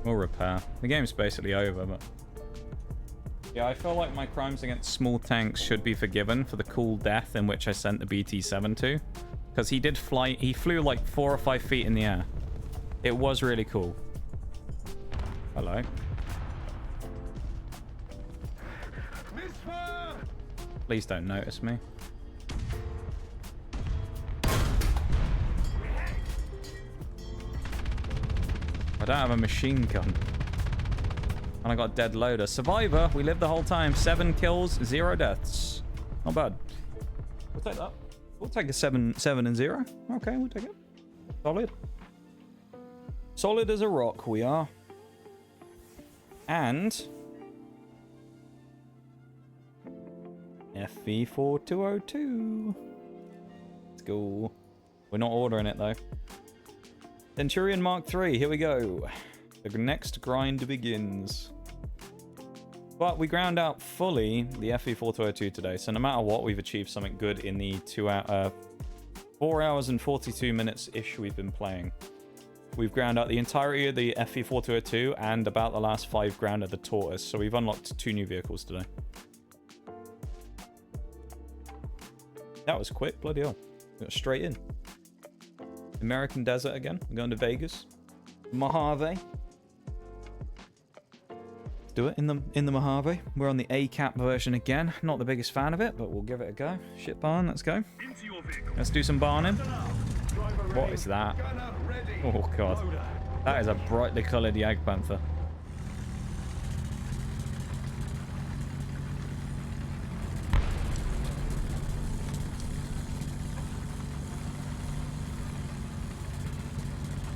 We'll repair. The game's basically over, but... Yeah, I feel like my crimes against small tanks should be forgiven for the cool death in which I sent the BT-7 to. Because he did fly... He flew like 4 or 5 feet in the air. It was really cool. Hello. Misfire! Please don't notice me. I don't have a machine gun. And I got a dead loader. Survivor, we lived the whole time. 7 kills, 0 deaths. Not bad. We'll take that. We'll take a 7 and 0. Okay, we'll take it. Solid. Solid as a rock, we are. And... FV4202. Let's go. We're not ordering it, though. Centurion Mark III, here we go. The next grind begins. But we ground out fully the FV4202 today, so no matter what, we've achieved something good in the 4 hours and 42 minutes-ish we've been playing. We've ground out the entirety of the FV4202 and about the last 5 ground of the Tortoise, so we've unlocked 2 new vehicles today. That was quick, bloody hell. Got straight in. American Desert again. We're going to Vegas. Mojave. Let's do it in the Mojave. We're on the A-cap version again. Not the biggest fan of it, but we'll give it a go. Shit barn, let's go. Into your vehicle. Let's do some barning. Driver ready. What is that? Gunner ready. Oh god. Loader. That is a brightly coloured Jagdpanther.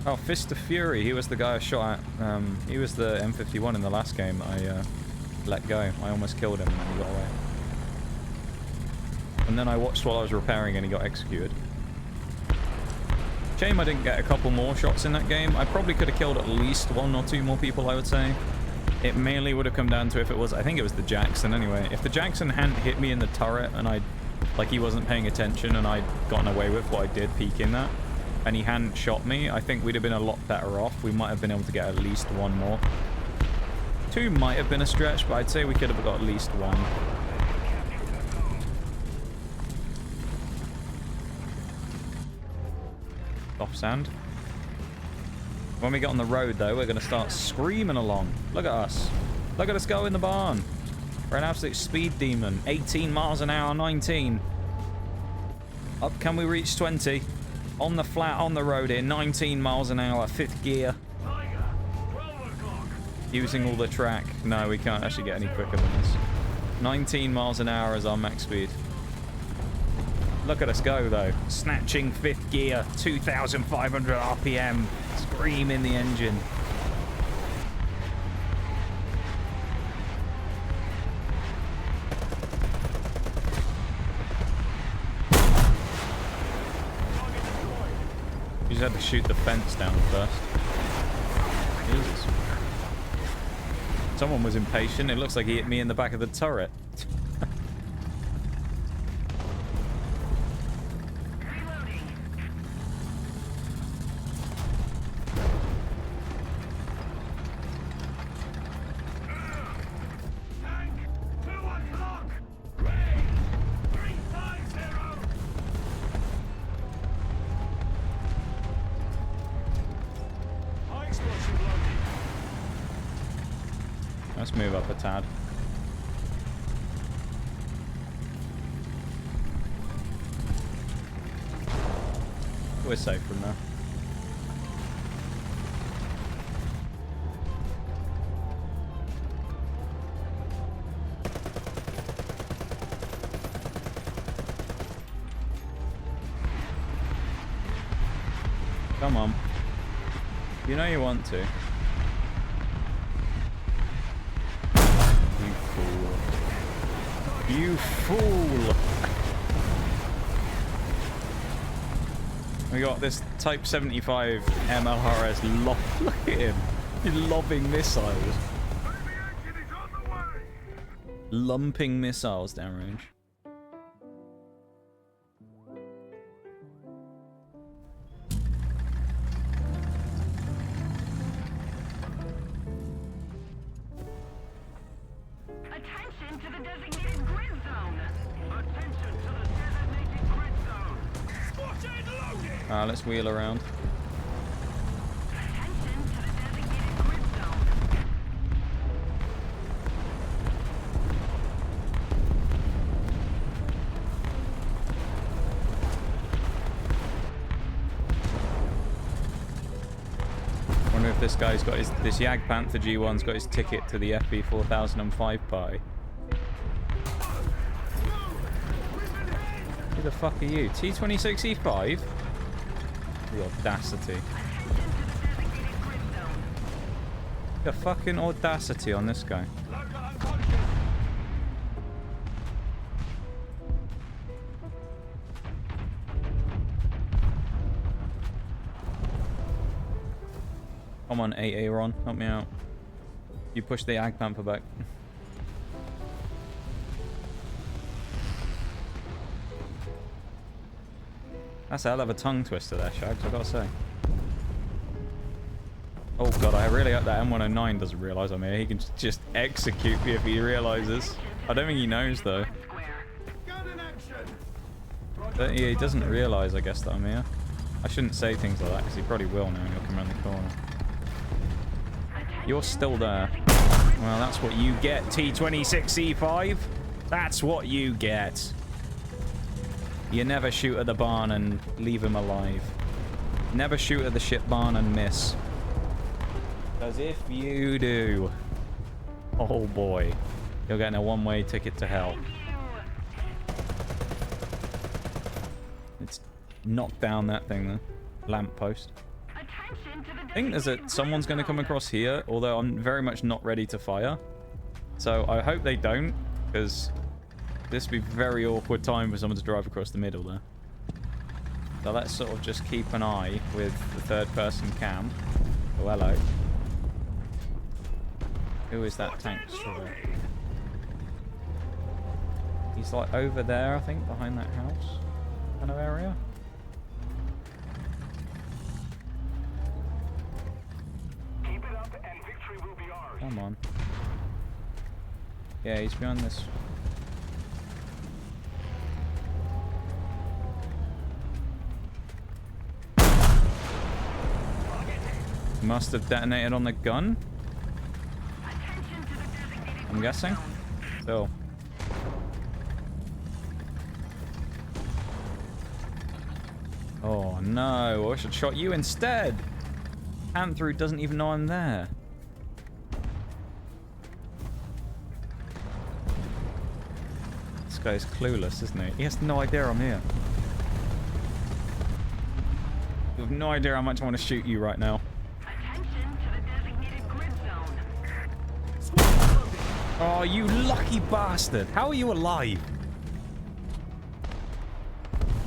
Oh, Fist of Fury. He was the guy I shot at. He was the M51 in the last game I let go. I almost killed him and then he got away. And then I watched while I was repairing and he got executed. Shame I didn't get a couple more shots in that game. I probably could have killed at least 1 or 2 more people, I would say. It mainly would have come down to if it was... I think it was the Jackson anyway. If the Jackson hadn't hit me in the turret and like he wasn't paying attention and I'd gotten away with what I did peeking that, and he hadn't shot me, I think we'd have been a lot better off. We might have been able to get at least 1 more. 2 might have been a stretch, but I'd say we could have got at least 1. Off sand. When we get on the road, though, we're going to start screaming along. Look at us. Look at us go in the barn. We're an absolute speed demon. 18 miles an hour, 19. Up, can we reach 20? On the flat, on the road here, 19 miles an hour, 5th gear. Tiger. 12 o'clock. Using all the track. No, we can't actually get any quicker than this. 19 miles an hour is our max speed. Look at us go, though. Snatching 5th gear, 2,500 RPM. Scream in the engine. You just had to shoot the fence down first. Jesus. Someone was impatient. It looks like he hit me in the back of the turret. Tank. 2 o'clock. Ready. 350. High explosive loading. Let's move up a tad. We're safe from there. Come on. You know you want to. You fool. You fool! We got this Type 75 MLRS look at him. He's lobbing missiles. Lumping missiles downrange. Attention to the designated grid zone. Attention to the designated grid zone. Spotted loading. Let's wheel around. Attention to the designated grid zone. Wonder if this guy's got this Jagdpanther G1's got his ticket to the FB 4005 party. Who the fuck are you? T26E5? The audacity. The fucking audacity on this guy. Come on, AA Ron, help me out. You push the Jagdpanther back. That's a hell of a tongue twister there, Shags, I gotta say. Oh god, I really hope that M109 doesn't realise I'm here. He can just execute me if he realises. I don't think he knows though. But yeah, he doesn't realise, I guess, that I'm here. I shouldn't say things like that because he probably will now and he'll come around the corner. You're still there. Well, that's what you get, T26E5. That's what you get. You never shoot at the barn and leave him alive. Never shoot at the ship barn and miss. Because if you do, oh boy, you're getting a one-way ticket to hell. It's knocked down that thing, the lamppost. I think someone's going to come across here, although I'm very much not ready to fire. So I hope they don't, because this would be a very awkward time for someone to drive across the middle there. So let's sort of just keep an eye with the third-person cam. Oh, hello. Who is that tank destroyer? He's like over there, I think, behind that house kind of area. Keep it up and victory will be ours. Come on. Yeah, he's behind this. Must have detonated on the gun? I'm guessing. So. Oh no, I should shot you instead. Panther doesn't even know I'm there. This guy's clueless, isn't he? He has no idea I'm here. You have no idea how much I want to shoot you right now. Oh, you lucky bastard. How are you alive?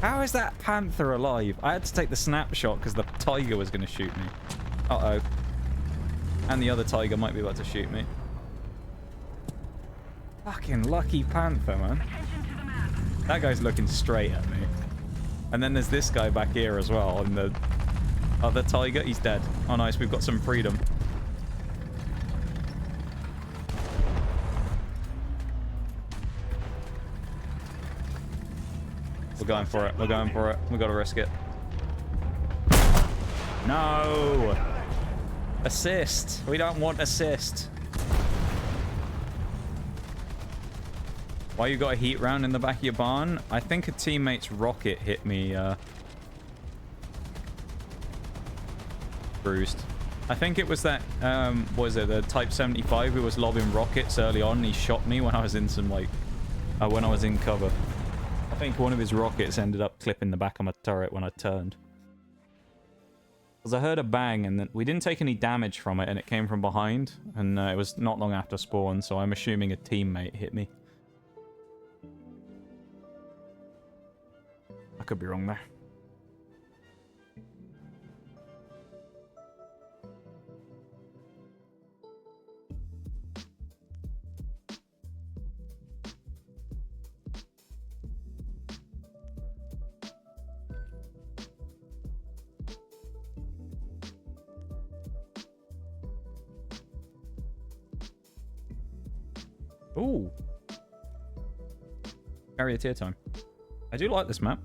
How is that Panther alive? I had to take the snapshot because the Tiger was going to shoot me. Uh-oh. And the other Tiger might be about to shoot me. Fucking lucky Panther, man. That guy's looking straight at me. And then there's this guy back here as well. And the other Tiger, he's dead. Oh, nice. We've got some freedom. We're going for it. We're going for it. We gotta risk it. No! Assist. We don't want assist. Why you got a heat round in the back of your barn? I think a teammate's rocket hit me, bruised. I think it was that, what was it, the Type 75 who was lobbing rockets early on. And he shot me when I was in some, like, when I was in cover. I think one of his rockets ended up clipping the back of my turret when I turned. Because I heard a bang and then we didn't take any damage from it and it came from behind. And it was not long after spawn, so I'm assuming a teammate hit me. I could be wrong there. Ooh. Charioteer time. I do like this map.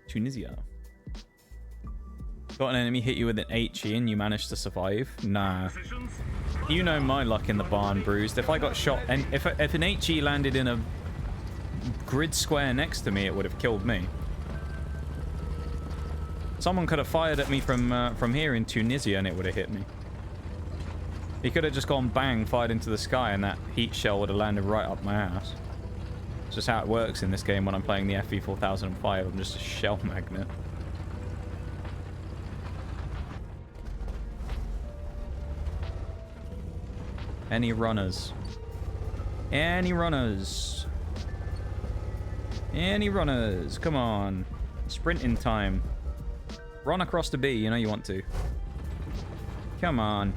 Tunisia. Got an enemy hit you with an HE and you managed to survive? Nah. You know my luck in the barn, Bruised. If I got shot and if an HE landed in a grid square next to me, it would have killed me. Someone could have fired at me from here in Tunisia and it would have hit me. He could have just gone bang, fired into the sky, and that heat shell would have landed right up my ass. It's just how it works in this game when I'm playing the FV4005. I'm just a shell magnet. Any runners? Any runners? Any runners? Come on. Sprinting time. Run across the B, you know you want to. Come on.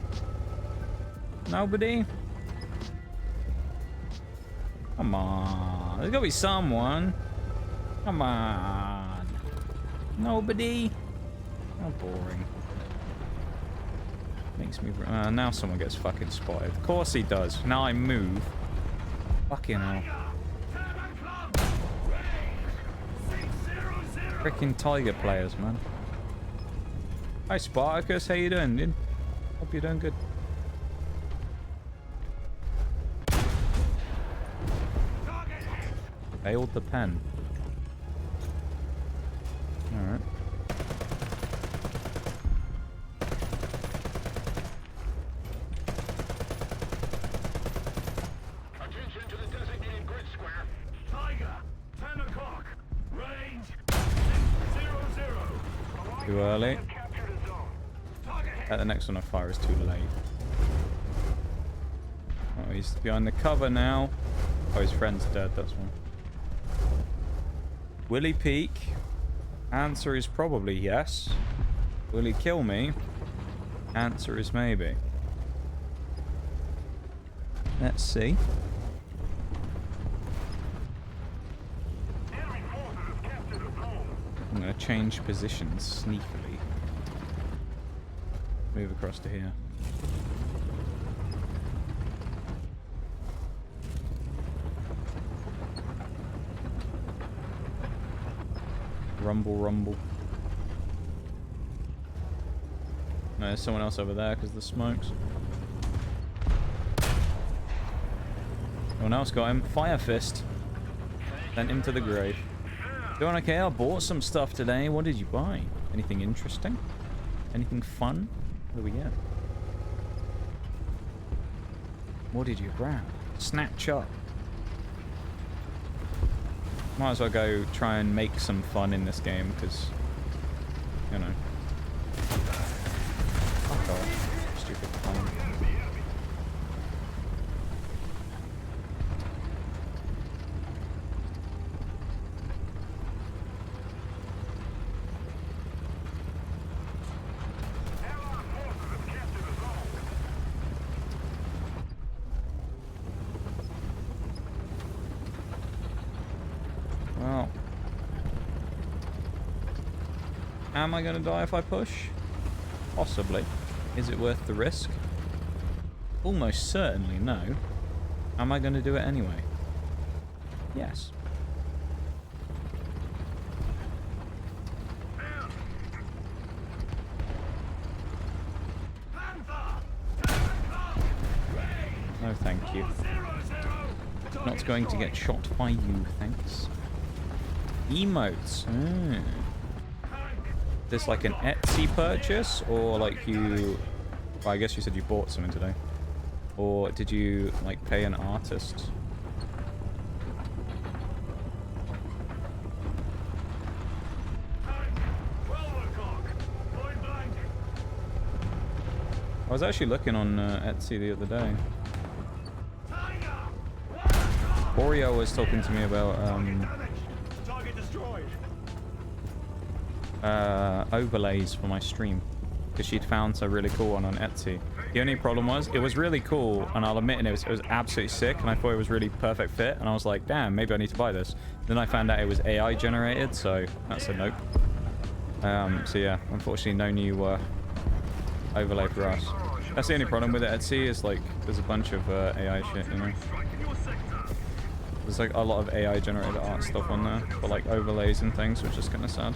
Nobody? Come on. There's gotta be someone. Come on. Nobody? How boring. Makes me... now someone gets fucking spotted. Of course he does. Now I move. Fucking hell. Freaking Tiger players, man. Hi, Spartacus. How you doing, dude? Hope you're doing good. Failed the pen. Alright. Attention to the designated grid square. Tiger, 10 o'clock. Range 600. Too early. Captured a zone. Target hit. The next one I fire is too late. Oh, he's behind the cover now. Oh, his friend's dead, that's one. Will he peek? Answer is probably yes. Will he kill me? Answer is maybe. Let's see. Enemy forces have captured a zone. I'm going to change positions sneakily. Move across to here. Rumble, rumble. No, there's someone else over there because of the smokes. Someone else got him. Fire Fist. Sent him to the grave. Doing okay? I bought some stuff today. What did you buy? Anything interesting? Anything fun? What do we get? What did you grab? Snatch up. Might as well go try and make some fun in this game, because, you know. Fuck off. Stupid fun. Well, am I going to die if I push? Possibly. Is it worth the risk? Almost certainly no. Am I going to do it anyway? Yes. No, thank you. Not going to get shot by you, thanks. Emotes. This like an Etsy purchase, or like you... Well, I guess you said you bought something today. Or did you like pay an artist? I was actually looking on Etsy the other day. Oreo was talking to me about Target destroyed. overlays for my stream because she'd found a really cool one on Etsy. The only problem was it was really cool, and I'll admit it was absolutely sick, and I thought it was really perfect fit, and I was like, damn, maybe I need to buy this. Then I found out it was AI generated, so that's a nope. So yeah, unfortunately no new overlay for us. That's the only problem with it. Etsy is like there's a bunch of AI shit, you know. There's like a lot of AI generated art stuff on there for like overlays and things, which is kind of sad.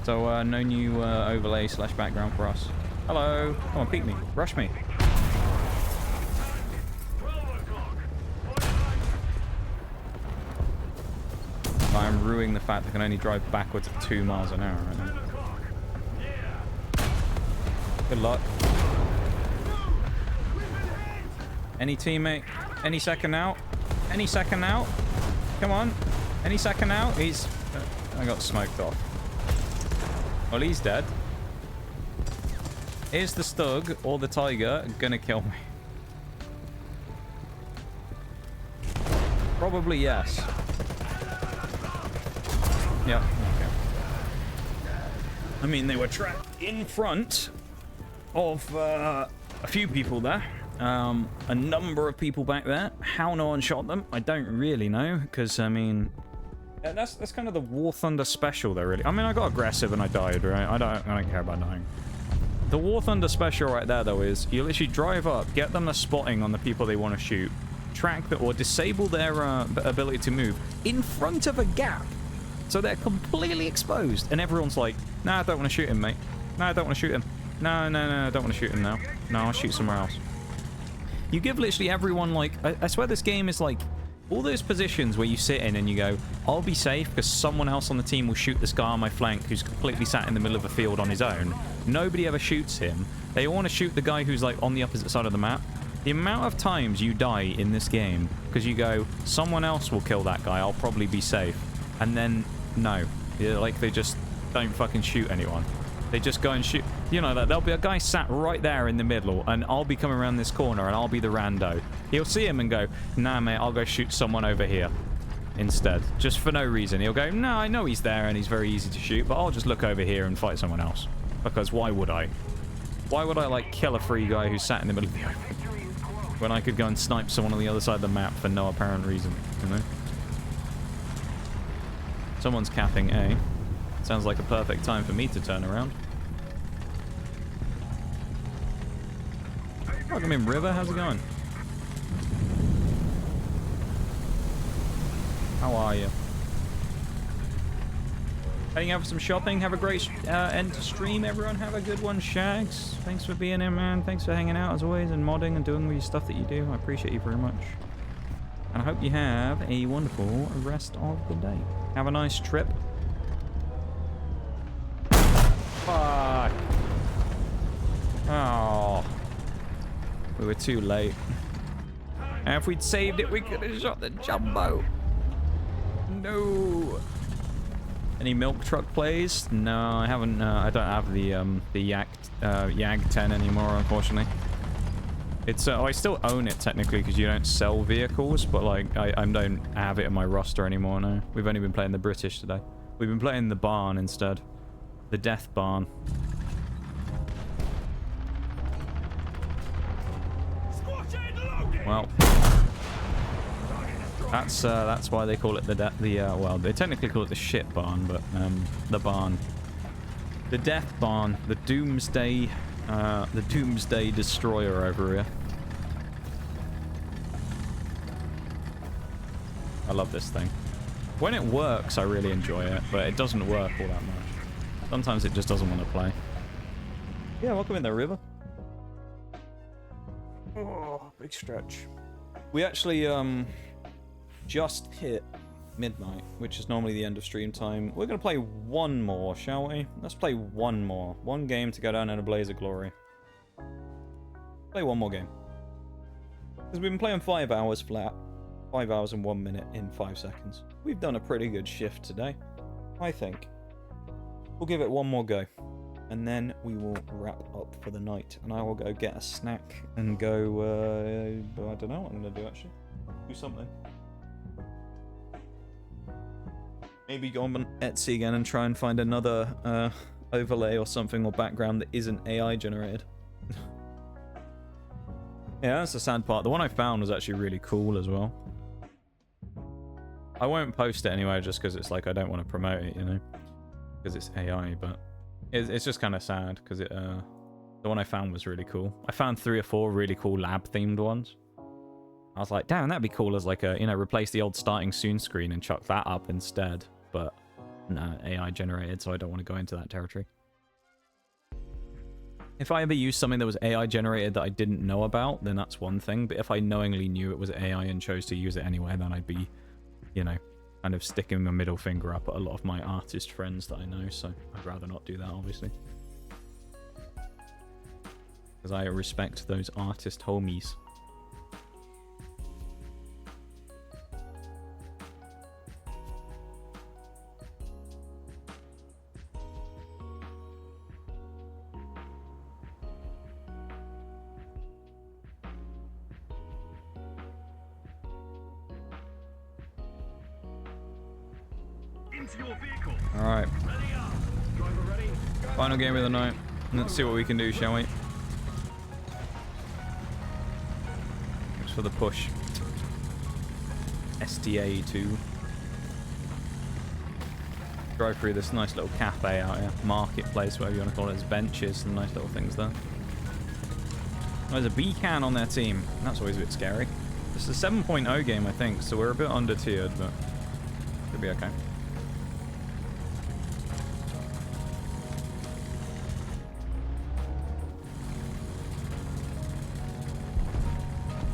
So no new overlay / background for us. Hello, come on, peek me, rush me. I'm ruining the fact I can only drive backwards at 2 miles an hour right now. Good luck. Any teammate? Any second out? Any second out? Come on. Any second out? He's... I got smoked off. Well, he's dead. Is the Stug or the Tiger gonna kill me? Probably yes. Yep. Okay. I mean, they were trapped in front of a few people there. A number of people back there. How no one shot them, I don't really know, because I mean, yeah, that's kind of the War Thunder special there. Really, I mean, I got aggressive and I died. Right? I don't care about dying. The War Thunder special right there, though, is you literally drive up, get them a spotting on the people they want to shoot, track them or disable their ability to move in front of a gap, so they're completely exposed, and everyone's like, "Nah, I don't want to shoot him, mate. No, I don't want to shoot him. No, I don't want to shoot him now. No, I'll shoot somewhere else." You give literally everyone, like, I swear this game is like all those positions where you sit in and you go, I'll be safe because someone else on the team will shoot this guy on my flank who's completely sat in the middle of a field on his own. Nobody ever shoots him. They all want to shoot the guy who's like on the opposite side of the map. The amount of times you die in this game because you go, someone else will kill that guy, I'll probably be safe. And then, no. Yeah, like, they just don't fucking shoot anyone. They just go and shoot. You know, there'll be a guy sat right there in the middle, and I'll be coming around this corner, and I'll be the rando. He'll see him and go, nah, mate, I'll go shoot someone over here instead. Just for no reason. He'll go, no, I know he's there, and he's very easy to shoot, but I'll just look over here and fight someone else. Because why would I? Why would I, like, kill a free guy who's sat in the middle of the open when I could go and snipe someone on the other side of the map for no apparent reason, you know? Someone's capping A. Sounds like a perfect time for me to turn around. Welcome in, River. How's it going? How are you? Heading out for some shopping. Have a great end to stream, everyone. Have a good one, Shags. Thanks for being here, man. Thanks for hanging out, as always, and modding and doing all your stuff that you do. I appreciate you very much. And I hope you have a wonderful rest of the day. Have a nice trip. Fuck. Oh. We were too late. And if we'd saved it, we could have shot the jumbo. No. Any milk truck plays? No, I haven't. I don't have the Yag 10 anymore, unfortunately. It's I still own it technically because you don't sell vehicles, but like I don't have it in my roster anymore. No, we've only been playing the British today. We've been playing the barn instead. The Death Barn. Well, that's why they call it well, they technically call it the shit barn, but the barn, the Death Barn, the Doomsday Destroyer over here. I love this thing. When it works, I really enjoy it, but it doesn't work all that much. Sometimes it just doesn't want to play. Yeah, welcome in there, River. Oh, big stretch. We actually just hit midnight, which is normally the end of stream time. We're gonna play one more, shall we? Let's play one more. One game to go down in a blaze of glory. Play one more game. Because we've been playing 5 hours flat. 5 hours and 1 minute in 5 seconds. We've done a pretty good shift today, I think. We'll give it one more go. and then we will wrap up for the night. And I will go get a snack and go. I don't know what I'm gonna do actually. Do something. Maybe go on Etsy again and try and find another overlay or something or background that isn't AI generated. Yeah, that's the sad part. The one I found was actually really cool as well. I won't post it anyway just because it's like I don't want to promote it, you know, because it's AI, but it's just kind of sad because the one I found was really cool. I found 3 or 4 really cool lab themed ones. I was like, damn, that'd be cool as like a, you know, replace the old starting soon screen and chuck that up instead. But no, AI generated, so I don't want to go into that territory. If I ever used something that was AI generated that I didn't know about, then that's one thing. But if I knowingly knew it was AI and chose to use it anyway, then I'd be, you know, kind of sticking my middle finger up at a lot of my artist friends that I know. So I'd rather not do that, obviously. Because I respect those artist homies. Into your vehicle. Alright, Ready up. Driver ready. Go. final game of the night. Let's see what we can do, shall we? Thanks for the push. STA 2. Drive through this nice little cafe out here. Marketplace, whatever you want to call it. There's benches and nice little things there. There's a B-can on their team. That's always a bit scary. This is a 7.0 game, I think, so we're a bit under-tiered, but should be okay.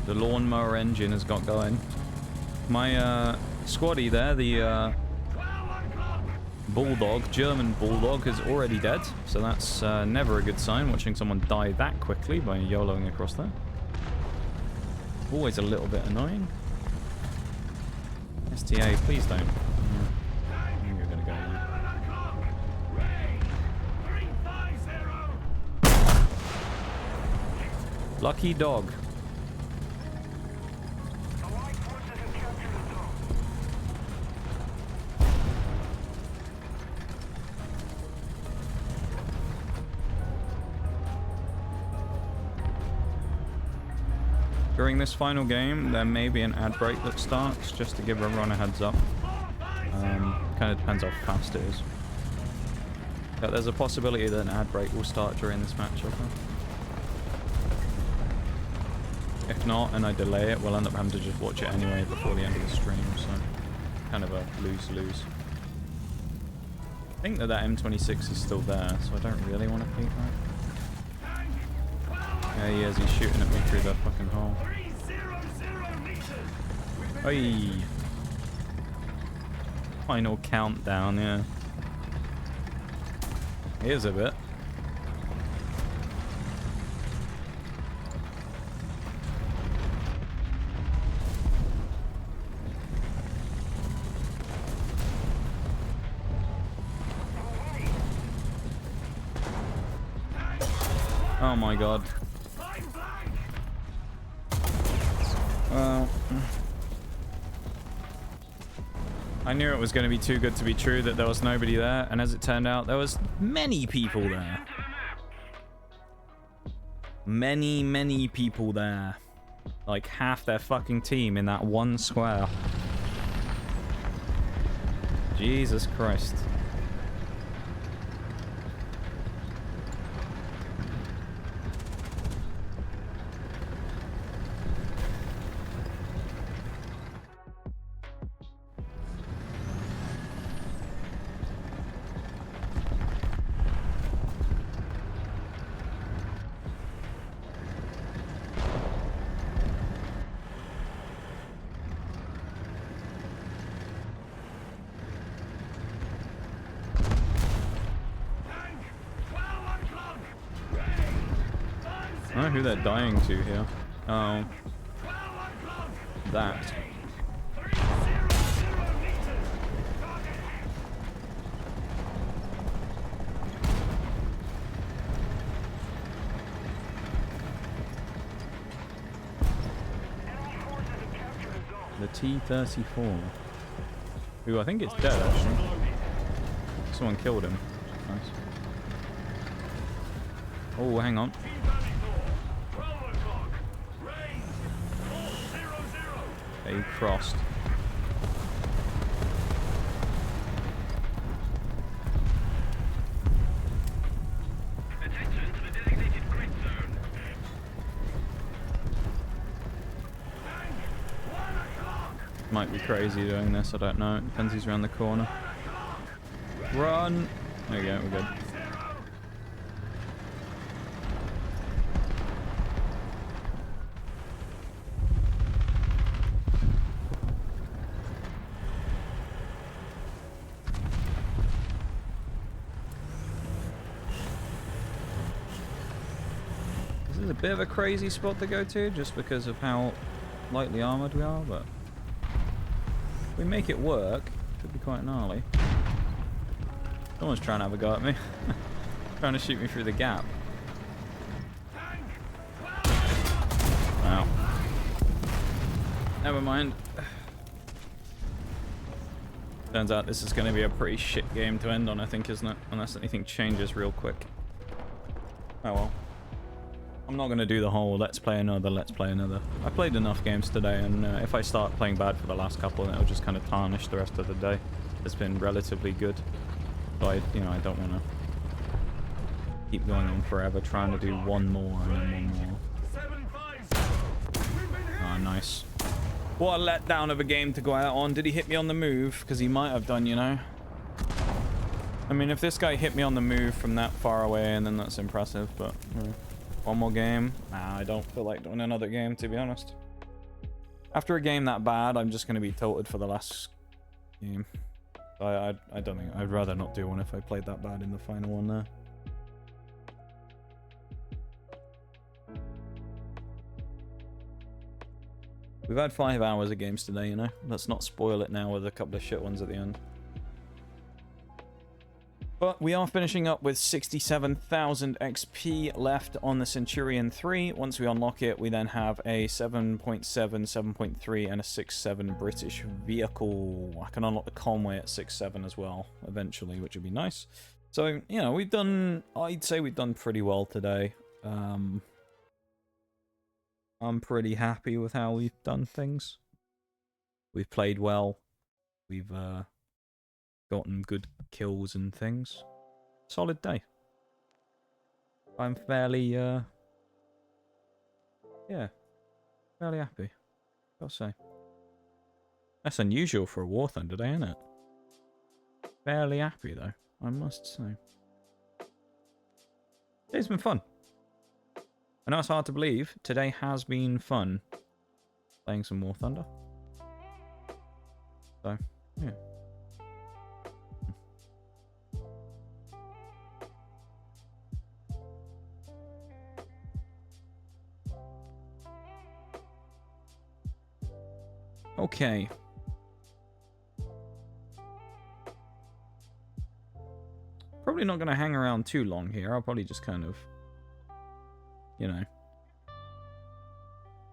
The lawnmower engine has got going. My squaddy there, the bulldog, German bulldog, is already dead. So that's never a good sign, watching someone die that quickly by YOLOing across there. Always a little bit annoying. STA, please don't. Yeah. You're gonna go now. Lucky dog. During this final game, there may be an ad break that starts, just to give everyone a heads up. Kind of depends how fast it is. But there's a possibility that an ad break will start during this match, I think. If not, and I delay it, we'll end up having to just watch it anyway before the end of the stream, so kind of a lose-lose. I think that M26 is still there, so I don't really want to peek that. Yeah, he is. He's shooting at me through that fucking hole. 300 meters. Oi! Final countdown, yeah. Here's a bit. Oh my god. Well, I knew it was going to be too good to be true that there was nobody there, and as it turned out, there was many people there. Many people there. Like half their fucking team in that one square. Jesus Christ. I don't know who they're dying to here. Oh. That. The T-34. Who I think it's dead, actually. Someone killed him. Nice. Oh, hang on. They crossed. Attention to the designated grid zone. Might be crazy doing this, I don't know. It depends who's around the corner. Run! There we go, we're good. This is a bit of a crazy spot to go to, just because of how lightly armored we are, but if we make it work, it could be quite gnarly. Someone's trying to have a go at me. Trying to shoot me through the gap. Wow. Never mind. Turns out this is going to be a pretty shit game to end on, I think, isn't it? Unless anything changes real quick. Oh well. I'm not going to do the whole let's play another. I played enough games today, and if I start playing bad for the last couple, then it'll just kind of tarnish the rest of the day. It's been relatively good. So I don't want to keep going on forever trying to do one more and then one more. Oh, nice. What a letdown of a game to go out on. Did he hit me on the move? Because he might have done, you know. I mean, if this guy hit me on the move from that far away, and then that's impressive, but one more game. Nah, I don't feel like doing another game, to be honest. After a game that bad, I'm just going to be tilted for the last game. I don't think I'd rather not do one if I played that bad in the final one there. We've had 5 hours of games today, you know. Let's not spoil it now with a couple of shit ones at the end. But we are finishing up with 67,000 XP left on the Centurion 3. Once we unlock it, we then have a 7.7, 7.3, and a 6.7 British vehicle. I can unlock the Conway at 6.7 as well, eventually, which would be nice. So, you know, I'd say we've done pretty well today. I'm pretty happy with how we've done things. We've played well. We've gotten good kills and things. Solid day. I'm fairly fairly happy, gotta say. That's unusual for a War Thunder day, isn't it? Fairly happy though, I must say. It's been fun. I know it's hard to believe. Today has been fun playing some War Thunder. So, yeah. Okay. Probably not going to hang around too long here. I'll probably just kind of, you know,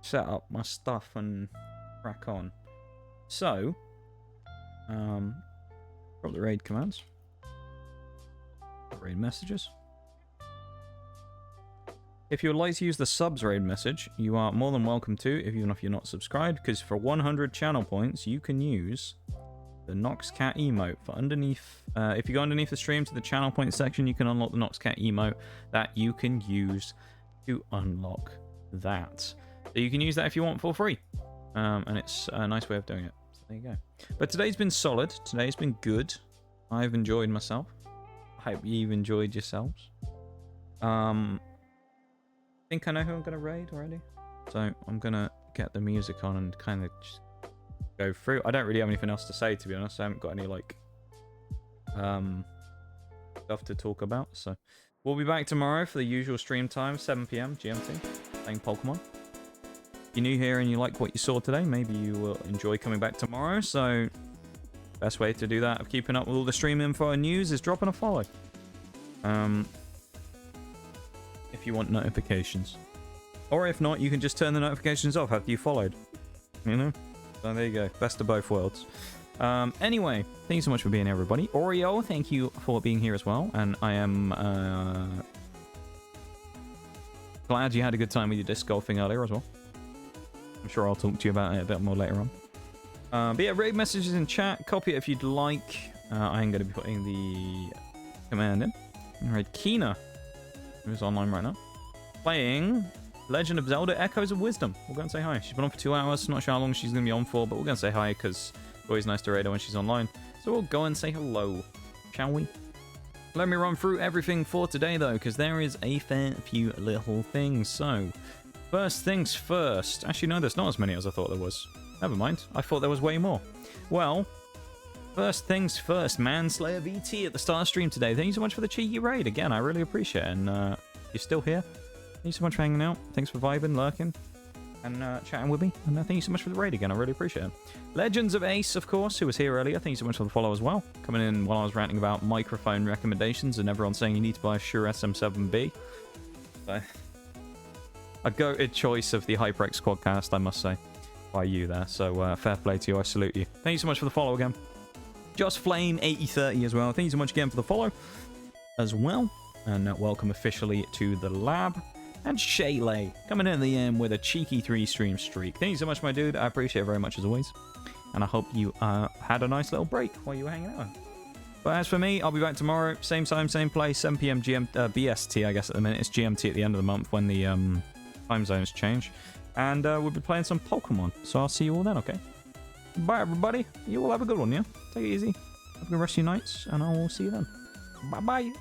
set up my stuff and crack on. So, drop the raid commands. Raid messages. If you would like to use the subs raid message, you are more than welcome to, even if you're not subscribed, because for 100 channel points, you can use the Noxcat emote. For underneath, if you go underneath the stream to the channel point section, you can unlock the Noxcat emote that you can use to unlock that. So you can use that if you want for free, and it's a nice way of doing it. So there you go. But today's been solid. Today's been good. I've enjoyed myself. I hope you've enjoyed yourselves. I think I know who I'm going to raid already. So I'm going to get the music on and kind of just go through. I don't really have anything else to say, to be honest. I haven't got any, like, stuff to talk about. So we'll be back tomorrow for the usual stream time, 7 PM GMT, playing Pokemon. If you're new here and you like what you saw today, maybe you will enjoy coming back tomorrow. So best way to do that of keeping up with all the stream info and news is dropping a follow. If you want notifications. Or if not, you can just turn the notifications off after you followed. You know? So there you go. Best of both worlds. Anyway, thank you so much for being here, everybody. Oreo, thank you for being here as well. And I am glad you had a good time with your disc golfing earlier as well. I'm sure I'll talk to you about it a bit more later on. But yeah, raid messages in chat. Copy it if you'd like. I am going to be putting the command in. Alright, Kina, who's online right now, playing Legend of Zelda Echoes of Wisdom. We'll go and say hi. She's been on for 2 hours. Not sure how long she's going to be on for, but we'll go and say hi because it's always nice to raid her when she's online. So we'll go and say hello, shall we? Let me run through everything for today, though, because there is a fair few little things. So, first things first. Actually, no, there's not as many as I thought there was. Never mind. I thought there was way more. Well, first things first. Manslayer VT at the start of stream today. Thank you so much for the cheeky raid. Again, I really appreciate it. And you're still here. Thank you so much for hanging out. Thanks for vibing, lurking, and chatting with me. And thank you so much for the raid again. I really appreciate it. Legends of Ace, of course, who was here earlier. Thank you so much for the follow as well. Coming in while I was ranting about microphone recommendations and everyone saying you need to buy a Shure SM7B. So, a goated choice of the HyperX Quadcast, I must say, by you there. So fair play to you. I salute you. Thank you so much for the follow again. Just Flame 8030 as well. Thank you so much again for the follow as well. And welcome officially to the lab. And Shaylay coming in at the end with a cheeky 3-stream streak. Thank you so much, my dude. I appreciate it very much as always. And I hope you had a nice little break while you were hanging out. But as for me, I'll be back tomorrow. Same time, same place. 7 p.m. BST, I guess at the minute. It's GMT at the end of the month when the time zones change. And we'll be playing some Pokemon. So I'll see you all then, okay? Bye, everybody. You all have a good one, yeah? Take it easy. Have a good rest of your nights. And I will see you then. Bye-bye.